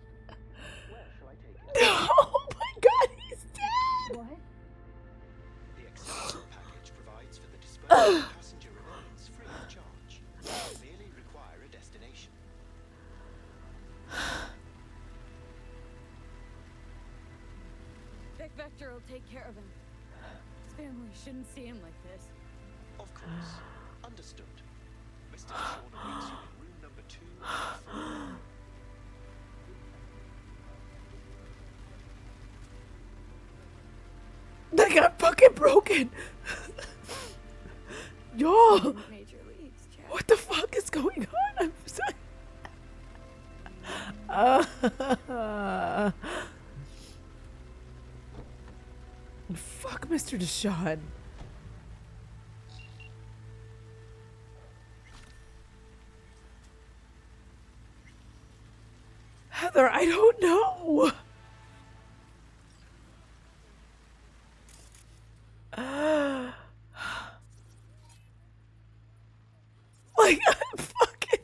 Where shall I take him? No, oh my God, he's Passenger remains free of charge. You merely require a destination. Vic Vector will take care of him. His family shouldn't see him like this. Of course. Understood. Mr. Deshawn awaits you in room number 2 and 4. They got fucking broken. Y'all, Major leagues, Jack. what the fuck is going on? I'm sorry. Fuck Mr. Deshawn. Heather, I don't know. I'm fucking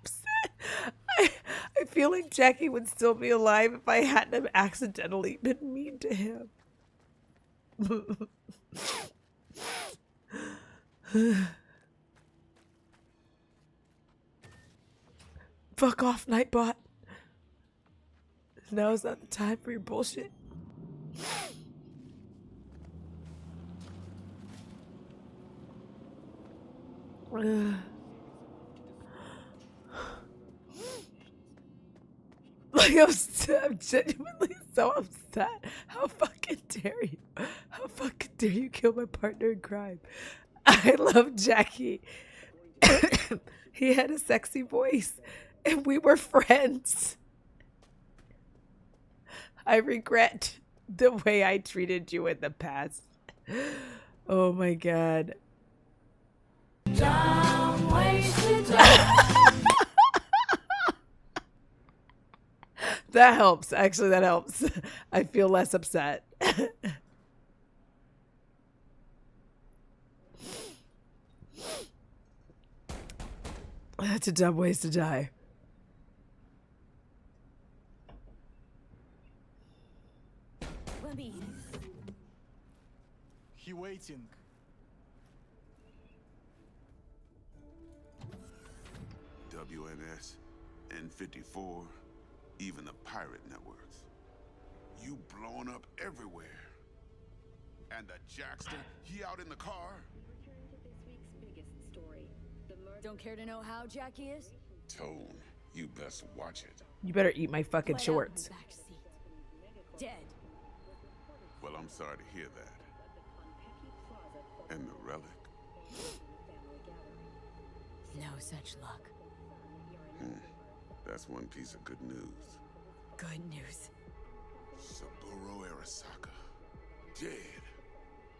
upset. I feel like Jackie would still be alive if I hadn't have accidentally been mean to him. Fuck off, Nightbot. Now is not the time for your bullshit. Like, I'm genuinely so upset. How fucking dare you? How fucking dare you kill my partner in crime? I love Jackie. He had a sexy voice, and we were friends. I regret the way I treated you in the past. Oh my god. That helps. Actually, that helps. I feel less upset. That's a dumb ways to die. Lemmy. He waiting. WNS, N54, even the pirate networks. You blowing up everywhere. And the Jackster, he out in the car? Don't care to know how Jackie is? Tone, you best watch it. You better eat my fucking Bled out in shorts. the back seat. Dead. Well, I'm sorry to hear that. And the relic? No such luck. That's one piece of good news. Good news. Saburo Arasaka, dead.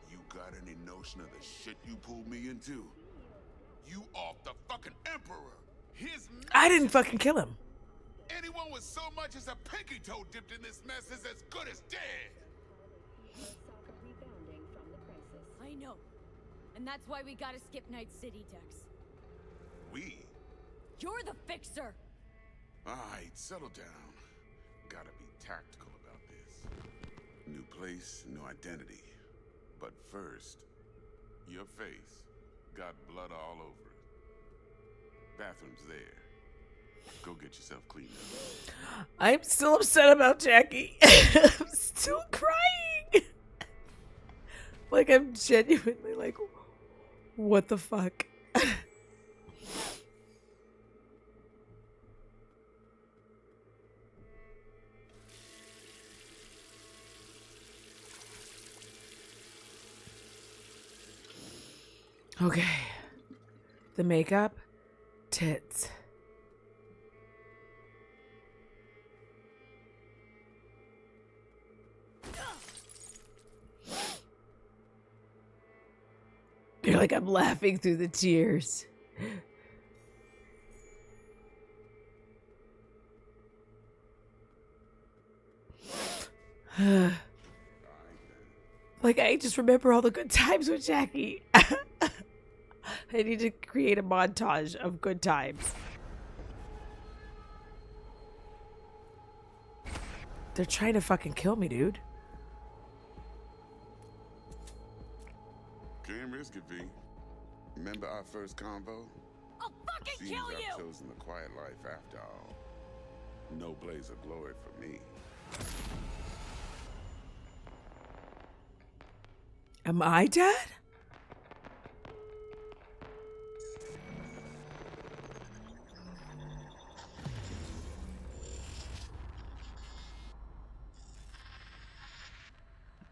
You got any notion of the shit you pulled me into? You off the fucking Emperor! His I didn't fucking kill him. Anyone with so much as a pinky toe dipped in this mess is as good as dead! I know. And that's why we gotta skip Night City, Dex. We? You're the fixer! Alright, settle down. Gotta be tactical about this. New place, new identity. But first, your face got blood all over it. Bathroom's there. Go get yourself cleaned up. I'm still upset about Jackie. I'm still crying. Like, I'm genuinely like, what the fuck? Okay. The makeup, tits. You're like, I'm laughing through the tears. Like, I just remember all the good times with Jackie. I need to create a montage of good times. They're trying to fucking kill me, dude. Can't risk it, V. Remember our first convo? I'll fucking Seems kill I've you! chosen the quiet life after all. No blaze of glory for me. Am I dead?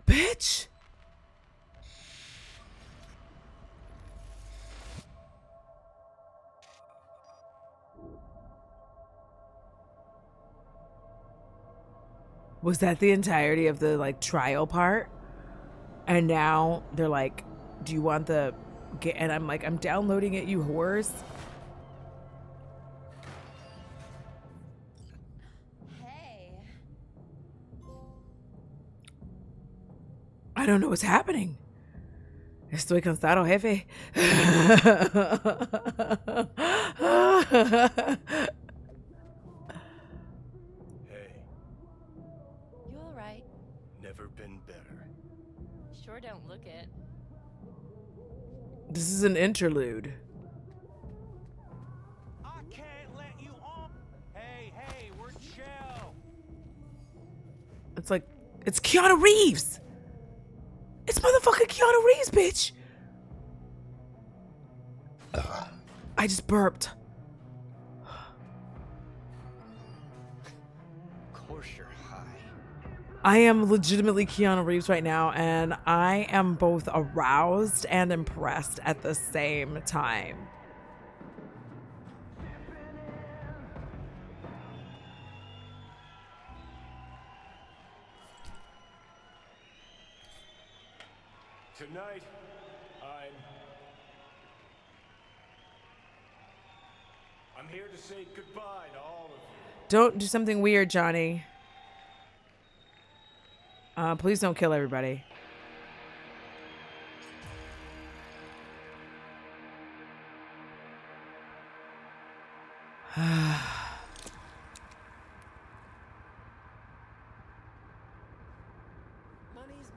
Bitch. Was that the entirety of the like trial part? And now they're like, do you want the and I'm like, I'm downloading it, you whores. Hey. I don't know what's happening. Estoy cansado, jefe. You all right? Never been better. Sure don't look it. This is an interlude. I can't let you on. Hey, we're chill. It's like, it's Keanu Reeves. It's motherfucking Keanu Reeves, bitch. I just burped. Of course you're high. I am legitimately Keanu Reeves right now, and I am both aroused and impressed at the same time. Tonight, I'm here to say goodbye to all of you. Don't do something weird, Johnny. Please don't kill everybody. Money's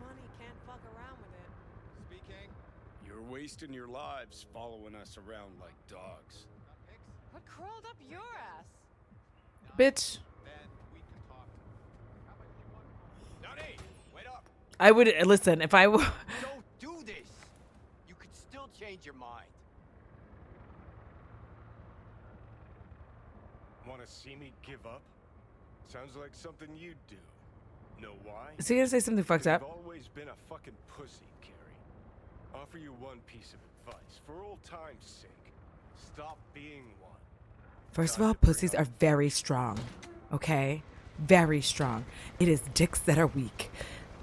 money, can't fuck around with it. Speaking. You're wasting your lives following us around like dogs. What crawled up your ass? Bitch. Johnny, wait up. I would listen if I Don't do this. You could still change your mind. Want to see me give up? Sounds like something you'd do. Know why? Is he gonna say something fucked up? You've always been a fucking pussy, Carrie. Offer you one piece of advice for old time's sake. Stop being one. First of all, pussies are very strong. Okay? Very strong. It is dicks that are weak.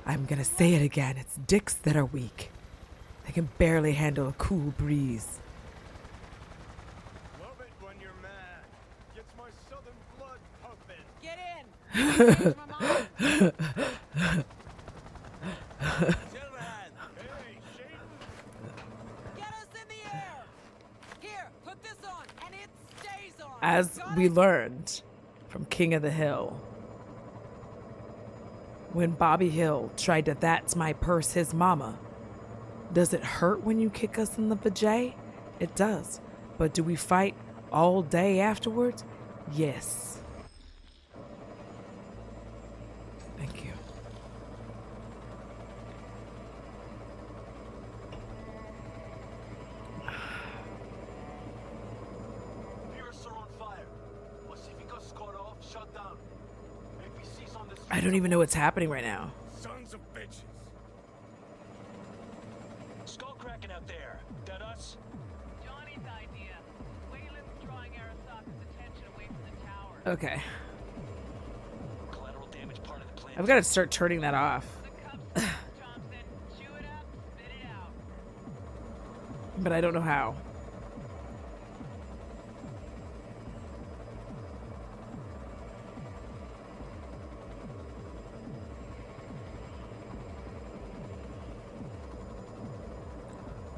I'm gonna say it again. It's dicks that are weak. They can barely handle a cool breeze. Love it when you're mad. Gets my southern blood pumping. Get in! Get us in the air! Here, put this on, and it stays on! As we learned from King of the Hill, when Bobby Hill tried to "That's my purse, his mama," does it hurt when you kick us in the vajay? It does. But do we fight all day afterwards? Yes. Thank you. I don't even know what's happening right now. Sons of bitches. Skull cracking out there. That us? Johnny's idea. Wayland's drawing Arasaka's attention away from the tower. Okay. Collateral damage part of the plan. I've got to start turning that off. But I don't know how.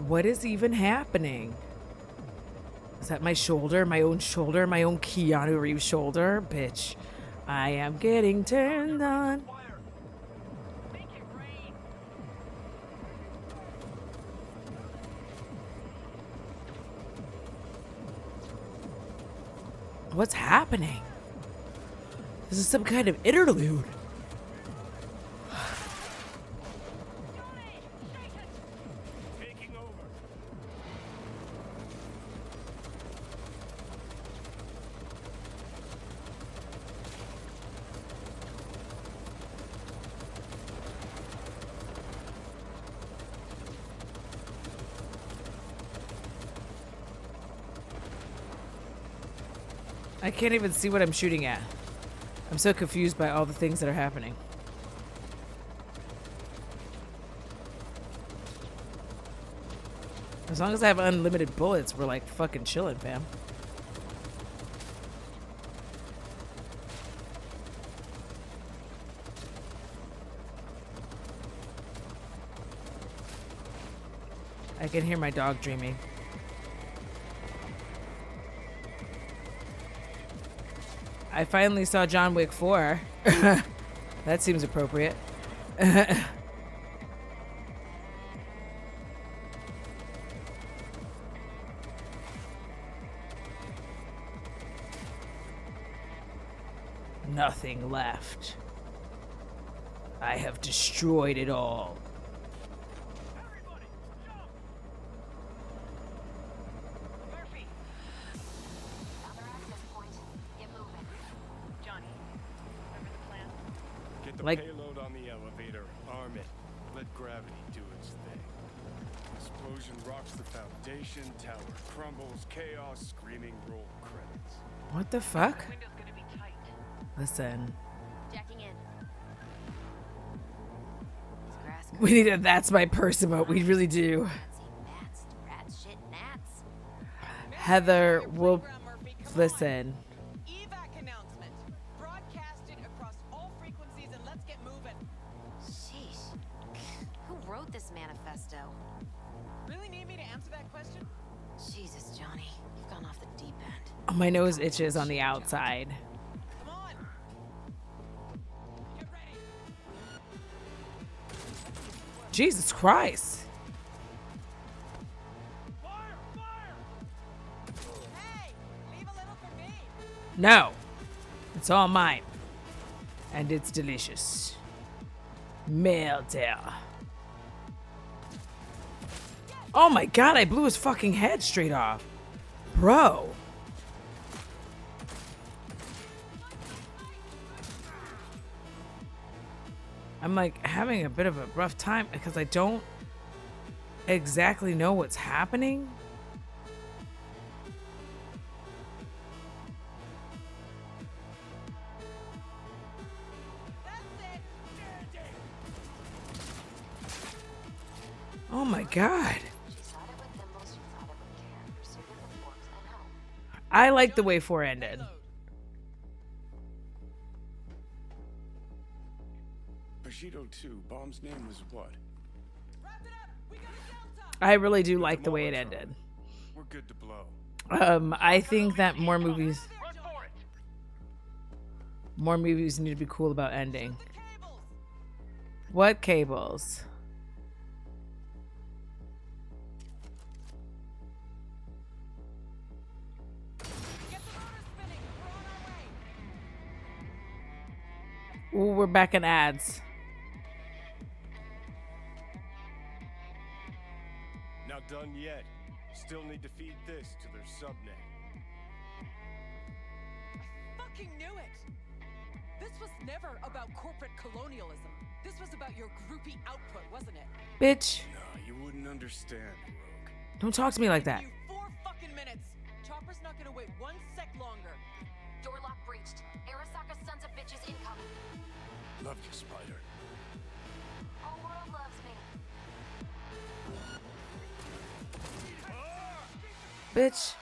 What is even happening? Is that my shoulder? My own shoulder? My own Keanu Reeves shoulder? Bitch. I am getting turned on. What's happening? This is some kind of interlude. Taking over. I can't even see what I'm shooting at. I'm so confused by all the things that are happening. As long as I have unlimited bullets, we're like fucking chilling, fam. I can hear my dog dreaming. I finally saw John Wick 4. That seems appropriate. Nothing left. I have destroyed it all. Get the Like- payload on the elevator, arm it, let gravity do its thing. Explosion rocks the foundation, tower crumbles, chaos, screaming, roll credits. What the fuck? Listen. Jacking in. These grass We need a That's My Person emote. We really do. Gnats, rats, shit, gnats. Heather will listen. Evac announcement. Broadcasted across all frequencies and let's get moving. Sheesh. Who wrote this manifesto? Really need me to answer that question? Jesus, Johnny. You've gone off the deep end. My nose itches on the outside. Come on. Get ready. Jesus Christ. Hey, leave a little for me. No. It's all mine. And it's delicious. Murder. Oh my god, I blew his fucking head straight off. Bro. I'm like having a bit of a rough time because I don't exactly know what's happening. Oh my god. I like the way 4 ended. Bushido 2, Bomb's name was what? I really do like the way it ended. We're good to blow. I think that more movies need to be cool about ending. What cables? Ooh, we're back in ads. Not done yet. Still need to feed this to their subnet. Fucking knew it. This was never about corporate colonialism. This was about your groupie output, wasn't it? Bitch. No, you wouldn't understand, Rogue. Don't talk to me like that. You 4 fucking minutes. Chopper's not gonna wait 1 sec longer. Door lock breached. Arasaka sons of bitches incoming. Love you, Spider. Whole world loves me. Bitch.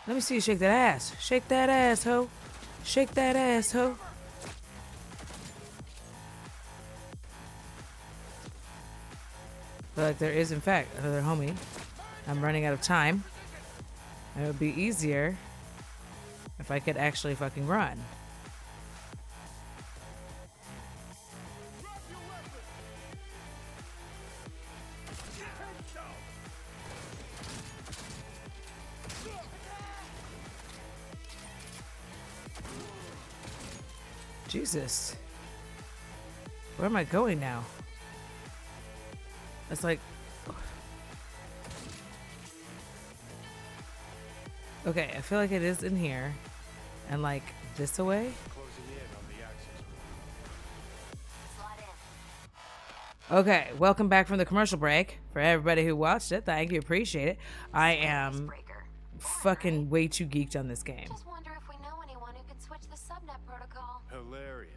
Let me see you shake that ass. Shake that ass, ho. Shake that ass, ho. But there is, in fact, another homie. I'm running out of time. It would be easier if I could actually fucking run. Jesus. Where am I going now? It's like... Okay, I feel like it is in here. And like this away? Okay, welcome back from the commercial break. For everybody who watched it, thank you, appreciate it. I am fucking way too geeked on this game. Just wonder if we know anyone who can switch the subnet protocol. Hilarious.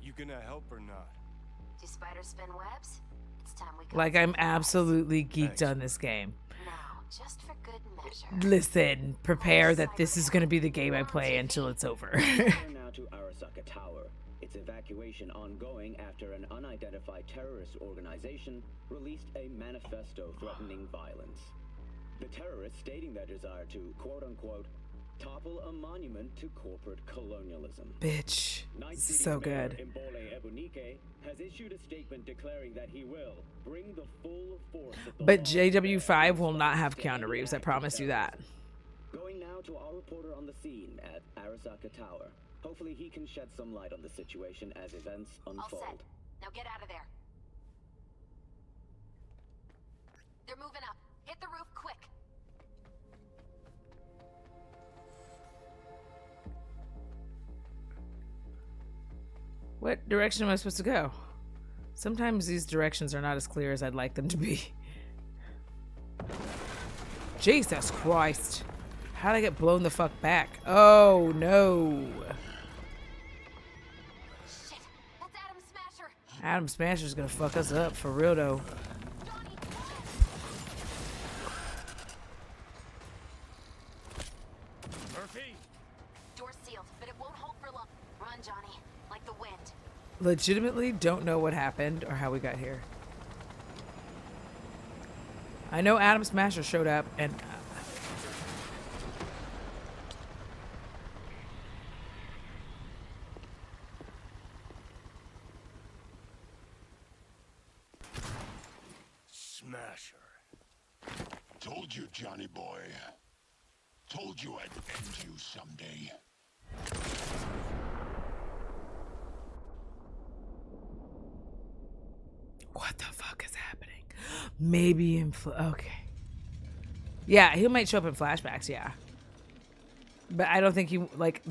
You gonna help or not? Do spiders spin webs? It's time we Like, I'm absolutely geeked on this game. now, just for good measure. Listen, prepare that this is going to be the game I play until it's over. Now to Arasaka Tower. Its evacuation ongoing after an unidentified terrorist organization released a manifesto threatening violence. The terrorists stating their desire to, quote-unquote, topple a monument to corporate colonialism. Bitch, this is so good. Imbole Ebunike has issued a statement declaring that he will bring the full force of the But JW5 will not have Keanu Reeves, I promise you that. Going now to our reporter on the scene at Arasaka Tower. Hopefully he can shed some light on the situation as events unfold. All set. Now get out of there. They're moving up. Hit the roof quick. What direction am I supposed to go? Sometimes these directions are not as clear as I'd like them to be. Jesus Christ. How'd I get blown the fuck back? Oh, no. Shit, that's Adam Smasher. Adam Smasher's gonna fuck us up, for real though. Murphy! Door's sealed, but it won't hold for long. Run, Johnny, like the wind. Legitimately don't know what happened or how we got here. I know Adam Smasher showed up and... Smasher. Told you, Johnny boy. Told you I'd end you someday. What the fuck is happening? Maybe in... Okay. Yeah, he might show up in flashbacks, yeah. But I don't think he... Like,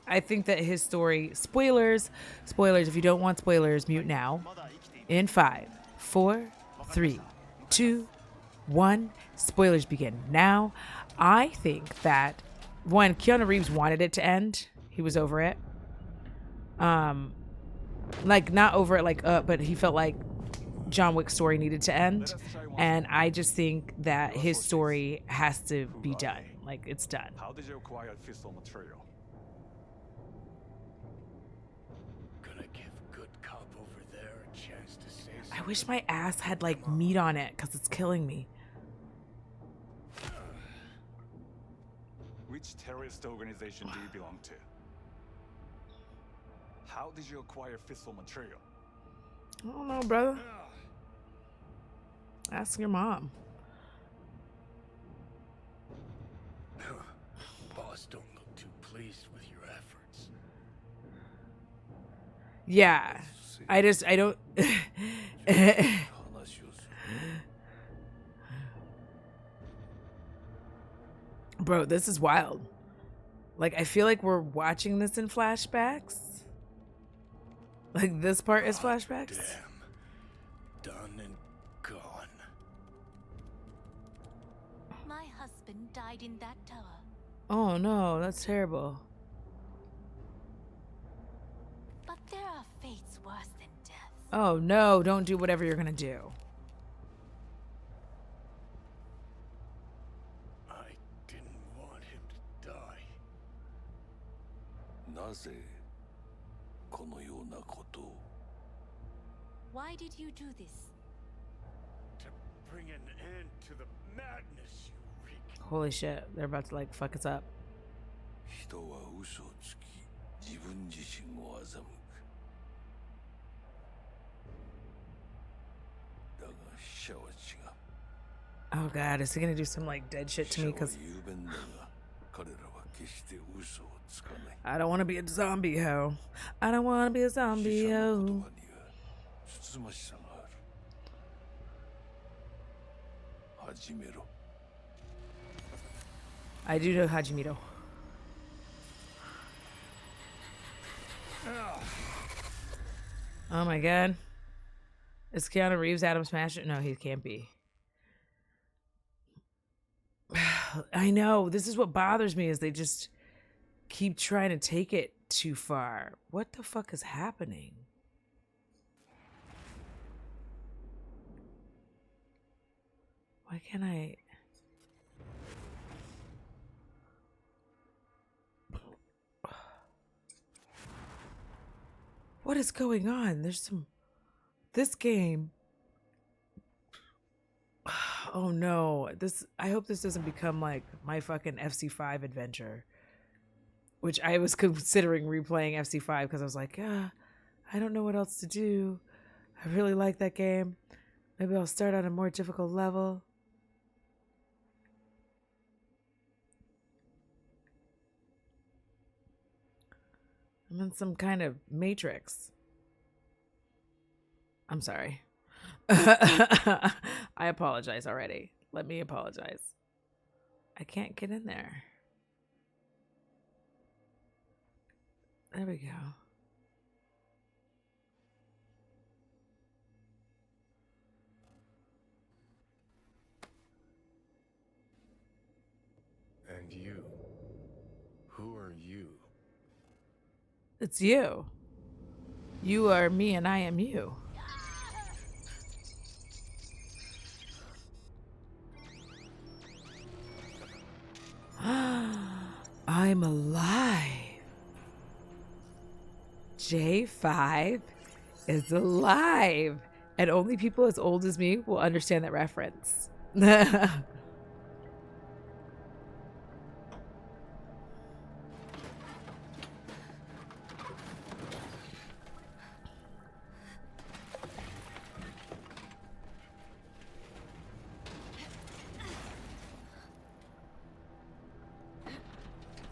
I think that his story... Spoilers. Spoilers. If you don't want spoilers, mute now. In 5, 4, 3, 2, 1. Spoilers begin now. I think that... One, Keanu Reeves wanted it to end. He was over it. Like, not over it, like, but he felt like John Wick's story needed to end, and I just think that his story has to be done. Like, it's done. How did you acquire fissile material? Gonna give good cop over there a chance to say something. I wish my ass had like meat on it because it's killing me. Which terrorist organization do you belong to? How did you acquire fissile material? I don't know, brother. Ask your mom. Boss don't look too pleased with your efforts. Yeah. I don't... Bro, this is wild. Like, I feel like we're watching this in flashbacks. Like, this part is flashbacks. Damn. Done and gone. My husband died in that tower. Oh, no, that's terrible. But there are fates worse than death. Oh, no, don't do whatever you're gonna do. I didn't want him to die. なぜこのようなことを Why did you do this? To bring an end to the madness you wreak. Holy shit, they're about to like fuck us up. 人は嘘をつき自分自身を欺く。だが死者は違う。 Oh god, is he gonna do some like dead shit to me? Because 死者は雄弁だが彼らは I don't want to be a zombie hoe. I don't want to be a zombie hoe. つつましさがある。始めろ。 I do know Hajimito. Oh my god. Is Keanu Reeves Adam Smasher? No, he can't be. I know. This is what bothers me is they just keep trying to take it too far. What the fuck is happening? Why can't I... What is going on? There's some... This game... Oh no. I hope this doesn't become like my fucking FC5 adventure. Which I was considering replaying FC5 because I was like, I don't know what else to do. I really like that game. Maybe I'll start on a more difficult level. I'm in some kind of matrix. I'm sorry. I apologize already. Let me apologize. I can't get in there. There we go. And you? Who are you? It's you. You are me and I am you. I'm alive. J5 is alive. And only people as old as me will understand that reference.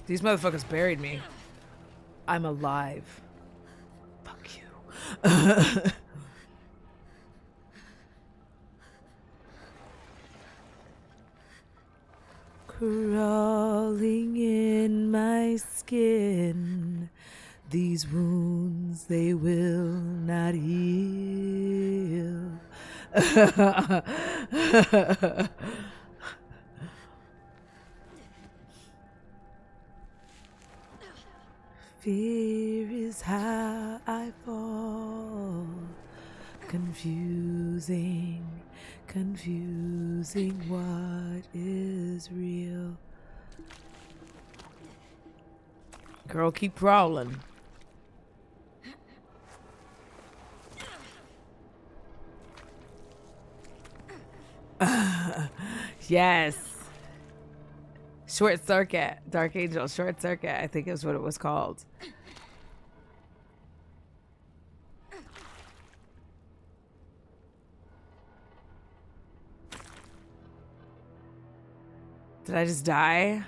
These motherfuckers buried me. I'm alive. Fuck you. Crawling in my skin. These wounds, they will not heal. Fear is how I fall. Confusing, confusing what is real. Girl, keep crawling. Yes. Short Circuit. Dark Angel Short Circuit, I think is what it was called. Did I just die?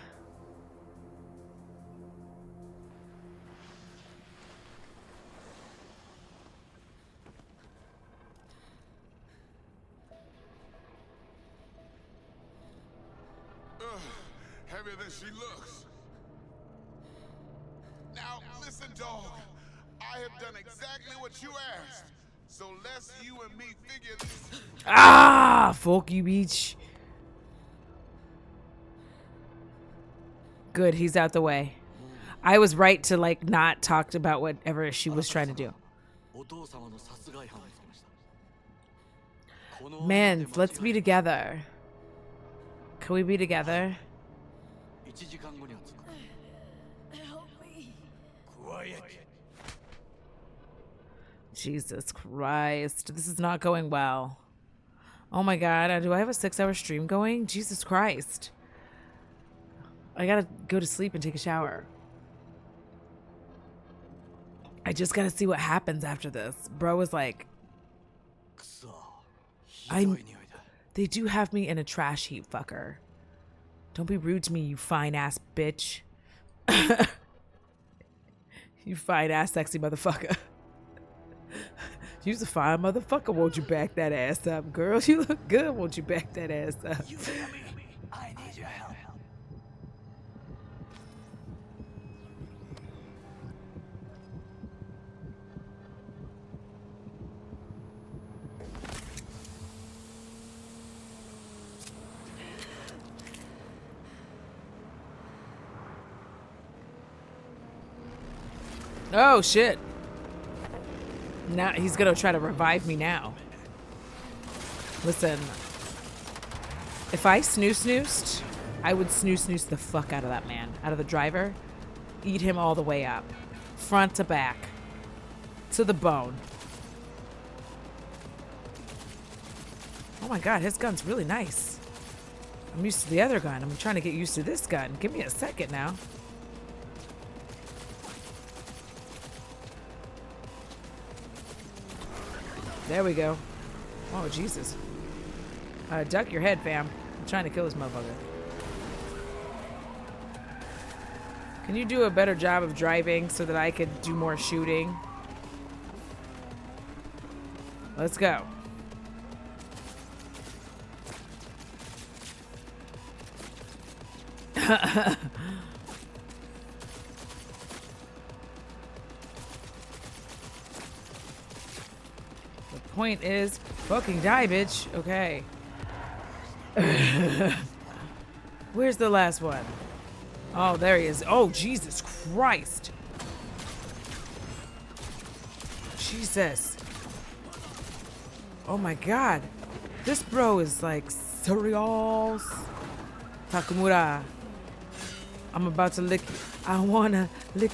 Heavier than she looks. Now, listen, dog. I have done exactly what you asked. So let's you and me figure this. Ah, fuck you, beach. Good, he's out the way. I was right to like not talk about whatever she was trying to do. Man, let's be together. Can we be together? Help me. Quiet. Jesus Christ. This is not going well. Oh my god, do I have a 6-hour stream going? Jesus Christ. I gotta go to sleep and take a shower. I just gotta see what happens after this. Bro was like... They do have me in a trash heap, fucker. Don't be rude to me, you fine-ass bitch. You fine ass sexy motherfucker. You's a fine motherfucker. Won't you back that ass up, girl? You look good. Won't you back that ass up? You hear me? I need your help. Oh shit. Now he's gonna try to revive me now. Listen, if I snooze-snoozed, I would snooze-snooze the fuck out of that man, out of the driver. Eat him all the way up, front to back, to the bone. Oh my god, his gun's really nice. I'm used to the other gun. I'm trying to get used to this gun. Give me a second now. There we go. Oh, Jesus. Duck your head, fam. I'm trying to kill this motherfucker. Can you do a better job of driving so that I could do more shooting? Let's go. Point is fucking die, bitch. Okay. Where's the last one? Oh, there he is. Oh, Jesus Christ. Jesus. Oh my god. This bro is like serious. Takamura. I'm about to lick you. I wanna lick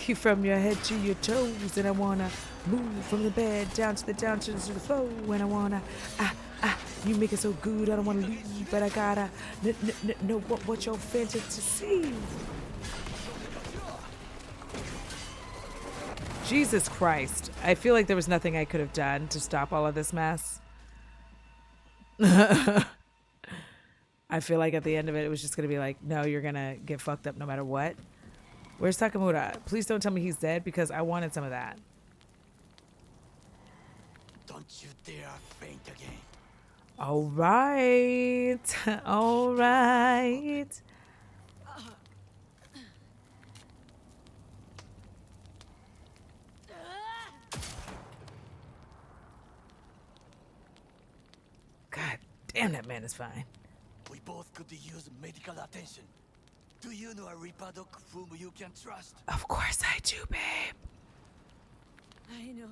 you from your head to your toes, and I wanna move from the bed down to the floor, and I wanna you make it so good, I don't wanna leave, but I gotta know what your fantasy. Jesus Christ. I feel like there was nothing I could have done to stop all of this mess. I feel like at the end of it, it was just going to be like, no, you're going to get fucked up no matter what. Where's Takamura? Please don't tell me he's dead, because I wanted some of that. Don't you dare faint again. All right. All right. God damn, that man is fine. We both could use medical attention. Do you know a Reaper doc whom you can trust? Of course I do, babe. I know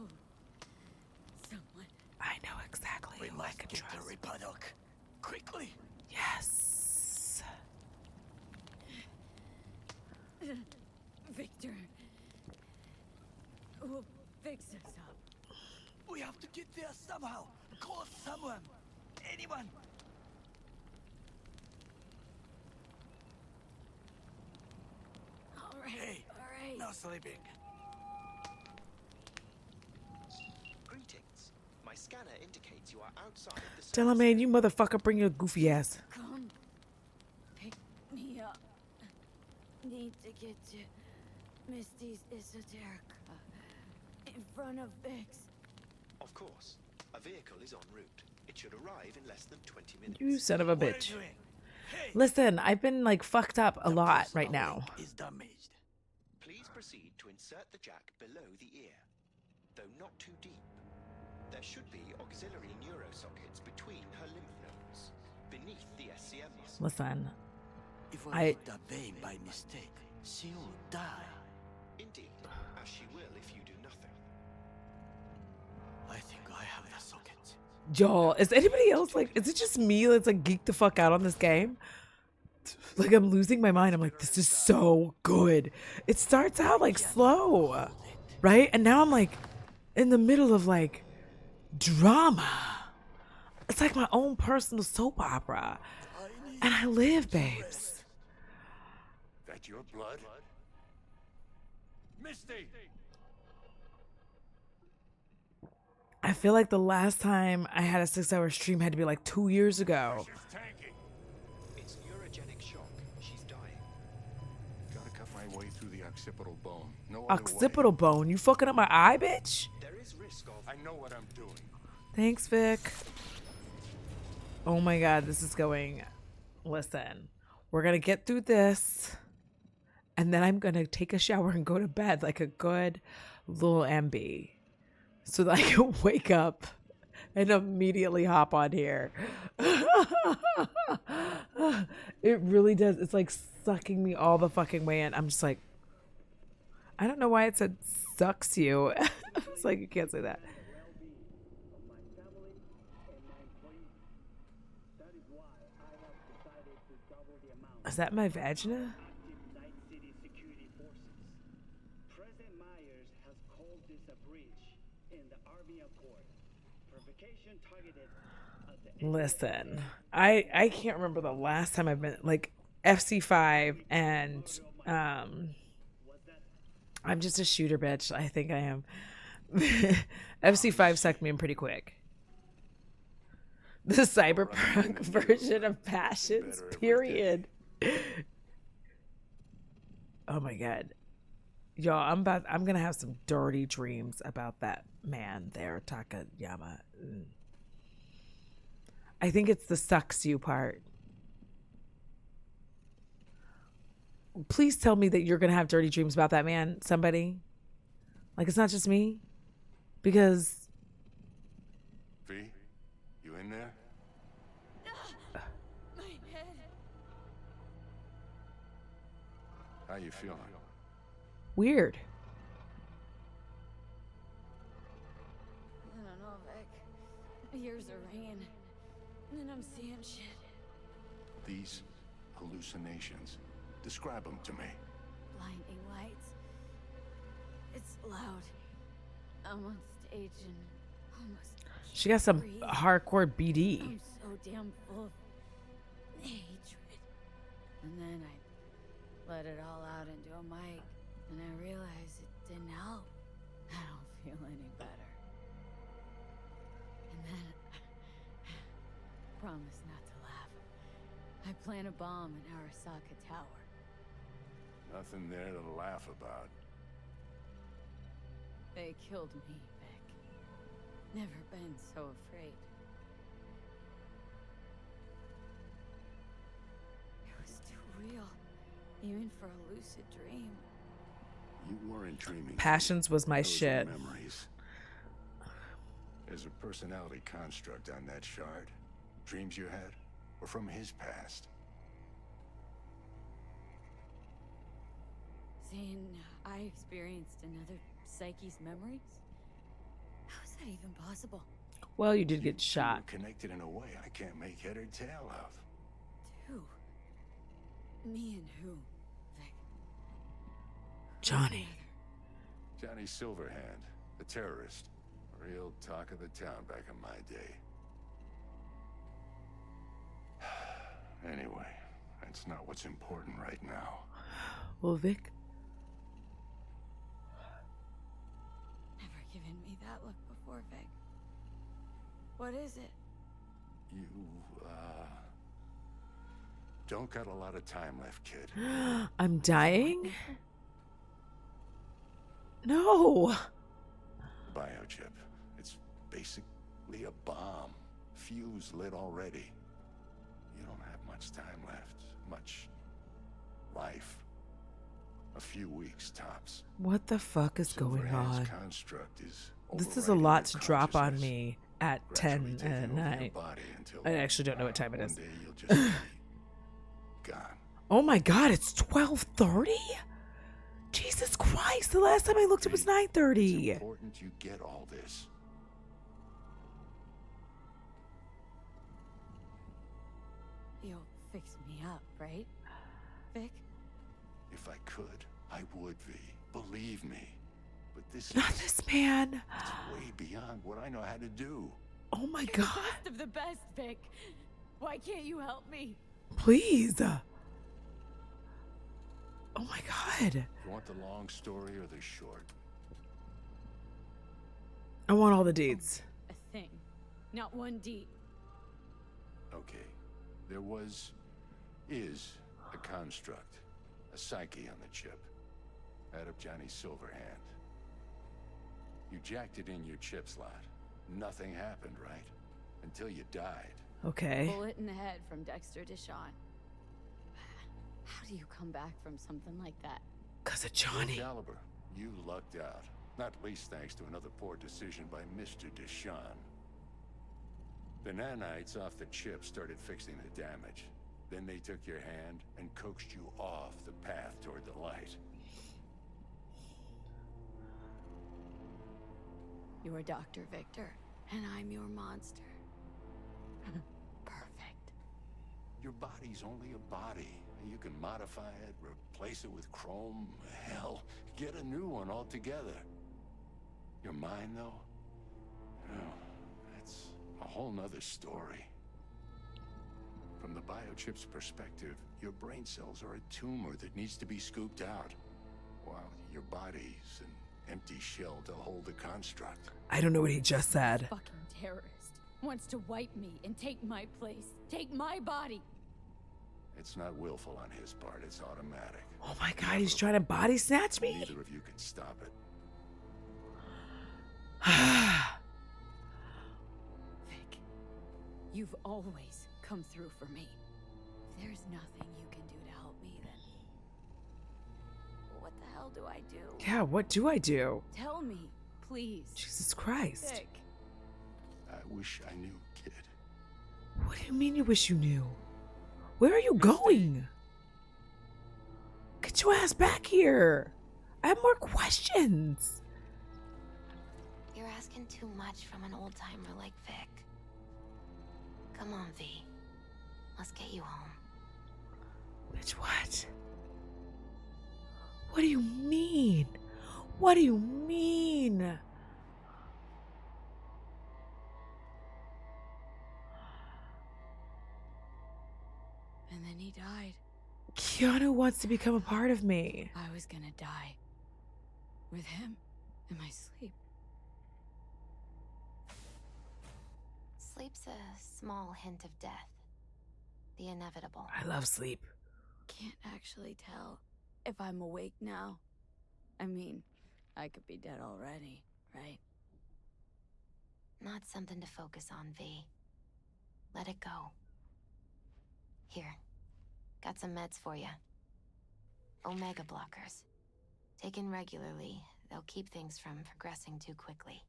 someone. I know exactly We who I must can get trust. the Reaper doc quickly. Yes. Victor. We'll fix this up. We have to get there somehow. Call someone. Anyone. All right. Hey, all right. no sleeping. Greetings. My scanner indicates you are outside the Tell him, man, you motherfucker, bring your goofy ass. Come pick me up. Need to get to Misty's Esoterica in front of Bix. Of course. A vehicle is en route. It should arrive in less than 20 minutes. You son of a What are you bitch. doing? Hey, Listen, I've been like fucked up a lot right now. is damaged. Please proceed to insert the jack below the ear, though not too deep. There should be auxiliary neurosockets between her lymph nodes, beneath the SCM muscle. Listen, If we I hit the vein by mistake, she will die. Indeed, as she will if you do nothing. I think I have the socket. y'all, is anybody else like, is it just me that's like geeked the fuck out on this game? Like, I'm losing my mind. I'm like, this is so good. It starts out like slow, right? And now I'm like in the middle of like drama. It's like my own personal soap opera. And I live, babes. That your blood? Misty! I feel like the last time I had a 6-hour stream had to be like 2 years ago. It's neurogenic shock. She's dying. Gotta cut my way through the occipital bone. No other way. Occipital bone? You fucking up my eye, bitch? There is risk of. I know what I'm doing. Thanks, Vic. Oh my god, this is going. Listen, we're gonna get through this, and then I'm gonna take a shower and go to bed like a good little MB, so that I can wake up and immediately hop on here. It really does. It's like sucking me all the fucking way in. I'm just like, I don't know why it said sucks you. It's like, you can't say that. Is that my vagina? President Myers has called this a breach in the Army Accord. Provocation targeted at the Listen, I can't remember the last time I've been like FC5 and I'm just a shooter bitch. I think I am. FC5 sucked me in pretty quick. The cyberpunk version of Passions, period. Oh my god. Y'all, I'm gonna have some dirty dreams about that man there, Takayama. I think it's the sucks you part. Please tell me that you're gonna have dirty dreams about that man, somebody. Like, it's not just me. Because V, you in there? My head. How you feeling? weird. I don't know, Vic. My ears are ringing. And I'm seeing shit. These hallucinations. Describe them to me. Blinding lights. It's loud. I'm on stage and almost She got some breathe. hardcore BD. I'm so damn full of hatred. And then I let it all out into a mic, and I realized it didn't help. I don't feel any better. And then promise not to laugh. I plant a bomb in Arasaka Tower. Nothing there to laugh about. They killed me, Vic. Never been so afraid. It was too real, even for a lucid dream. You weren't dreaming. Passions was my Those were shit. Memories. There's a personality construct on that shard. Dreams you had were from his past. Saying I experienced another Psyche's memories? How is that even possible? Well, you did get You shot. were connected in a way I can't make head or tail of. Who? Me and who, Vic? Johnny. Johnny Silverhand, the terrorist. Real talk of the town back in my day. Anyway, that's not what's important right now. Well, Vic. Never given me that look before, Vic. What is it? You, don't got a lot of time left, kid. I'm dying? No. Biochip. It's basically a bomb. Fuse lit already. You don't have much time left. Much life. A few weeks tops. What the fuck is going Silverhand's on? construct is This is a overriding lot to your drop on consciousness, me at gradually 10 taking at over your night. body until, I actually don't know what time it one is. day you'll just be gone. Oh my god, it's 12:30? Jesus Christ, the last time I looked it was 9:30. It's important you get all this. You'll fix me up, right? Vic? If I could, I would, V. Believe me. But this Not is this man. it's way beyond what I know how to do. Oh my You're god. the best of the best, Vic. Why can't you help me? Please. Oh my god. You want the long story or the short? I want all the deeds. A thing. Not one deed. Okay. There is a construct. a psyche on the chip. Out of Johnny's silver hand. You jacked it in your chip slot. Nothing happened, right? Until you died. Okay. Bullet in the head from Dexter Deshawn. How do you come back from something like that? 'Cause of Johnny. Caliber, you lucked out. Not least thanks to another poor decision by Mr. Deshawn. The nanites off the chip started fixing the damage. Then they took your hand and coaxed you off the path toward the light. You're Dr. Victor, and I'm your monster. Perfect. Your body's only a body. You can modify it, replace it with chrome, hell, get a new one altogether. Your mind, though? Oh, that's a whole nother story. From the biochip's perspective, your brain cells are a tumor that needs to be scooped out, while your body's an empty shell to hold the construct. I don't know what he just said. Fucking terrorist. Wants to wipe me and take my place. Take my body. It's not willful on his part, it's automatic. Oh my god, he's trying to body snatch me? Neither of you can stop it. Vic, you've always come through for me. If there's nothing you can do to help me, then what the hell do I do? Yeah, what do I do? Tell me, please. Jesus Christ. Vic. I wish I knew, kid. What do you mean you wish you knew? Where are you going? Get your ass back here. I have more questions. You're asking too much from an old-timer like Vic. Come on, V. Let's get you home. Bitch, what? What do you mean? What do you mean? And then he died. Keanu wants to become a part of me. I was gonna die. With him in my sleep. Sleep's a small hint of death. The inevitable. I love sleep. Can't actually tell if I'm awake now. I mean, I could be dead already, right? Not something to focus on, V. Let it go. Here. Got some meds for you. Omega blockers. Taken regularly, they'll keep things from progressing too quickly.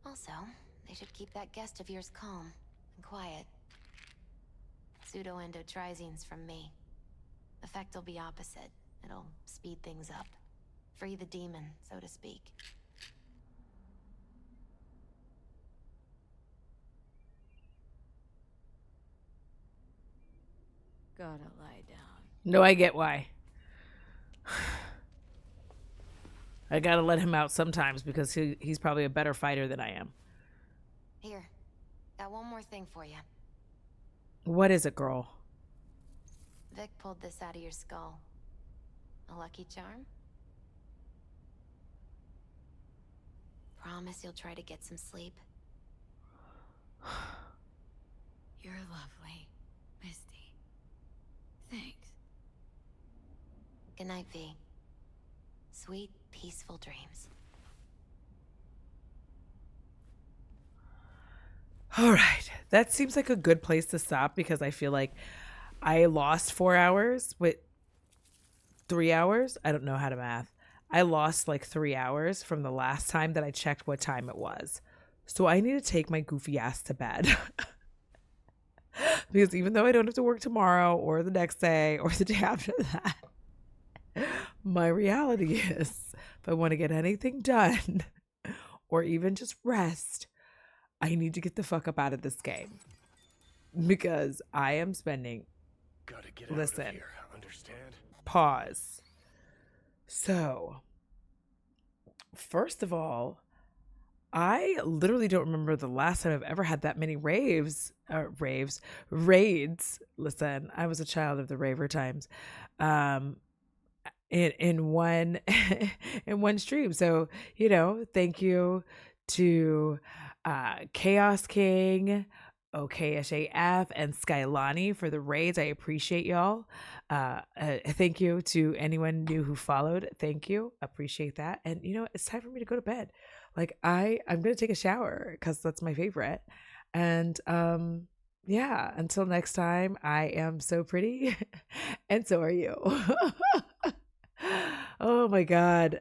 Also, they should keep that guest of yours calm and quiet. Pseudoendotrizenes from me. Effect will be opposite. It'll speed things up. Free the demon, so to speak. Gotta lie down. No, I get why. I gotta let him out sometimes because he's probably a better fighter than I am. Here. Got one more thing for you. What is it, girl? Vic pulled this out of your skull. A lucky charm? Promise you'll try to get some sleep. You're lovely, Misty. Thanks. Good night, V. Sweet, peaceful dreams. All right. That seems like a good place to stop because I feel like I lost 4 hours with 3 hours. I don't know how to math. I lost like 3 hours from the last time that I checked what time it was. So I need to take my goofy ass to bed. Because even though I don't have to work tomorrow or the next day or the day after that, my reality is if I want to get anything done or even just rest, I need to get the fuck up out of this game. Because I am spending... Gotta get out Listen. of here, understand? Pause. So, first of all, I literally don't remember the last time I've ever had that many raids. Listen, I was a child of the raver times. In one in one stream. So, thank you to Chaos King, OKSAF and Skylani for the raids. I appreciate y'all. Thank you to anyone new who followed. Thank you. Appreciate that. And you know, it's time for me to go to bed. Like I'm gonna take a shower because that's my favorite. And yeah, until next time, I am so pretty and so are you. Oh my God.